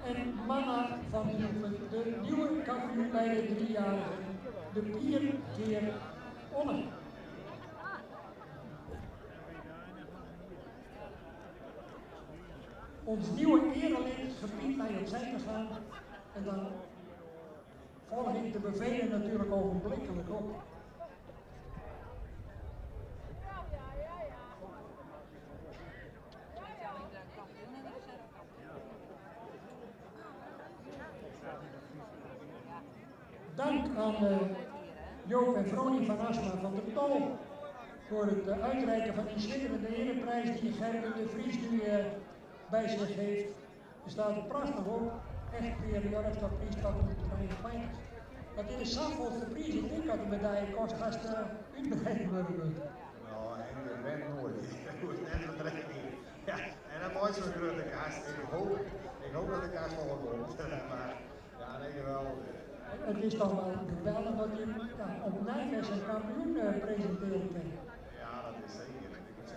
En Manna van Hielpen, de nieuwe kampioen bij de 3-jarigen. De 4 keer Onne. Ons nieuwe erelid gebiedt mij opzij te gaan en dan volg ik de bevelen natuurlijk ogenblikkelijk op. Dank aan Joop en Vronie van Asma van de Tol voor het uitreiken van die schitterende ereprijs die Gerben De Vries nu bij zich heeft. Er staat een prachtig op, echt weer de Jorritsma Priestad op de Verenigde. Dat is de Saffelste prijs, ik denk dat de medaille kost, als het uitbreiden worden moet. Nou, en ik ben nooit, ik moet net vertrekken. Ja, en dan mooi zo'n grote kast, ik hoop dat de kast wel wat komt, maar ja, nee, wel. Het is toch wel geweldig dat je op Nijmegen een kampioen presenteert. Ja, dat is zeker. Ik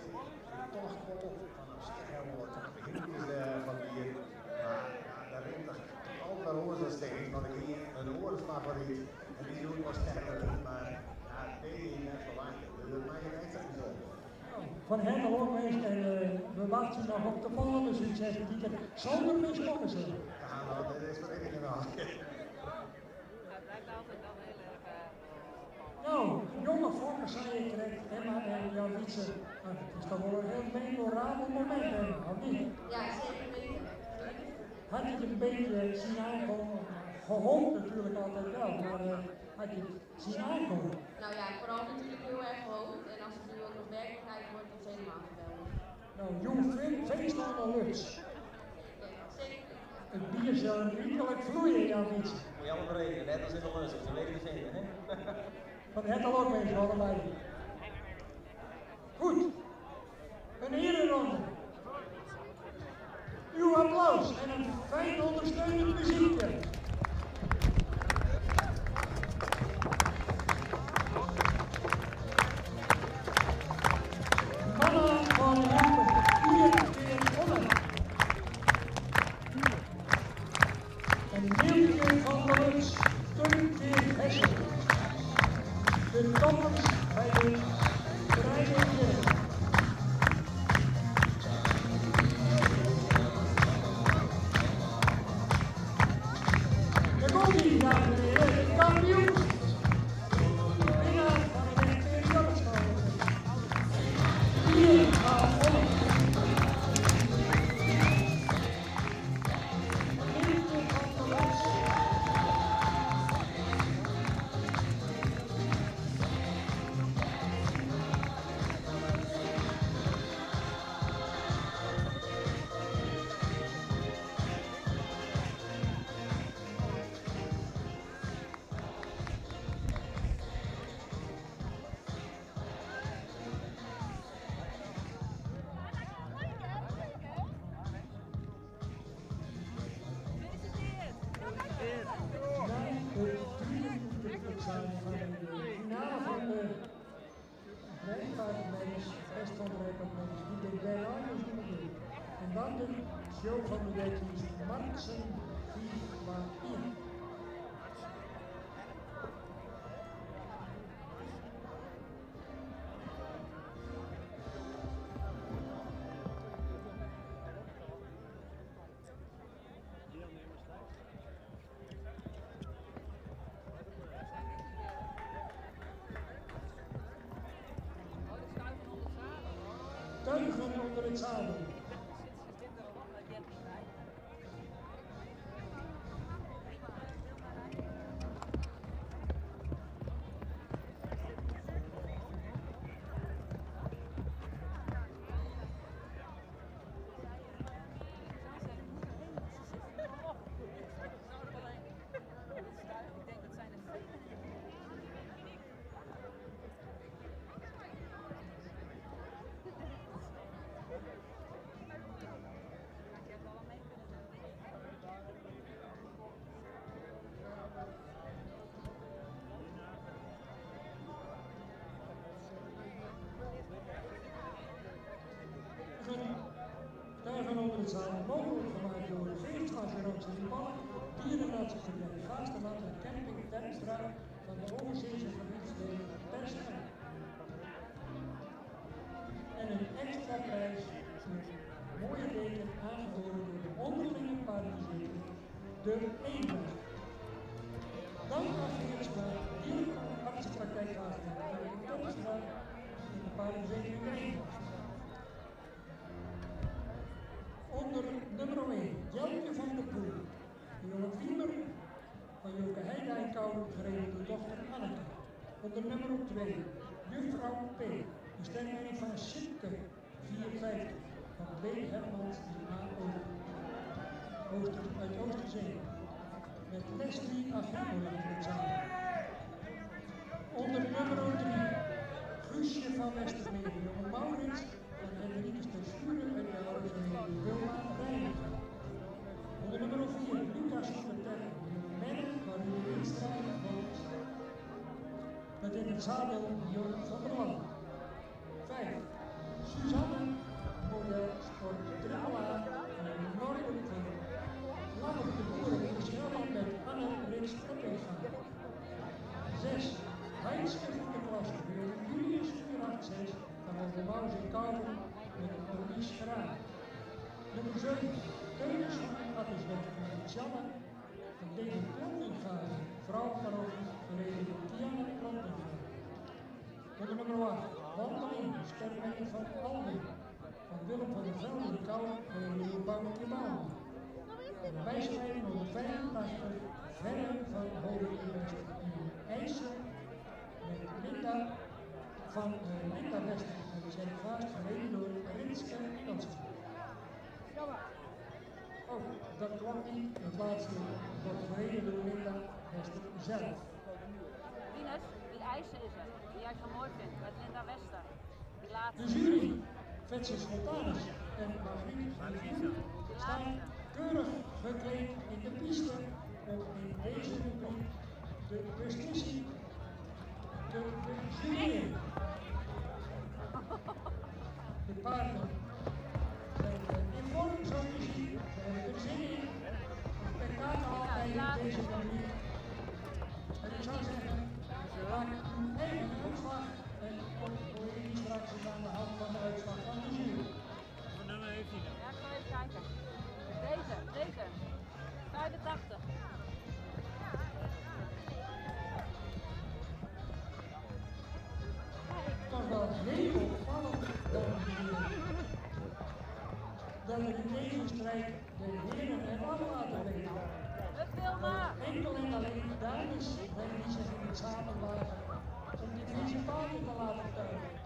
toch wel van een stijl van hier, maar ja, daar is toch altijd wel oorzaaksteeds, want ik hier een oorzaakfavoriet en die doet wel sterker, maar ja, dat weet je net verwacht, dus dat maakt het extra bijzonder. Van Hertel ook geweest en we wachten nog op de volgende succes die er zonder mislukken zijn. Ja, nou, dat is wat ik wel. Nou, jonge fokkers zei ik direct, Emma en Jan Wietse. Het is toch wel een heel memorabel moment, of niet? Ja, zeker weten. Had je het een beetje zien aankomen? Gehoopt natuurlijk altijd wel, maar had je het zien aankomen? Nou ja, vooral natuurlijk heel erg gehoopt. En als het nu ook nog werkelijkheid wordt, dan is het helemaal geweldig. Nou, jong feest aan de Lux. Zeker. Het bier zal riekelijk vloeien, Jan Wietse. Moet je allemaal berekenen, net als in de lus, ze weten te vinden, hè? Van Hertel ook eens, allebei. Goed. Een ereronde. Uw applaus en een fijn ondersteunend muziekje. Manna van Hielpen, 4 keer gewonnen. En Leeltje van de Lux, 2 keer Hessel. De toppers bij de Vrijheidsdag. Daar komt hij, dames en heren, de kampioen. show van de week is Marksen Vivain. Tuigen onder het zadel. Tuigen onder het zadel mogelijk gemaakt door de Veerstraatje in Balk, Dierenartsenverband Gaasterland en Camping Terpstra van de Overzeese gebiedsdelen Persem. En een extra prijs voor een mooie beker aangeboden door de onderlinge paardenverzekering, de Eendracht. Dank aan Veerstra, Dierenartsenpraktijk Gaasterland, Camping Terpstra en de paardenverzekering Eendracht. Onder nummer 1, Jelke van der Poel, de jonge Wiener van Joke Heidijkouw, gereden door dochter Anneke. Onder nummer 2, Juffrouw P, de stemmening van Sipke 54 van B. Hermans uit Oosterzee, met Leslie Agricola in het zadel. Onder nummer 3, Guusje van Westermeer, de jonge Maurits van Henriques ter Schuren uit de Oude Wilma Rijnige. Onder nummer 4, Lucas van der Terre, Merk van Ruud Winstra woont. Met in het zadel Jon van der Land. 5, Suzanne, model Sport Drala en een Noorden van Langer de Boeren in de Schelland met Anne Rits Eppinga. 6, Heinske van de Klasse, Julius 486 van de Maus in Kouwen met Maurice Graaf. Nummer 7, Teunus van Attersweg van Janne van David Plantingazen, vrouw Parochie, gereden door Tiana Plantingazen. Nummer 8, Wandeling, stermening van Alwin, van Willem van der Velde in Kouwen, gereden door Bounty Bouwen. En wijsleiding 185, Verre van Holen in West in IJssen, met Linda van Linda Wester en zijn vaast gereden door Rinske Jansen. Oh, dat klopt niet. Het laatste wordt gereden door Linda Wester zelf. Rinus, die IJssen is er, die jij zo mooi vindt, met Linda Wester. Die laatste. De jury, Vetsen Spontanus en Margriet staan keurig gekleed in de piste om in deze rubriek de beslissing te jureren. De paarden zijn in vorm, zoals je ziet, ze hebben er zin in. Een spektakel altijd in deze manier. En ik zou zeggen, maak uw eigen uitslag en hoor je straks aan de hand van de uitslag van de jury. Wat nummer heeft hij dan? Ja, ik ga even kijken. Deze. 85. Toch wel heel opvallend dat er in deze strijd de heren en aflaten weten. Enkel en alleen de dames brengen die zich in het zadel wagen om die principalen te laten tuigen.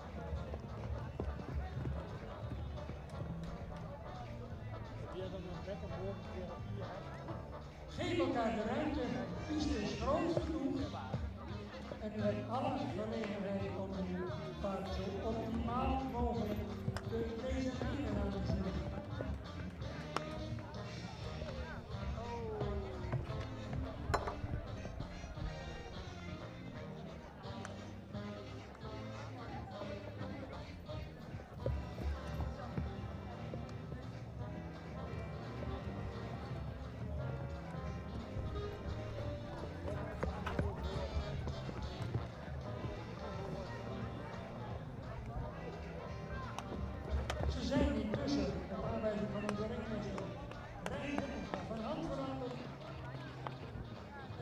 Geef elkaar de ruimte, de piste is groot genoeg en u hebt alle gelegenheid om uw paard zo optimaal mogelijk te presenteren aan de jury.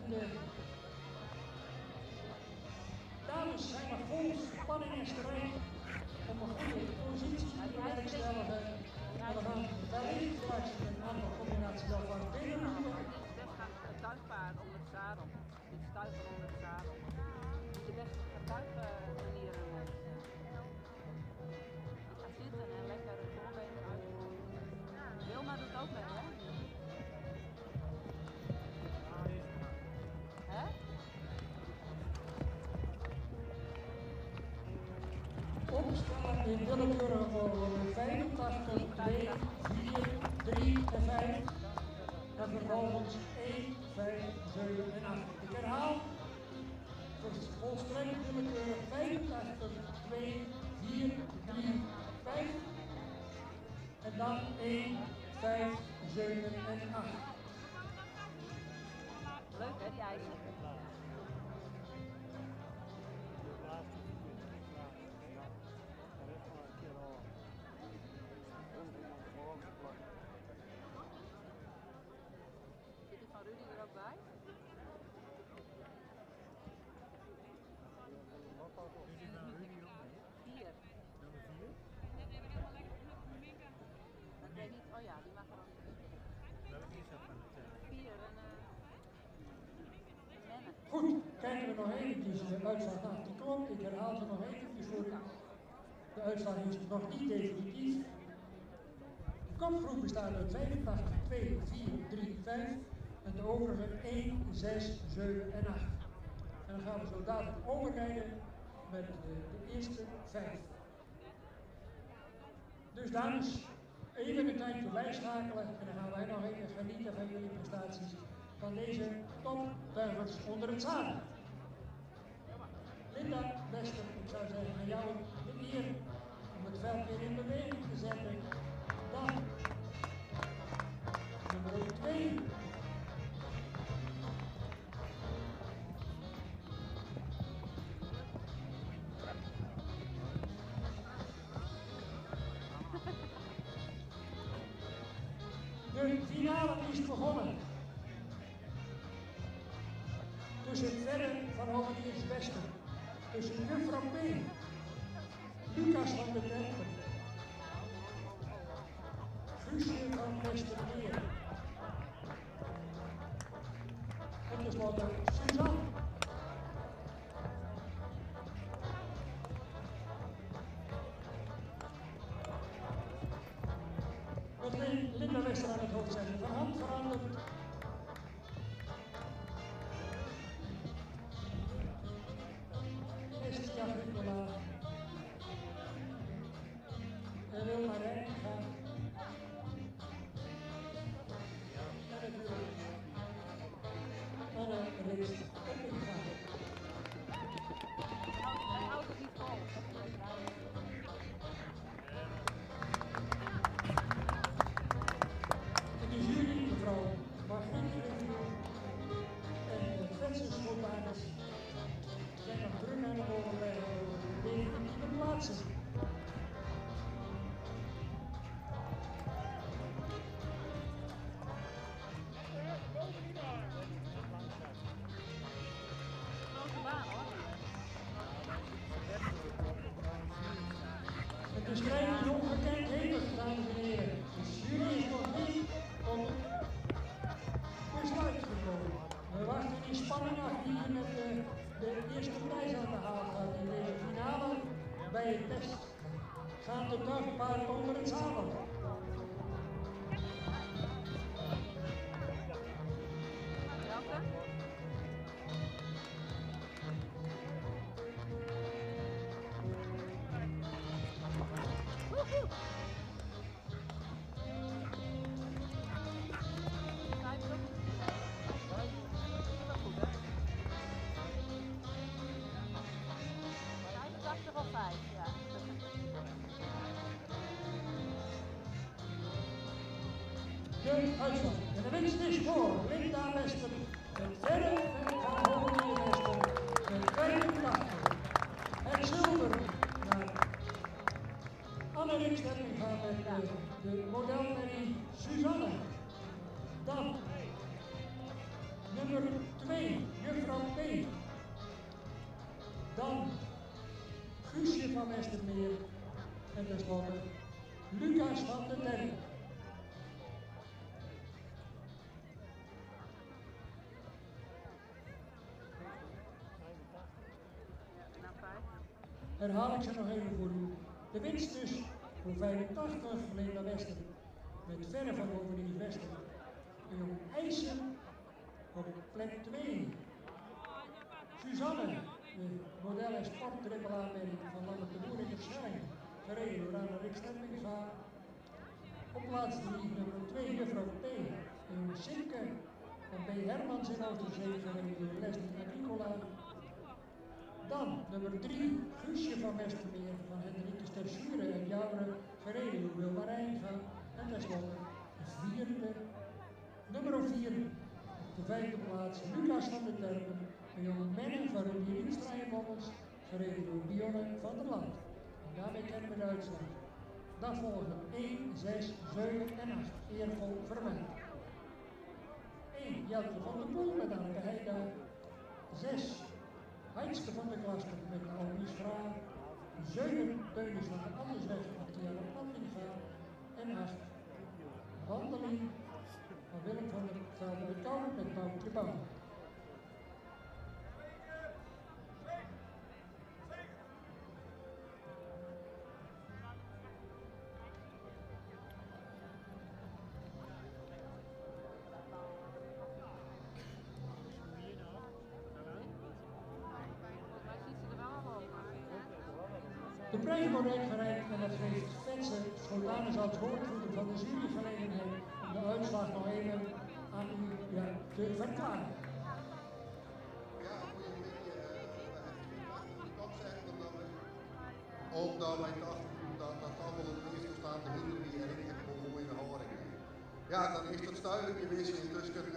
de dames zijn nog vol spanning en strijd om een goede positie te bewerkstelligen. En we gaan wellicht straks een aantal combinaties al van binnen roepen. Dit gaat het tuigpaard onder het zadel. Dit stuiven onder het zadel. De beste tuigmanieren heeft. Je gaat zitten en lekker de voorbenen uit. Wilma doet ook mee, hè? Hè? Opstellen in willekeurige volgorde 85, 2, 4, 3 en 5. En vervolgens 1, 5, 7 en 8. Ik herhaal. Volstrekt willekeurig 85, 2, 4, 3, 5. En dan 1, 5, 7 en 8. Leuk hè, die ijzer? Zit die van Rudy er ook bij? Vier. Dat weet ik niet. Oh ja, die mag er ook. Vier en Menne. Goed, kijken we nog eventjes de uitslag af die klok. Ik herhaal ze nog eventjes voor u. De uitslag is nog niet definitief. De kopgroep bestaat uit 85, 2, 4, 3, 5 en de overige 1, 6, 7 en 8. En dan gaan we zo dadelijk overrijden met de eerste 5. Dus dames, even een tijdje bijschakelen en dan gaan wij nog even genieten van jullie prestaties van deze toptuigers onder het zadel. Linda, beste, ik zou zeggen aan jou de eer om het veld weer in beweging te zetten. Dan nummer 2. De finale is begonnen. Tussen Verre van Hoveniers Westen, tussen Juffrouw P, Lucas van de Tempen, Guusje van Westermeer en tenslotte Suzanne. Met Linda Wester aan het hoofd zetten, van hand veranderd. Estia Nicola en Wilma Rijnga en natuurlijk Anne Rees Eppinga. Hij houdt het niet vol. En de jury, mevrouw Margriet Review en Francis Schoolbaarders zijn nog druk aan het overleggen over de definitieve plaatsen. Het is strijd is ongekend hevig, dames en heren. De jury is nog niet tot besluit gekomen. We wachten in spanning af wie er met de eerste prijs aan de haal gaat in deze finale bij het test. Gaat de tuigpaard onder het zadel. De uitslag. En de winst is voor Linda Wester, met Verre van Hovenier Wester, met 85. Het zilver naar Anne Rees Eppinga met de modelmerrie Suzanne. Dan nummer 2. 2, juffrouw P. Dan Guusje van Westermeer. En tenslotte Lucas van der Terp. Herhaal ik ze nog even voor u. De winst dus voor 85 Linda Wester. Met verre van Bovendien Wester. En op IJssen op plek 2. Suzanne, de model- en sporttrippelaanmerking van Lambert de Boer in de Schijn. Gereden door Anna Rick Stemmingva. Op plaats 3 nummer 2 juffrouw P. En Simke van B. Hermans in Oosterzee. Gereden door Leslie en Nicola. Dan nummer 3, Guusje van Westermeer van Hendrikus ter Schuren en Jouweren, gereden door Wilma Rijnga. En tenslotte de vierde, nummer 4, op de 5e plaats, Lucas van der Terpen, een jonge Menning van Rudy Rienstra en Mommels, gereden door Dionne van der Land. En daarmee kennen we de uitslag. Dan volgen 1, 6, 7 en 8, eervol vermeld. 1, Jelke van der Poel met Anneke Heida. 6, Heidske van de Klaster met Almies Vraag. 7, Teunis van de Andersweg met Tiana Plantinga. En 8, Wandeling van Willem van der Velde de Kouwer met Boutje Bouw. De prijs wordt uitgereikt en dat geeft Vetsen Schotanus als woordvoerder van de jurygelegenheid om de uitslag nog even aan u te verklaren. Ook dat wij dachten dat allemaal het eerste staande hinder die erin heeft voor mooie horing. Ja, dan is dat stuiling geweest tussen 4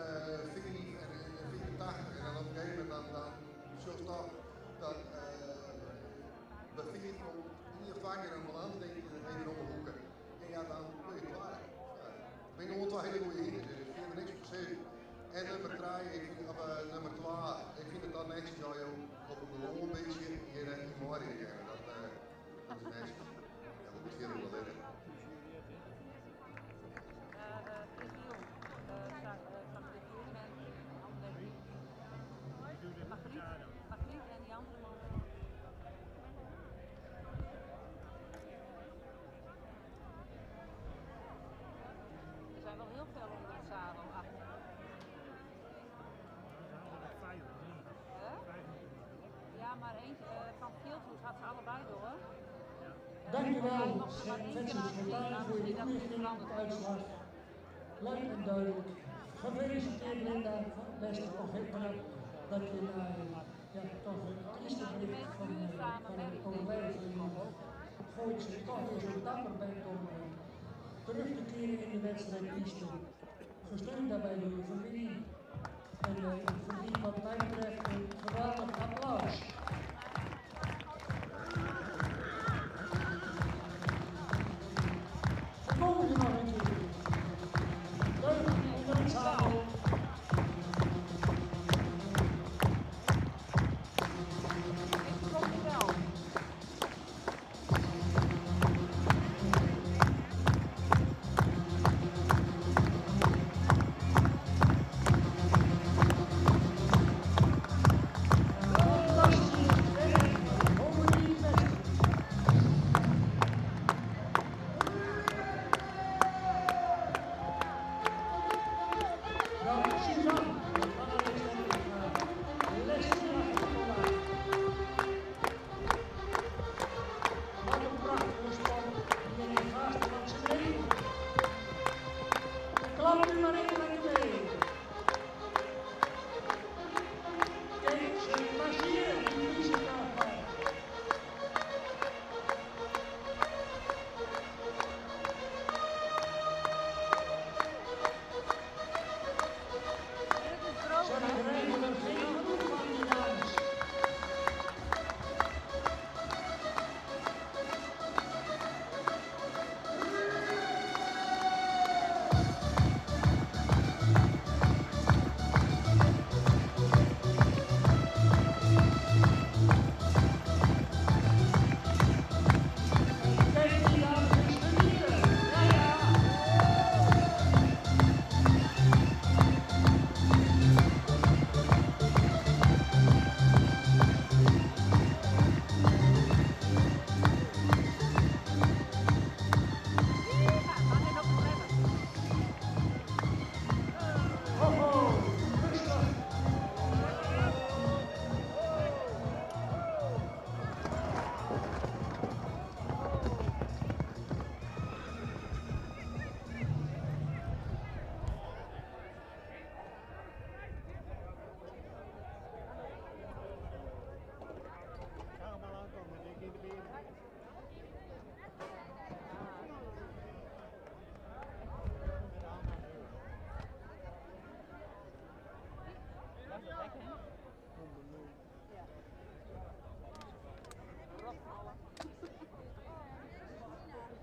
en 84 en dan op een gegeven moment dan zo staat dat de 4 komt hier vaker een balans denk ik even op de hoeken. En ja, dan ben je klaar. Ik ben gewoon twee hele goede hinders, dus ik vind er niks op zich. En nummer 3, nummer 2, ik vind het dan netjes dat je op een gewoon beetje hier in Mooi gaan. Dat is netjes. Ja, dat moet hier wel liggen. Margriet en die andere man. Er zijn wel heel veel onder het zadel achter. Ja, maar eentje van Fieldhoes had ze allebei door. Dankjewel, Vetsen Schotanus, voor je toelichting op de uitslag. Luid en duidelijk. Gefeliciteerd Linda Wester, nog heel knap dat je ja, toch een trieste bericht van het overlijden van je Gooitse toch weer zo dapper bent om terug te keren in de wedstrijdpiste. Gesteund daarbij door je familie. En je verdient wat mij betreft een geweldig applaus. Dan komen we nog een keer. Leuk onder het zadel. Fantastisch.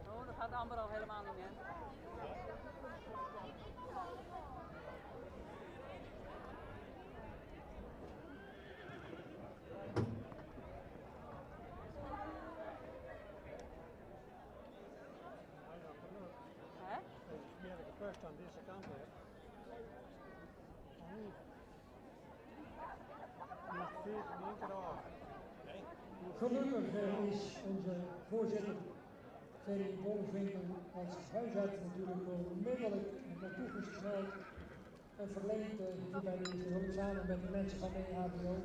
Oh, dat gaat de Amber al helemaal niet meer. Hè? Meer gepust aan deze kant hè. Gelukkig is onze voorzitter Ferry Bolvinkel als huisarts natuurlijk onmiddellijk naartoe gesneld en verleent hierbij de hulp samen met de mensen van de EHBO.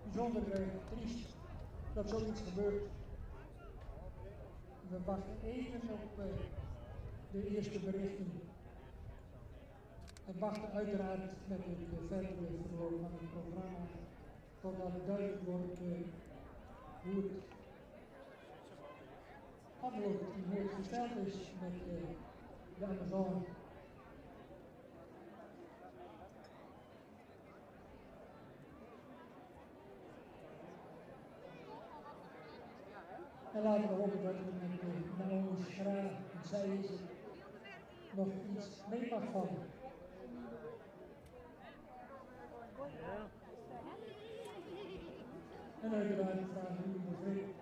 Bijzonder triest dat zoiets gebeurt. We wachten even op de eerste berichten. En wachten uiteraard met het verdere verloop van het programma totdat het duidelijk wordt hoe het afloopt en hoe het gesteld is met de Amazone. En laten we hopen dat we met Naomi Schra, en zij is het, nog iets mee mag vallen. En uiteraard vragen we u begrip.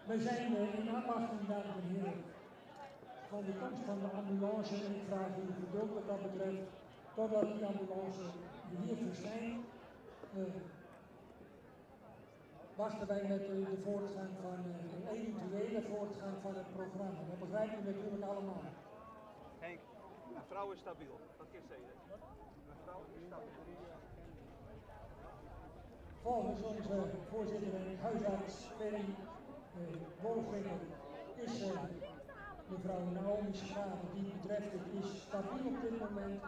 Wij zijn in afwachting, dames en heren, van de komst van de ambulance en ik vraag u geduld wat dat betreft, totdat die ambulance hier verschijnt. Wachten wij met de voortgang van de eventuele voortgang van het programma. Dat begrijpen we natuurlijk allemaal. Henk, mevrouw is stabiel. Dat kan je zeggen. Mevrouw is stabiel. Volgens onze voorzitter en huisarts Ferry Wolfswinkel is mevrouw Naomi Schade, die betreft het, is stabiel op dit moment.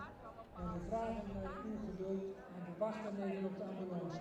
En we vragen uw geduld en we wachten even op de ambulance.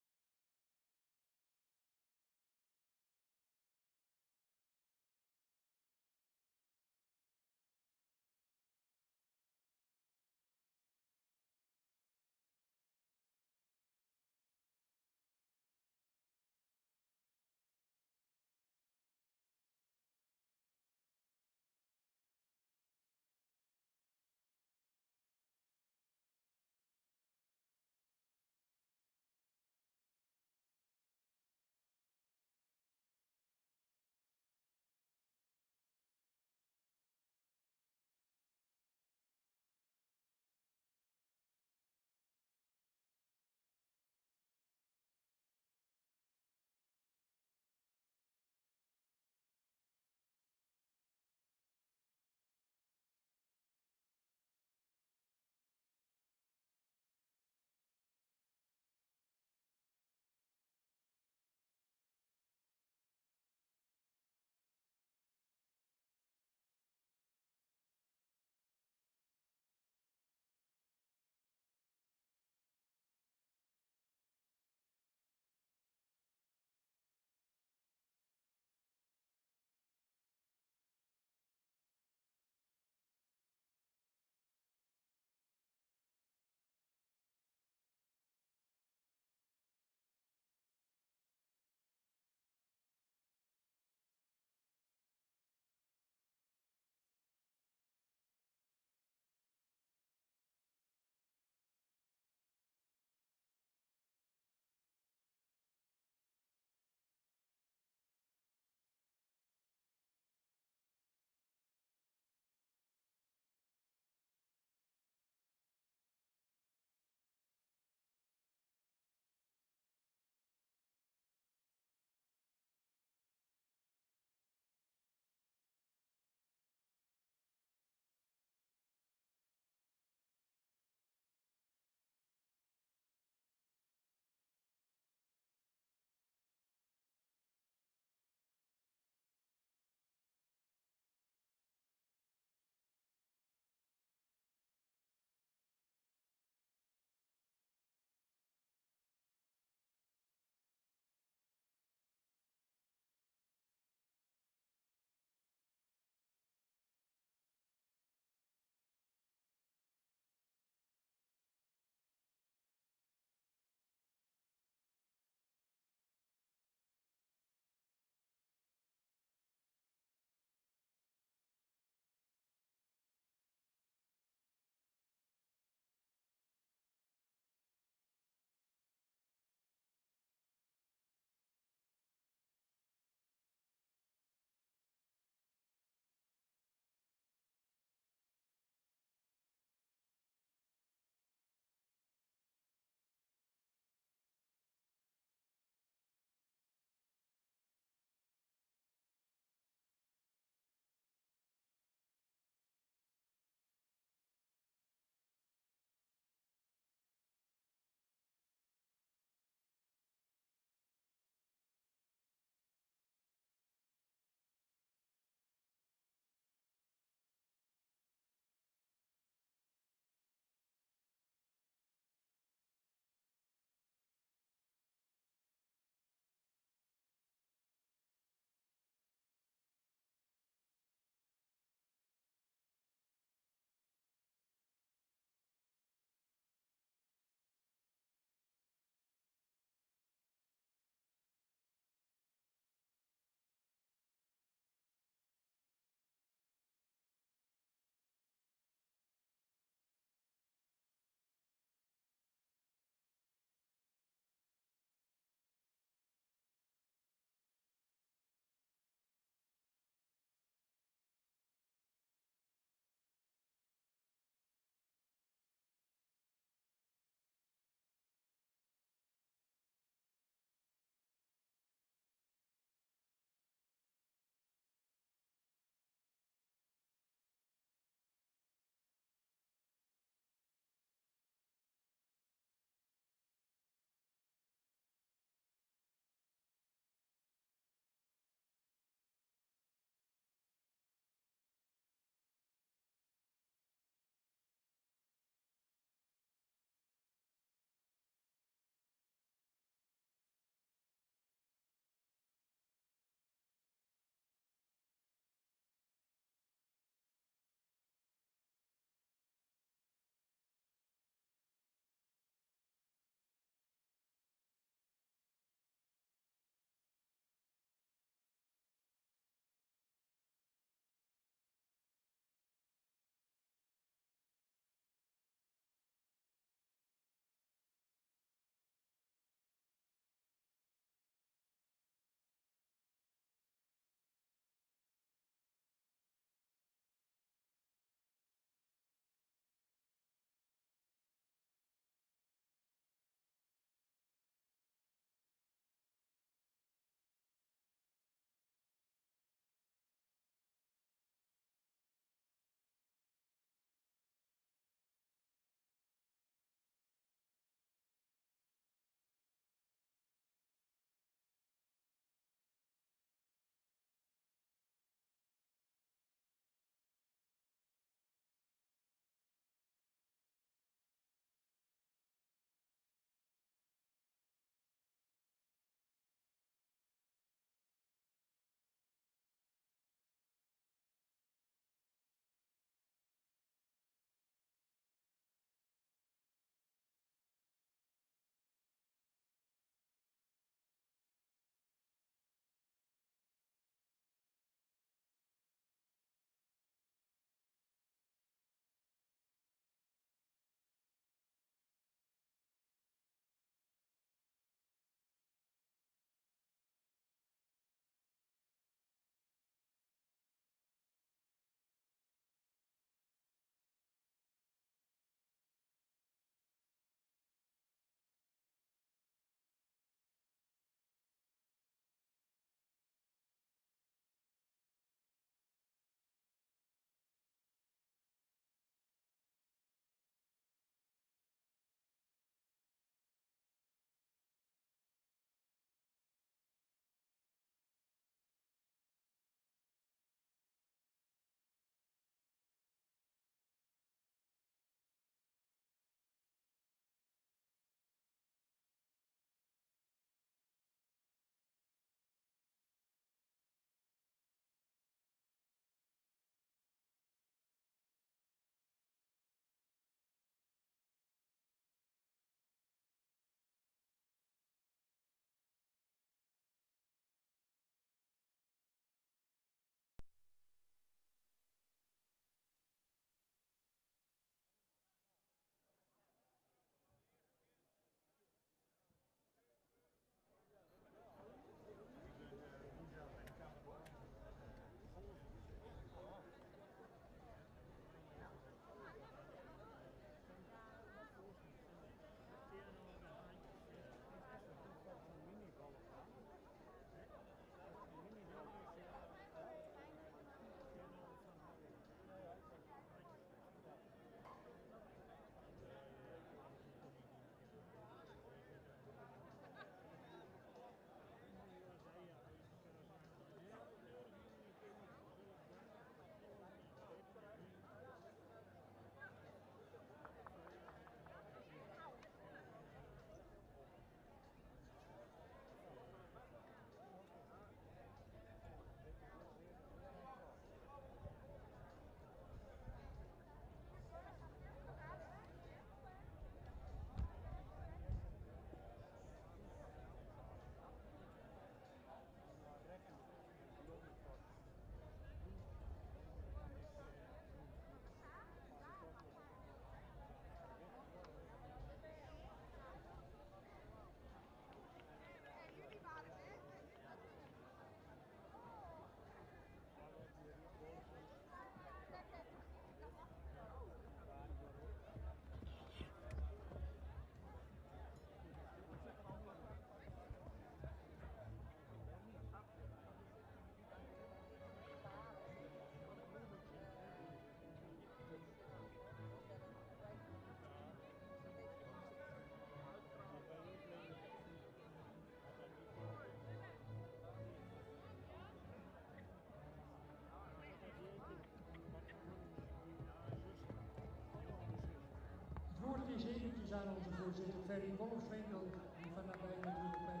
staan onze voorzitter Ferry Wolfswinkel, die van nabij natuurlijk bij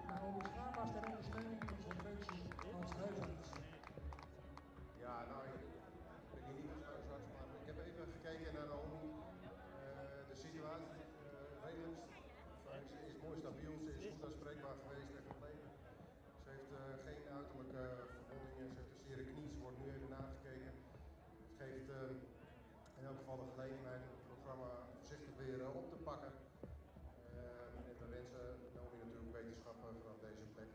Naomi Schaapers ter ondersteuning in zijn functie als huisarts. Ja, nou, ik ben hier niet als huisarts, maar ik heb even gekeken naar Naomi. De situatie redelijk. Ze is mooi stabiel, ze is goed aanspreekbaar geweest en gebleven. Ze heeft geen uiterlijke verwondingen, ze heeft een zere knie, ze wordt nu even nagekeken. Het geeft in elk geval de gelegenheid om het programma voorzichtig weer op te pakken. En we wensen Naomi natuurlijk wetenschap vanaf deze plek.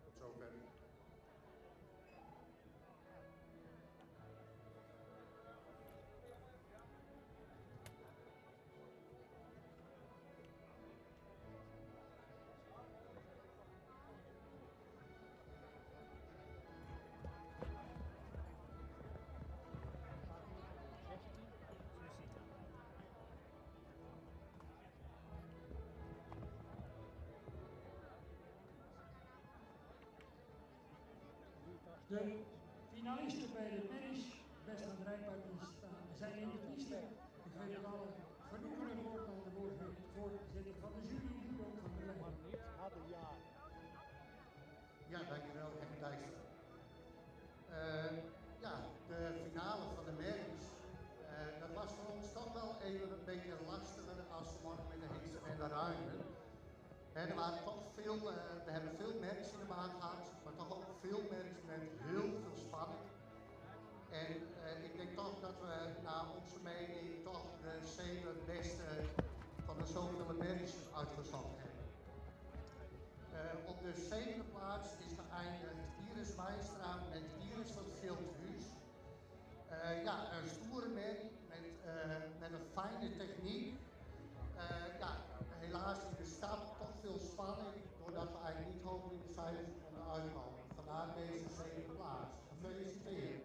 Tot zover. De finalisten bij de Merries, best aan het rijpartij zijn in de piste. Ik geef het alle genoegelijk woord aan de voorzitter van de jury, Guido van der Leyen. Ja, dankjewel, Henk Dijkstra. Ja, de finale van de Merries, dat was voor ons toch wel even een beetje lastiger als vanmorgen met de Hengsten en de Ruinen. Er waren toch veel, we hebben veel merries in de baan gehad, maar toch ook veel merries met heel veel spanning. En ik denk toch dat we naar onze mening toch de 7 beste van de zoveel merries uitgezocht hebben. Op de 7e plaats is geëindigd Iris Wijnstra met Iris van Vilthuis. Ja, een stoere merrie met een fijne techniek. Ja, helaas in de stap toch veel spanning, doordat we eigenlijk niet hoger in de cijfers konden uitkomen. Vandaar deze 7e plaats. Gefeliciteerd.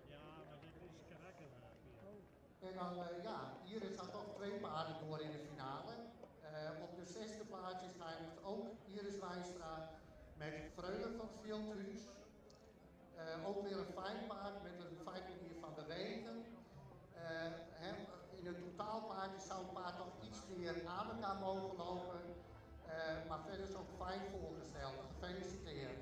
Ja, maar dit is karakter. En dan, ja, Iris had toch 2 paarden door in de finale. Op de 6e plaats is eigenlijk ook Iris Wijnstra met Freule van Vilthuis. Ook weer een fijn paard met een fijne manier van bewegen. In het totaalpaardje zou het paard nog iets meer aan elkaar mogen lopen, maar verder is ook fijn voorgesteld. Gefeliciteerd.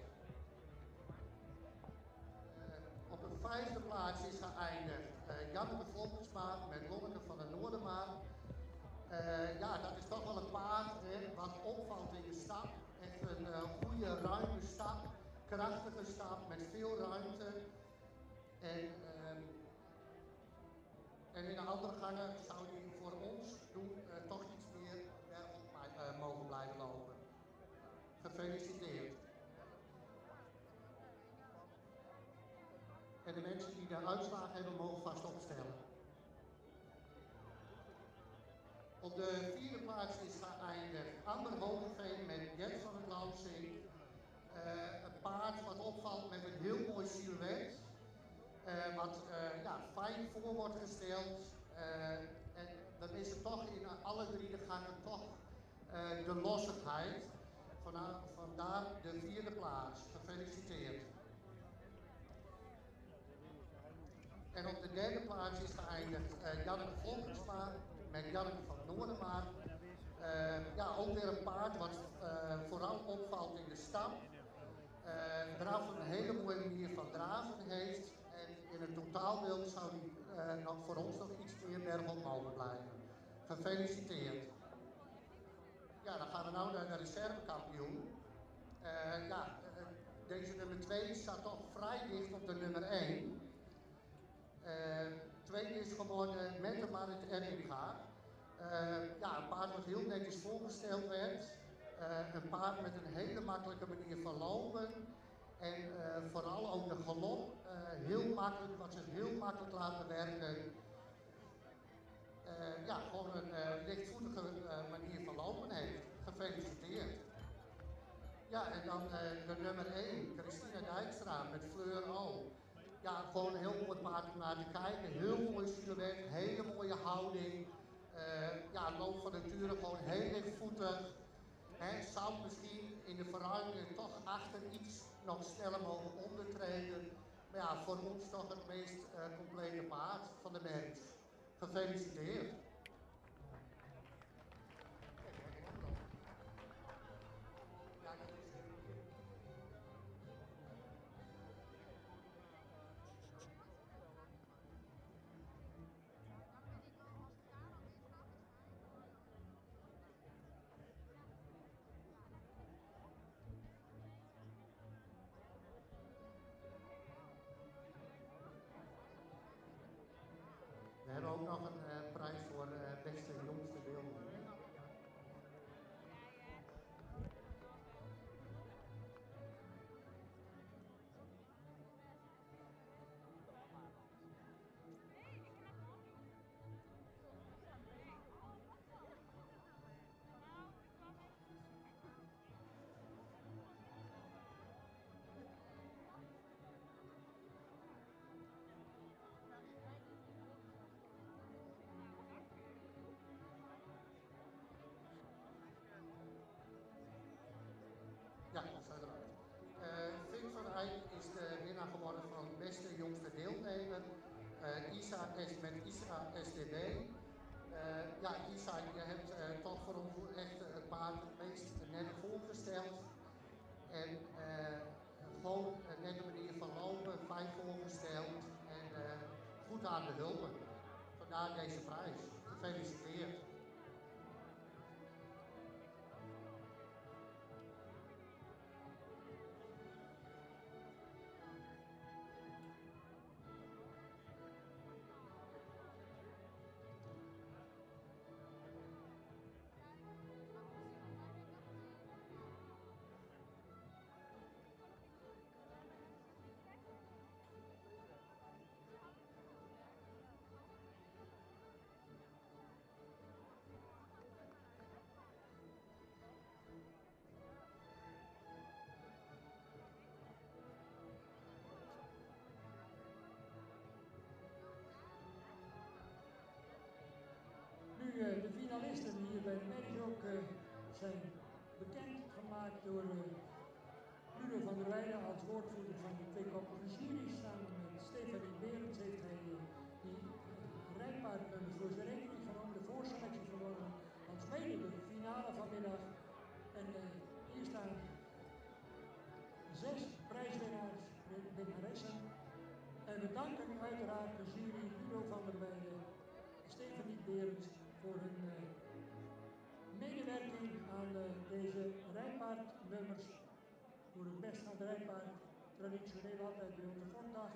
Op de 5e plaats is geëindigd Janneke Vloppersma met Lonneke van der Noordermaar. Ja, dat is toch wel een paard wat opvalt in de stap. Echt een goede, ruime stap, krachtige stap met veel ruimte. En in de andere gangen zou die voor ons doen toch iets meer bergop mogen blijven lopen. Gefeliciteerd. En de mensen die de uitslagen hebben mogen vast opstellen. Op de 4e plaats is geëindigd Amber Hogeveen met Jet van het Lansing. Een paard wat opvalt met een heel mooi silhouet. Wat ja, fijn voor wordt gesteld. En dan is het toch in alle 3 de gangen toch de lossigheid. Vandaar de 4e plaats. Gefeliciteerd. En op de 3e plaats is geëindigd Janneke Volkersma met Janneke van Noordermaar. Ja, ook weer een paard wat vooral opvalt in de stap. Draf een hele mooie manier van draven heeft. En in het totaalbeeld zou die nog voor ons nog iets meer bergop mogen blijven. Gefeliciteerd. Ja, dan gaan we nu naar de reservekampioen. Ja, deze nummer 2 staat toch vrij dicht op de nummer 1. Tweede is geworden met de Marit Erdinga. Ja, een paard wat heel netjes voorgesteld werd. Een paard met een hele makkelijke manier van lopen. En vooral ook de galop, heel makkelijk, wat zich heel makkelijk laat bewerken. Ja, gewoon een lichtvoetige manier van lopen heeft. Gefeliciteerd. Ja, en dan de nummer 1, Christina Dijkstra met Fleur O. Ja, gewoon een heel mooi paard om naar te kijken. Heel mooi silhouet, hele mooie houding. Ja, loop van nature gewoon heel lichtvoetig. Zou misschien in de verruiming toch achter iets nog sneller mogen ondertreden. Maar ja, voor ons toch het meest complete paard van de merries. Gefeliciteerd. Isaac is de winnaar geworden van beste jongste deelnemer. Isaac is met Isra SDB. Ja, Isaac, je hebt toch voor ons echt het paard het meest net voorgesteld. En gewoon een nette manier van lopen, fijn voorgesteld en goed aan de hulpen. Vandaar deze prijs. Gefeliciteerd. Nu, de finalisten die hier bij de Merries ook zijn bekend gemaakt door Ludo van der Weijden als woordvoerder van de tweekoppige jury. Samen met Stefanie Berends heeft hij die rijpaardnummers voor zijn rekening genomen, de voorselectie verloren, als mede de finale vanmiddag. En hier staan 6 prijswinnaars, winnaressen. En we danken uiteraard de jury Ludo van der Weijden, Stefanie Berends voor hun medewerking aan deze rijpaardnummers. Voor het beste rijpaard, traditioneel altijd bij onze Fortdag.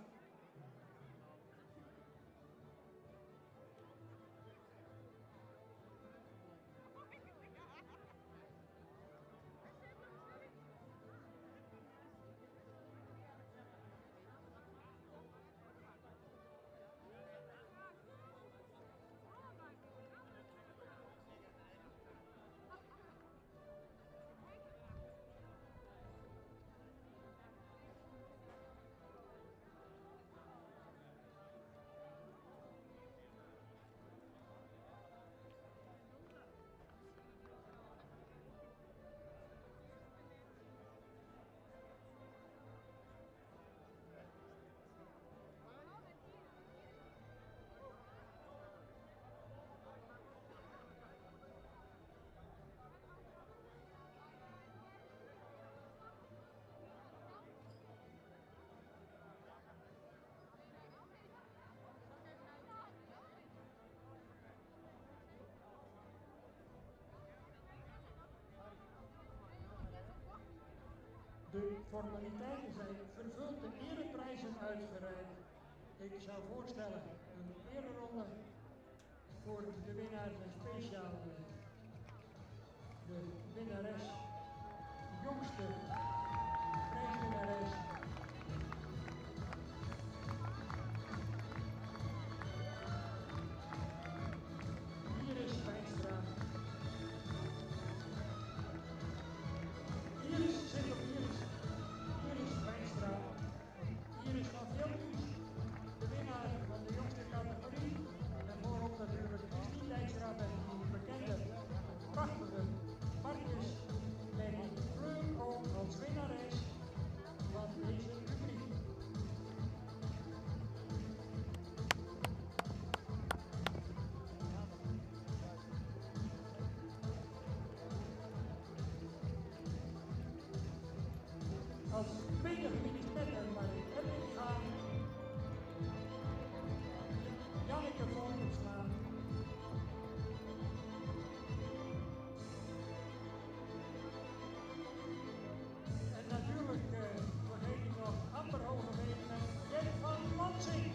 De formaliteiten zijn vervuld, de ereprijzen uitgereikt. Ik zou voorstellen een ereronde voor de winnaars en speciaal de winnares, de jongste prijswinnares. Iris Fijnstra. Iris zit op Iris. Iris Fijnstra. Iris van Vilkens, de winnaar van de jongste categorie. En voorop natuurlijk Christine Dijkstra en die bekende, prachtige Marcus met Fleur ook als winnares van deze rubriek. Als tweede minister Marie Ebbinga, Janneke Volkerslaan, en natuurlijk vergeet ik nog Amber Hogeveen en Jet van Lansing.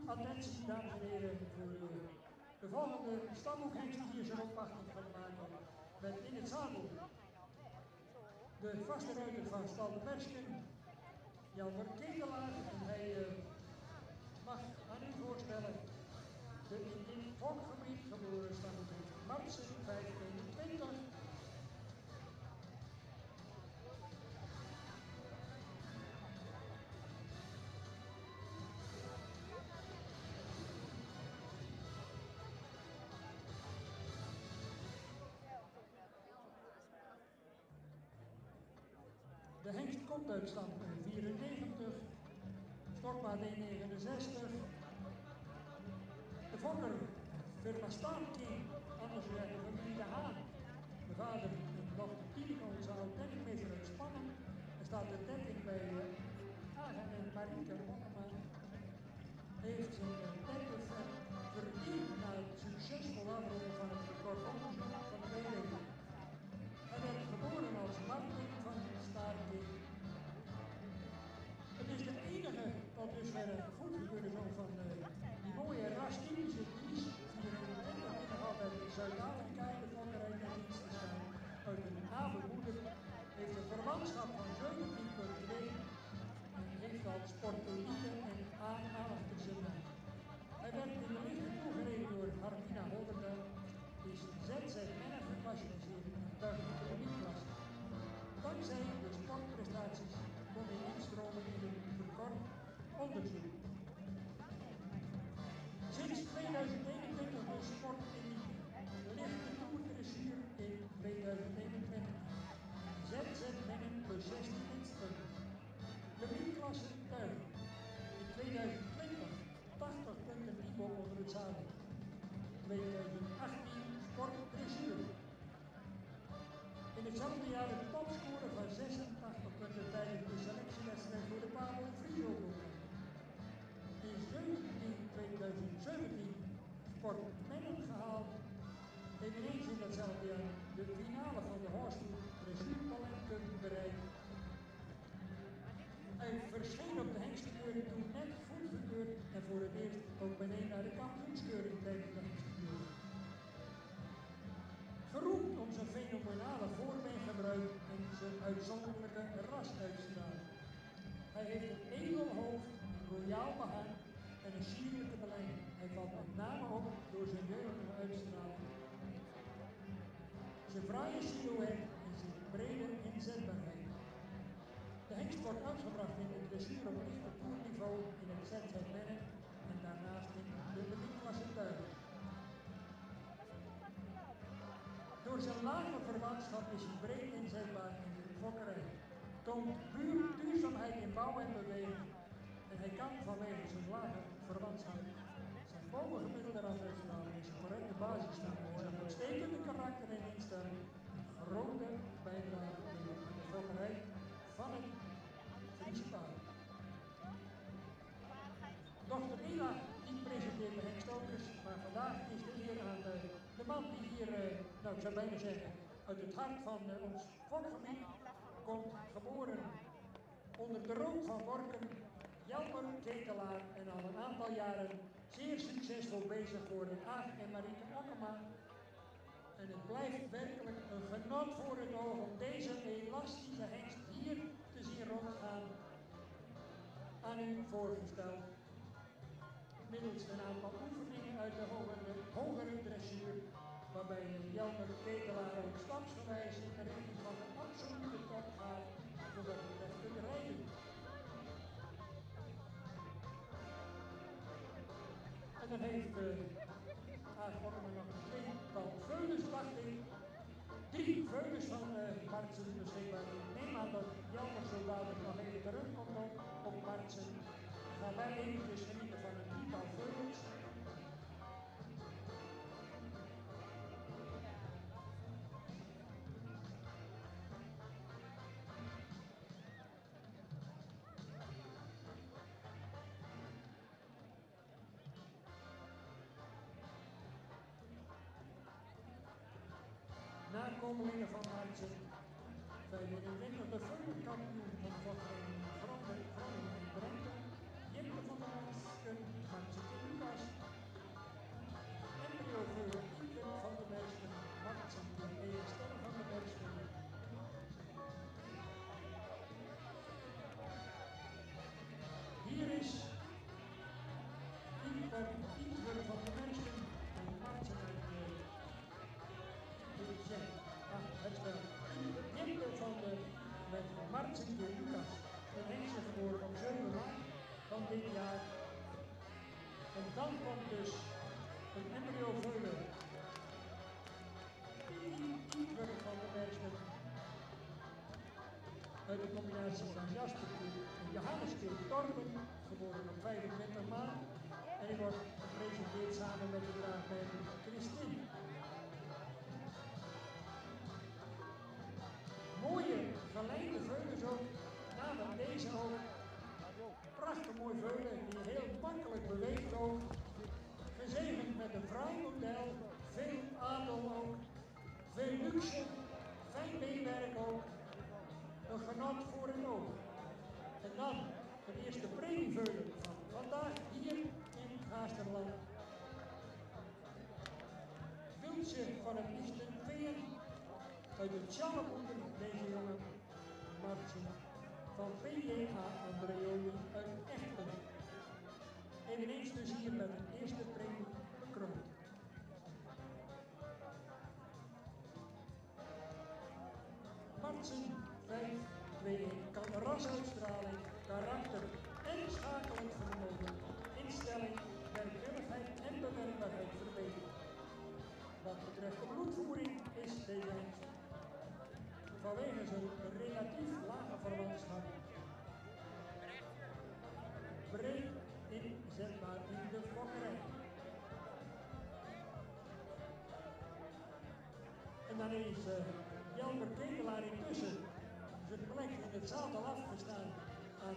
attentie, dames en heren, voor de volgende stamhoekhengst die hier zijn opwachting van maken. Met in het zadel de vaste ruiter van Stal de Persken, Jelmer Ketelaar. En hij mag aan u voorstellen de in dit volkgebied geboren stamhoekhengst Martsen 521. De hengst komt uit stam 94, stokmaat 169. De fokker, firma Staarking, anders uit de familie De Haan. De vader, een dochter Tineke, onze oud-dekkermeester uit Spannen. Er staat de dekking bij Hagen en Marieke Hokkeman. Heeft zijn dekker verdiend na het succesvol afronden van het recordomzoek van de WW. Hij werd geboren als Martin van Staarking. Het is de enige tot dusver goedgekeurde zoon van die mooie rastypische Dries 24 die nog altijd in Zuid-Afrika in de fokkerij in dienst te staan. Uit een navelmoeder heeft een verwantschap van 17,2 en heeft al sportolieden en achter zijn naam. Hij werd in de lichten toegereden door Hartina Holderde, is ZZ-menner geclassificeerd in een buitenlijke limietklasse. Dankzij de sportprestaties kon hij instromen in een verkort onderzoek. Sinds 2021 de sport in lichte toerdressuur in 2021. ZZ-menner plus 16 instrumenten. Limietklasse tuin. In 2020 80 punten niveau onder het zadel. 2018 sportdressuur. In hetzelfde jaar een topscore van 86 punten tijdens de selectiewedstrijd voor de Pabo Friso. In 2017 sportmannen gehaald. Eveneens in datzelfde jaar de finale van de Horsefood Dressuurtalent Cup bereikt. Hij verscheen op de hengstenkeuring toen net goedgekeurd en voor het eerst ook meteen naar de kampioenskeuring tijdens de hengstenkeuring. Geroemd om zijn fenomenale voorbeengebruik en zijn uitzonderlijke rasuitstraling. Hij heeft een edel hoofd, een royaal behang en een sierlijke beleiding. Hij valt met name op door zijn jeugdige uitstraling. Zijn fraaie silhouet en zijn brede inzetbaarheid. De hengst wordt uitgebracht in de dressuur op lichte toerniveau in het ZZ-mennen en daarnaast in de limietklasse tuinen. Door zijn lage verwantschap is hij breed inzetbaar in de fokkerij. Toont duurzaamheid in bouw en beweging. En hij kan vanwege zijn lage verwantschap zijn bovengemiddelde rasuitstraling en zijn correcte basisstand en zijn uitstekende karakter en instelling een grote bijdrage leveren aan de fokkerij van het Friese paard. Dochter Ela die presenteert de hengstokers, maar vandaag is de eer aan de man die hier, nou ik zou bijna zeggen, uit het hart van ons fokgebied komt, geboren onder de rook van Workum, Jelmer Ketelaar en al een aantal jaren zeer succesvol bezig voor de Aag en Marieke Okkema. En het blijft werkelijk een genot voor het oog om deze elastische hengst hier te zien rondgaan, aan u voorgesteld. Middels een aantal oefeningen uit de hogere dressuur, waarbij Jelmer Ketelaar ook stapsgewijs in de richting van de absolute top gaat voor wat betreft het rijden. En dan heeft Aagormen nog een tweetal veulens, dacht ik. 3 veulens van Martsen beschikbaar. Ik neem aan dat Jelmer zo dadelijk nog even terugkomt op Martsen. Gaan wij eventjes genieten van een 10-tal veulens. Nakomelingen van Martsen, 25 de veulenkampioen van de vakvereniging Groningen en Drenthe, Jette van der Mansken, Martsen met Ieder van de mensen en Marten uit het wel. Jimper van de met Marten de Lucas, een Hengse geboren op 7 maart van dit jaar. En dan komt dus een embryo veulen. Ieder van de mensen uit de combinatie van Jasper en Johannes Torpen, geboren op 25 maart. En die wordt gepresenteerd samen met de draagmeester Christine. Mooie gelijnde veulens ook, nadat deze ook. Prachtig mooi veulen die heel makkelijk beweegt ook. Gezegend met een vrouwmodel, veel adel ook, veel luxe, fijn beenwerk ook. Een genot voor het oog. En dan het eerste premieveulen van vandaag hier in Gaasterland. Wildje van het Istenveer uit de Tjallemoeder, deze jongen Martje van PJA Andreoli uit Echten. Eveneens dus hier met een eerste premie bekroond. Martsen 5-2-1 kan rasuitstraling, karakter en schakelend vermogen, instelling, werkwilligheid en bewerkbaarheid verbeteren. Wat betreft de bloedvoering is deze hengst vanwege zijn relatief lage verwantschap breed inzetbaar in de fokkerij. En dan is Jelmer Ketelaar intussen zijn plek in het zadel afgestaan aan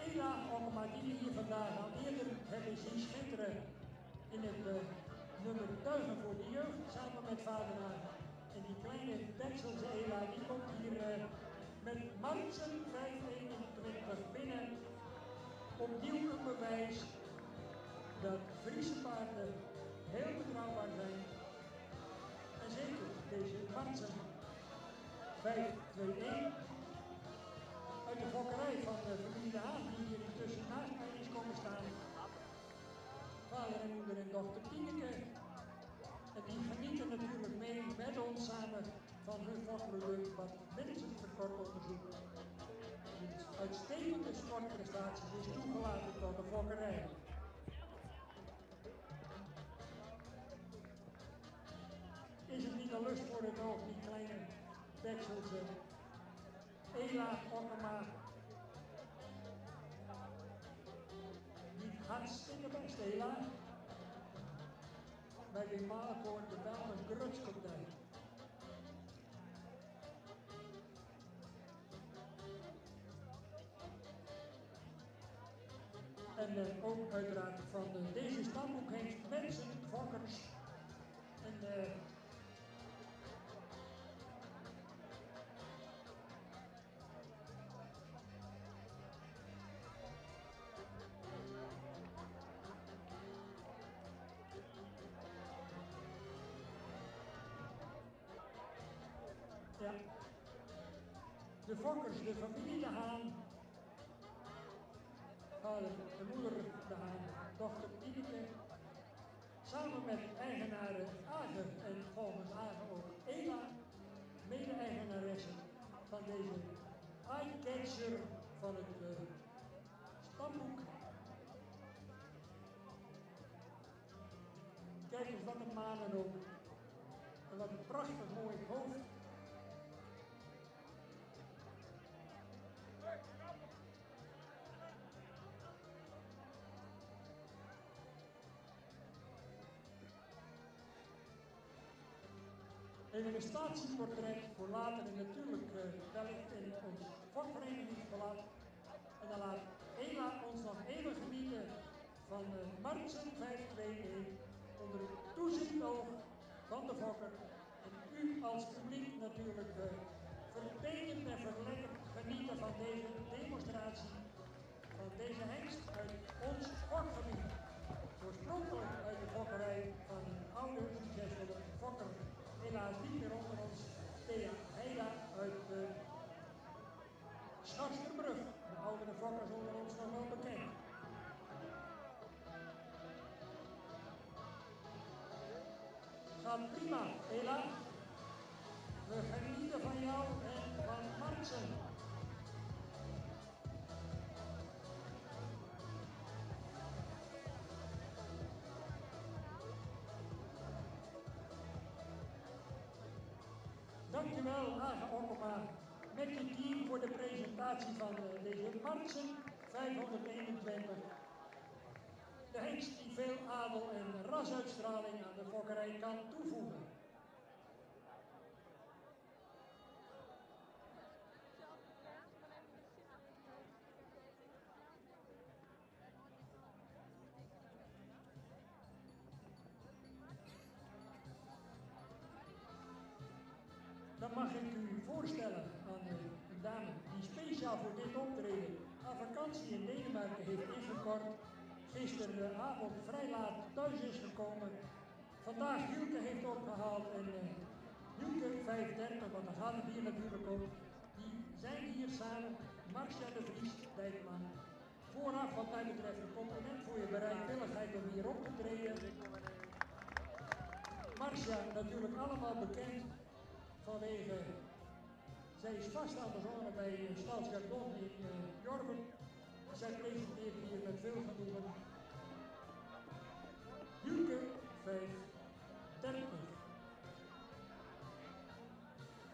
Ela Okkema, die we hier vandaag al eerder hebben zien schitteren in het nummer Tuigen voor de Jeugd, samen met vader aan. En die kleine Texelse Ela, die komt hier met Martsen 521 binnen. Opnieuw een bewijs dat Friese paarden heel betrouwbaar zijn. En zeker deze Martsen 521 uit de fokkerij van de familie De Haan, die hier intussen naast mij is komen staan. Vader en moeder en dochter Tineke. En die genieten natuurlijk mee met ons samen van hun fokproduct, wat middels het verkort onderzoek uitstekende sportprestaties is toegelaten tot de fokkerij. Is het niet een lust voor het oog, die kleine Texelse Ela Okkema? Die hartstikke best, Ela. Bij de Malenkoor de wel een grutskopdij. En ook uiteraard van deze stamboek heeft mensen, fokkers en ja, de fokkers, de familie De Haan, vader, de moeder De Haan, dochter Tineke, samen met eigenaren Agen en volgens Agen ook Ela, mede-eigenaresse van deze eye-catcher van het stamboek. Kijk eens wat een manen ook. En wat een prachtig mooi hoofd. Even een statieportret voor later en natuurlijk wellicht in ons fokverenigingsblad. En dan laat Ela ons nog even genieten van Martsen 521 onder het toezichtoog van de fokker. En u als publiek natuurlijk vertekend en verlekkerd genieten van deze demonstratie van deze hengst uit ons fokgebied. Oorspronkelijk uit de fokkerij van een oude succesvolle fokker. Helaas niet meer onder ons, Thea Heida uit Scharsterbrug, een oudere gaat prima, Ela. We genieten van jou en van Martsen. Dankjewel, Aga Okkema, met je team voor de presentatie van deze Martsen 521. De hengst die veel adel en rasuitstraling aan de fokkerij kan toevoegen. Dan mag ik u voorstellen aan een dame die speciaal voor dit optreden aan vakantie in Denemarken heeft ingekort. Gisteravond vrij laat thuis is gekomen. Vandaag Hielke heeft opgehaald en Hielke 35, want daar gaat het hier natuurlijk om. Die zijn hier samen, Marcia de Vries, Dijkman. Vooraf wat mij betreft een compliment voor je bereidwilligheid om hier op te treden. Marcia natuurlijk allemaal bekend vanwege, zij is vast aan de zone bij Stadsgardon in Jorben. Zij presenteert hier met veel genoegen Hielke 530.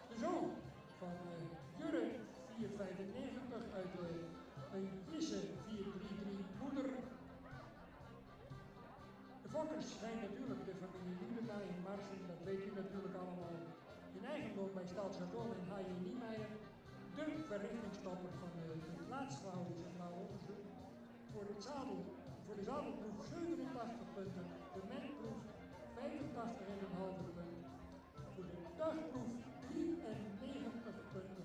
De zoon van Jurre 495 uit een Jisse 433 moeder. De fokkers zijn natuurlijk de familie Lüdema in Marsen, dat weet u natuurlijk allemaal. In eigendom bij Stadsgardon en H.J. Niemeyer. De verrichtingstopper van het laatst gehouden centraal onderzoek. Voor de zadelproef 87 punten, de menproef 85,5 punten. Voor de dagproef 93 punten.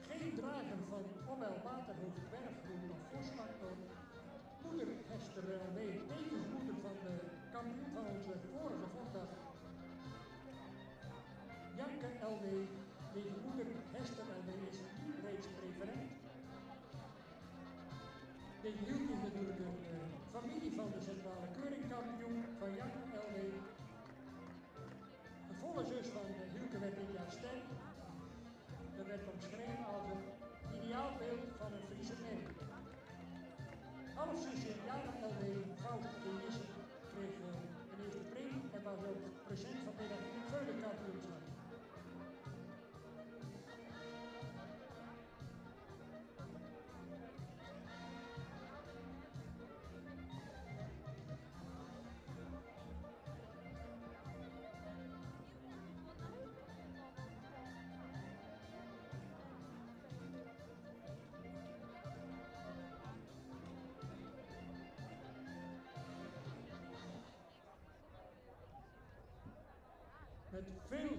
Geen drager van Omel Waterhoofd, Berggroen of Vosfactor. Moeder Hester LW, tevens moeder van de kampioen van onze vorige vondag. Janke LW, deze moeder Hester LW is reeds preferent. Deze Hielke is natuurlijk een familie van de centrale keuringkampioen van Janke LW. De volle zus van Hielke werd dit jaar sterk. Dat werd omschreven als een ideaalbeeld van een Friese merk. Halfzusje Jara LW, Fout de Jisse, kreeg een eerste premie en was ook present vanmiddag in het Veulenkampioenschap. Met veel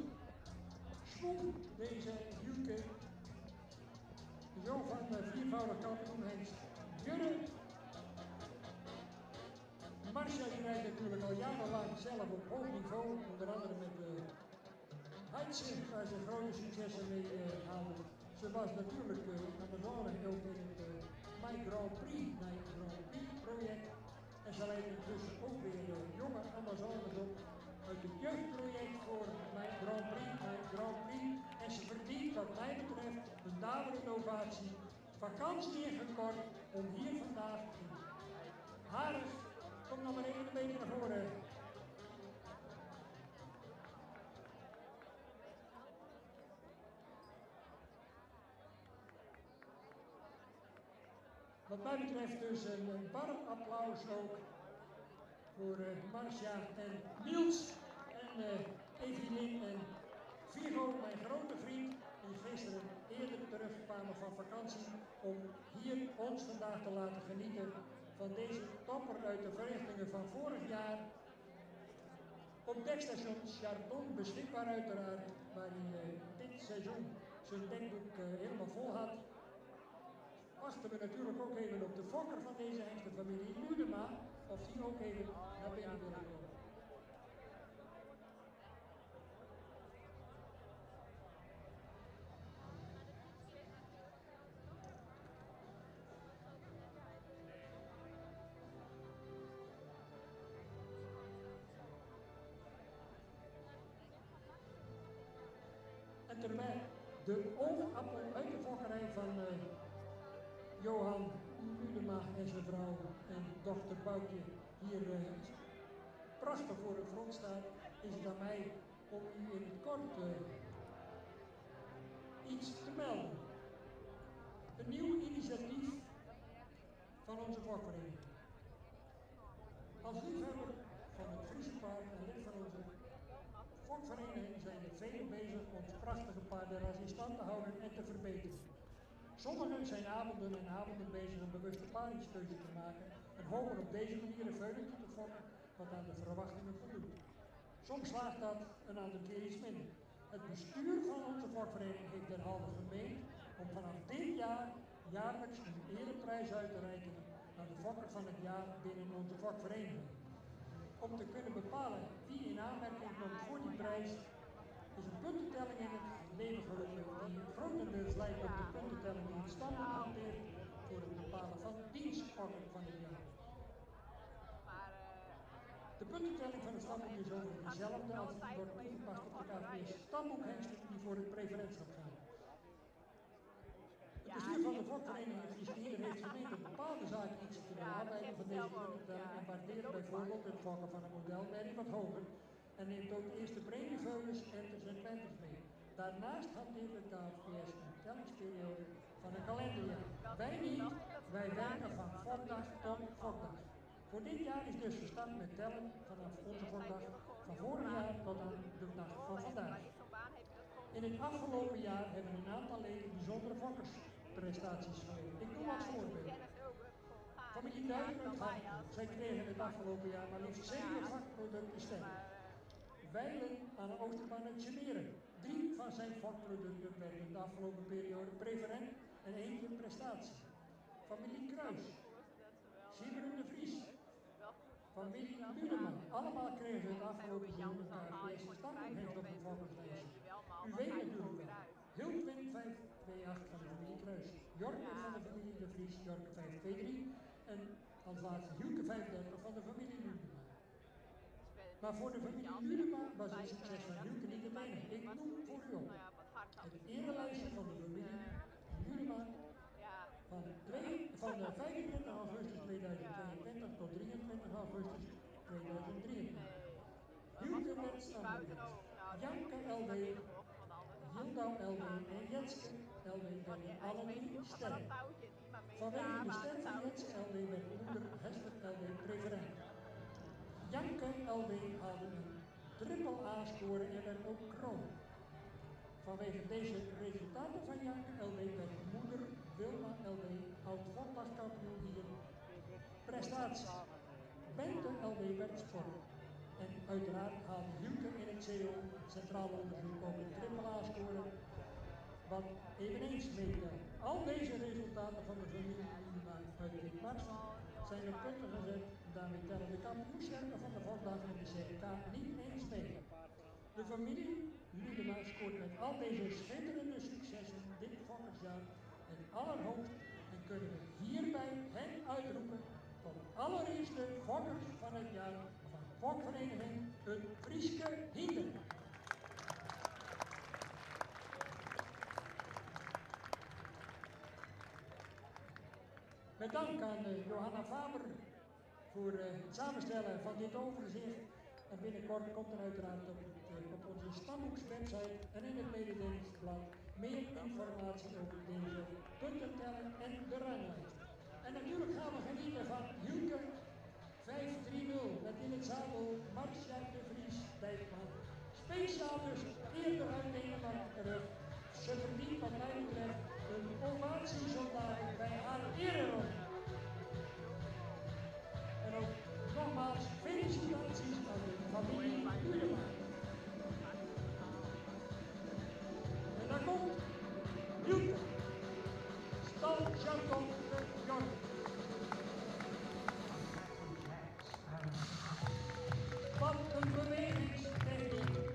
schwung deze Hielke, de zoon van de viervoudig kampioen hengst Jurre. Marcia die rijdt natuurlijk al jarenlang zelf op hoog niveau, onder andere met de Heidse, waar ze grote successen mee haalde. Ze was natuurlijk Amazone ook in het My Grand Prix project en ze leidt intussen ook weer jonge Amazones op. Uit het jeugdproject voor mijn Grand Prix. En ze verdient wat mij betreft een daverende ovatie. Vakantie ingekort om hier vandaag in Harig, kom nog maar even een beetje naar voren. Wat mij betreft dus een warm applaus ook voor Marcia en Niels en Evelien en Vigo, mijn grote vriend, die gisteren eerder terugkwamen van vakantie om hier ons vandaag te laten genieten van deze topper uit de verrichtingen van vorig jaar. Op dekstation Chardon beschikbaar uiteraard, waar hij dit seizoen zijn dekboek helemaal vol had. Wachten we natuurlijk ook even op de fokker van deze hengstenfamilie Lüdema, of die ook even naar binnen willen komen. En terwijl de oogappel uit de fokkerij van Johan Udema en zijn vrouw en dochter Boukje hier prachtig voor het front staat, is het aan mij om u in het kort iets te melden. Een nieuw initiatief van onze vakvereniging. Als liefhebber van het Friese paard en lid van onze vakvereniging zijn er velen bezig ons prachtige paardenras in stand te houden en te verbeteren. Sommigen zijn avonden en avonden bezig een bewuste paardingskeuze te maken en hopen op deze manier een veulentje te fokken wat aan de verwachtingen voldoet. Soms slaagt dat een aantal keer iets minder. Het bestuur van onze vakvereniging heeft derhalve gemeend om vanaf dit jaar jaarlijks een ereprijs uit te reiken aan de fokker van het jaar binnen onze vakvereniging. Om te kunnen bepalen wie in aanmerking komt voor die prijs, is een puntentelling in het leven geroepen die grotendeels lijkt op de puntentelling die het standaard hanteert voor het bepalen van dienstfokker van het jaar. De puntentelling van het stamboek is overigens dezelfde als die wordt toegepast op de KVS stamboekhengsten die voor het preferentschap gaan. Het bestuur van de vakvereniging Frieslier heeft gemeend een bepaalde zaken iets te kunnen afwijken van deze puntentelling en waardeert bijvoorbeeld het fokken van een modelmerrie wat hoger en neemt ook eerst de premieveulens, enters en planters mee. Daarnaast hanteert het KVS een tellingsperiode van een kalenderjaar. Wij niet, wij werken van fokdag tot fokdag. Voor dit jaar is dus gestart met tellen vanaf onze fokdag van vorig jaar tot aan de dag van vandaag. In het afgelopen jaar hebben een aantal leden bijzondere fokkersprestaties geleverd. Ik noem als voorbeeld. Familie Duiker uit Hartman. Zij kregen het afgelopen jaar maar liefst 7 vakproducten stemmen. Wijlen aan de Oosterbaan uit Generen. 3 van zijn vakproducten werden in de afgelopen periode preferent en 1 prestatie. Familie Kruis. Sieberum de Vries. Familie Ludeman. Allemaal kregen ze het afgelopen jaar een KVS stamboekhecht op een vakkerslijstje. U weet natuurlijk wel. Hilpwin 528 van de familie Kruis. Jorke van de familie de Vries, Jorke 523. En als laatste Hielke 35 van de familie Ludeman. Maar voor de familie Ludema was het succes van Hielke niet het enige. Ik noem voor u op het erelijstje van de familie Ludema van 25 augustus 2022 tot 23 augustus 2023. Hielke werd stamboekhecht. Janke LD, Hildau LD en Jetske LD werden alle 3 sterren. Vanwege de ster van Jetske LD werd moeder Hester LD preferent. Janke LD haalde een triple A-score en werd ook kroon. Vanwege deze resultaten van Janke LD werd moeder Wilma LD oud-fokdagkampioen hier prestatie. Bente LD werd sport. En uiteraard haalde Hielke in het CO, het Centraal Onderzoek, ook een triple A-score, wat eveneens meetelt. Al deze resultaten van de familie Ludema uit dit mars zijn op punten gezet. Daarmee tellen de kampioenschermen van de fokdag en de CK niet eens mee. De familie Ludema scoort met al deze schitterende successen dit fokkersjaar het allerhoogst en kunnen we hierbij hen uitroepen tot allereerste fokkers van het jaar van fokvereniging Het Frieske Hinder. Met dank aan Johanna Faber voor het samenstellen van dit overzicht. En binnenkort komt er uiteraard op onze stamboekswebsite en in het mededelingsblad meer informatie over deze puntentelling en de ranglijst. En natuurlijk gaan we genieten van Hielke 530 met in het zadel Marcia de Vries Dijkman. Speciaal dus eerder uit Denemarken terug. Ze verdient wat mij betreft een ovatie zondag bij haar ereronde. En ook nogmaals felicitaties aan de familie Ludema. En daar komt Hielke, staljargon de Jork. Wat een bewegingstechniek.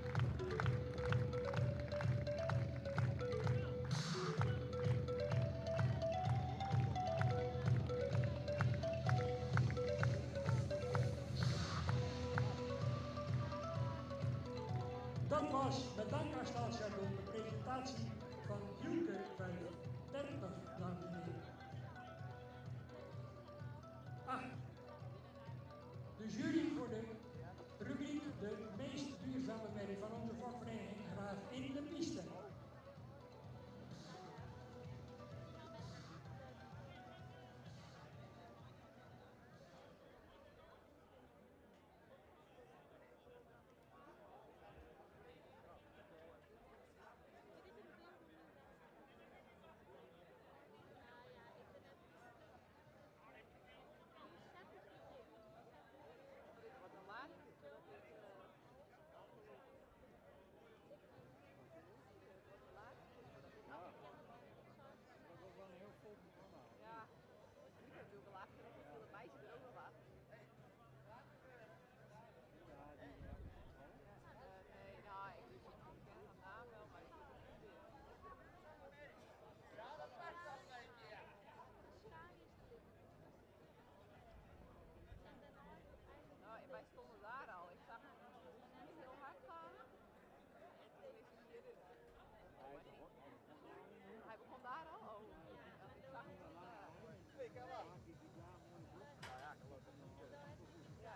Dat was met dank aan Staatsjargon de presentatie prestatie van Hielke 530, dames en heren. 8. De jury voor de rubriek de meest duurzame merrie van onze vakvereniging Graaf in de Piste. Wij stonden daar al. Ik zag hem heel hard gaan. En toen is hij hier. Hij begon daar al. Oh. Ik zag hem niet. Nou ja, gelukkig. Ja.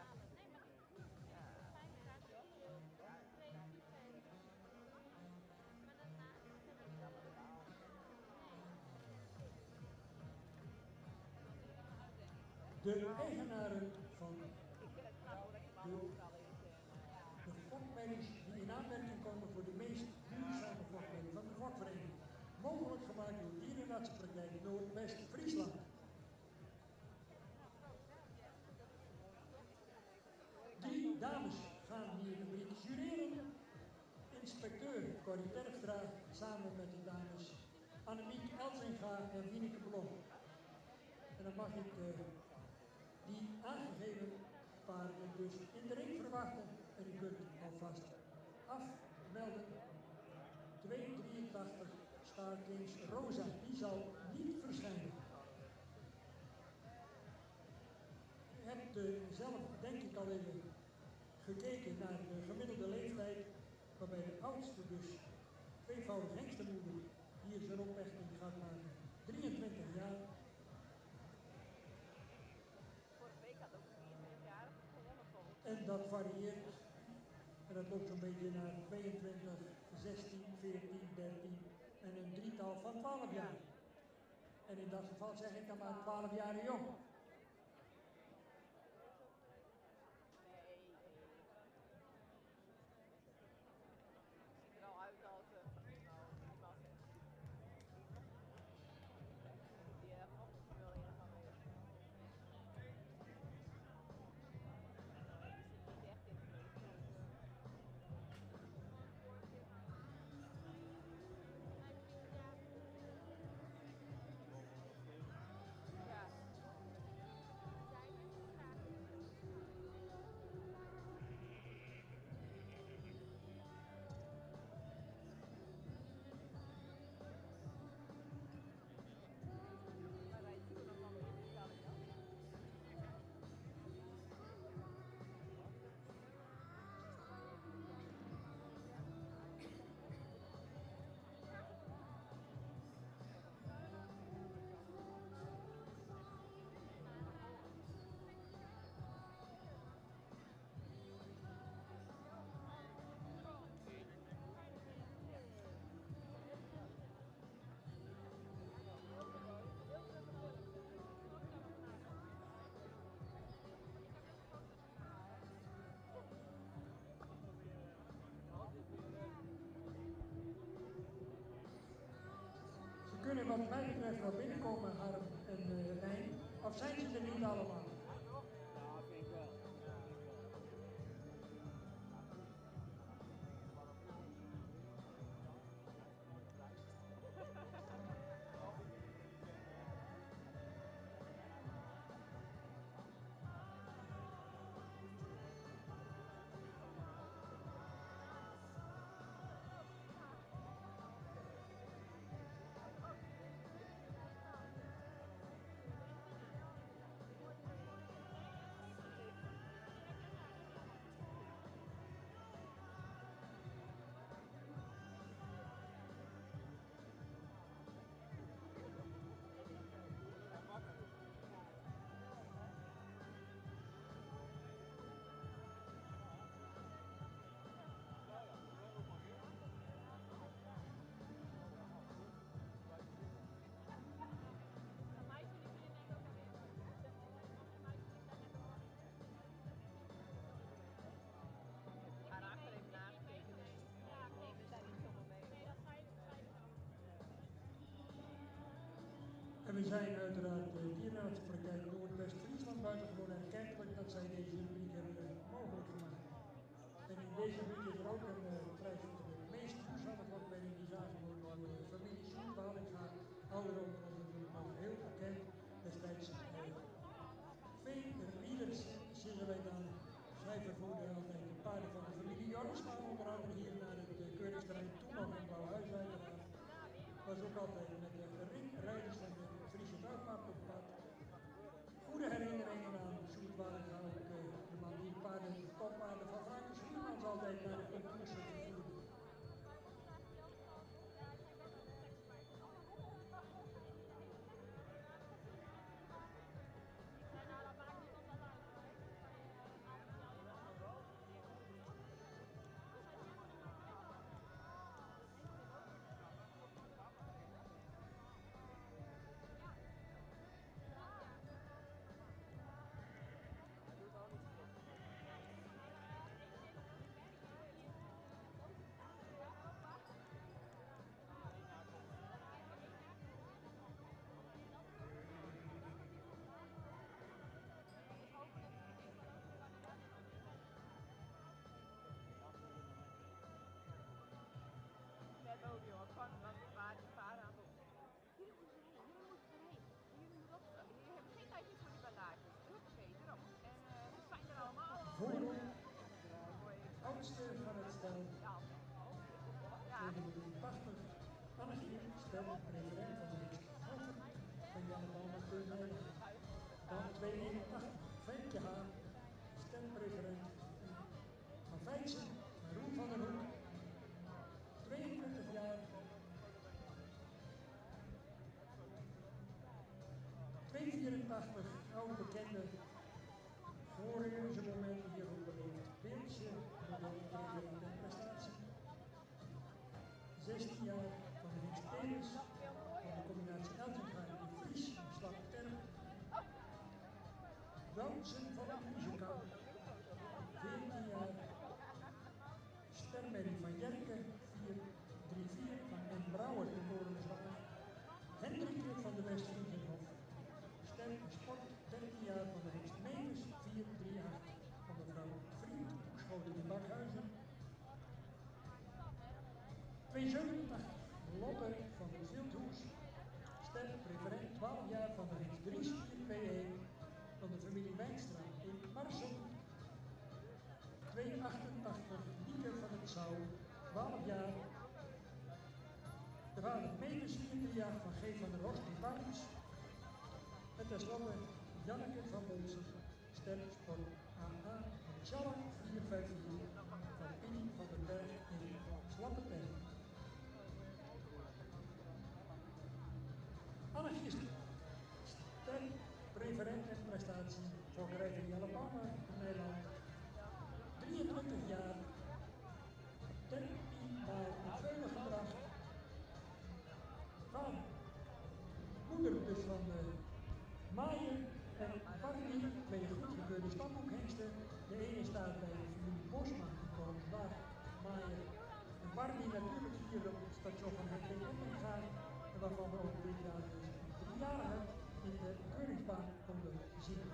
De eigenaren van de fokmerries die in aanmerking komen voor de meest duurzame fokmerrie van de vakvereniging, mogelijk gemaakt door Dierenartsenpraktijk Noordwest-Friesland. Die dames gaan hier de week jureren. Inspecteur Corrie Terpstra samen met de dames Annemiek Elsinga en Wieneke Blom. En dan mag ik die aangegeven paarden dus in de ring verwachten. En u kunt alvast afmelden. 283 Star Kings Rosa, die zal niet verschijnen. U hebt zelf denk ik al even gekeken naar de gemiddelde leeftijd, waarbij de oudste dus tweevoudig hengstenmoeder hier zijn ophechting gaat maken. 23 jaar. Vorige week had ook een 23-jarige gewonnen volgens. En dat varieert. En dat loopt zo'n beetje naar 22, 16, 14, 13 en een drietal van 12 jaar. En in dat geval zeg ik dan maar 12 jaar jong. Ziet er al uit als die vocht wil je van weer. Kunnen wat mij betreft wel binnenkomen, Harm en Rijn, of zijn ze er niet allemaal? Ja, vind ik wel. Ze we zijn uiteraard de dierenartsenpraktijk Noordwest-Friesland buitengewoon erkentelijk dat zij deze rubriek hebben mogelijk gemaakt. En in deze rubriek is er ook een prijs voor de meest duurzame vakmelding die is aangeboden door de familie Soenbal. Ik ga ouder onder ons natuurlijk nog heel bekend. Destijds veerieders Sizzelij dan. Zij vervoerden altijd de paarden van de familie Jorisma, onder andere hier naar het keuringsterrein, toen nog in Blauwhuis uiteraard. Was ook altijd met de ringrijders van de Friese Duikpaard op pad. Goede herinneringen aan Sjoerd Walinga, ook de man die paarden, de toppaarden van Franke Schuurmans altijd naar de concoursen vervoerde. Voor de oudste van het stel, tegen de 80, Annegie, stempresident van de Hoven van Janne Palmer Keurnij. Dan 281, Femke Haan, stempresident van Fijtsen, Roel van der Hoek, 22 jaar. 284, oude bekende. Glorieuze momenten hierop beleefd. Beeldje van de prestatie. 16 jaar van de Hengst Teles, van de combinatie Eltinga en de Fries, Slag Terp. Dansen van de Friesenkamp. 14 jaar. Stermerrie van Jerke, 434 van M. Brouwer, de Korenslag. Hendrikje van de West-Friesenhof. Sport, 13 jaar van de Hengst Menes, 438 van mevrouw Vriend, Schoten in Bakhuizen. 287, Lotte van de Zildhoes, stempreferent, 12 jaar van de Hengst Dries, 421 van de familie Wijnstra in Marsum. 288, Lieke van het Zouw, 12 jaar. De vader Menes, 4 jaar van G. van der Horst in Parijs. En tenslotte Janneke van Bolsen, sterrensport AA van Tjalla 454 van Pini van den Berg in Slappenberg. Annegie sterpreferent en prestatie voor Grijven in Alabama in Nederland. 23 jaar, 13 maal in veulen gebracht. Vader, moeder dus van de Maaien en Barney, twee goedgekeurde stamboekhengsten. De ene staat bij de familie Bosma gekomen, waar Maaien en Barney natuurlijk hier op het station van Hendrik gaan. En waarvan we ook dit jaar dus een 3-jarige in de keuringsbaan konden zien.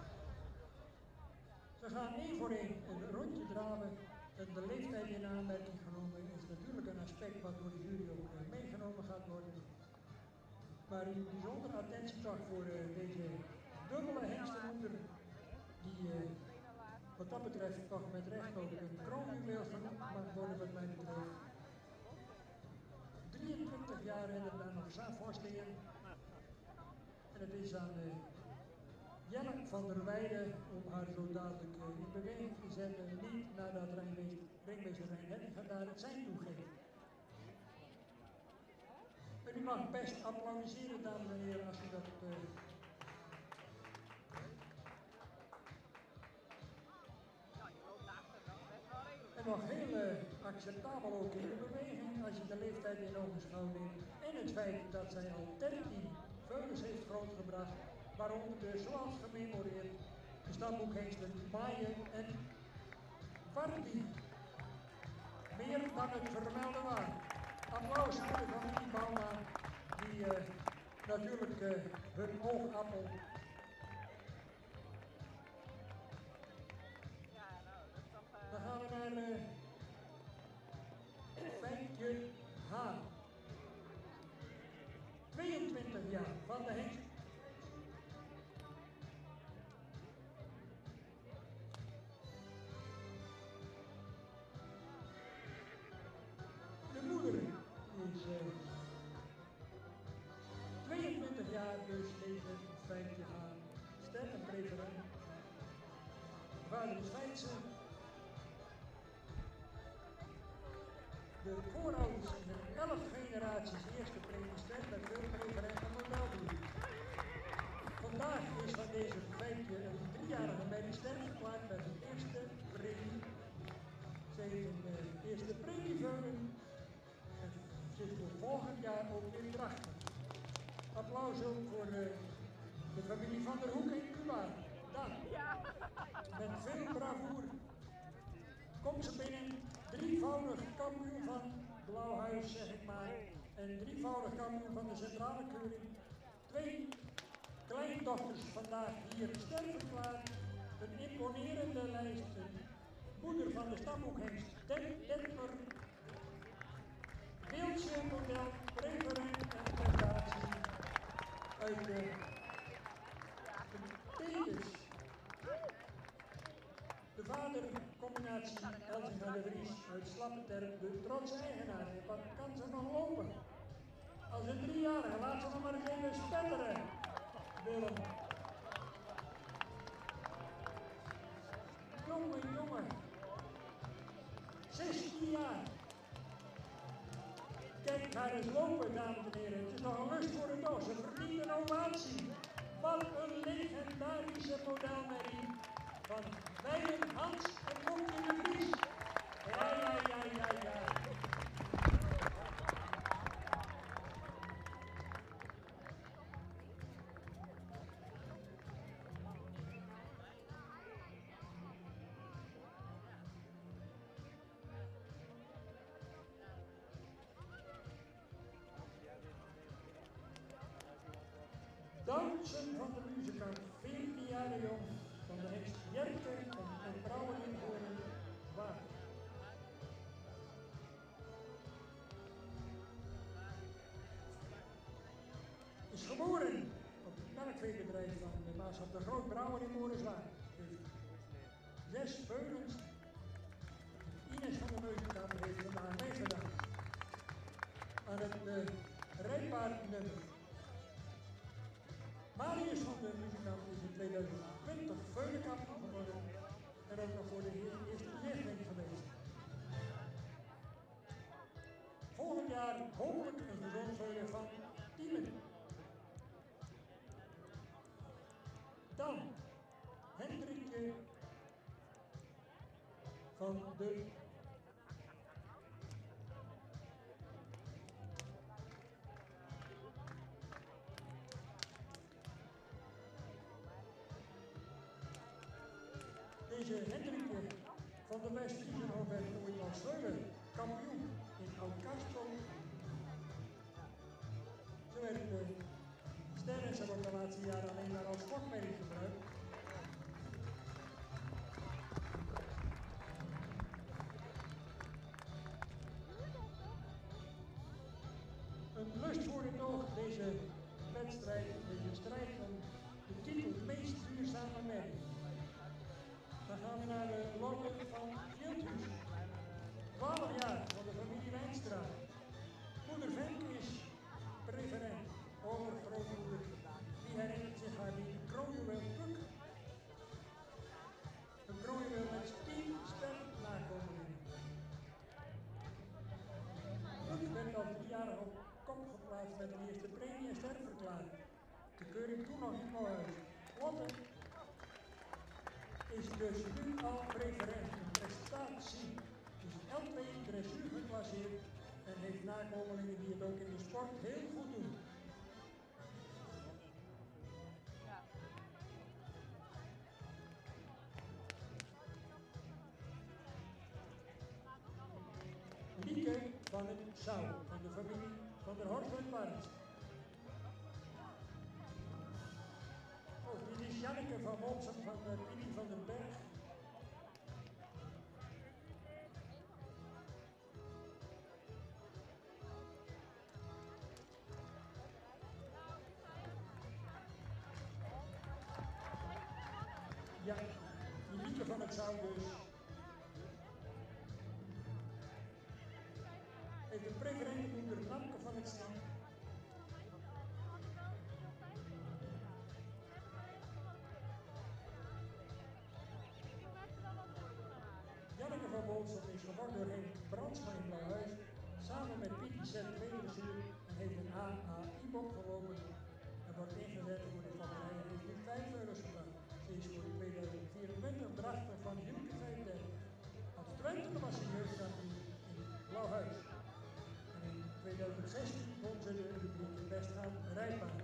Ze gaan één voor één een rondje draven. En de leeftijd in aanmerking genomen is natuurlijk een aspect wat door de jury ook meegenomen gaat worden. Maar een bijzondere attentie toch voor deze dubbele hengstenmoeder, die wat dat betreft toch met recht ook een kroonjuweel genoemd mag worden wat mij betreft. 23 jaar en er dan nog Savorstingen. En het is aan Jelle van der Weijden om haar zo dadelijk in beweging te zetten, niet nadat ringmeester Rijn daar het zijn toegeeft. En u mag best applaudisseren, dames en heren, als u dat... En nog heel acceptabel ook in de beweging, als je de leeftijd in ogenschouw neemt. En het feit dat zij al 13 veulens heeft grootgebracht, waaronder dus, zoals gememoreerd, de stamboekhengsten Maaien en Vardi. Meer dan het vermelden waard. Applaus voor de familie Bauma, die natuurlijk hun oogappel. Dan gaan we naar Fijntje Haan. 22 jaar van de hengst. De moeder is 22 jaar, dus deze Fijntje Haan. Sterke preferent. Vader is Fijntse. De voorouders zijn 11 generaties eerste president met veel preferente modelbloei. Vandaag is van deze Fijntje een 3-jarige medicijn verklaard met zijn eerste premie. Ze heeft een eerste premieveulen en zit voor volgend jaar ook weer drachten. Applaus ook voor de familie Van der Hoek in Cuba. Dank. Met veel bravoure komt ze binnen, 3-voudig kampioen van Blauwhuis, zeg ik maar, en 3-voudig kampioen van de centrale keuring. 2 kleindochters vandaag hier sterk verklaard. Een imponerende lijst. Moeder van de stamhoekhengst Detmer. Wheelchairmodel, preferent en prestatie uit de Tedes. De vader, combinatie Elzinga de Vries uit Slappenterp, de trotse eigenaar. Wat kan ze nog lopen? Als een 3-jarige, laat ze nog maar eens even spetteren. Willem. Jongen. 16 jaar. Kijk haar eens lopen, dames en heren. Het is nog een lust voor het oog. Ze verdient een ovatie. Wat een legendarische modelmerrie van Weilen, Hans en Monkje de Vries. Ja. Dansen van de muzikant, 14 jaar jong, van de hengst Jerke en Brouwer in Horen, Zwaar. Is geboren op het melkveebedrijf van de Maasschap de Groot, Brouwer in Horen, Zwaar. 6 veulens. Ines van de Meuzenkamp heeft vandaag meegedaan aan het rijpaardnummer. Marius van de muzikant is in 2020 veulenkampioen geworden en ook nog voor de eerste jeugdling geweest. Volgend jaar hopelijk een gezond veulen van Diemen. Dan Hendrikje van de Deze Hendrikje van de West-Iesenhof werd ooit als veulen kampioen in Oud-Karsel. Ze werd ster en ze wordt de laatste jaren alleen maar als sportmerk gebruikt. Een lust voor het oog, deze wedstrijd, deze strijd om de titel meest duurzame merk. Dan gaan we naar de Lotte van Gilthuis. 12 jaar van de familie Wijnstra. Moeder Venk is preferent. Overgrootmoeder, die herinnert zich haar die kroonjuweel Puk. Een kroonjuweel met 10 sternakomelingen. Puk werd al 3 jaar op kop geplaatst met een eerste premie en sterverklaring. De keuring toen nog in Mooihuis. Lotte is dus nu al preferent, een prestatie. Is L2 dressuur geclasseerd en heeft nakomelingen die het ook in de sport heel goed doen. Lieke van het Zou, van de familie van der Horst uit Parijs. van Wolfsen van Pieter van den Berg. Ja, die Lieke van het Zout dus. Heeft een preferente moeder Namke van het Stam. Janneke van Wolfsen is gewonnen door Henk Brandsma in Blauwhuis, samen met Pieter Zet Tweedersuur en heeft een AA-I-bok gelopen en wordt ingezet voor de vakkerij en heeft nu 5 euro's gebracht. Ze is voor 2024 drachter van Hielke 35. Als Twente was ze jeugdkampioen in Blauwhuis. En in 2016 won ze de rubriek Westgaan Rijbaan.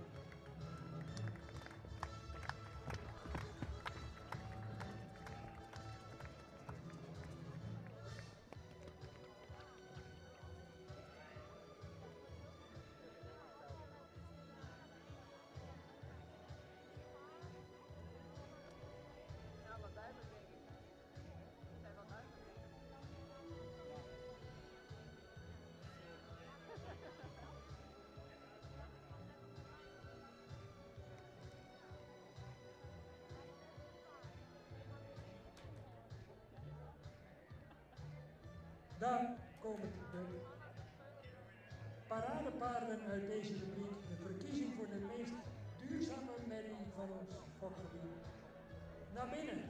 Daar komen de paradepaarden uit deze rubriek, de verkiezing voor de meest duurzame merrie van ons fokgebied. Naar binnen.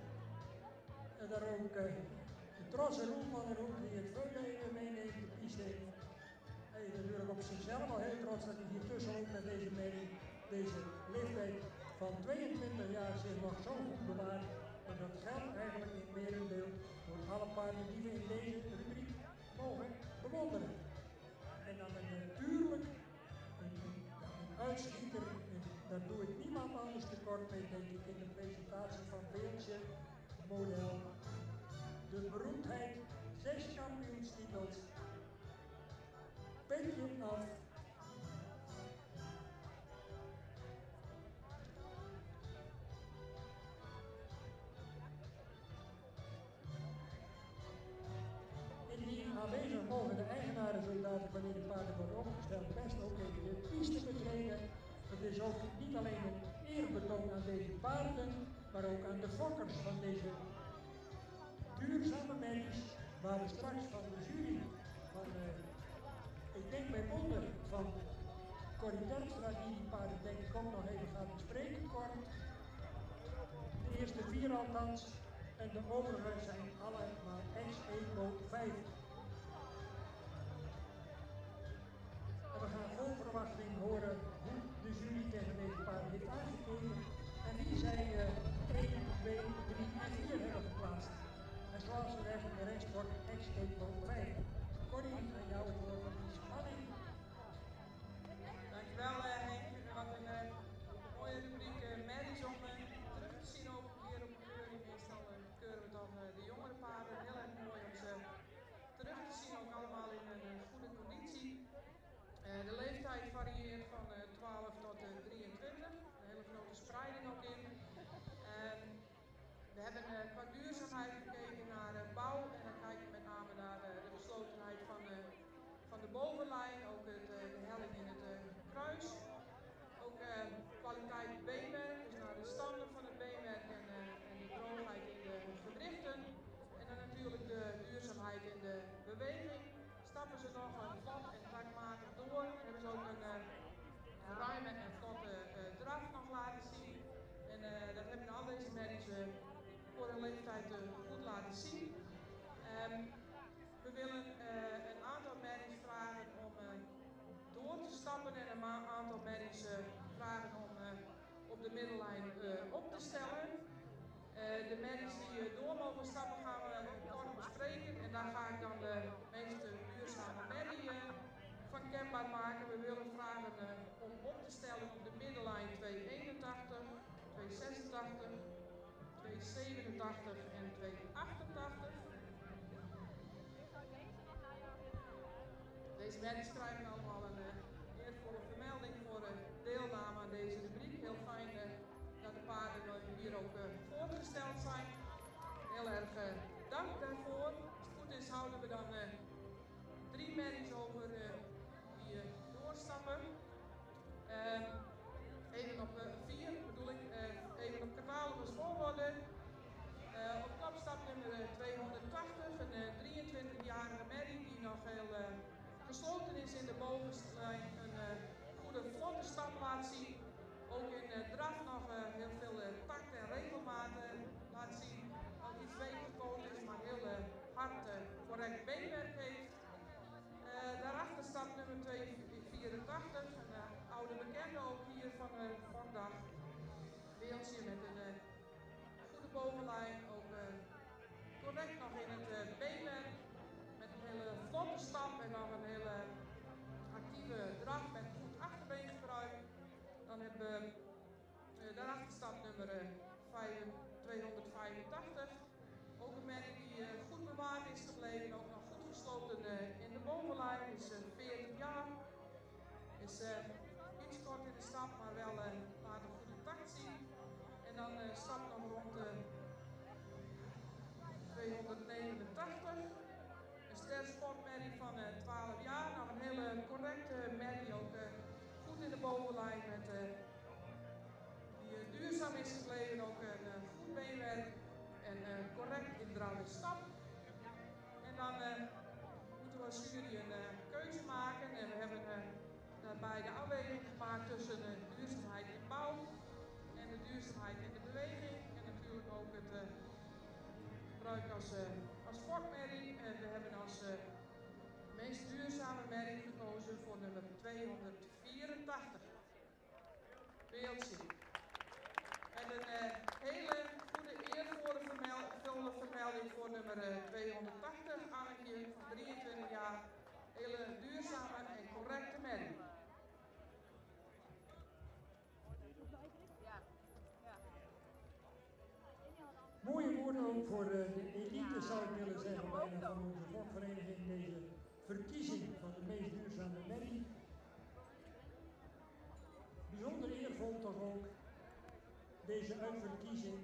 En daar ook de trotse Roelman en Hoek die het veulen meeneemt, de piste. Hij is natuurlijk op zichzelf al heel trots dat hij hier tussen loopt met deze merrie. Deze leeftijd van 22 jaar zich nog zo goed bewaart. En dat geldt eigenlijk in merendeel voor alle paarden die we in deze rubriek mogen bewonderen. En dan natuurlijk een uitschieter, en daar doe ik niemand anders tekort mee, denk ik, in de presentatie van Beeltje, model. De beroemdheid, 6 kampioenstitels, petje af. Indien aanwezig mogen de eigenaren soldaten wanneer de paarden worden opgesteld best ook even de piste betreden. Het is ook niet alleen een eerbetoon aan deze paarden, maar ook aan de fokkers van deze duurzame merries, waar we straks van de jury van, ik denk bij wonder, van Corrie Terpstra, die paarden denk ik ook nog even gaat bespreken kort. De eerste 4 althans. En de overige zijn allemaal ex-eco 5. En we gaan vol verwachting horen hoe de jury tegen deze paarden heeft aangekeken en wie zij 1, 2, 3 en 4 hebben geplaatst. En zoals we rechts wordt ex-eco 5. Corrie, aan jou het woord van die spanning. Dankjewel Henk, wat een mooie rubriek merries om terug te zien ook hier op de keuring. Meestal keuren we dan de jongere paarden. Heel erg mooi om ze terug te zien, ook allemaal in een goede conditie. De leeftijd varieert van 12 tot 23, een hele grote spreiding ook in. We hebben qua duurzaamheid gekeken naar bouw en dan kijken we met name naar de geslotenheid van de bovenlijn, ook de helling in het kruis. Ook kwaliteit beenwerk, dus naar de standen van het beenwerk en de droogheid in de gewrichten. En dan natuurlijk de duurzaamheid in de beweging. Stappen ze nog vlot en trakmatig door, hebben ze ook een ruime en vlotte draf nog laten zien. En dat hebben al deze merries voor een leeftijd goed laten zien. We willen een aantal merries vragen om door te stappen en een aantal merries vragen om op de middellijn op te stellen. De merries die door mogen stappen gaan we kort bespreken en daar ga ik dan de meest duurzame merrie van kenbaar maken. We willen vragen om op te stellen op de middellijn 281, 286, 287 en 288. Deze merries krijgen allemaal een eervolle vermelding voor deelname aan deze rubriek. Heel fijn dat de paarden hier ook bovenlijn een goede vlotte stap laat zien. Ook in draf nog heel veel tact en regelmaat laat zien. Dat iets weekgekozen is, maar heel hard correct beenwerk heeft. Daarachter staat nummer 284, een oude bekende ook hier van vandaag. Beeldje met een goede bovenlijn, ook correct nog in het beenwerk. Met een hele vlotte stap en nog een hele actieve draf met goed achterbeengebruik. Dan hebben we daarachter staat nummer 285. Ook een merk die goed bewaard is gebleven, ook nog goed gesloten in de bovenlijn, is 40 jaar. Is iets kort in de stap, maar wel laat een goede tact zien. En dan stap nog rond 289. Een stersportmerrie van 12 jaar, nog een hele correcte merrie, ook goed in de bovenlijn met die duurzaam is gebleven, ook een goed beenwerk en correct in draf en stap. En dan moeten we als jury een keuze maken en we hebben daarbij de afweging gemaakt tussen duurzaamheid in bouw en de duurzaamheid in de beweging en natuurlijk ook het gebruik als fokmerrie. En we hebben als meest duurzame merrie gekozen voor nummer 284. Beeldje. En een hele goede eervolle vermelding voor nummer 280, Annetje van 23 jaar. Hele duurzame en correcte merrie. Mooie woorden ook voor de elite, zou ik willen zeggen, bijna van onze fokvereniging. Deze verkiezing van de meest duurzame merrie. Bijzonder eervol toch ook deze uitverkiezing.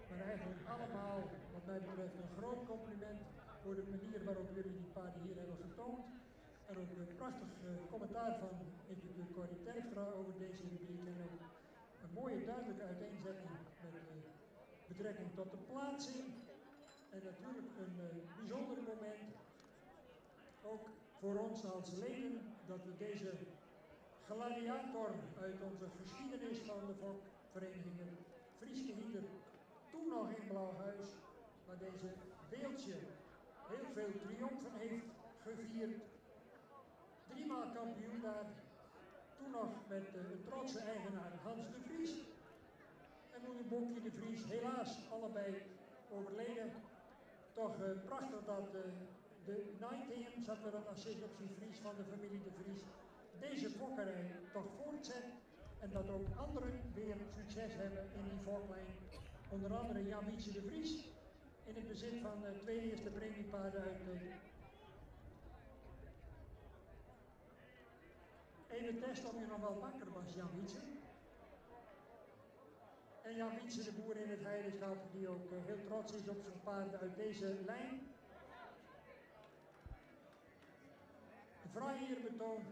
Maar eigenlijk allemaal, wat mij betreft, een groot compliment voor de manier waarop jullie die paarden hier hebben getoond. En ook een prachtig commentaar van inspecteur Corrie Terpstra over deze rubriek. En ook een mooie duidelijke uiteenzetting met betrekking tot de plaatsing. En natuurlijk een bijzonder moment, ook voor ons als leden, dat we deze gladiator uit onze geschiedenis van de fokverenigingen Frieske Hinder, toen nog in Blauwhuis, waar deze Beeldje heel veel triomfen heeft gevierd. 3-maal kampioen daar, toen nog met de trotse eigenaar Hans de Vries. En moeder Bokje de Vries, helaas allebei overleden. Toch prachtig dat de Nightingale, zat er dan als zit op zijn Vries van de familie de Vries, deze fokkerij toch voortzet. En dat ook anderen weer succes hebben in die foklijn. Onder andere Jan Wietse de Vries in het bezit van 2 eerste premiepaarden uit even testen of je nog wel wakker was, Jan Wietse. En Jan Wietse, de boer in het Heidenschap, die ook heel trots is op zijn paarden uit deze lijn. Een fraai eerbetoon.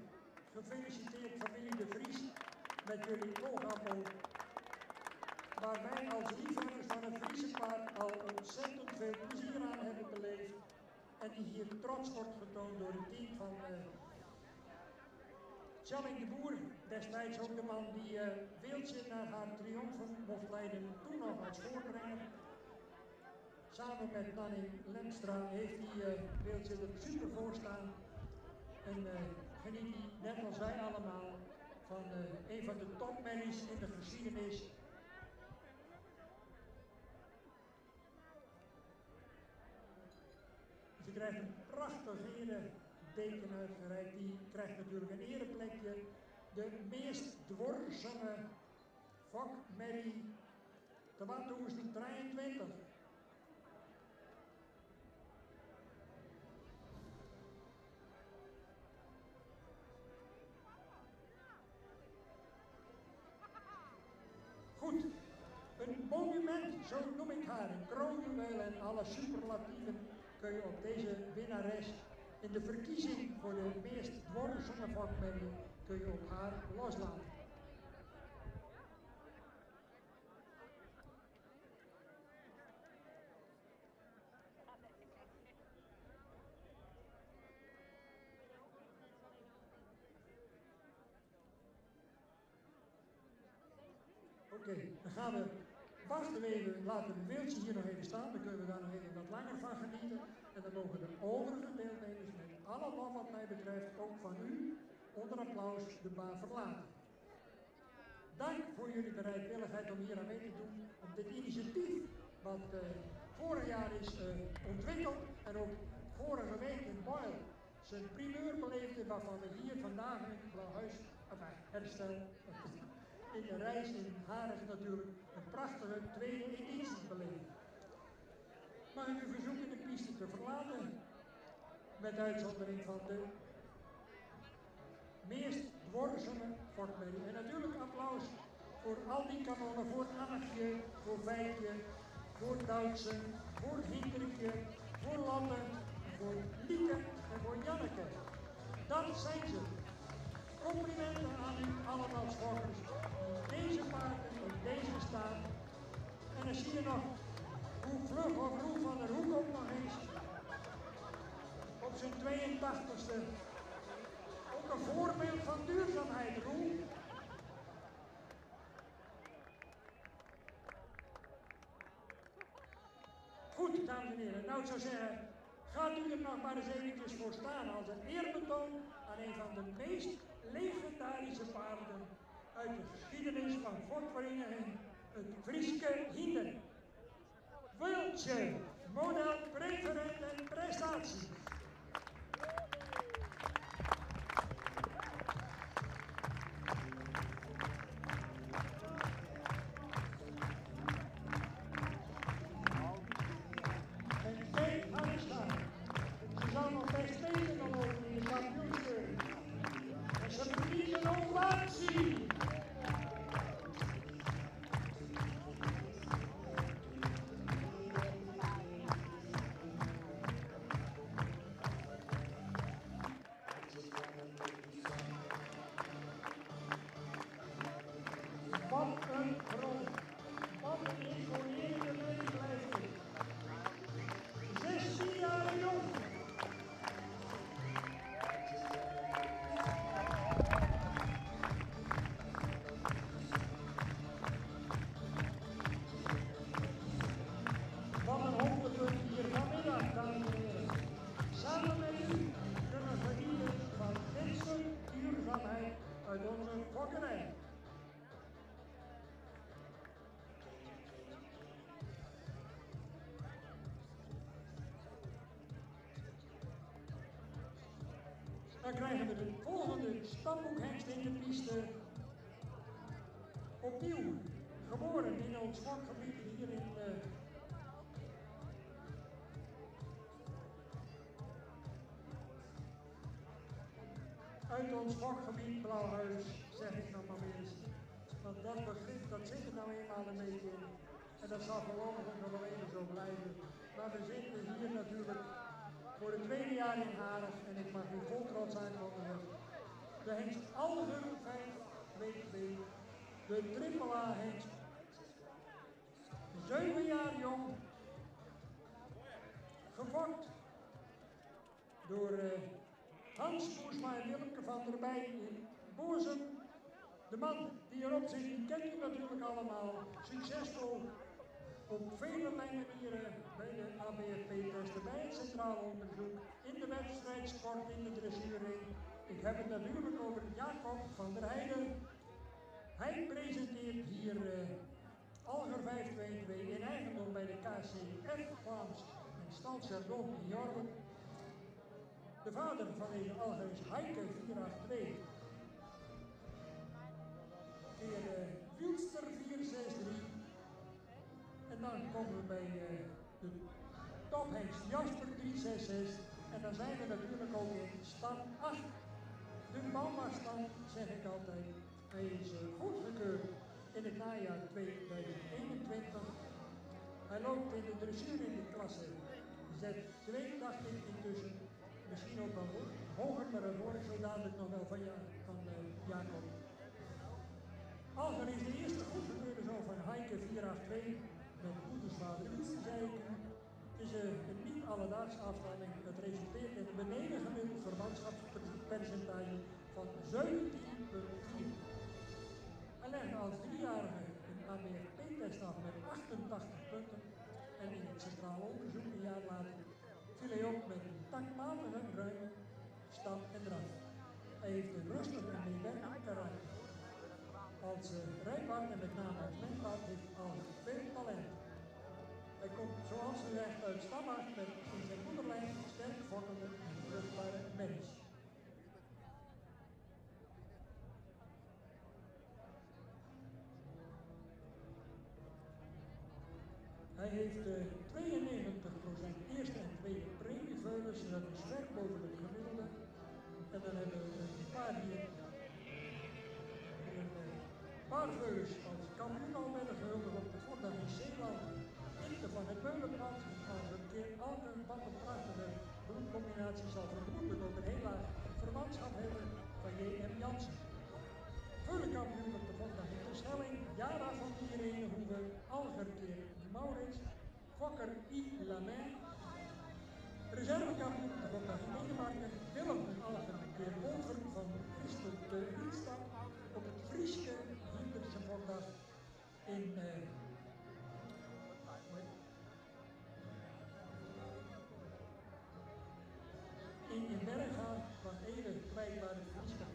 Gefeliciteerd familie de Vries met jullie oogappel, waar wij als liefhebbers van het Friese paard al ontzettend veel plezier aan hebben beleefd en die hier trots wordt getoond door het team van Tjalling de Boer, destijds ook de man die Beeldje naar haar triomfen mocht leiden, toen nog als voorbrenger. Samen met Nanny Lemstra heeft hij Beeldje er super voor staan en geniet hij, net als wij allemaal, van een van de topmerries in de geschiedenis. Ze krijgt een prachtig deken uitgereikt. Die krijgt natuurlijk een ereplekje. De meest dwarsame fokmerrie te Waterhoesten 23. compliment, zo noem ik haar, een kroonjuweel en alle superlatieven kun je op deze winnares in de verkiezing voor de meest dwarsige vakmerrie kun je op haar loslaten. Oké, dan gaan we wachten even, laten we het beeldje hier nog even staan, dan kunnen we daar nog even wat langer van genieten. En dan mogen de overige deelnemers met alle lof wat mij betreft, ook van u, onder applaus de baan verlaten. Dank voor jullie bereidwilligheid om hier aan mee te doen, om dit initiatief wat vorig jaar is ontwikkeld en ook vorige week in Boyle zijn primeur beleefde, waarvan we hier vandaag in het Blauwhuis herstel in de reis in Harig natuurlijk een prachtige tweede editie beleven. Mag ik u verzoeken de piste te verlaten, met uitzondering van de meest dwarsige vakmerrie. En natuurlijk applaus voor al die kanonnen, voor Annetje, voor Vijkje, voor Duitsen, voor Hindertje, voor Latte, voor Lieke en voor Janneke. Dat zijn ze. Complimenten aan u allemaal schokkers die deze paarden in deze staat. En dan zie je nog hoe vlug of Roel van der Hoek ook nog eens op zijn 82e. Ook een voorbeeld van duurzaamheid, Roel. Goed, dames en heren. Nou, ik zou zeggen, gaat u er nog maar eens eventjes voor staan als een eerbetoon aan een van de meest legendarische paarden uit de geschiedenis van fokvereniging, het Frieske Hinder. Wiltje, model, preferent en prestatie. En kijk haar staan. Ze zal nog best beter dan over in de kampioenschap. En ze verdient een ovatie. Wat een grond. Wat een imponerende meeblijving. 16 jaar jong. Wat een hoogtepunt hier vanmiddag, dames en heren. Samen met u kunnen we genieten van dit soort duurzaamheid uit onze fokkerij. Dan krijgen we de volgende stamboekhengst in de piste. Opnieuw geboren in ons fokgebied hier in uit ons fokgebied Blauwhuis, zeg ik nog maar weer eens. Want dat begrip, dat zit er nou eenmaal een beetje in. En dat zal voorlopig nog wel even zo blijven. Maar we zitten hier natuurlijk voor het tweede jaar in Harig en ik mag u vol trots aankondigen. De hengst Alger 5-2-2, de AAA hengst, 7 jaar jong, gefokt door Hans Poesma en Willeke van der Bij in Boezem. De man die erop zit, die kent u natuurlijk allemaal, succesvol op vele manieren bij de ABFP-testen, bij het centraal onderzoek, in de wedstrijdsport, in de dressuring. Ik heb het natuurlijk over Jacob van der Heijden. Hij presenteert hier Alger 522 in eigendom bij de KCF Farms en Stal Chardon in Jorgen. De vader van deze Alger is Heike 482. Keer Wielster 463. En dan komen we bij de tophengst Jasper 366. En dan zijn we natuurlijk ook in stand 8. De Bauma-stand, zeg ik altijd. Hij is goedgekeurd in het najaar 2021 Hij loopt in de dressuur in de klasse Z2, dacht ik intussen. Misschien ook wel hoger, maar dat hoor ik zo dadelijk nog wel van Jacob. Alger is de eerste goed gekeurde zoon van Heike 482 met moedersvader Ruud, zei ik. Het is een niet alledaagse afstamming. Het resulteert in een beneden gemiddeld verwantschapspercentage van 17,4. Hij legde als 3-jarige een ABFP-test af met 88 punten en in het centraal onderzoek een jaar later viel hij op met een taktmatige, ruime stap en draf. Hij heeft een rustig en meewerkend karakter. Als rijpaard en met name als menpaard heeft hij al veel talent. Hij komt zoals gezegd uit stammacht met in zijn moederlijn sterk vormende en vruchtbare merries. Hij heeft 92% eerste en tweede premieveulens, dat is ver boven het gemiddelde. En dan hebben we een paar hier. Een paar veulens als kampioen al werden gehuldigd op de Vondag in Zeeland. Echte van het Beulenbrand, als een keer elke wat een prachtige bloedcombinatie zal vermoedelijk ook een heel laag verwantschap hebben van J.M. Jansen. Veulenkampioen op de Vondag in Terschelling, Jara van Dierenhoeven, Alger keer Maurits, Fokker I. Lamain. Reservekampioen op de Vondag in Denemarken, Willem Alger keer Over van Christel de Rietstad. Op het Frieske Hinderse Vondag in Berga van Ede kwijt waar de Frieske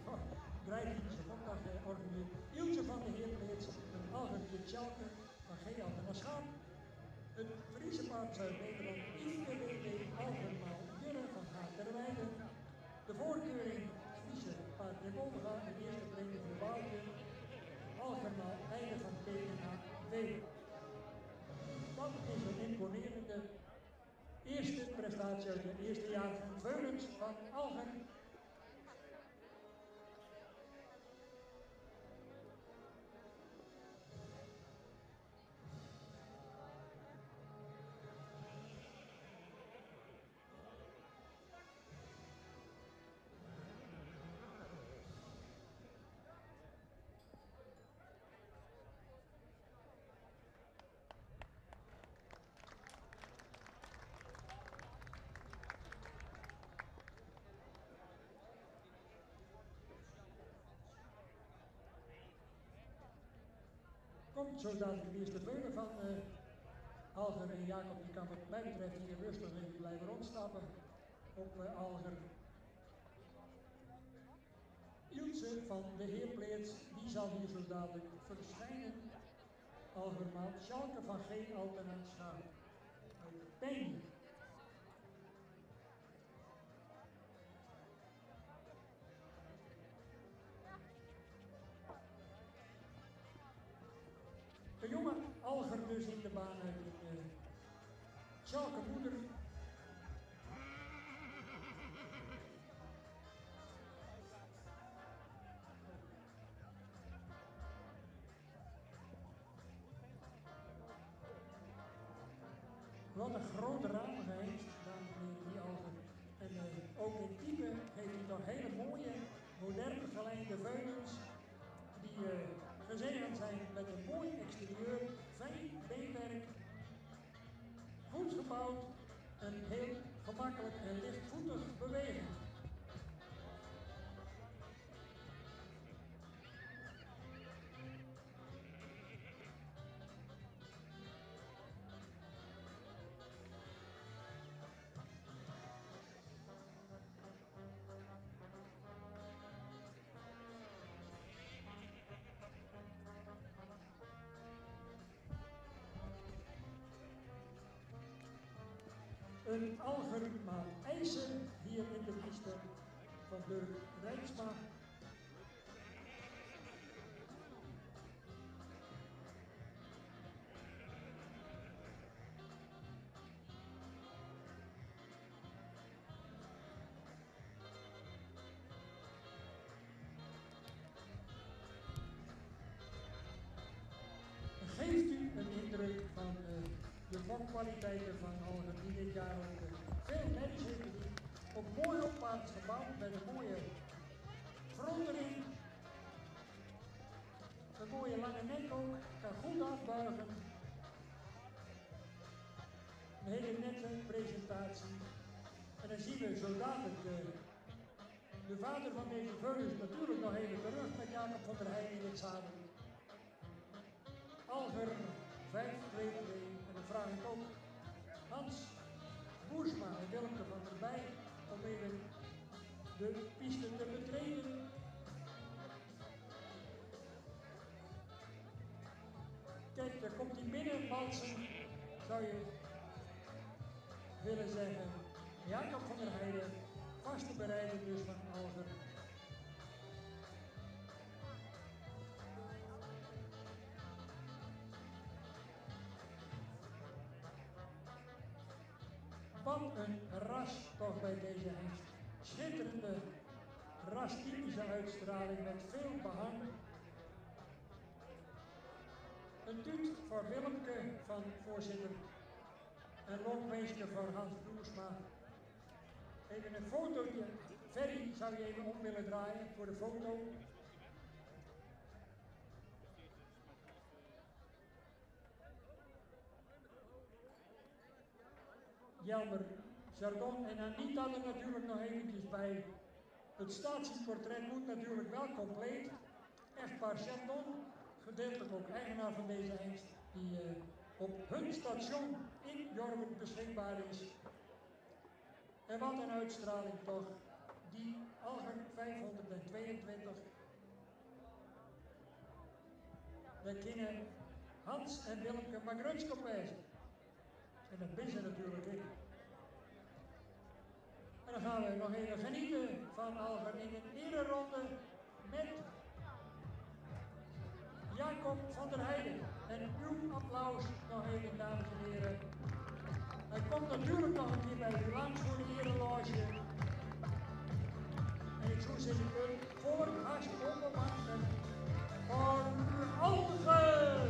Drijfindse Vondag organiseert. Ilse van de Heerpleets, een Algertje Tjalke van G. Altena Schaap. Het Friese paard Zuid-Nederland, Yveske W.D. Algermaal Jurre van H. Terwijde. De voorkeuring Friese paard in Wolga, de eerste premie voor Waaltje. Algermaal Einde van PNH W. Dat is een imponerende eerste prestatie uit het eerste jaar van veulens van Alger. Komt zo dadelijk de eerste veulen van Alger en Jacob. Die kan wat mij betreft hier rustig even blijven rondstappen op Alger. Ilse van de Heerpleets, die zal hier zo dadelijk verschijnen. Algermaal Schalke van G. Altena Schaap uit Pijn. De jonge Alger dus in de baan uit de Schalke moeder. Wat een grote ramige heeft, dames en heren, die Alger. En ook in type heeft hij toch hele mooie, moderne geleide veulens die gezegend zijn met een mooi exterieur, fijn beenwerk, goed gebouwd en heel gemakkelijk en lichtvoetig bewegen. Een Algermaal IJzer hier in de piste van Dirk Rijksma. Geeft u een indruk van de kwaliteiten van Alger die dit jaar ook veel mensen hebben die ook mooi opwaarts gebouwd met een mooie front erin. Een mooie lange nek ook, kan goed afbuigen. Een hele nette presentatie. En dan zien we zo dadelijk de vader van deze veulens natuurlijk nog even terug met Jacob van der Heijden in het zadel. Alger 5-2-2 en dan vraag ik ook Hans Boersma en Wilmke van erbij om even de piste te betreden. Kijk, daar komt hij binnen, Malsen, zou je willen zeggen. Jacob van der Heijden, vaste bereider dus van Alger. Wat een ras toch bij deze hengst. Schitterende rastypische uitstraling met veel behang. Een tuut voor Wilmke van voorzitter en loopmeester voor Hans Boersma. Even een fotootje. Ferry, zou je even om willen draaien voor de foto? Jelmer, Jargon en Anita er natuurlijk nog eventjes bij. Het statieportret moet natuurlijk wel compleet. Echtpaar Chardon, gedeeltelijk ook eigenaar van deze hengst, die op hun station in Jorven beschikbaar is. En wat een uitstraling toch, die Alger 522. Daar kunnen Hans en Wilmke Magrutsk op wijzen. En dat ben ze natuurlijk in. En dan gaan we nog even genieten van Alger in een ereronde met Jacob van der Heijden. En uw applaus nog even, dames en heren. Hij komt natuurlijk nog een keer bij u langs voor de ereloge. En ik zou zeggen, voor hartstikke opwachten voor Alger.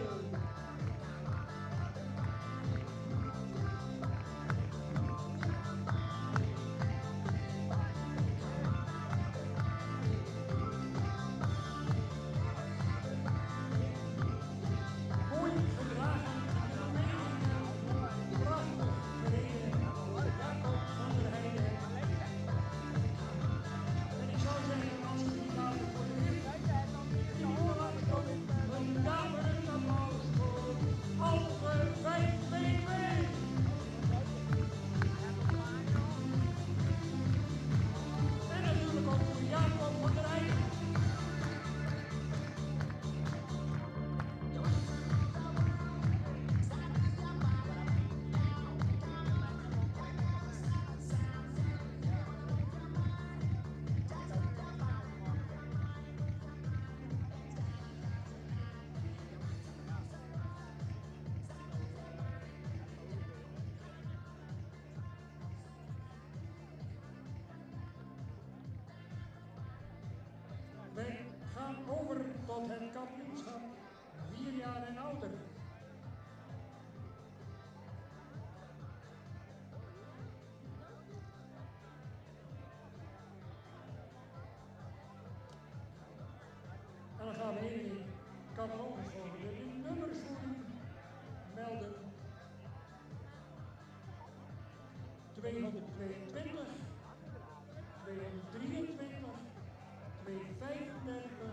Wij gaan over tot het kampioenschap 4 jaar en ouder. En dan gaan we even in catalogus volgen. De nummers voor u melden. 222, 223, 235,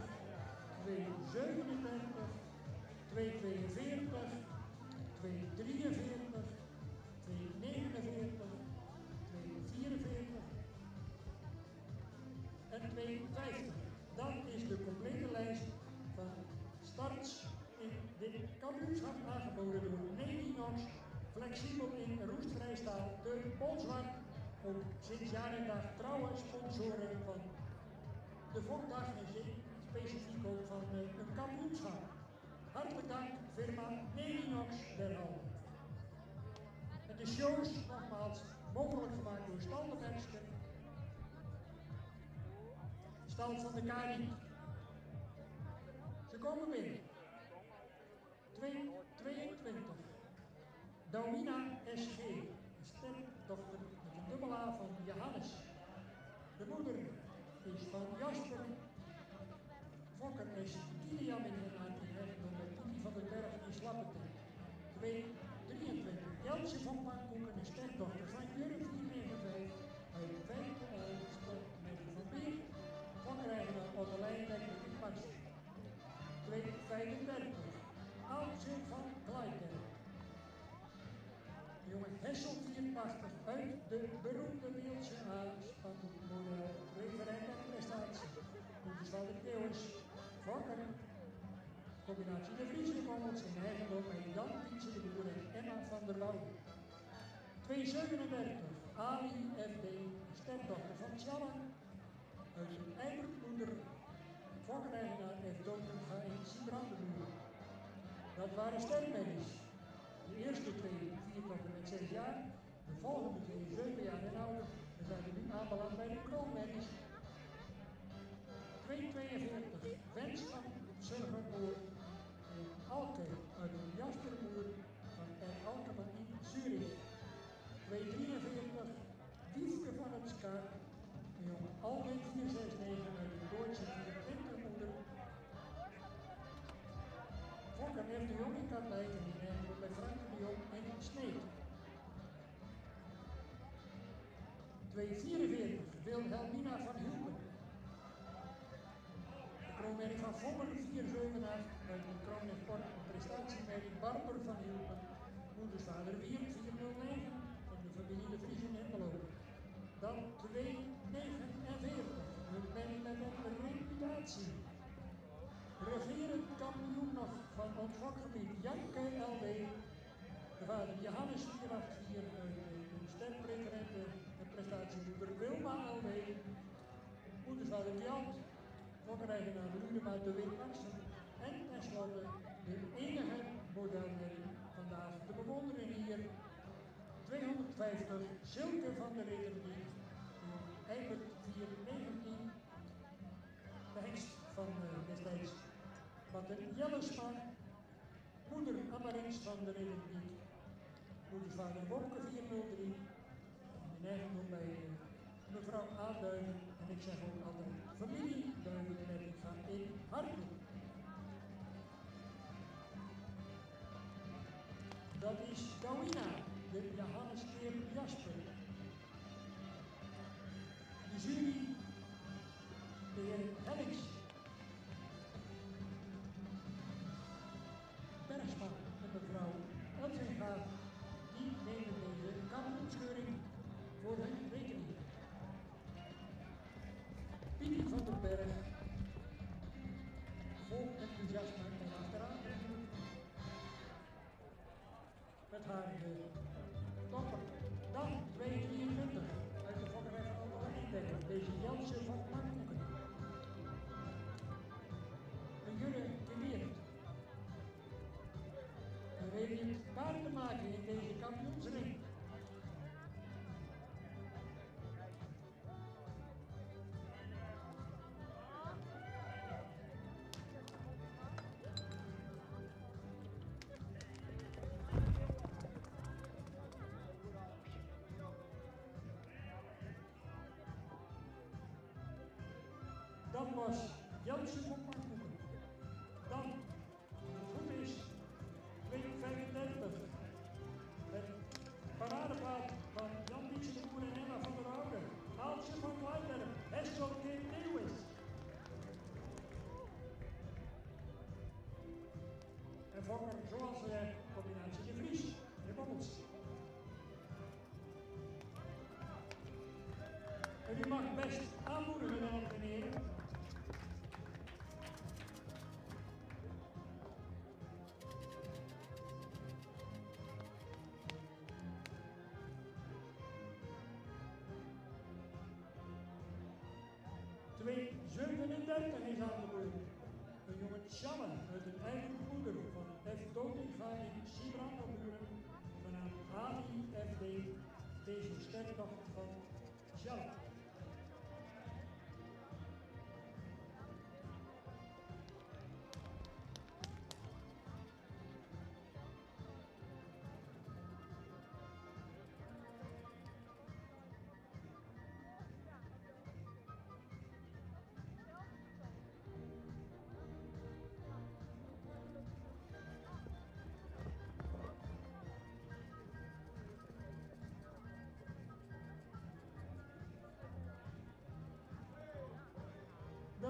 237, 242, 243, 249, 244 en 250. Dat is de complete lijst van starts in dit kampioenschap aangeboden door Nedinox, flexibel in roestvrij staal, de Bolzwart, ook sinds jaar en dag trouwe sponsoren van de Fokdag en specifiek ook van een kampioenschap. Hartelijk dank firma Nedinox derhalve. En de shows, nogmaals, mogelijk gemaakt door Stal de Bergske, Stal van de Kari. Ze komen binnen. 22. Dawina S.G., een sterdochter met een dubbel A van Johannes. De moeder is van Jasper Fokker S. Kilian in eigendom met Tini van den Berg in Slappenten. 223. Jelsje van Pankoek, een sterdochter van Jurk 495 uit Wijkenijl, met van Beer. Fokkereigenaar Otterlijn met Max. 235. Oudje van Kleiker. Jongen Hessel 84 uit de beroemde Wielse aanspanning referent en prestatie. Dus van de Theeuwers, Fokker, combinatie de Friese Kommels in eigendom met Jan Pietse de Boer en Emma van der Woude. 237, Ali F.D., sterdochter van Tjallan, uit zijn eigen moeder, Fokkereigenaar F. Dotenga in Siebrandeboer. Dat waren stermedisch. De eerste twee 4 tot en met 6 jaar, de volgende twee 7 jaar en ouder. We zijn er nu aanbeland bij de kroonmedisch. 242, Wens van Surgerboer en Alke uit de Jasperboer van R. Alkeman in Zurich. 243, Wiefke van het Skaar, de jongen Alwin 469 uit de Duitse 24 moeder. Fokker heeft de jongen in Katwijk en die nemen bij Frank de Jong en Sneed. 244, Wilhelmina van Hulpen. De kroonmerk van Vommer 478 uit de kroon en sport en prestatiemerk Barber van Hulpen. Moedersvader Wier 409 van de familie de Vries in Hengelo. Dan 249, een merk met een reputatie. Regerend kampioen nog van ons vakgebied, Janke L.W. De vader Johannes 484 uit de sterpreferente en prestatiemoeder Wilma L.W. Moedersvader Jan, fokkereigenaar Ludema de Wit-Marsen. En tenslotte de enige moderne vandaag te bewonderen hier. 250, Silke van de Republiek, Eibert 419. De hengst van destijds Pater Jellesma, moeder Amarins van de Republiek, moedersvader Wopke 403, in eigendom bij mevrouw Aduinen, en ik zeg ook altijd familie Duinen met ik ga in Hartelijk. Dat is Dawina, de Johannes Keer Jasper. De jury, de heer Hellings, Bergsma en mevrouw Elzinga, die nemen deze kampioenscheuring voor hun rekening. Pieter van den Berg, vol enthousiasme en achteraan met haar topper. Dan 223 uit de fokkerij van Otterlijn, deze Jansen van Pankoeken. Een Jurre Geweerd. En weet je het waar te maken in deze kampioensring? Dat was Jansen van Pankoeken. Dan, als het goed is, 235. Het paradepaard van Jan Pietse de Boer en Emma van der Woude. Aaltje van Kleiberg, Hessel Kim Lewis. En Fokker, zoals combinatie de Vries, de Bobbels. En u mag best aanmoedigen, dames en heren. Twee 37 is aan de beurt. Een jongen Sjalle uit een eigen moeder van F. Dotinga in Siebrandburen, genaamd Ali F.D. Deze sterkdochter van Sjalle.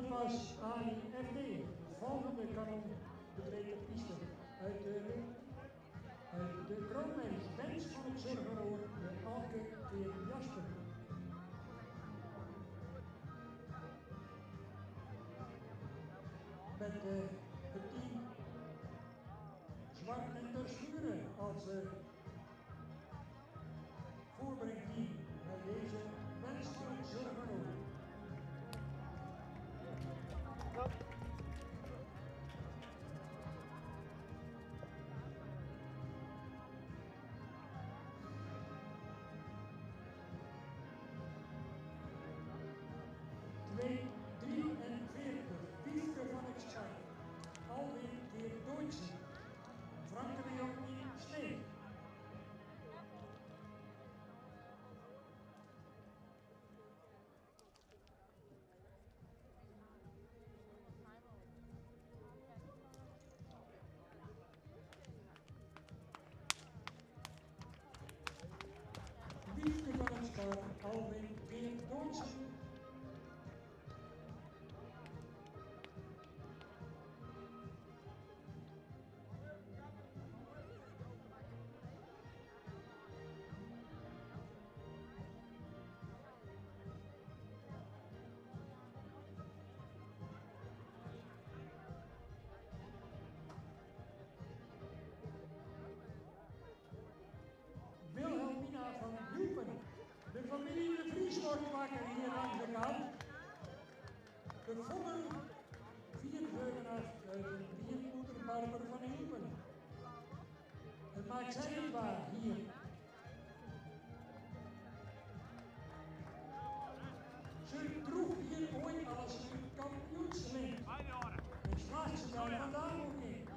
Dat was AIFD. De volgende kanon betreedt de piste uit de kroonmens. Wens van het Zorgeroor, de Alke Veer Jasper. Met het team Zwart en Terschuren als voorbrengteam bij deze Wens van het Zorgeroor. Wiefke van het Schijn, Alwin Geer Deutsche, Frank de Jong in Sneek. Wiefke van het Schijn, Alwin Geer Deutsche. Wilhelmina van Hielpen. De familie de Vries wordt wakker hier langs de kant. De Vogel 478 uit de diermoederbarber van Hielpen. Het maakt zij het waar hier. Ze droeg hier ooit als een kampioensling. En slaagt ze daar vandaag ook in.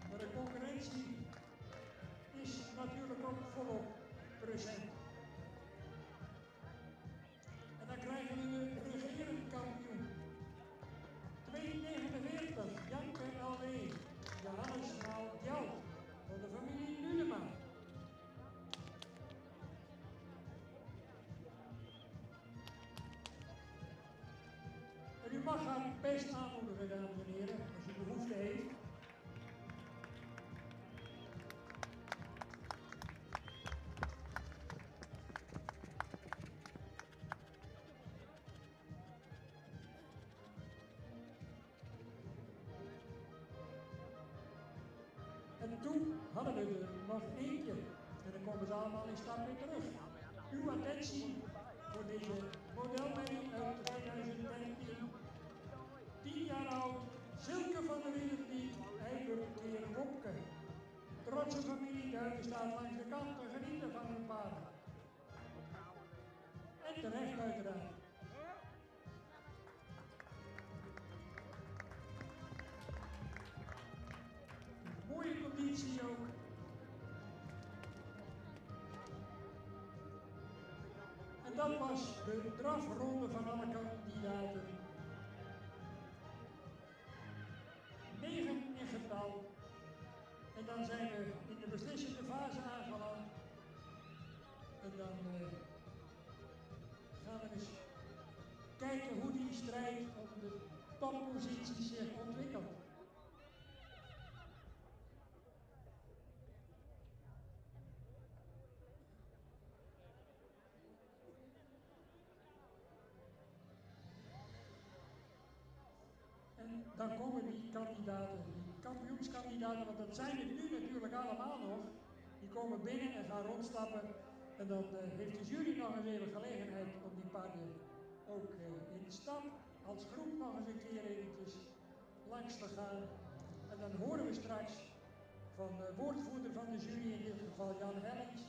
Maar de concurrentie is natuurlijk ook volop present. En dan krijgen we de regerend kampioen. 2,49 Janke L.W. Johannes Maal Djalt van de familie Nunema. En u mag haar best aanmoedigen, dames en heren, als u behoefte heeft. En toen hadden we er nog eentje. En dan komen ze allemaal in stap weer terug. Uw attentie voor deze modelmerrie uit 2013. 10 jaar oud, Silke van der Ridderdiep, Eiberkeer Wopke. Trotse familie Duiven staat langs de kant te genieten van hun paarden. En terecht uiteraard. Mooie conditie ook. En dat was de drafronde van alle kandidaten. 9 in getal. En dan zijn we in de beslissende fase aangeland. En dan gaan we eens kijken hoe die strijd om de topposities zich ontwikkelt. En dan komen die kandidaten, die kampioenskandidaten, want dat zijn er nu natuurlijk allemaal nog. Die komen binnen en gaan rondstappen. En dan heeft de jury nog eens even gelegenheid om die paarden ook in de stap als groep nog eens een keer eventjes langs te gaan. En dan horen we straks van de woordvoerder van de jury, in dit geval Jan Hellings,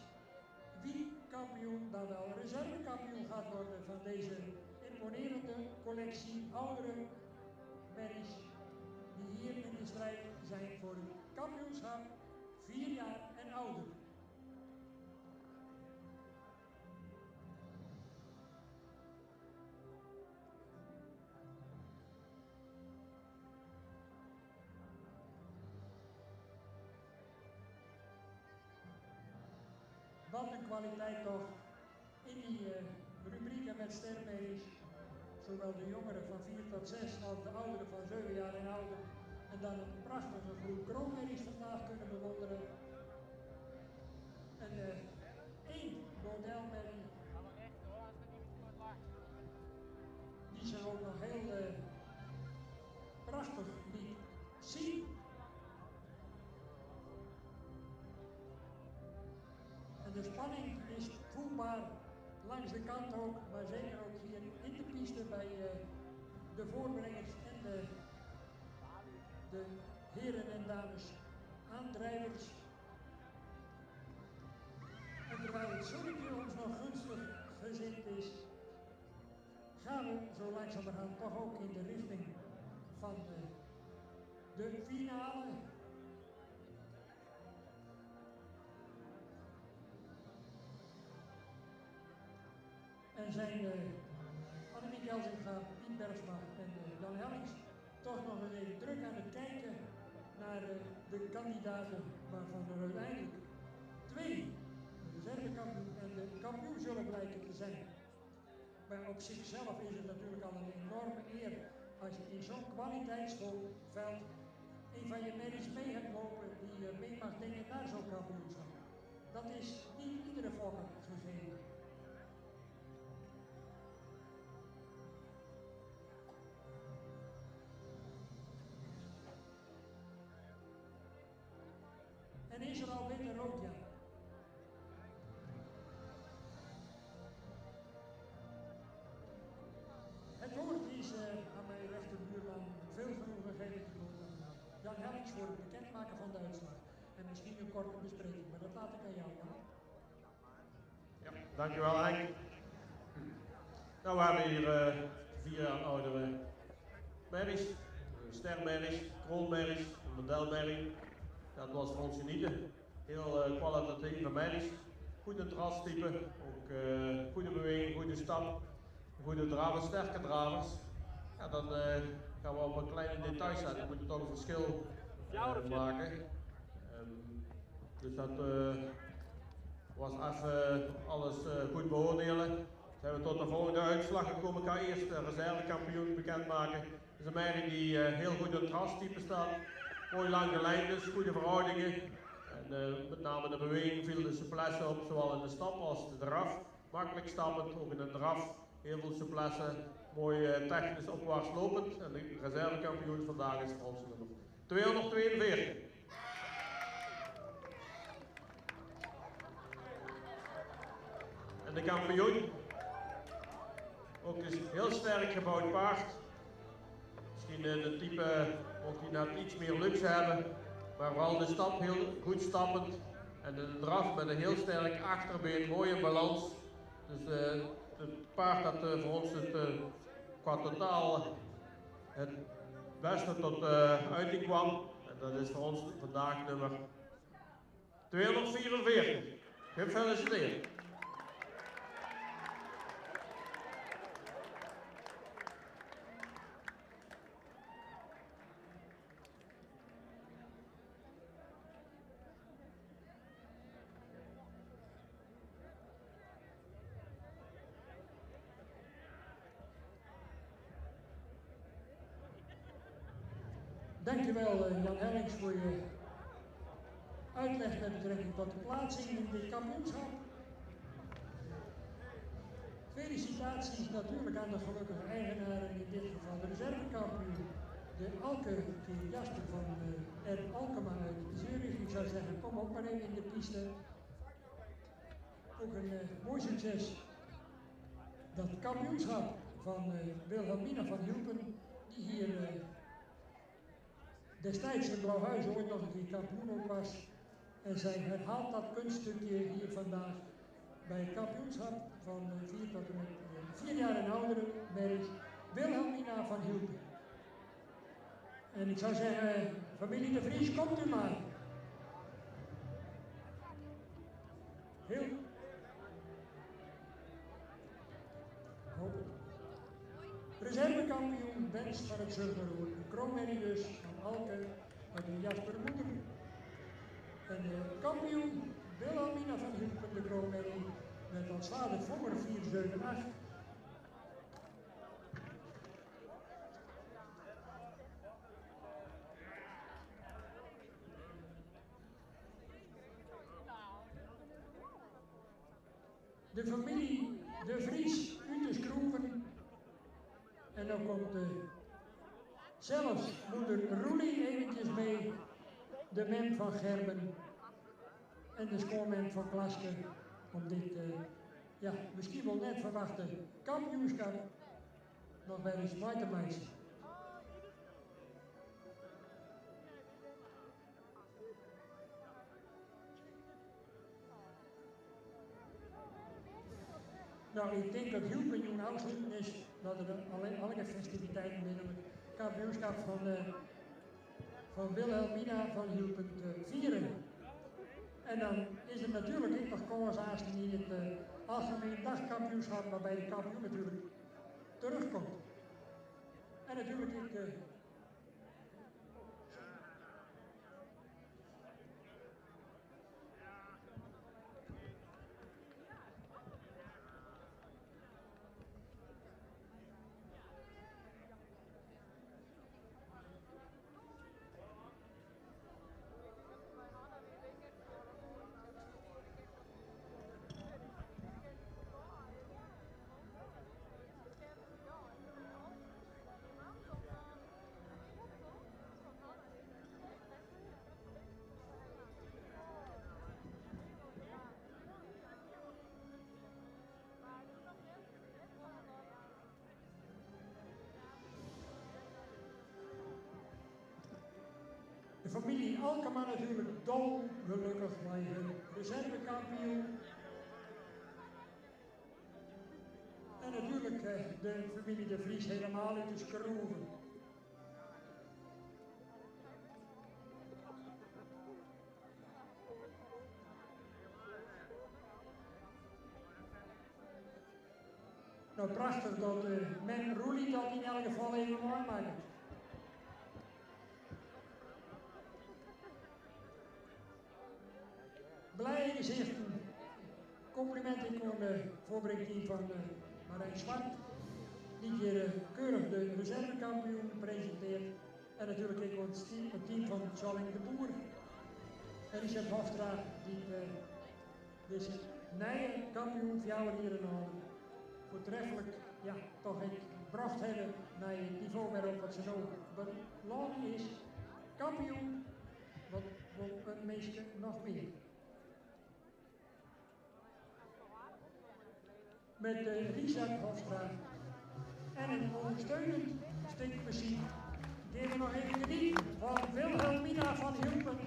wie kampioen, dan wel reservekampioen gaat worden van deze imponerende collectie oudere merries die hier in de strijd zijn voor het kampioenschap 4 jaar en ouder. Wat een kwaliteit toch in die rubrieken met stermerries. Zo zowel de jongeren van 4 tot 6 als de ouderen van 7 jaar en ouder. En dan een prachtige groep kroonmerries vandaag kunnen bewonderen. En één modelmerrie. Die ze ook nog heel prachtig liet zien. En de spanning is voelbaar langs de kant ook, maar zeker ook hier in de piste bij de voorbrengers en de heren en dames aandrijvers. En terwijl het zonnetje ons nog gunstig gezind is, gaan we zo langzamerhand toch ook in de richting van de finale. En zijn Annemiek Elzinga, Piet Bergsma en Jan Hellings toch nog eens even druk aan het kijken naar de kandidaten waarvan er uiteindelijk 2, de reservekampioen en de kampioen zullen blijken te zijn. Maar op zichzelf is het natuurlijk al een enorme eer als je in zo'n kwaliteitsvol veld een van je merries mee hebt lopen die mee mag denken naar zo'n kampioenschap. Dat is niet iedere fokker gegeven. En is er al wit en rood, ja? Het woord is aan mijn rechterbuurman veel genoegen gegeven te worden. Jan Hellings voor het bekendmaken van de uitslag. En misschien een korte bespreking, maar dat laat ik aan jou, Jan. Ja, dankjewel Henk. Nou, we hebben hier 4 oudere merries, stermerries, kroonmerries, een modelmerrie. Dat was voor ons genieten. Heel kwalitatieve merries. Goede drastype, ook goede beweging, goede stap, goede dravers, sterke dravers. Ja, dan gaan we op een kleine details zetten. We moeten toch een verschil maken. Dus dat was even alles goed beoordelen. Zijn we tot de volgende uitslag gekomen. Ik ga eerst de reservekampioen bekendmaken. Het is een merrie die heel goed in het drastype staat. Mooi lang gelijnd dus, goede verhoudingen. En met name de beweging viel de souplesse op, zowel in de stap als de draf. Makkelijk stappend, ook in de draf. Heel veel souplesse, mooi technisch opwaarts lopend. En de reservekampioen vandaag is voor ons nummer 242. En de kampioen, ook is heel sterk gebouwd paard. Misschien de type, ook die net iets meer luxe hebben, maar vooral de stap heel goed stappend. En de draf met een heel sterk achterbeen, mooie balans. Dus het paard dat voor ons qua totaal het beste tot uiting kwam. En dat is voor ons vandaag nummer 244. Gefeliciteerd. Dankjewel Jan Hellings voor je uitleg met betrekking tot de plaatsing in dit kampioenschap. Felicitaties natuurlijk aan de gelukkige eigenaren, in dit geval de reservekampioen, de Alke Jasper van R. Alkema uit Zurich. Ik zou zeggen, kom ook maar even in de piste. Ook een mooi succes. Dat kampioenschap van Wilhelmina van Hulpen, die hier destijds in Blauwhuis ooit nog een keer kampioen ook was. En zij herhaalt dat kunststukje hier vandaag bij het kampioenschap van 4 tot en met 4 jaar en ouderen merries Wilhelmina van Hulpen. En ik zou zeggen, familie De Vries, komt u maar. Heel. Hoop het. Reservekampioen wenst van het Zurgeroer, de kroonmerrie dus van Alke uit de Jasper Moeder. En de kampioen Wilhelmina van Hulpen, de kroonmerrie, met als vader Vonger 478. de familie De Vries uit de Schroeven. En dan komt zelfs moeder Roelie eventjes mee, de mem van Gerben en de schoonmem van Klaske, om dit, ja, misschien wel net verwachte kampioenschap nog bij de Smijtermeisje. Nou, ik denk dat Hielpen afsluiten is dat er alle festiviteiten binnen het kampioenschap van Wilhelmina van Hielpen te vieren. En dan is er natuurlijk ook nog koolsaasten die het algemeen dagkampioenschap, waarbij de kampioen natuurlijk terugkomt. En natuurlijk de familie Alkema natuurlijk dolgelukkig bij hun reservekampioen. En natuurlijk de familie De Vries helemaal in de Schroeven. Nou, prachtig dat men Roelie dat in elk geval even mooi maakt. Blij gezichten. Complimenten aan het voorbereidingsteam van Marijn Zwart, die hier keurig de reservekampioen presenteert. En natuurlijk ook het team van Zalling de Boer. En Richard Hofstra, die deze nieuwe kampioen voor jou hier in Houden voortreffelijk, ja, toch ik gebracht hebben naar het niveau waarop wat ze zo belangrijk is. Kampioen, wat wil een meisje nog meer. Met Richard Hofstra en een ondersteunend steekmuziek geven we nog even geniet van Wilhelmina van Hielpen.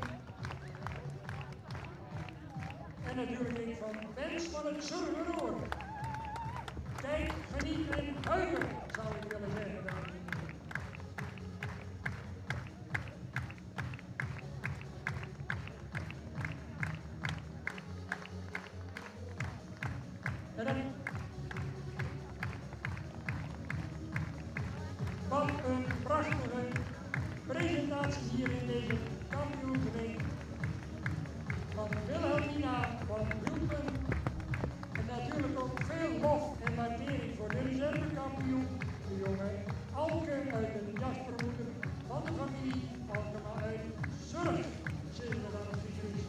En natuurlijk ook van Wens van het Zurgeroor. Kijk, geniet en huilen, zou ik willen zeggen. En dan wat een prachtige presentatie hier in deze kampioensweek van Wilhelmina van Hielpen. En natuurlijk ook veel lof en waardering voor de reservekampioen, de jonge Alke uit de Jaspermoeder van de familie Alkema uit Zurich. Zeggen we dan op de Fries.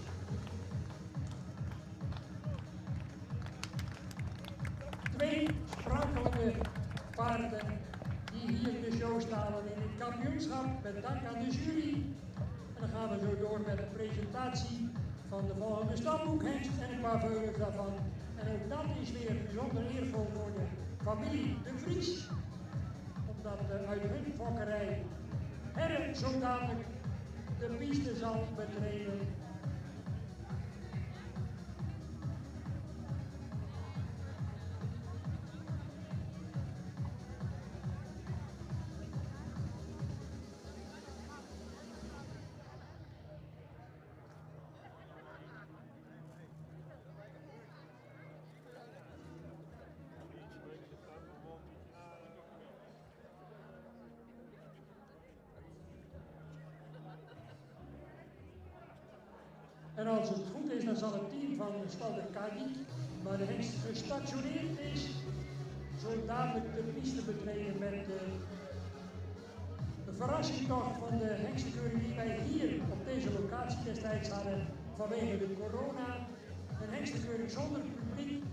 Twee sprankelende paarden die hier de show stalen in het kampioenschap met dank aan de jury. En dan gaan we zo door met de presentatie van de volgende stamboekhengst en een paar veulens daarvan. En ook dat is weer bijzonder eervol voor de familie De Vries. Omdat uit hun fokkerij herren zo dadelijk de piste zal betreden. En als het goed is, dan zal het team van de stad Kadiek, waar de hengst gestationeerd is, zo dadelijk de piste betreden met de verrassingstocht van de hengstenkeuring die wij hier op deze locatie destijds hadden vanwege de corona. Een hengstenkeuring zonder publiek,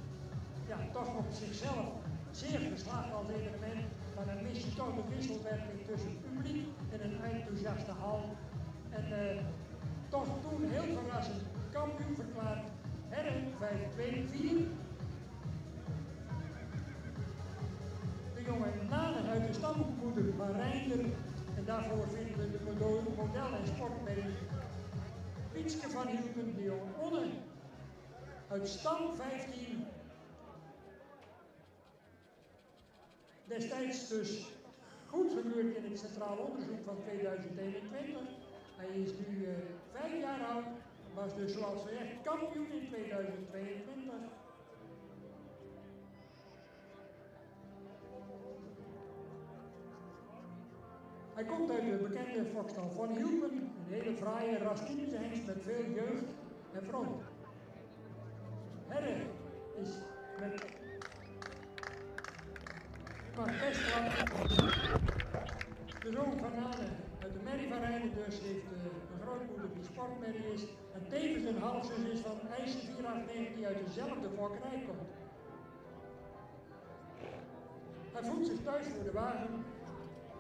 ja, toch op zichzelf zeer geslaagd als evenement, maar dan mis je toch de wisselwerking tussen het publiek en een enthousiaste hal. En toch toen heel verrassend kampioen verklaard, Herren 5-2-4. De jongen Nanen uit de stammoeder van Reinder, en daarvoor vinden we de model- en sportmerrie Pietske van Hielpen, de jongen Onne uit stam 15. Destijds dus goedgekeurd in het Centraal Onderzoek van 2021. Hij is nu 5 jaar oud, was dus zoals gezegd kampioen in 2022. Hij komt uit de bekende fokstal Van Hielpen, een hele fraaie rastoenische hengst met veel jeugd en vroom. Herre is met best wat. De zoon van Nanen uit de merrie van Rijden dus heeft een grootmoeder die sportmerrie is en tevens een halfzus is van IJzer 489 die uit dezelfde fokkerij komt. Hij voelt zich thuis voor de wagen.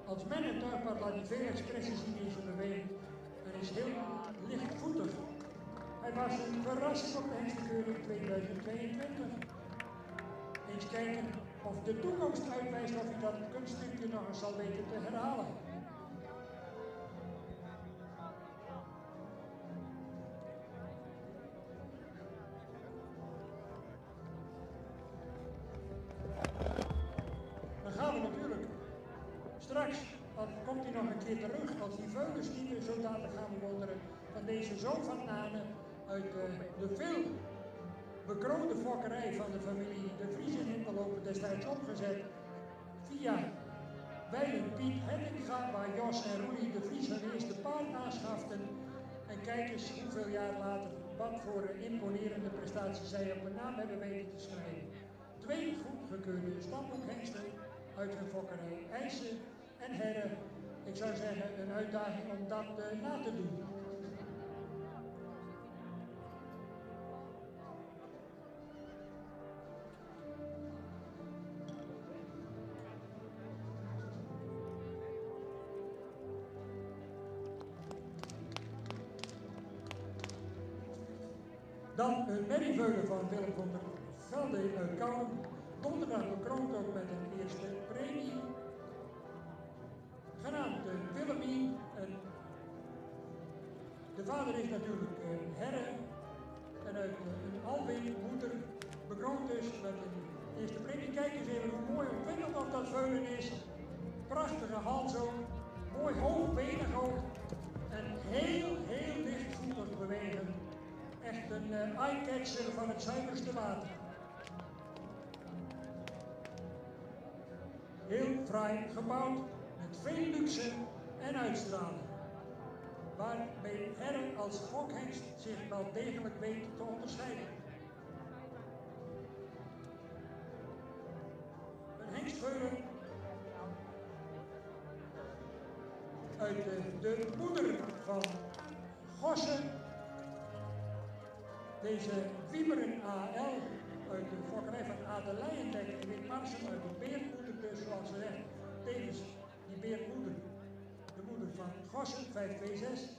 Als man en tuigpaard laat hij veel expressie zien in zijn beweging en is heel lichtvoetig. Hij was een verrassing op de hengstekeuring 2022. Eens kijken of de toekomst uitwijst of hij dat kunststukje nog eens zal weten te herhalen. Dan gaan we natuurlijk straks, dan komt hij nog een keer terug als die veulens die we zo dadelijk gaan bewonderen van deze zoon van Nanen uit de veel bekroonde fokkerij van de familie De Vries in Hinterlopen destijds opgezet via Weilen Piet Henninga, waar Jos en Roelie De Vries hun eerste paard aanschaften. En kijk eens hoeveel jaar later, wat voor imponerende prestaties zij op hun naam hebben weten te schrijven. 2 goedgekeurde stamboekhengsten uit hun fokkerij, IJzer en Herren. Ik zou zeggen een uitdaging om dat na te doen. Dan een merrieveulen van Willem van der Velde uit Kouden. Donderdag bekroond ook met een eerste premie. Genaamd Willemien. De vader is natuurlijk Herren. En uit een Alwin moeder bekroond dus met een eerste premie. Kijk eens even hoe mooi ontwikkeld of dat veulen is. Prachtige hals ook. Mooi hoogbenig ook. En heel lichtvoetig bewegen. Echt een eye-catcher van het zuiverste water. Heel fraai gebouwd, met veel luxe en uitstraling. Waarbij Herren als fokhengst zich wel degelijk weet te onderscheiden. Een hengstveulen uit de moeder van Gossen. Deze Wieberen AL uit de fokkerij van Adelaiendijk en Witmarsen uit de beermoeder, dus zoals ze zegt, tevens die beermoeder, de moeder van Gossen, 526.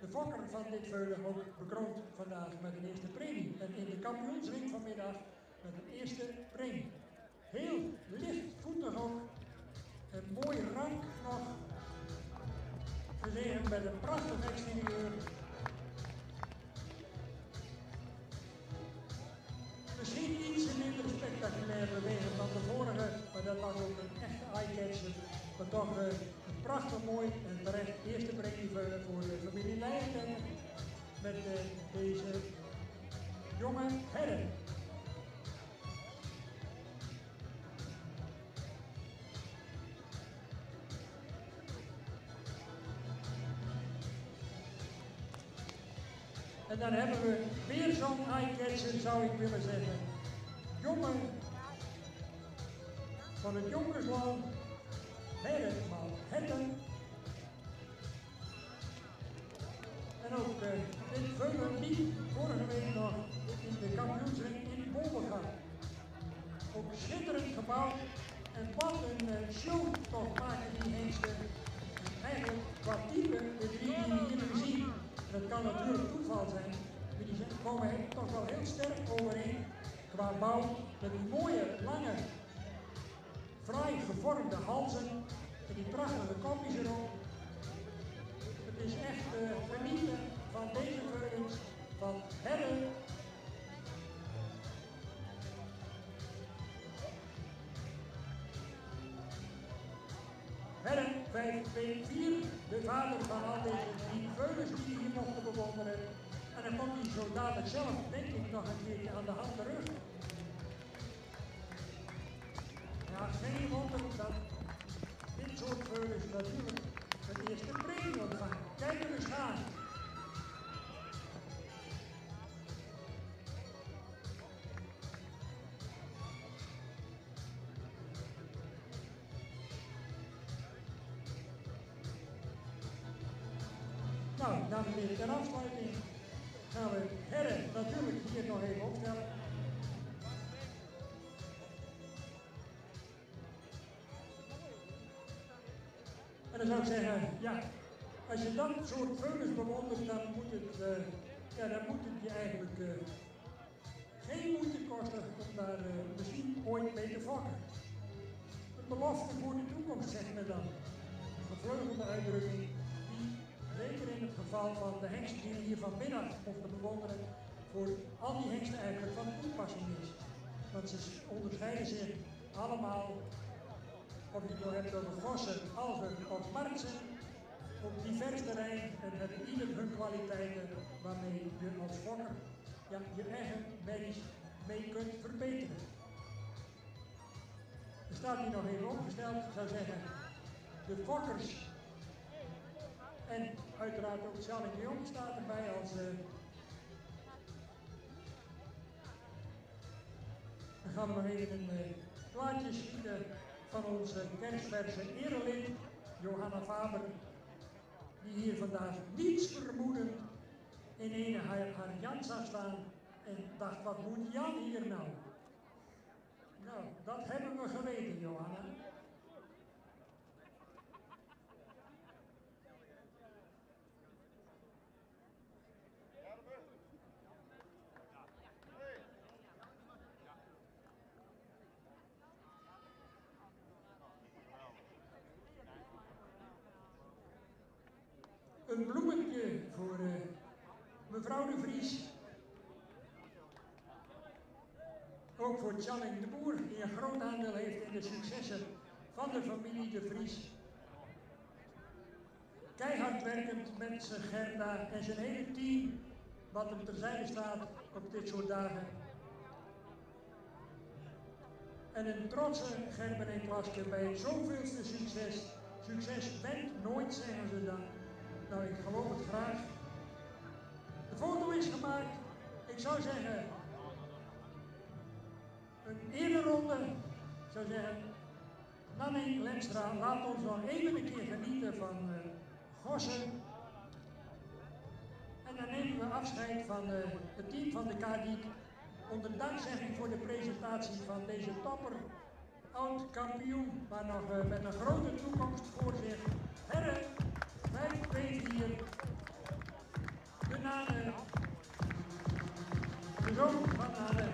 De fokker van dit veulen ook bekroond vandaag met een eerste premie. En in de kampioensring vanmiddag met een eerste premie. Heel lichtvoetig ook. En mooi rank nog. Gezegend met een prachtig exterieur. Misschien iets minder spectaculair bewegen dan de vorige, maar dat was ook een echte eye-catcher. Maar toch een prachtig mooi en terecht eerste premieveulen voor de familie Leijendijk met deze jonge Herren. En dan hebben we weer zo'n eye-catcher, zou ik willen zeggen. Jongen van het Jonkersland, Herrenmaal Hetten. En ook dit veulen liep vorige week nog in de kampioensring in Boldergang. ook schitterend gebouwd. En wat een show toch maken die hengsten. Eigenlijk qua type, de drie die we hier nu zien, dat kan natuurlijk toeval zijn, maar die komen toch wel heel sterk overeen qua bouw, met die mooie, lange, fraai gevormde halzen en die prachtige kopjes erop. Het is echt genieten van deze veulens, van herren. Herren 524, de vader van al deze drie veulens die hier mochten bewonderen. En dan komt hij zo dadelijk zelf, denk ik, nog een keertje aan de hand terug. Ja, geen wonder dat dit soort veulens natuurlijk het eerste premie ontvangen. Kijk er eens aan. Nou, dames en heren, ter afsluiting gaan we herren natuurlijk hier nog even opstellen. En dan zou ik zeggen, ja, als je dat soort veulens bewondert, dan moet het je eigenlijk geen moeite kosten om daar misschien ooit mee te fokken. Een belofte voor de toekomst, zegt men dan. Een gevleugelde uitdrukking die zeker in het geval van de hengsten die we hier vanmiddag mochten bewonderen, voor al die hengsten eigenlijk van toepassing is. Want ze onderscheiden zich allemaal, of je het nou hebt over gossen, alven of martsen, op divers terrein en hebben ieder hun kwaliteiten waarmee je als fokker je eigen merries mee kunt verbeteren. Er staat hier nog even opgesteld, ik zou zeggen, de fokkers en uiteraard ook Charlie de Jong staat erbij als dan gaan we nog even een plaatje schieten van onze kerstverse erelid, Johanna Faber, die hier vandaag niets vermoedend in haar Jan zag staan en dacht, wat moet Jan hier nou? Nou, dat hebben we geweten, Johanna. Een bloemetje voor mevrouw de Vries. Ook voor Tjalling de Boer, die een groot aandeel heeft in de successen van de familie de Vries. Keihard werkend met zijn Gerda en zijn hele team, wat hem terzijde staat op dit soort dagen. En een trotse Gerben en Klaske bij het zoveelste succes. Succes went nooit, zeggen ze dan. Nou, ik geloof het graag. De foto is gemaakt. Ik zou zeggen, een ereronde. Ik zou zeggen, Nanning Lenstra, laat ons nog even een keer genieten van gossen. En dan nemen we afscheid van het team van de Kadiek. Onder dankzegging voor de presentatie van deze topper, oud kampioen, maar nog met een grote toekomst voor zich. Herren, 5-2-4, de Nane, de zoon van Nane.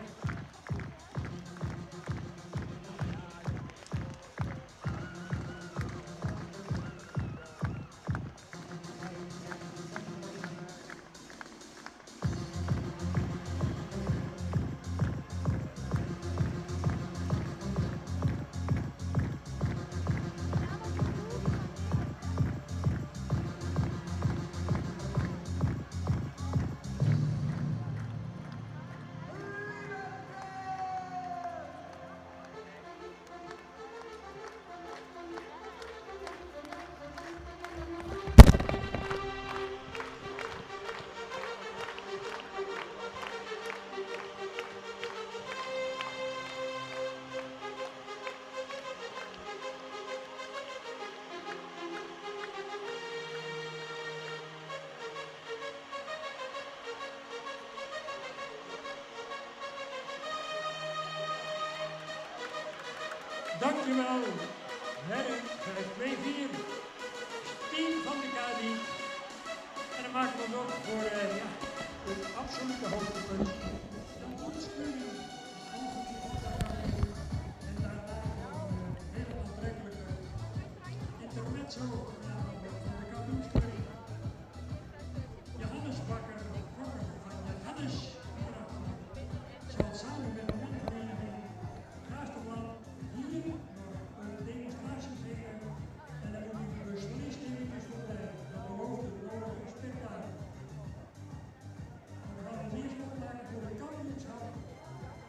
Dankjewel. Werk 524. Team van de KDI. En dan maken we ons op voor het absolute hoogtepunt. Dan ontschuwing. En daarna een heel aantrekkelijke intermezzo van de kampioenskeuring. Johannes Bakker, Rokker van Johannes, zal samen met de mondvereniging Gaasterland hier nog een demonstratie geven. En dan moet u beslist eventjes voor blijven. Dat belooft het nodige spektakel. We gaan ons eerst opmaken voor het kampioenschap.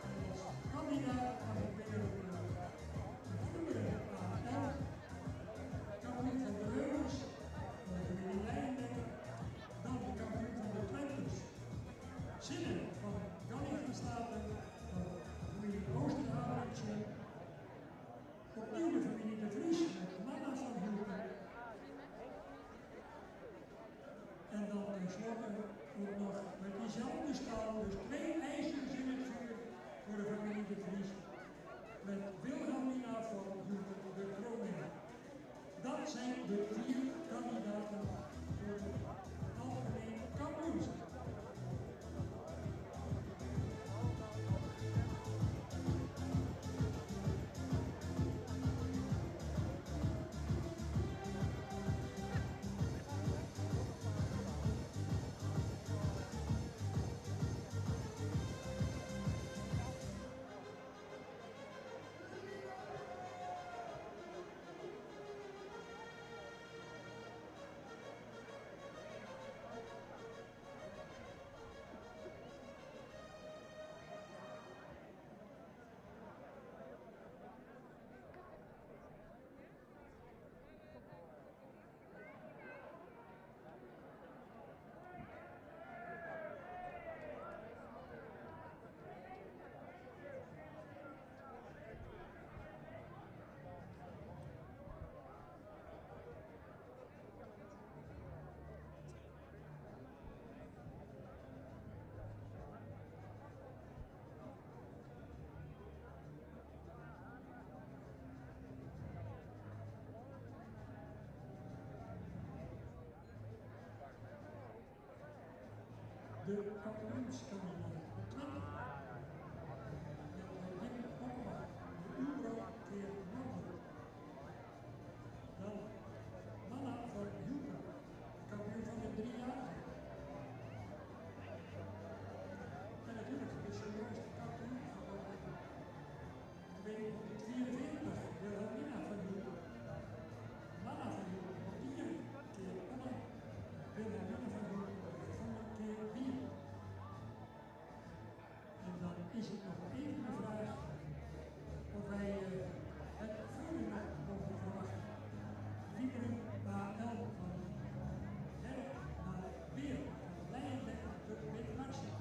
En als kandidaat mag ik weer een vroegere AL, kampioen van de Reus, de familie Leijendijk, dan de kampioen van de Twenters, Zinnen van Ganni van Staten, van de familie Oosterhavertje, opnieuw de familie De Vries met Manna van Hoeken. En dan tenslotte ook nog met diezelfde stal, dus 2 ijzers in het vuur voor de familie De Vries. Met Wilhelmina van Hoeken, de kroning. Dat zijn de 4 kandidaten voor het algemeen kampioenschap. De kampioenskandidaat Twente. Met Henk Hopma, de Umbro keer Norden. Dan Manna van Hoeken, kampioen van de 3-jarigen. En natuurlijk de serieusste kampioen van de 244, Wilhelmina van Hoeken. Manna van Hoeken, 4 keer Anna. Wilhelmina van Hoeken, keer 4. En dan is het nog even de vraag of wij het vuur nog mogen verwachten. Wieberen AL van Herk naar Weer van Leijendijk tot Witmarsen.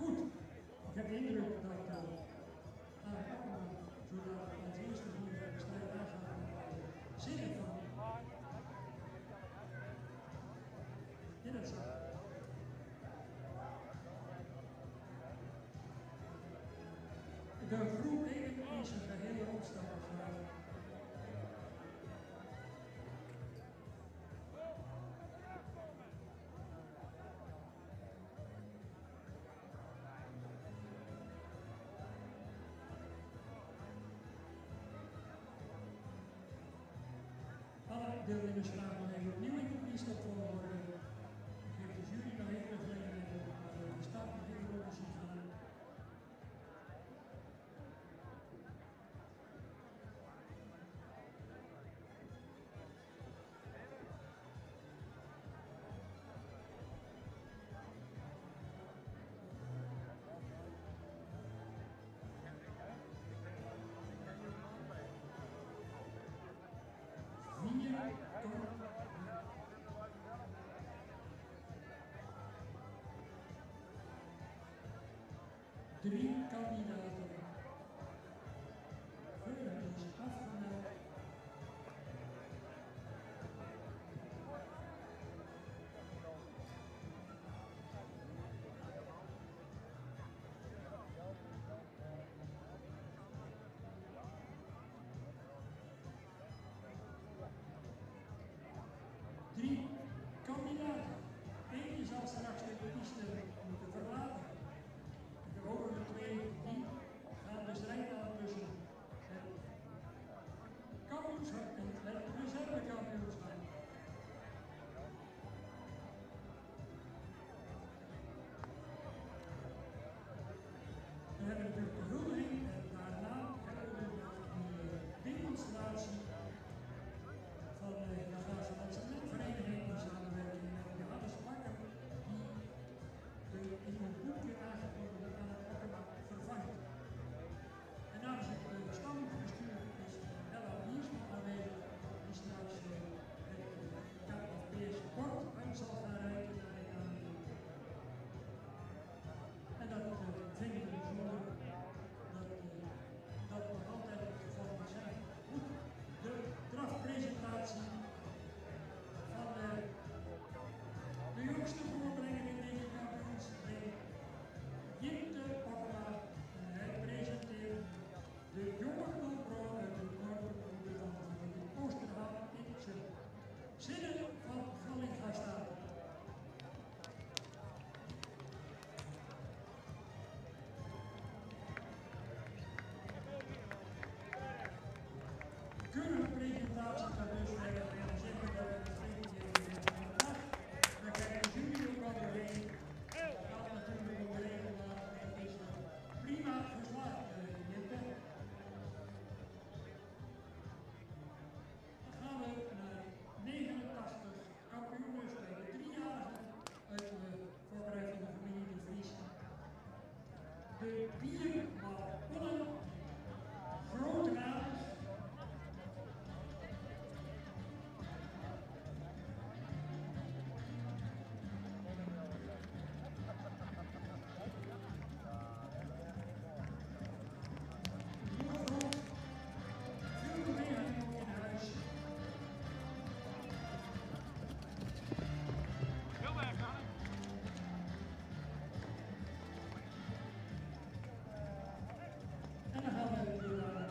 Goed, ik heb de indruk dat zodat we als eerste hier de strijd aangaan Zinnen van in het zaal. De groep 1 is een gehele opstelling geraakt. Deelnemers vragen nog even opnieuw in de piste voor. Geef de jury nog even een gelegenheid 3 kandidaten vullen is afgemeld. Drie kandidaten. Eén zal straks de piste moeten verlaten. De overige 2 die gaan de strijd aan tussen het kampioenschap en het reservekampioenschap. We hebben natuurlijk de huldiging en daarna hebben we de demonstratie van de Nagaanse Landsvereniging in samenwerking met Johannes Bakker, die de in een boekje aangeboden aan het Okkenbak vervangt. En namens het verstandig bestuur is Ella Wiersma aanwezig, die straks het KFP's bord uit zal gaan reiken naar de KNVB. En dat vinden we bijzonder dat nog altijd het geval mag zijn. Goed, de drafpresentatie van de jongste voorbrenger in deze kampioensrace, Jinte Okma. Hij presenteert de jonge GoPro uit de noordelijke van de Oosterhaal in zijn zinnen van Gallinga-Staten. Keurige presentatie kan dus verder en zeggen dat het we krijgen jullie ook al doorheen. Het gaat natuurlijk om de regelmaat en het is prima geslaagd, Jette. Dan gaan we naar 89 kampioenen bij de 3-jarigen uit de voorbereiding van de familie De Vries. De 4x Pollen, grote naam. En dan gaan we weer naar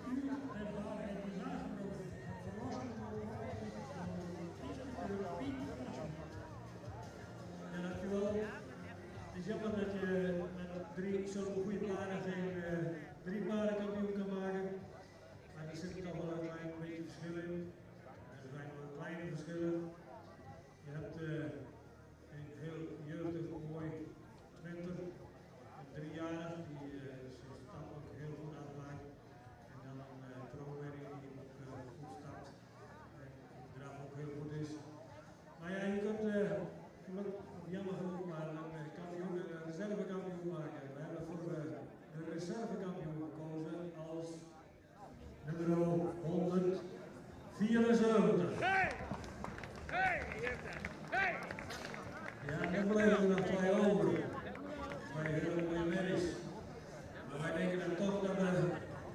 vuur en waarheid is aangebroken. Verlossen door de Piet Fransen. Ja, dankjewel. Het is jammer dat je met zulke goede paarden geen 3 paarden kampioen kan maken. Maar er zit toch wel een klein beetje verschil in. Er zijn wel kleine verschillen. Je hebt een heel jeugdig, mooi Twinter, een 3-jarig, die zijn stap ook heel goed afmaakt. En dan een Troonberry die ook goed stapt en de draf ook heel goed is. Maar ja, je kunt jammer genoeg maar een kampioen, een reservekampioen maken. We hebben voor de reservekampioen gekozen als nummer 174. Ja, dan blijven er nog 2 over. 2 hele mooie merries. Maar wij denken dan toch dat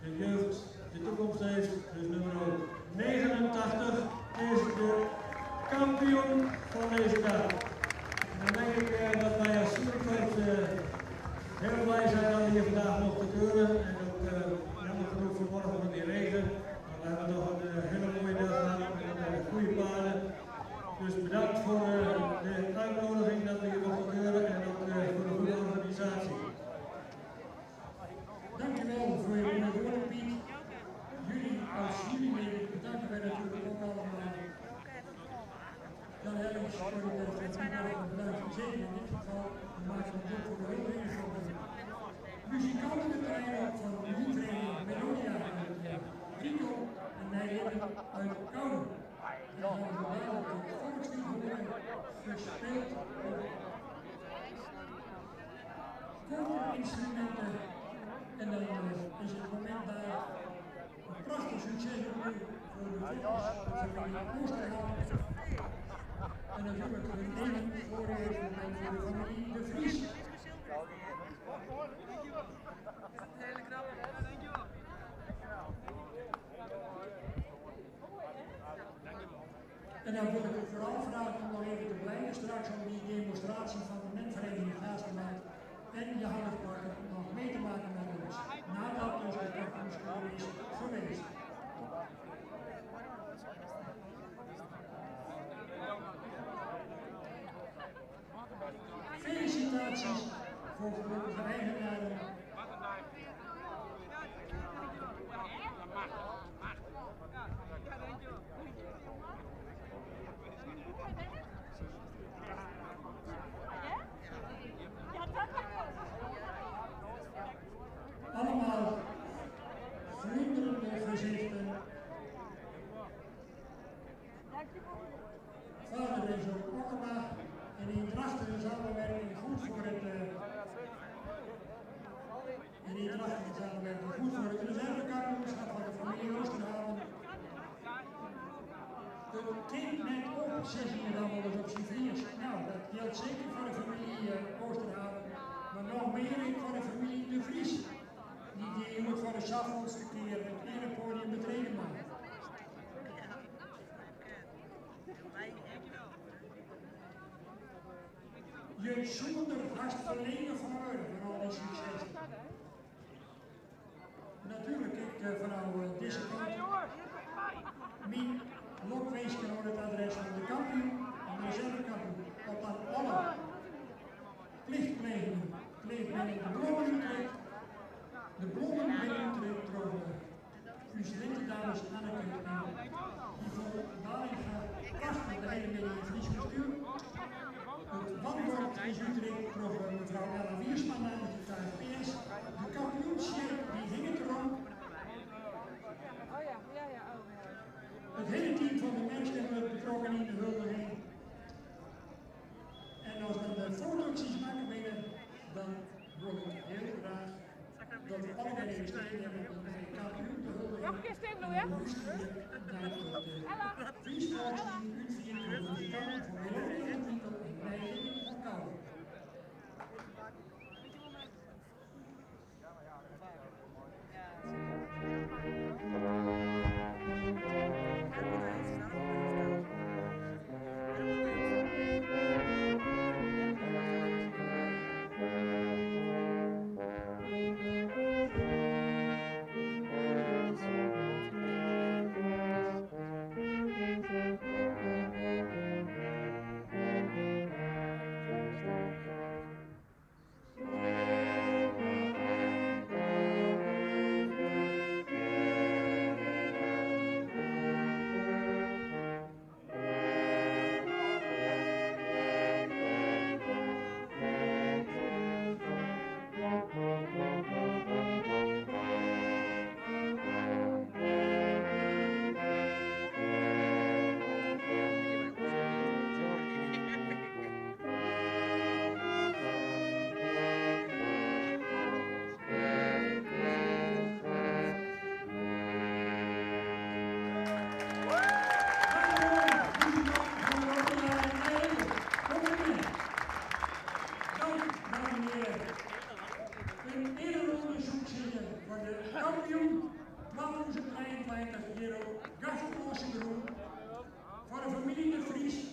de jeugd de toekomst heeft. Dus nummer 89 is de kampioen van deze dag. En dan denk ik dat wij als Superkorps heel blij zijn dat we hier vandaag mochten keuren. En ook jammer genoeg vanmorgen van die regen. Maar we hebben nog een hele mooie dag gehad met goede paarden. Dus bedankt voor de uitnodiging dat we hier mochten keuren en ook voor de goede organisatie. Dankjewel voor je woorden, Piet. Jullie als juryleden bedanken wij natuurlijk ook allemaal. Dan hebben we voor de bedankt, zeker in dit geval. We maken het ook voor de hele ingezonden. Muzikanten krijgen van de muziekvereniging Melodia uit Rico en Nijleden uit Kouwen. En dan gaan we dadelijk het volkslied horen, gespeeld op koorinstrumenten. En dan is het moment daar een prachtig succes voor de volksfamilie Oosterhout. En natuurlijk een even voorrecht voor de familie De Vries. Hele knap. Dankjewel. En dan wil ik u vooral vragen om nog even te blijven straks om die demonstratie van de menvereniging Gaasterland en je handelspartner nog mee te maken met ons. Nadat dus de kampioenschap is geweest. Felicitaties voor de eigenaren. Allemaal vriendelijke gezichten. Vader is ook Okkema en die drachtige samenwerking goed voor het reservekampioenschap van de familie Oosterhout. Het klinkt net op, zeggen we dan wel eens op zijn Fries. Nou, dat geldt zeker voor de familie Oosterhout, maar nog meer voor de familie De Vries. Die moet voor de s'avonds keer het erepodium betreden maken. Je zonder hartelijk van orde voor al die succes. Natuurlijk, ik vrouw deze kant. Mijn lokweesje hoort het adres van de kampioen en de reservekampioen. Op aan alle plichtplegingen de bloemen Utrecht. De bloemen binnen Utrecht drogen. Presidenten dames Anneke en Yvonne Balinga. Prachtig de hele middag in Fries gestuurd. Het wanbord is Utrecht droeg mevrouw Ella Wiersman uit de KFPS. De kampioenschap die hing het erom. Het hele team van de mensen werd betrokken in de huldiging. En als we de foto's maken binnen, dan wil ik heel graag dat we allemaal geregistreerd hebben om de kampioen te huldigen. Nog een keer stemmen, hè? Naar het Friesvolksteam U24 van de kant van Melodia en Titel en Nijleden van Kouwen. Ja. zingen voor de kampioen 1222 euro Gastelose Groen voor de familie De Vries